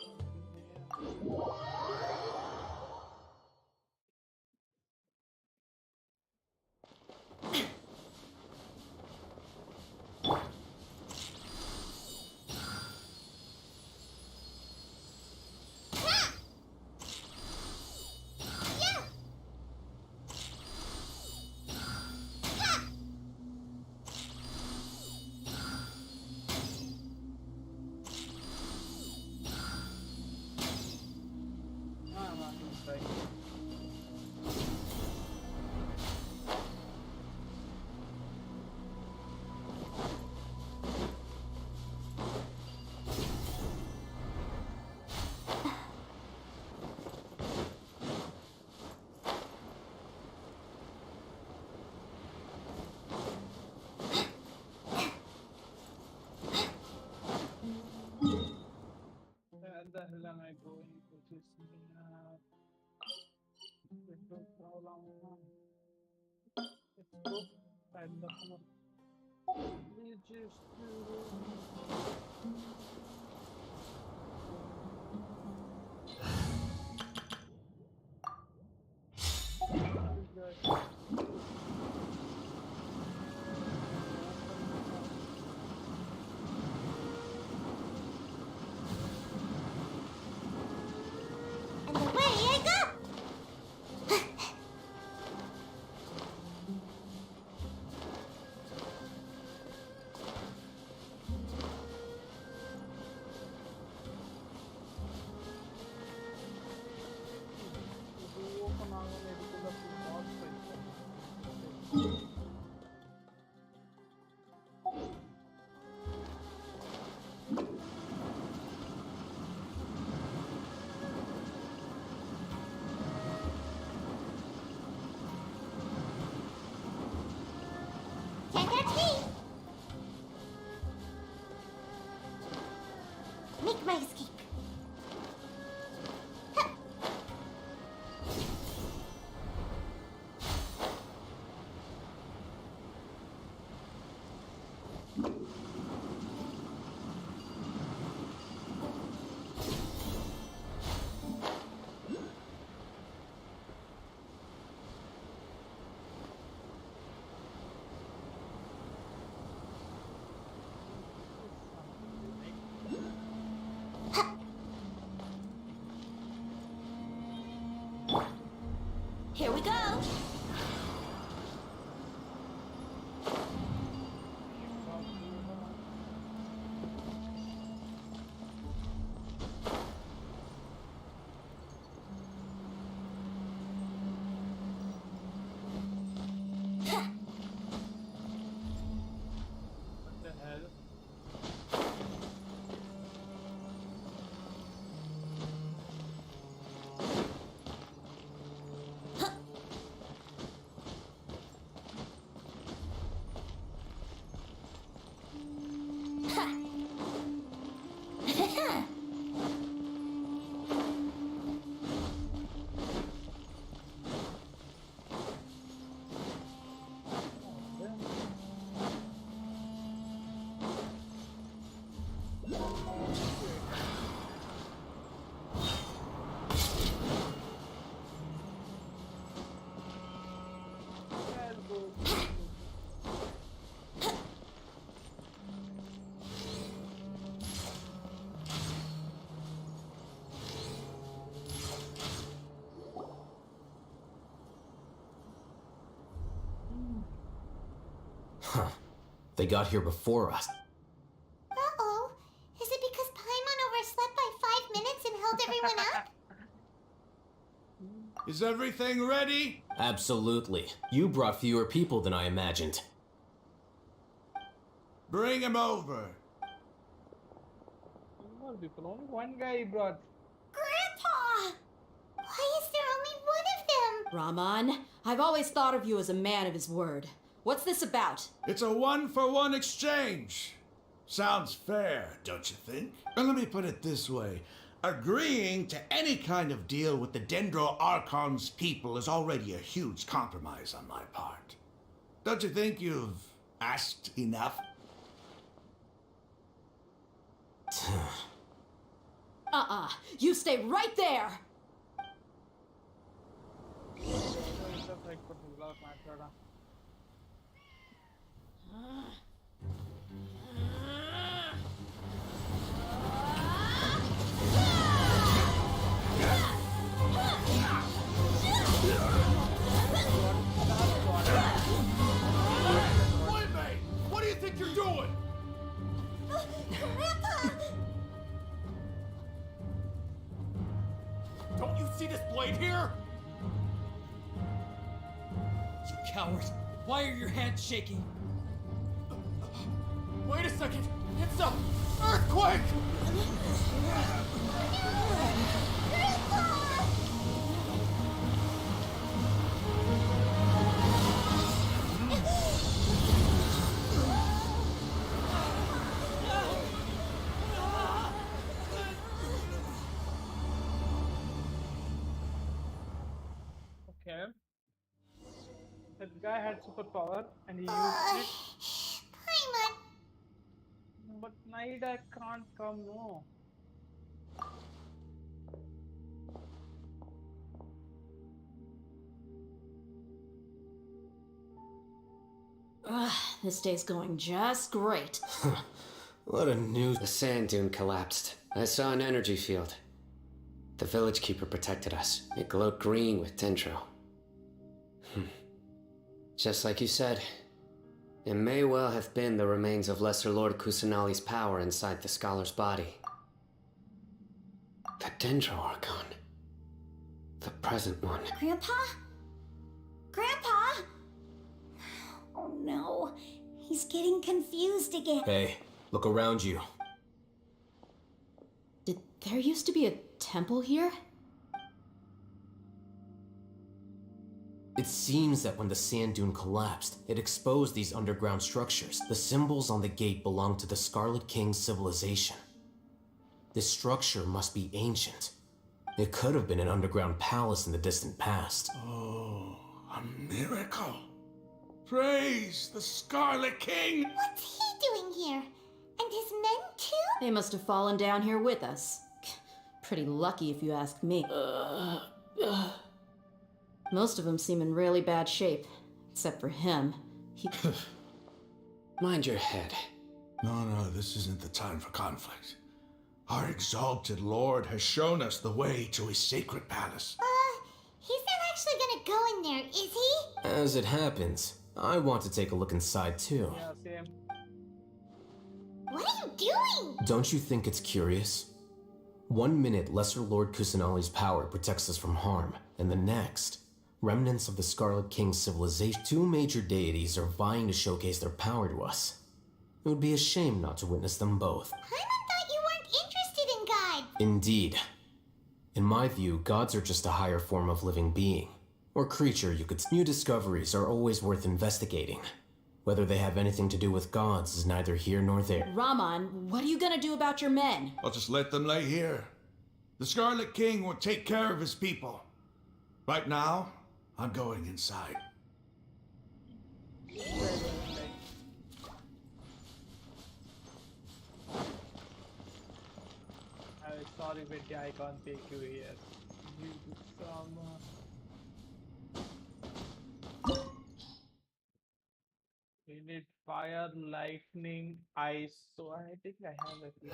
Speaker 1: The hell am I going to this how long? Let's go find the phone. We just do
Speaker 3: my escape.
Speaker 2: Here we go.
Speaker 1: What the hell?
Speaker 19: Huh. They got here before us.
Speaker 3: Uh-oh. Is it because Paimon overslept by 5 minutes and held everyone up?
Speaker 13: Is everything ready?
Speaker 19: Absolutely. You brought fewer people than I imagined.
Speaker 13: Bring him over.
Speaker 1: More people. Only one guy he brought.
Speaker 3: Grandpa! Why is there only one of them?
Speaker 12: Raman, I've always thought of you as a man of his word. What's this about?
Speaker 13: It's a one-for-one exchange. Sounds fair, don't you think? And let me put it this way. Agreeing to any kind of deal with the Dendro Archonn's people is already a huge compromise on my part. Don't you think you've asked enough?
Speaker 12: You stay right there!
Speaker 18: Playmate! What do you think you're doing?
Speaker 3: Grandpa!
Speaker 18: Don't you see this blade here? You coward! Why are your hands shaking? Wait a second! It's a earthquake!
Speaker 1: Okay. That guy had superpower and he used it.
Speaker 3: Paimon!
Speaker 1: But night I can't come, no.
Speaker 12: Ugh, this day's going just great.
Speaker 19: What a news.
Speaker 20: The sand dune collapsed. I saw an energy field. The village keeper protected us. It glowed green with dendro. Just like you said, it may well have been the remains of Lesser Lord Kusanali's power inside the scholar's body. The dendro archon. The present one.
Speaker 3: Grandpa? Grandpa? Oh no. He's getting confused again.
Speaker 19: Hey, look around you.
Speaker 12: Did there used to be a temple here?
Speaker 19: It seems that when the sand dune collapsed, it exposed these underground structures. The symbols on the gate belong to the Scarlet King's civilization. This structure must be ancient. It could have been an underground palace in the distant past.
Speaker 13: Oh, a miracle. Praise the Scarlet King!
Speaker 3: What's he doing here? And his men too?
Speaker 12: They must have fallen down here with us. Pretty lucky if you ask me. Most of them seem in really bad shape, except for him. He...
Speaker 20: Mind your head.
Speaker 13: No, this isn't the time for conflict. Our exalted lord has shown us the way to his sacred palace.
Speaker 3: He's not actually gonna go in there, is he?
Speaker 19: As it happens, I want to take a look inside too.
Speaker 1: Yeah, same.
Speaker 3: What are you doing?
Speaker 19: Don't you think it's curious? 1 minute, Lesser Lord Kusanali's power protects us from harm, and the next, remnants of the Scarlet King's civilization. 2 major deities are vying to showcase their power to us. It would be a shame not to witness them both.
Speaker 3: Paimon thought you weren't interested in guides.
Speaker 19: Indeed. In my view, gods are just a higher form of living being, or creature you could. New discoveries are always worth investigating. Whether they have anything to do with gods is neither here nor there.
Speaker 12: Raman, what are you gonna do about your men?
Speaker 13: I'll just let them lay here. The Scarlet King will take care of his people. Right now, I'm going inside.
Speaker 1: Sorry, Betty, I can't take you here. Due to some. We need fire, lightning, ice. So I think I have it here.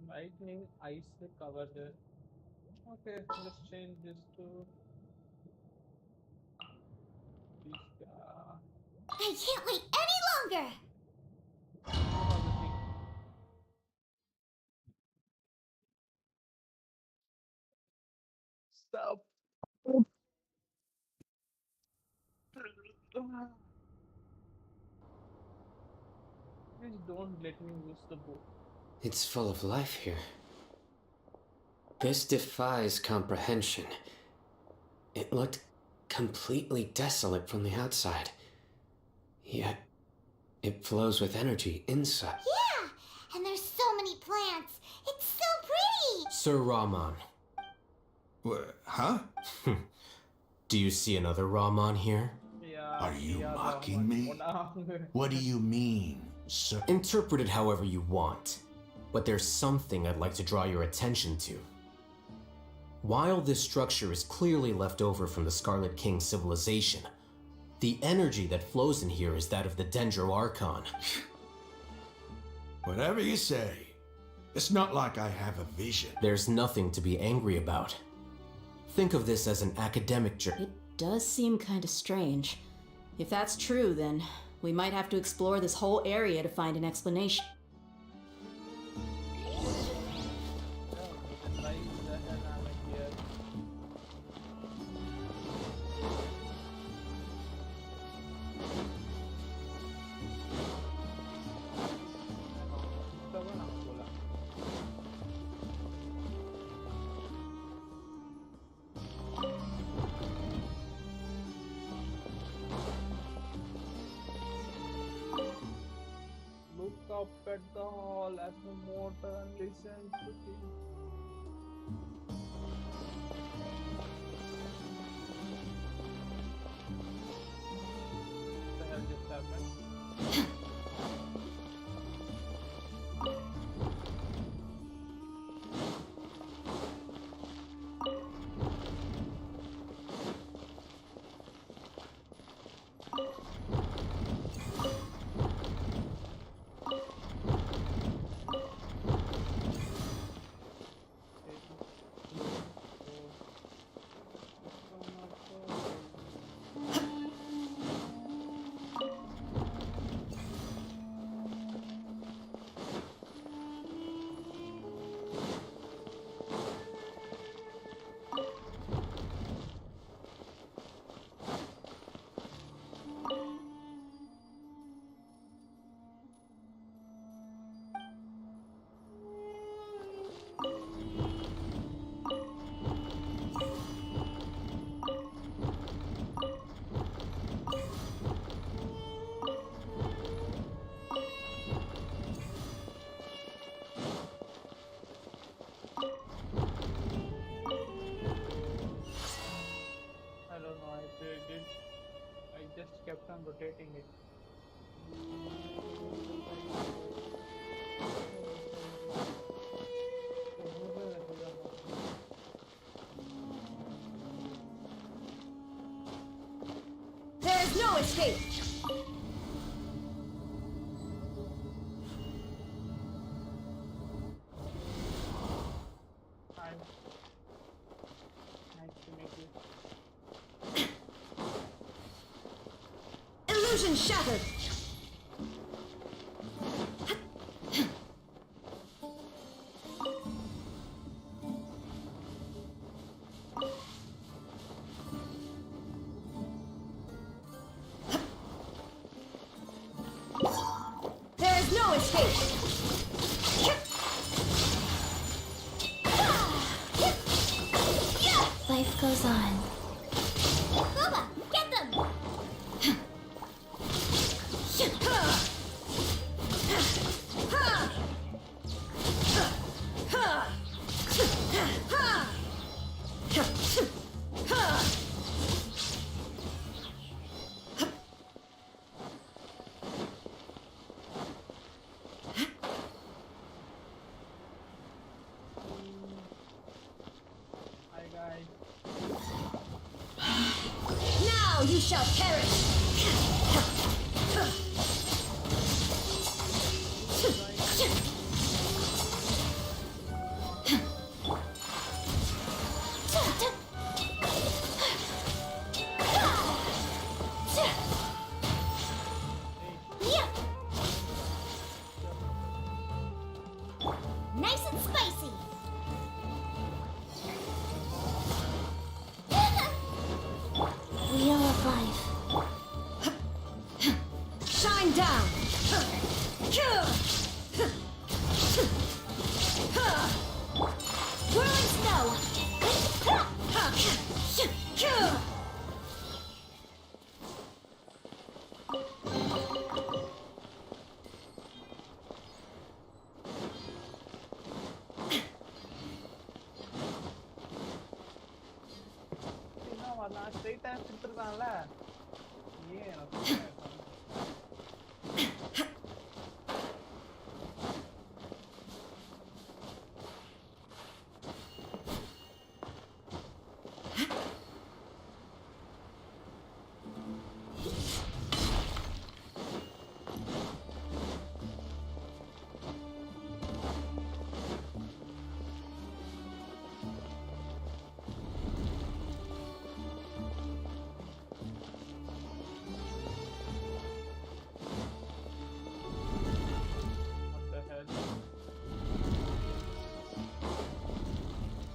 Speaker 1: Lightning, ice, the cover there. Okay, let's change this to.
Speaker 3: I can't wait any longer!
Speaker 1: Stop. Please don't let me use the book.
Speaker 20: It's full of life here. This defies comprehension. It looked completely desolate from the outside. Yet, it flows with energy inside.
Speaker 3: Yeah! And there's so many plants. It's so pretty!
Speaker 19: Sir Raman.
Speaker 13: Huh?
Speaker 19: Do you see another Raman here?
Speaker 13: Are you mocking me? What do you mean, sir?
Speaker 19: Interpret it however you want, but there's something I'd like to draw your attention to. While this structure is clearly left over from the Scarlet King civilization, the energy that flows in here is that of the Dendro Archon.
Speaker 13: Whatever you say. It's not like I have a vision.
Speaker 19: There's nothing to be angry about. Think of this as an academic journey.
Speaker 12: It does seem kind of strange. If that's true, then we might have to explore this whole area to find an explanation.
Speaker 1: Look up at the hall as the mortar and listen to him. What the hell just happened? kept on rotating it.
Speaker 16: There is no escape!
Speaker 1: Hi. Nice to meet you.
Speaker 16: Illusion shattered! There is no escape!
Speaker 2: Life goes on.
Speaker 3: Booba, get them!
Speaker 1: Hi guys.
Speaker 16: Now you shall perish!
Speaker 3: Nice and spicy!
Speaker 2: Wheel of life.
Speaker 16: Shine down!
Speaker 3: Whirling snow!
Speaker 1: நான் ஸ்ட்ரைட்டா கொடுத்துருக்கான்ல ஏன் எனக்கு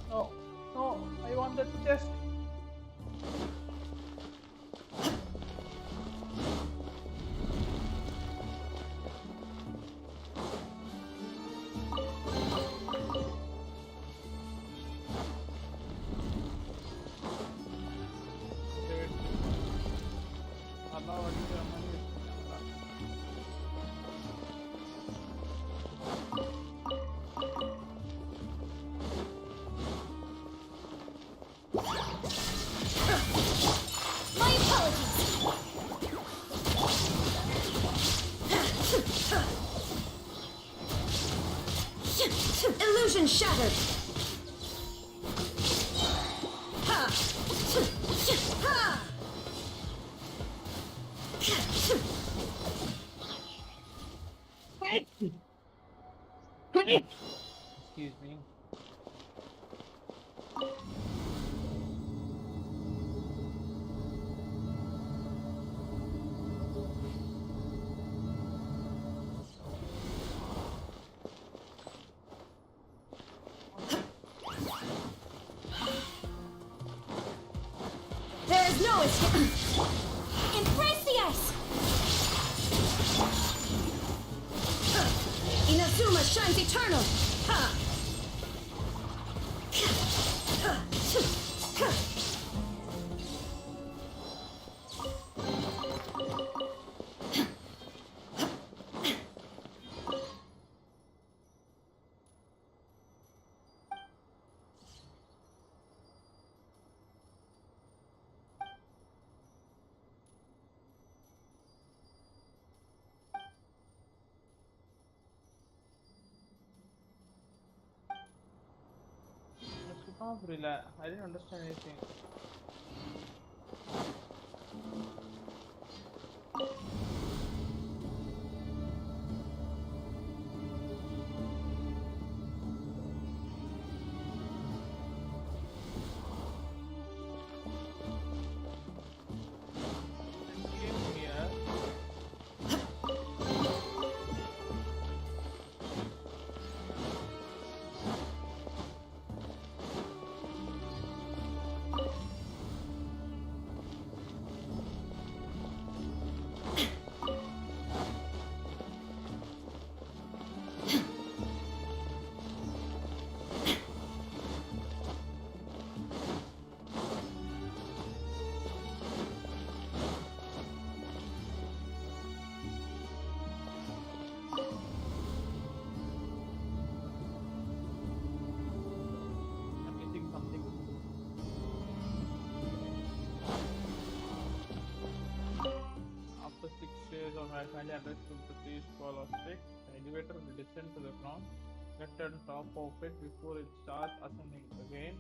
Speaker 1: No, no, I want the chest.
Speaker 3: My apologies!
Speaker 16: Illusion shattered! Ha! Ha!
Speaker 1: Excuse me.
Speaker 16: There is no escape!
Speaker 3: Embrace the ice!
Speaker 16: Inazuma shines eternal! Ha!
Speaker 1: Oh, relax. I didn't understand anything. Came here. I'm missing something. After 6 days of my family address to the British call of stick, the elevator will descend to the ground. Get on top of it before it starts ascending again.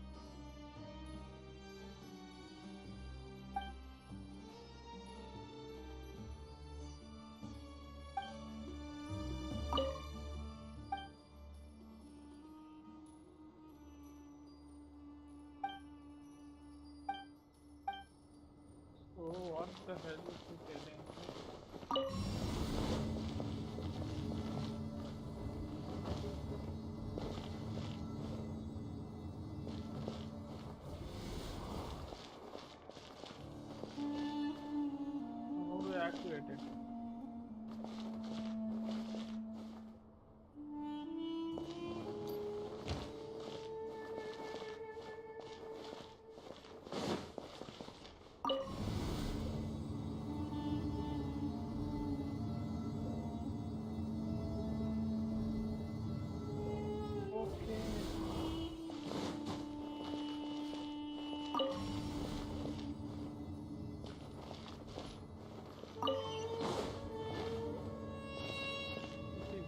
Speaker 1: So what the hell is he telling me? How do I activate it?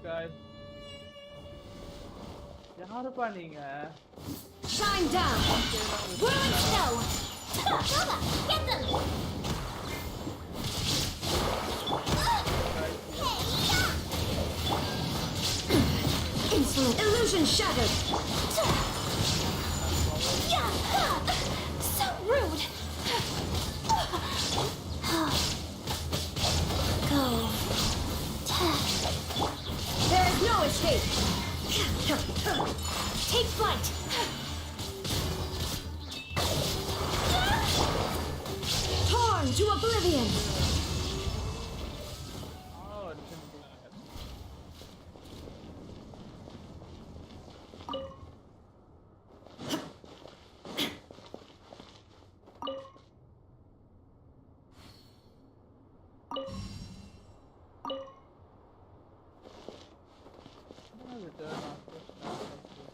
Speaker 1: Guys, யாருப்பா நீங்க?
Speaker 16: Shine down!
Speaker 3: Whirling snow! Nova, get them!
Speaker 16: Insolent illusion shattered!
Speaker 2: So rude. Go.
Speaker 16: There is no escape!
Speaker 2: Take flight.
Speaker 16: Torn to oblivion!
Speaker 1: Oh, it's simple. Return after start of this.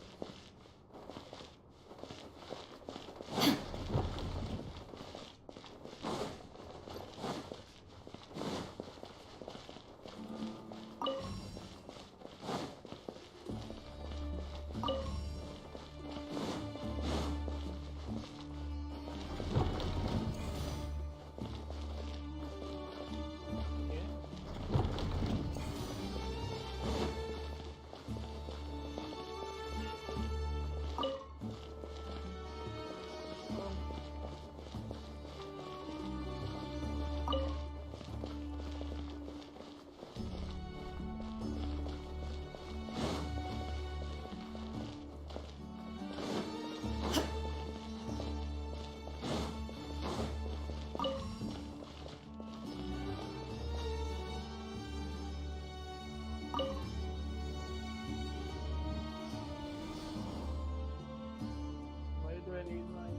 Speaker 1: Why do I need my...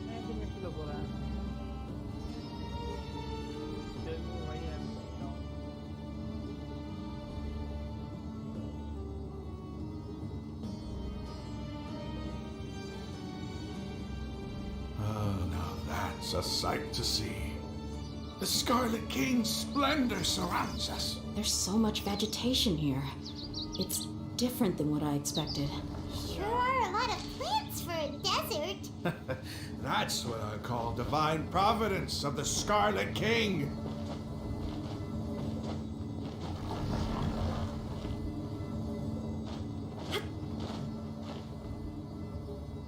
Speaker 1: मैं तो मिट्टी लग रहा है। Tell me why I'm down.
Speaker 13: Now that's a sight to see. The Scarlet King's splendor surrounds us.
Speaker 12: There's so much vegetation here. It's different than what I expected.
Speaker 3: Sure are a lot of plants for a desert.
Speaker 13: That's what I call divine providence of the Scarlet King.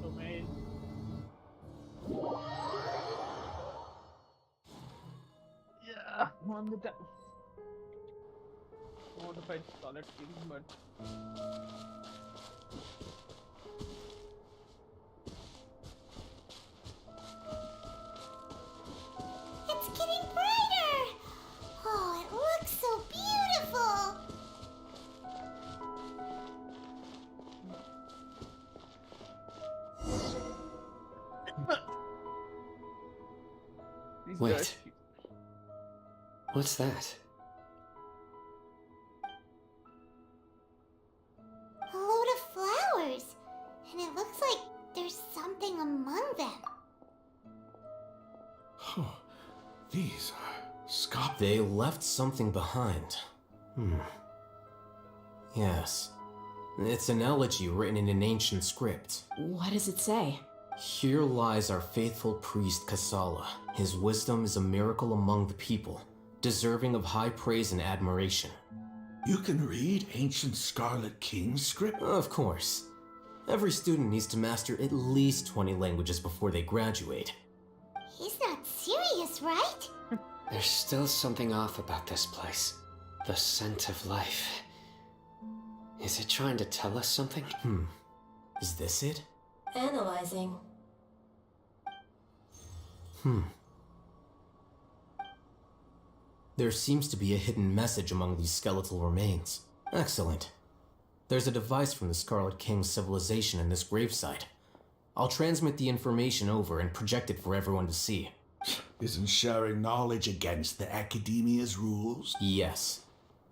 Speaker 1: Domain. Yeah, on the top. I want to fight Solid King, but
Speaker 3: It's getting brighter. Oh, it looks so beautiful.
Speaker 1: these
Speaker 20: Wait.
Speaker 1: guys-
Speaker 20: What's that?
Speaker 3: A load of flowers. And it looks like there's something among them.
Speaker 13: These are sculpted.
Speaker 19: They left something behind. Yes. It's an elegy written in an ancient script.
Speaker 12: What does it say?
Speaker 19: Here lies our faithful priest Kasala. His wisdom is a miracle among the people, deserving of high praise and admiration.
Speaker 13: You can read ancient Scarlet King script?
Speaker 19: Of course. Every student needs to master at least 20 languages before they graduate.
Speaker 3: He's not serious, right?
Speaker 20: There's still something off about this place. The scent of life. Is it trying to tell us something?
Speaker 19: Is this it?
Speaker 16: Analyzing.
Speaker 19: There seems to be a hidden message among these skeletal remains. Excellent. There's a device from the Scarlet King's civilization in this gravesite. I'll transmit the information over and project it for everyone to see.
Speaker 13: Isn't sharing knowledge against the Academia's rules?
Speaker 19: Yes.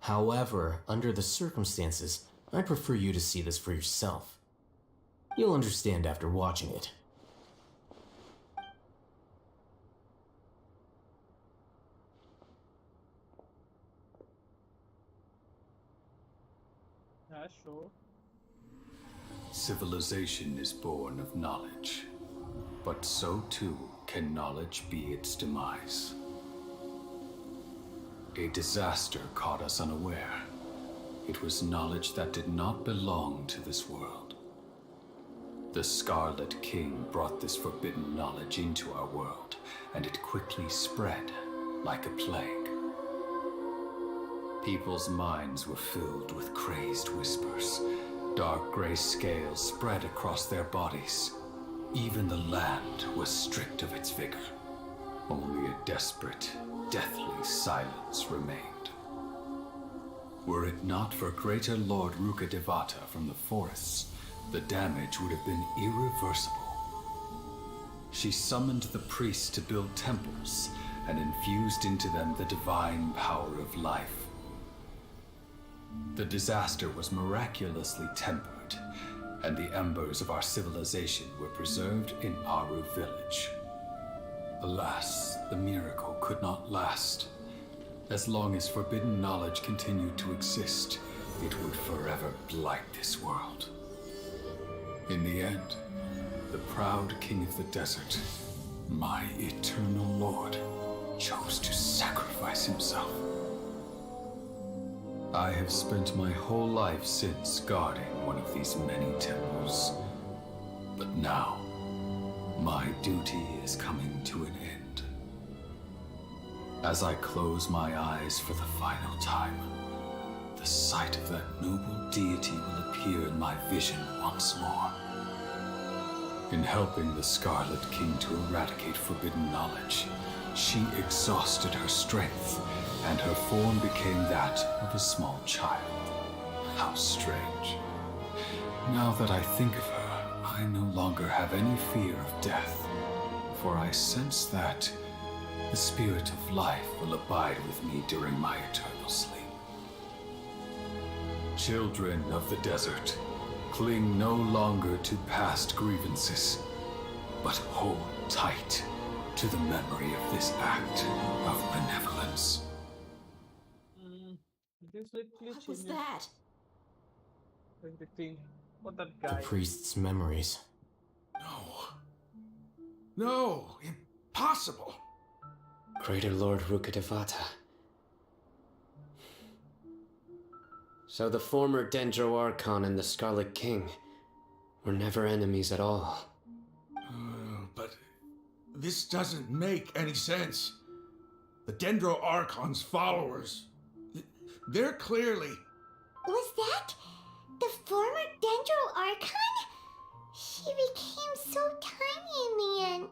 Speaker 19: However, under the circumstances, I prefer you to see this for yourself. You'll understand after watching it.
Speaker 1: yeah, sure.
Speaker 17: Civilization is born of knowledge, but so too can knowledge be its demise. A disaster caught us unaware. It was knowledge that did not belong to this world. The Scarlet King brought this forbidden knowledge into our world, and it quickly spread like a plague. People's minds were filled with crazed whispers. Dark gray scales spread across their bodies. Even the land was stripped of its vigor. Only a desperate, deathly silence remained. Were it not for greater Lord Rukadevata from the forests, the damage would have been irreversible. She summoned the priests to build temples and infused into them the divine power of life. The disaster was miraculously tempered, and the embers of our civilization were preserved in Aru village. Alas, the miracle could not last. As long as forbidden knowledge continued to exist, it would forever blight this world. In the end, the proud king of the desert, my eternal lord, chose to sacrifice himself. I have spent my whole life since guarding one of these many temples. But now, my duty is coming to an end. As I close my eyes for the final time, the sight of that noble deity will appear in my vision once more. In helping the Scarlet King to eradicate forbidden knowledge, she exhausted her strength, and her form became that of a small child. How strange. Now that I think of her, I no longer have any fear of death, for I sense that the spirit of life will abide with me during my eternal sleep. Children of the desert, cling no longer to past grievances, but hold tight to the memory of this act of benevolence.
Speaker 1: This literally
Speaker 12: What was
Speaker 1: changes
Speaker 12: that?
Speaker 1: everything for that
Speaker 19: The
Speaker 1: guy.
Speaker 19: priest's memories.
Speaker 13: No, impossible.
Speaker 20: Greater Lord Rukkhadevata. So the former Dendro Archon and the Scarlet King were never enemies at all.
Speaker 13: But this doesn't make any sense. The Dendro Archon's followers, they're clearly...
Speaker 3: Was that the former Dendro Archon? She became so tiny in the end.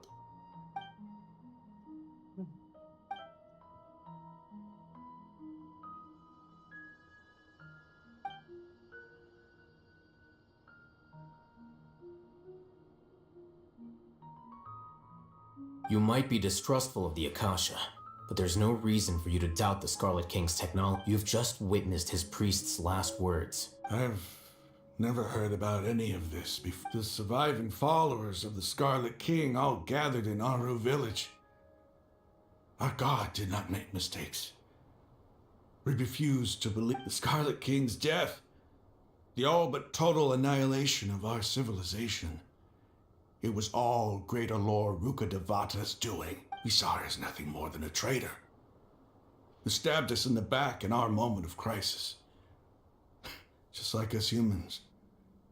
Speaker 19: You might be distrustful of the Akasha, but there's no reason for you to doubt the Scarlet King's technology. You've just witnessed his priest's last words.
Speaker 13: I've never heard about any of this before. The surviving followers of the Scarlet King all gathered in Aru village. Our god did not make mistakes. We refused to believe the Scarlet King's death, the all but total annihilation of our civilization. It was all Greater Lord Rukkhadevata's doing. We saw her as nothing more than a traitor, who stabbed us in the back in our moment of crisis. Just like us humans,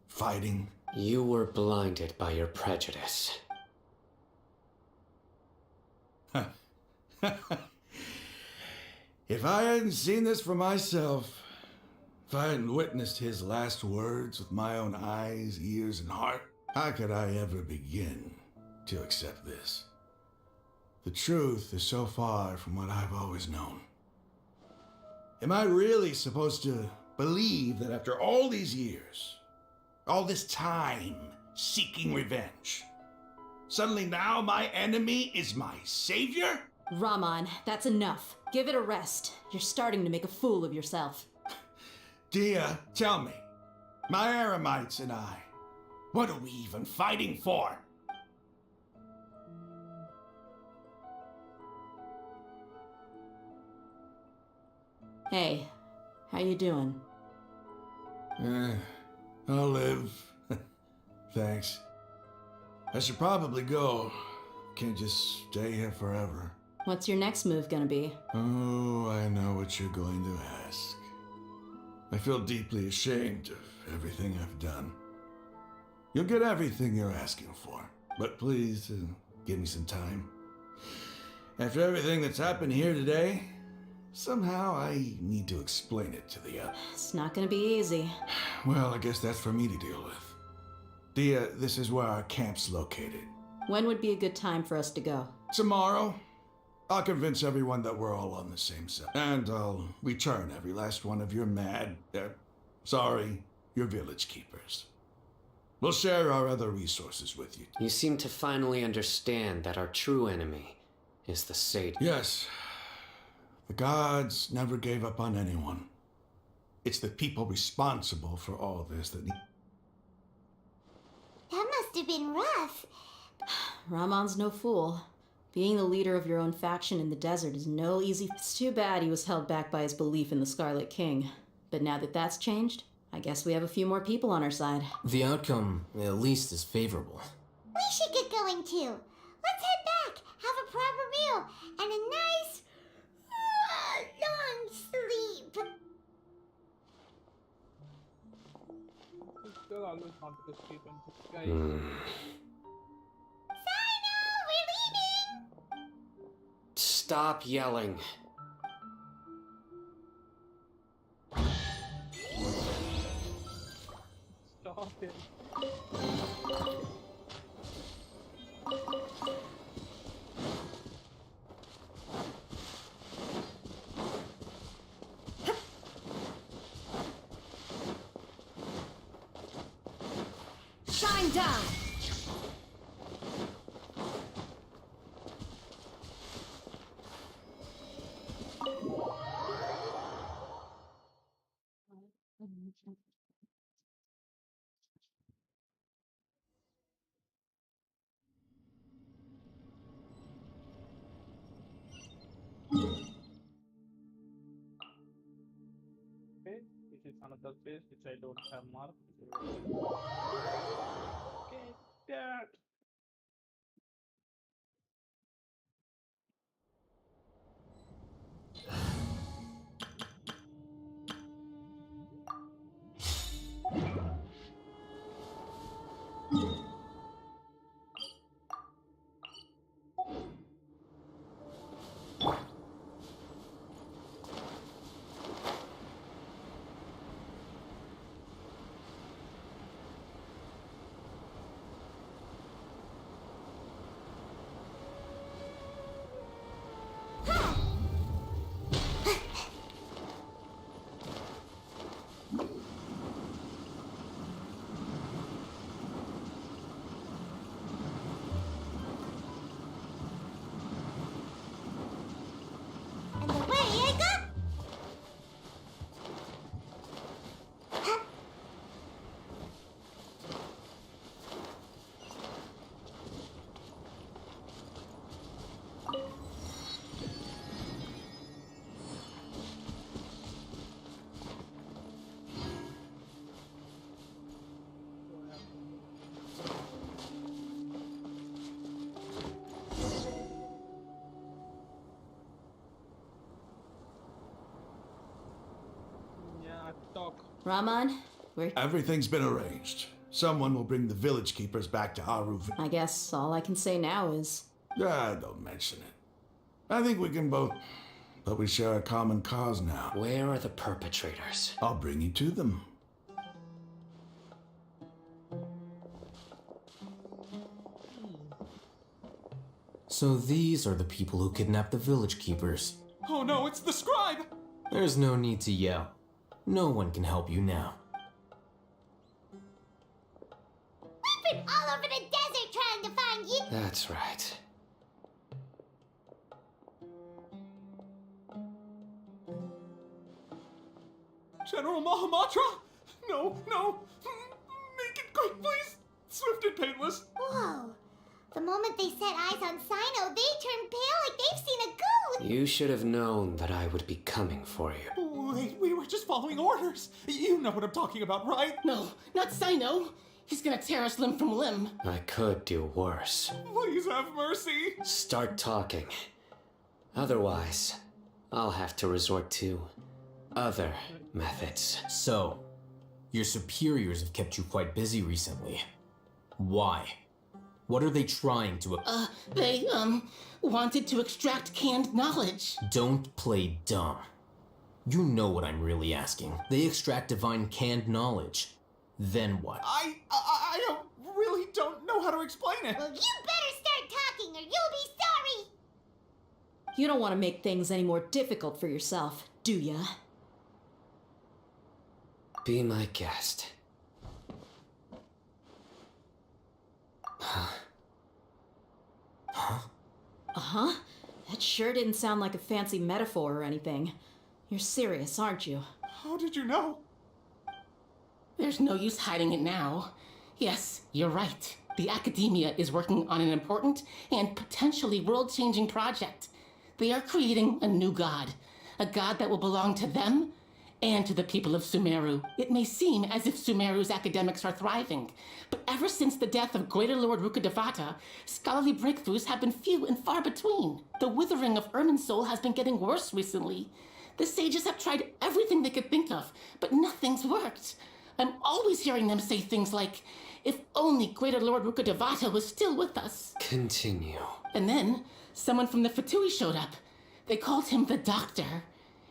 Speaker 13: fighting.
Speaker 20: You were blinded by your prejudice.
Speaker 13: If I hadn't seen this for myself, if I hadn't witnessed his last words with my own eyes, ears, and heart, how could I ever begin to accept this? The truth is so far from what I've always known. Am I really supposed to believe that after all these years, all this time seeking revenge, suddenly now my enemy is my savior?
Speaker 12: Raman, that's enough. Give it a rest. You're starting to make a fool of yourself.
Speaker 13: Dia, tell me, my Aramites and I, what are we even fighting for?
Speaker 12: Hey, how you doing?
Speaker 13: I'll live. Thanks. I should probably go. Can't just stay here forever.
Speaker 12: What's your next move gonna be?
Speaker 13: Oh, I know what you're going to ask. I feel deeply ashamed of everything I've done. You'll get everything you're asking for, but please give me some time. After everything that's happened here today, somehow I need to explain it to the others.
Speaker 12: It's not gonna be easy.
Speaker 13: Well, I guess that's for me to deal with. Dia, this is where our camp's located.
Speaker 12: When would be a good time for us to go?
Speaker 13: Tomorrow, I'll convince everyone that we're all on the same side. And I'll return every last one of your your village keepers. We'll share our other resources with you.
Speaker 20: You seem to finally understand that our true enemy is the Satan.
Speaker 13: Yes. The gods never gave up on anyone. It's the people responsible for all this that need...
Speaker 3: That must have been rough.
Speaker 12: Ramon's no fool. Being the leader of your own faction in the desert is no easy... It's too bad he was held back by his belief in the Scarlet King. But now that that's changed, I guess we have a few more people on our side.
Speaker 19: The outcome, at least, is favorable.
Speaker 3: We should get going too. Let's head back, have a proper meal, and a nice long sleep.
Speaker 1: Still always wanted to sleep and this guy.
Speaker 3: We're leaving.
Speaker 20: Stop yelling.
Speaker 1: Stop it.
Speaker 16: Shine down!
Speaker 1: space which I don't have marked. Okay, that.
Speaker 3: And away I go!
Speaker 1: Yeah, talk.
Speaker 12: Raman, we're.
Speaker 13: Everything's been arranged. Someone will bring the village keepers back to Haru.
Speaker 12: I guess all I can say now is.
Speaker 13: Don't mention it. I think we can both. But we share a common cause now.
Speaker 20: Where are the perpetrators?
Speaker 13: I'll bring you to them.
Speaker 19: So these are the people who kidnapped the village keepers.
Speaker 18: Oh no, it's the scribe!
Speaker 19: There's no need to yell. No one can help you now.
Speaker 3: We've been all over the desert trying to find you!
Speaker 20: That's right.
Speaker 18: General Mahamatra? No, no! Make it quick, please! Swift and painless!
Speaker 3: Whoa. The moment they set eyes on Sino, they turned pale like they've seen a ghost!
Speaker 20: You should have known that I would be coming for you.
Speaker 18: Wait, we were just following orders. You know what I'm talking about, right?
Speaker 5: No, not Sino. He's gonna tear us limb from limb.
Speaker 20: I could do worse.
Speaker 18: Please have mercy.
Speaker 20: Start talking. Otherwise, I'll have to resort to other methods.
Speaker 19: So, your superiors have kept you quite busy recently. Why? What are they trying to...
Speaker 5: They, wanted to extract canned knowledge.
Speaker 19: Don't play dumb. You know what I'm really asking. They extract divine canned knowledge. Then what?
Speaker 18: I really don't know how to explain it.
Speaker 3: Well, you better start talking or you'll be sorry!
Speaker 12: You don't want to make things any more difficult for yourself, do ya?
Speaker 20: Be my guest.
Speaker 12: Uh-huh. That sure didn't sound like a fancy metaphor or anything. You're serious, aren't you?
Speaker 18: How did you know?
Speaker 5: There's no use hiding it now. Yes, you're right. The academia is working on an important and potentially world-changing project. They are creating a new god. A god that will belong to them and to the people of Sumeru. It may seem as if Sumeru's academics are thriving, but ever since the death of Greater Lord Rukkhadevata, scholarly breakthroughs have been few and far between. The withering of Irminsul has been getting worse recently. The sages have tried everything they could think of, but nothing's worked. I'm always hearing them say things like, if only Greater Lord Rukkhadevata was still with us.
Speaker 20: Continue.
Speaker 5: And then, someone from the Fatui showed up. They called him the Doctor.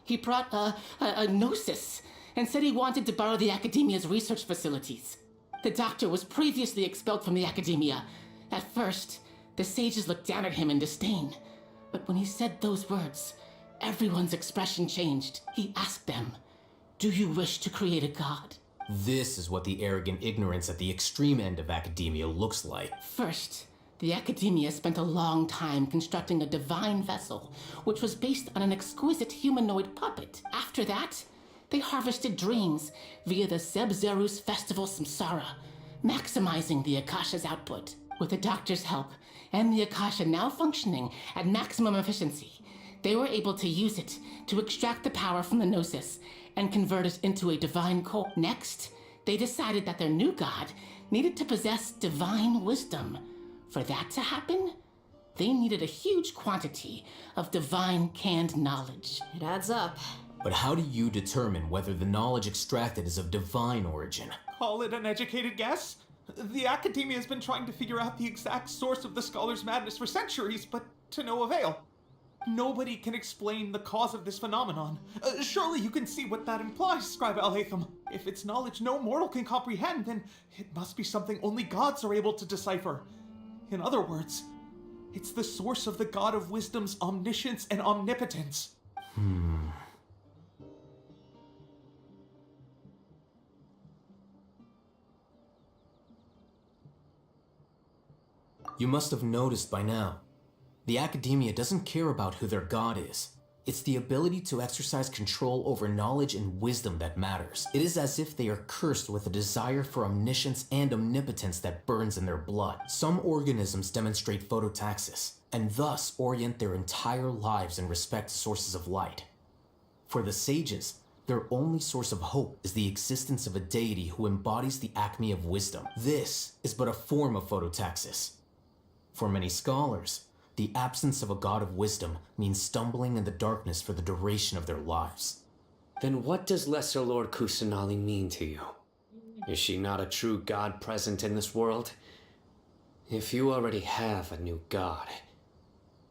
Speaker 5: He brought a gnosis and said he wanted to borrow the Academia's research facilities. The Doctor was previously expelled from the Academia. At first, the sages looked down at him in disdain. But when he said those words, everyone's expression changed. He asked them, do you wish to create a god?
Speaker 19: This is what the arrogant ignorance at the extreme end of academia looks like.
Speaker 5: First, the Academia spent a long time constructing a divine vessel, which was based on an exquisite humanoid puppet. After that, they harvested dreams via the Zeb-Zerus Festival Samsara, maximizing the Akasha's output. With the Doctor's help, and the Akasha now functioning at maximum efficiency, they were able to use it to extract the power from the Gnosis and convert it into a divine core. Next, they decided that their new god needed to possess divine wisdom. For that to happen, they needed a huge quantity of divine canned knowledge.
Speaker 12: It adds up.
Speaker 19: But how do you determine whether the knowledge extracted is of divine origin?
Speaker 9: Call it an educated guess? The academia has been trying to figure out the exact source of the scholar's madness for centuries, but to no avail. Nobody can explain the cause of this phenomenon. Surely you can see what that implies, Scribe Al-Haytham. If it's knowledge no mortal can comprehend, then it must be something only gods are able to decipher. In other words, it's the source of the God of Wisdom's omniscience and omnipotence.
Speaker 19: You must have noticed by now. The academia doesn't care about who their god is. It's the ability to exercise control over knowledge and wisdom that matters. It is as if they are cursed with a desire for omniscience and omnipotence that burns in their blood. Some organisms demonstrate phototaxis, and thus orient their entire lives in respect to sources of light. For the sages, their only source of hope is the existence of a deity who embodies the acme of wisdom. This is but a form of phototaxis. For many scholars, the absence of a god of wisdom means stumbling in the darkness for the duration of their lives.
Speaker 20: Then what does Lesser Lord Kusanali mean to you? Is she not a true god present in this world? If you already have a new god,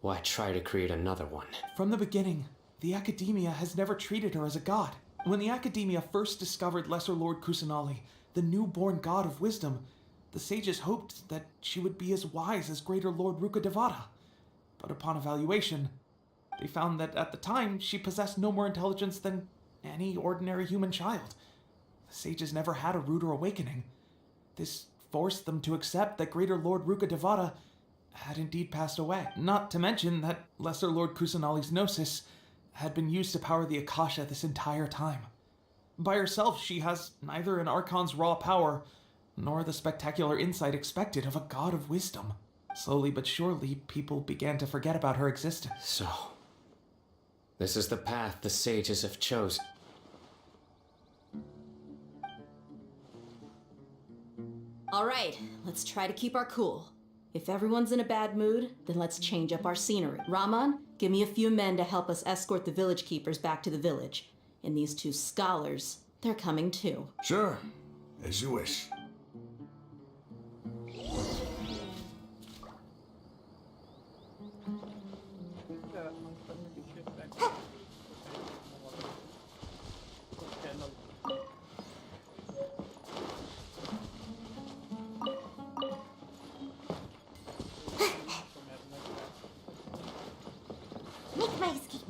Speaker 20: why try to create another one?
Speaker 9: From the beginning, the academia has never treated her as a god. When the academia first discovered Lesser Lord Kusanali, the newborn god of wisdom, the sages hoped that she would be as wise as Greater Lord Rukkhadevata. But upon evaluation, they found that at the time she possessed no more intelligence than any ordinary human child. The sages never had a ruder awakening. This forced them to accept that Greater Lord Rukkhadevata had indeed passed away. Not to mention that Lesser Lord Kusanali's gnosis had been used to power the Akasha this entire time. By herself, she has neither an archon's raw power nor the spectacular insight expected of a god of wisdom. Slowly but surely, people began to forget about her existence.
Speaker 20: So, this is the path the sages have chosen.
Speaker 12: All right, let's try to keep our cool. If everyone's in a bad mood, then let's change up our scenery. Rahman, give me a few men to help us escort the village keepers back to the village. And these two scholars, they're coming too.
Speaker 13: Sure, as you wish.
Speaker 3: Make my escape.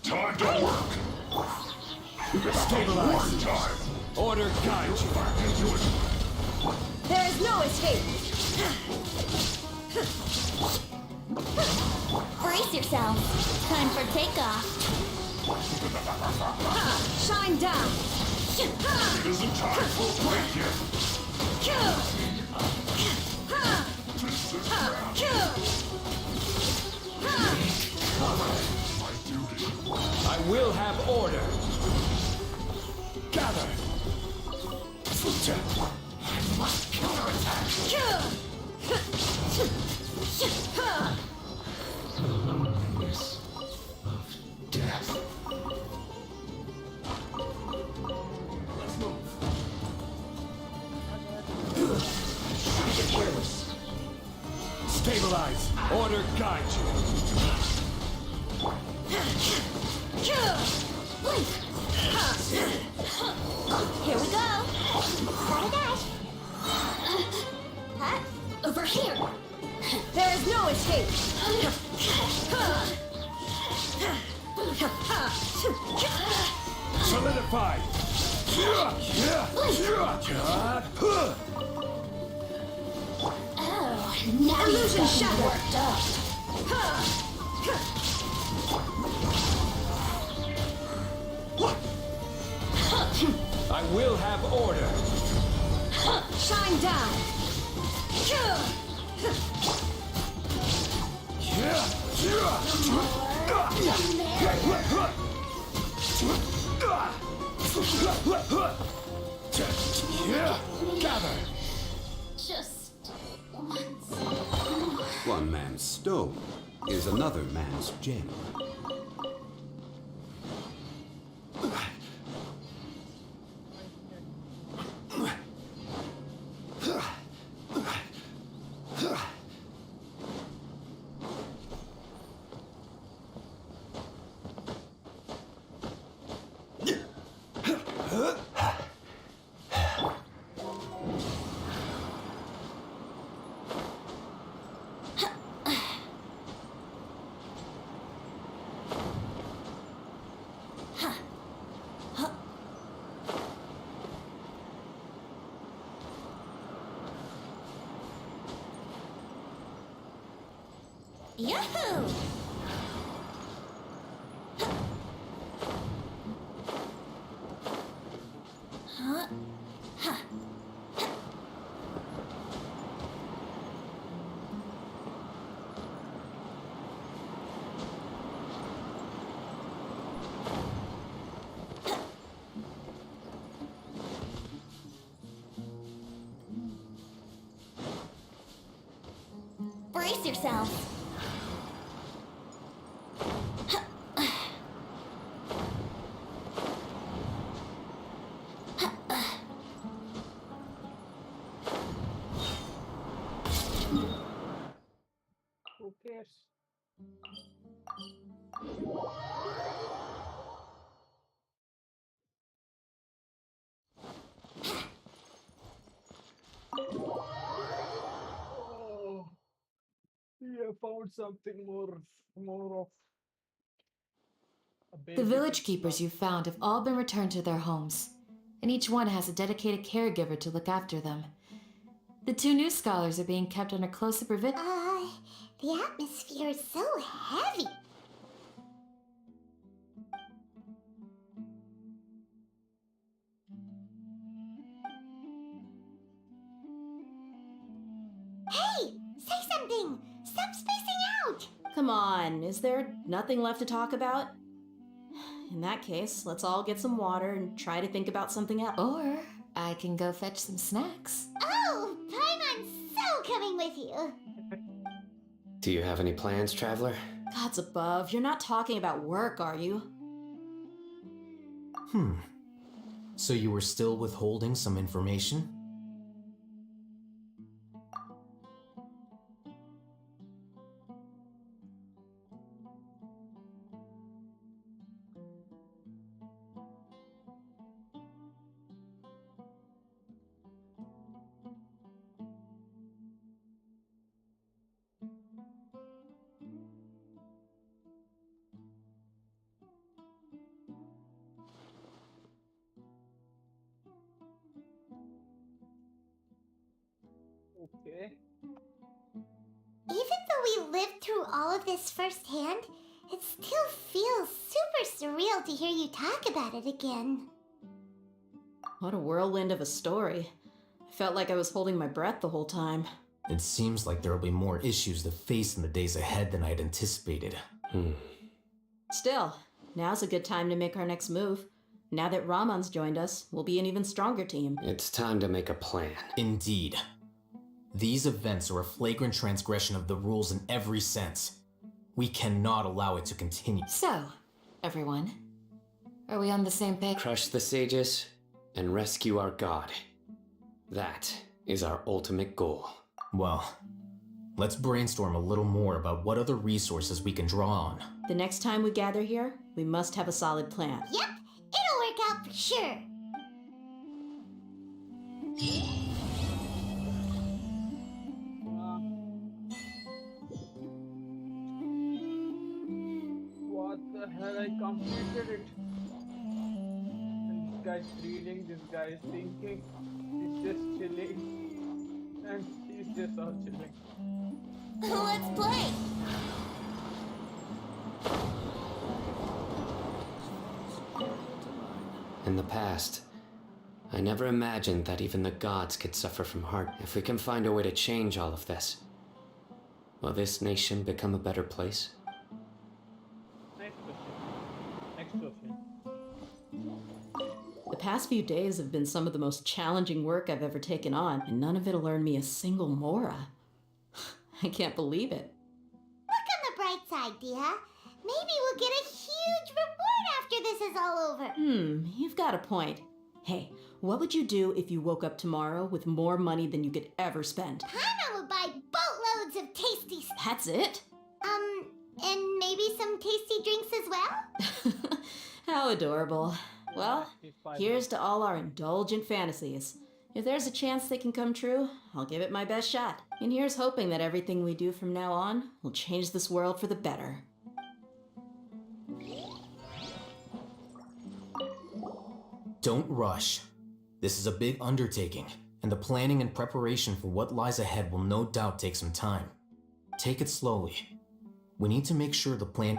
Speaker 13: Time to work!
Speaker 18: Stabilize. Order guide you.
Speaker 16: There is no escape.
Speaker 3: Brace yourself. Time for takeoff.
Speaker 16: Shine down.
Speaker 13: It isn't time for break yet. This is my duty.
Speaker 18: I will have order. Gather.
Speaker 13: I must counterattack. Loneliness of death.
Speaker 18: Let's move.
Speaker 13: Shouldn't get careless.
Speaker 18: Stabilize. Order guide
Speaker 3: Here we go. Gotta dash. Huh? Over here.
Speaker 16: There is no escape.
Speaker 18: Solidify.
Speaker 3: Oh, now illusion shattered. Worked up.
Speaker 18: I will have order.
Speaker 16: Shine down.
Speaker 18: Gather.
Speaker 3: Just once.
Speaker 11: One man's stone is another man's gem.
Speaker 3: Yahoo! Huh? Huh. Brace yourself.
Speaker 1: Who cares? Oh, we have found something more of a
Speaker 8: The
Speaker 1: basic
Speaker 8: village keepers
Speaker 1: stuff.
Speaker 8: you found have all been returned to their homes, and each one has a dedicated caregiver to look after them. The two new scholars are being kept under close supervision.
Speaker 3: The atmosphere is so heavy. Hey! Say something! Stop spacing out!
Speaker 12: Come on, is there nothing left to talk about? In that case, let's all get some water and try to think about something else.
Speaker 8: Or I can go fetch some snacks.
Speaker 3: Oh, Paimon's so coming with you.
Speaker 20: Do you have any plans, traveler?
Speaker 12: Gods above, you're not talking about work, are you?
Speaker 19: So you were still withholding some information?
Speaker 1: Okay.
Speaker 3: Even though we lived through all of this firsthand, it still feels super surreal to hear you talk about it again.
Speaker 12: What a whirlwind of a story. I felt like I was holding my breath the whole time.
Speaker 19: It seems like there will be more issues to face in the days ahead than I had anticipated.
Speaker 12: Still, now's a good time to make our next move. Now that Ramon's joined us, we'll be an even stronger team.
Speaker 20: It's time to make a plan.
Speaker 19: Indeed. These events are a flagrant transgression of the rules in every sense. We cannot allow it to continue.
Speaker 8: So, everyone, are we on the same page?
Speaker 20: Crush the sages and rescue our god. That is our ultimate goal.
Speaker 19: Well, let's brainstorm a little more about what other resources we can draw on.
Speaker 12: The next time we gather here, we must have a solid plan.
Speaker 3: Yep, it'll work out for sure.
Speaker 1: What the hell? I completed it. And guy's reading, this guy is thinking, he's just chilling, and he's just all chilling.
Speaker 3: Let's play!
Speaker 20: In the past, I never imagined that even the gods could suffer from heart. If we can find a way to change all of this, will this nation become a better place?
Speaker 1: Next question. Next question.
Speaker 12: The past few days have been some of the most challenging work I've ever taken on, and none of it'll earn me a single mora. I can't believe it.
Speaker 3: Look on the bright side, Dia. Maybe we'll get a huge reward after this is all over.
Speaker 12: You've got a point. Hey, what would you do if you woke up tomorrow with more money than you could ever spend?
Speaker 3: Paimon would buy boatloads of tasty stuff.
Speaker 12: That's it?
Speaker 3: And maybe some tasty drinks as well?
Speaker 12: How adorable. Well, here's to all our indulgent fantasies. If there's a chance they can come true, I'll give it my best shot. And here's hoping that everything we do from now on will change this world for the better.
Speaker 19: Don't rush. This is a big undertaking, and the planning and preparation for what lies ahead will no doubt take some time. Take it slowly. We need to make sure the plan...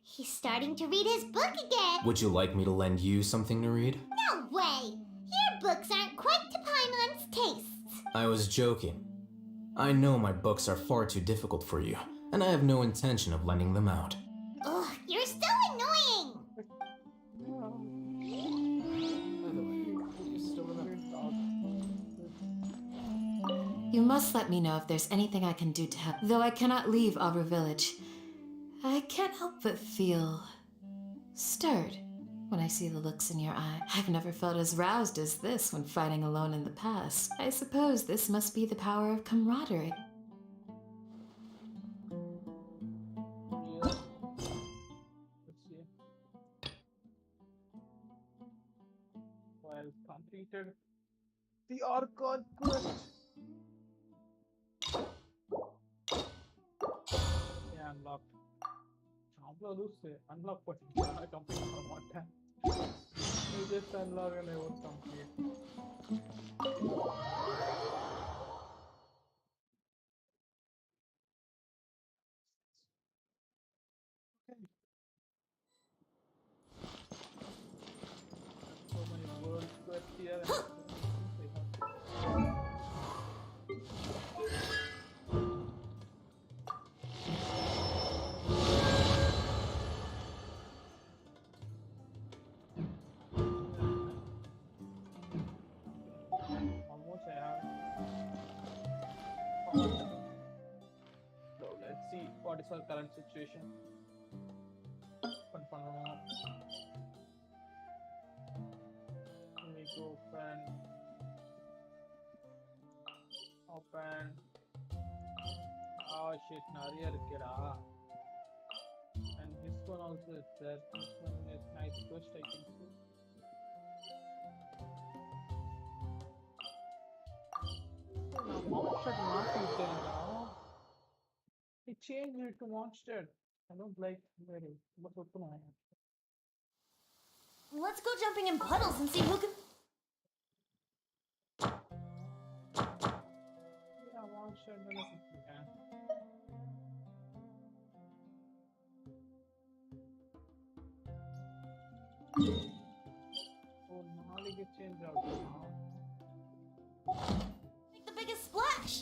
Speaker 3: He's starting to read his book again.
Speaker 19: Would you like me to lend you something to read?
Speaker 3: No way! Your books aren't quite to Paimon's tastes.
Speaker 19: I was joking. I know my books are far too difficult for you, and I have no intention of lending them out.
Speaker 3: Ugh, you're so annoying!
Speaker 8: You must let me know if there's anything I can do to help. Though I cannot leave Arbor Village, I can't help but feel stirred when I see the looks in your eye. I've never felt as roused as this when fighting alone in the past. I suppose this must be the power of camaraderie.
Speaker 1: Let's see. Well completed the archonn quest. Yeah, unlocked. Unlock what I complete for one time. You just unlock and I won't complete. So many world quests here. Almost I have. So let's see what is our current situation. Let me go open. Oh shit, Naria Rikira. And this one also is there. This one is nice quest, I think so. Now monster not eaten now. It changed it to monster. I don't like very but open I am.
Speaker 3: Let's go jumping in puddles and see who can...
Speaker 1: Yeah, monster benefits we can. Oh, now we get changed out now.
Speaker 3: Make the biggest splash!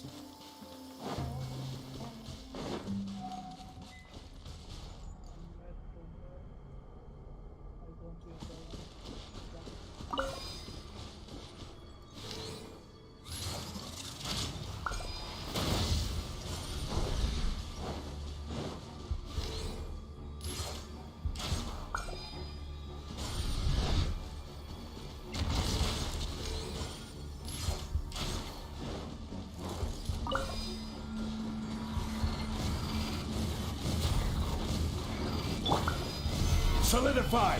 Speaker 13: Solidify!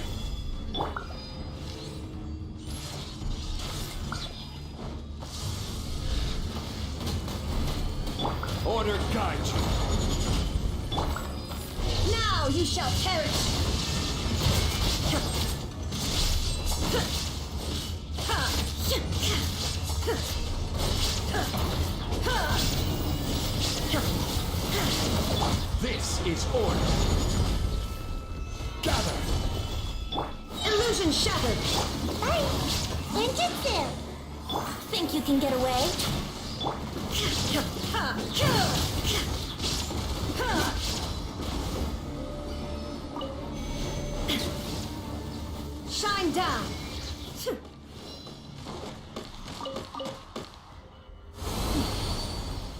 Speaker 13: Order guide you.
Speaker 16: Now you shall perish!
Speaker 18: This is order. Gather.
Speaker 16: Illusion shattered.
Speaker 3: Hey, Ninjutsu!
Speaker 2: Think you can get away?
Speaker 16: Shine down.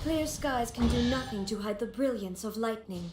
Speaker 15: Clear skies can do nothing to hide the brilliance of lightning.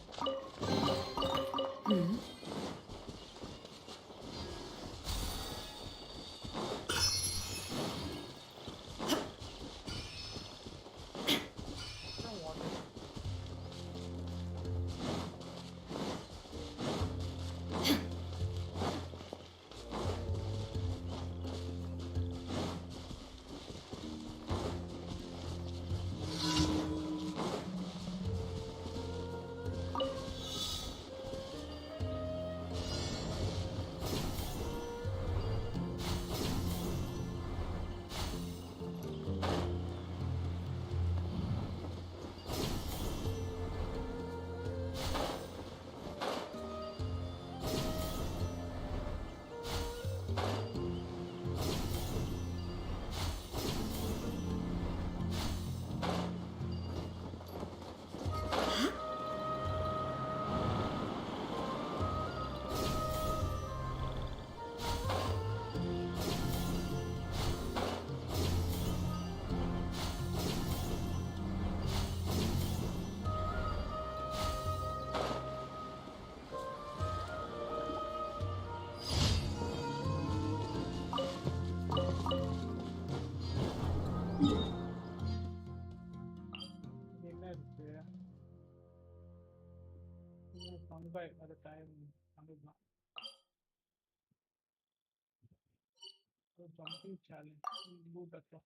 Speaker 1: One by at a time. So jumping challenge. Do better.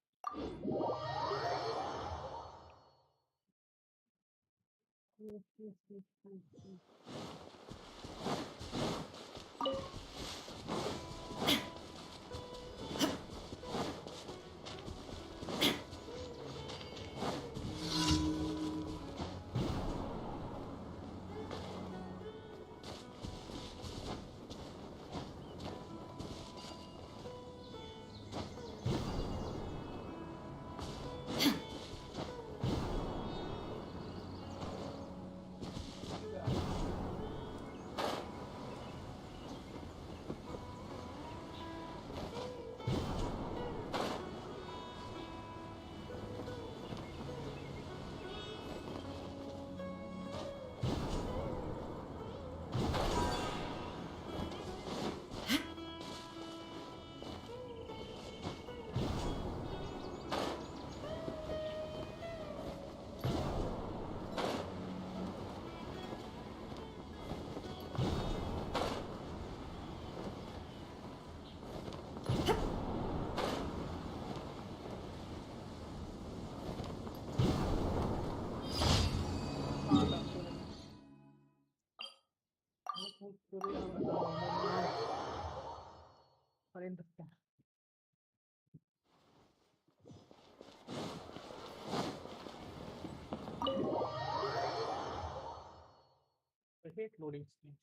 Speaker 1: I hate loading screens.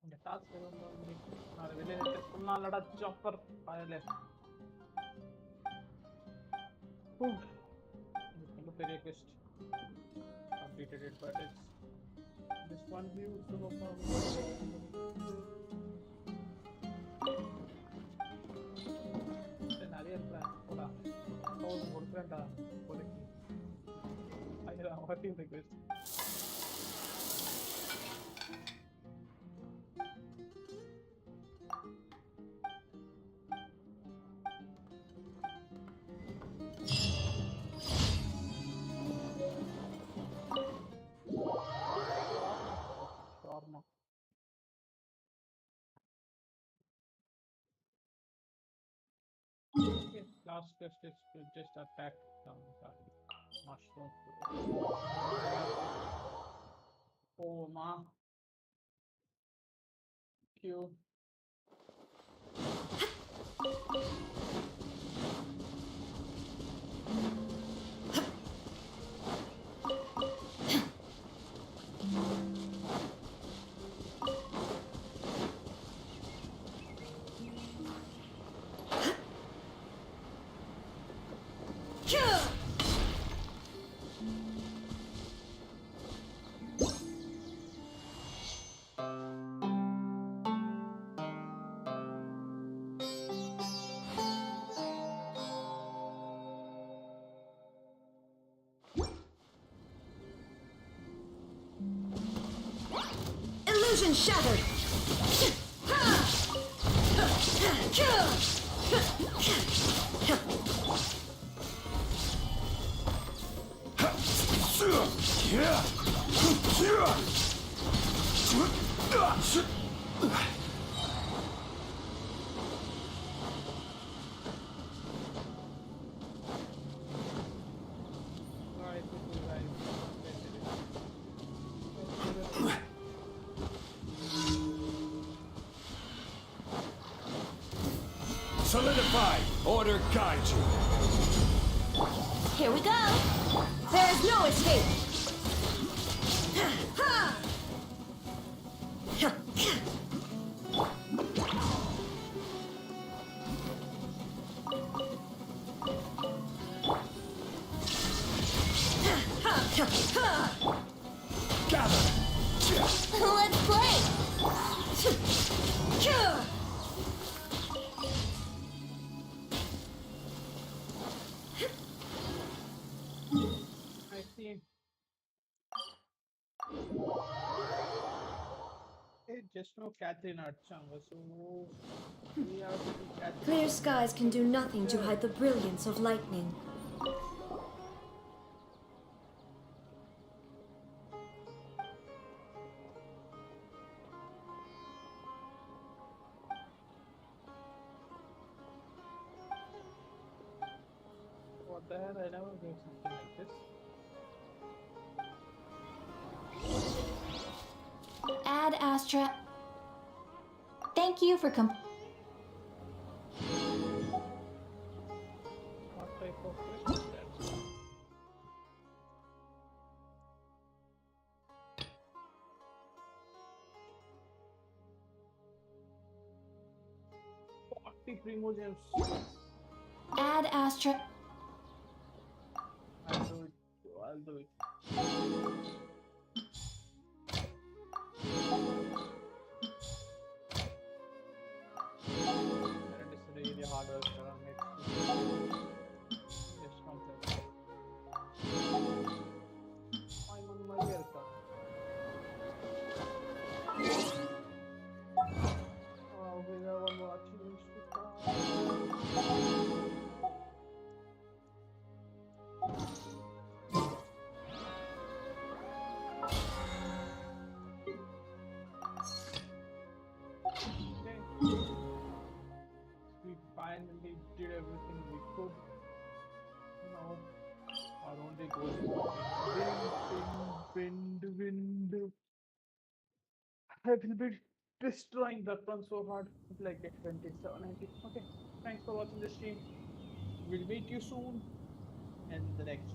Speaker 1: The task chopper file. Request completed it, but it's this one view to go what is request? Okay, last quest is to just attack mushroom. Oh, ma. Q.
Speaker 16: Illusion shattered!
Speaker 18: Solidify! Order guide you!
Speaker 16: Here we go! There is no escape!
Speaker 18: Gather!
Speaker 3: Let's play!
Speaker 1: I see. Hey, just no Catherine Archanga, so we have to be Catherine.
Speaker 4: Clear skies can do nothing to hide the brilliance of lightning.
Speaker 1: What the hell? I never did something like this.
Speaker 2: Ad Astra. Thank you for
Speaker 1: What type of question is that? Primogems.
Speaker 2: Ad Astra.
Speaker 1: I'll do it. I'll do it. And it's really hard work around it. Just complex. I'm on my welcome. Oh, we have one more achievement to come. We finally did everything we could. Now, our only goal is wind. I will be destroying that one so hard. It's like at 2790. Okay, thanks for watching the stream. We'll meet you soon in the next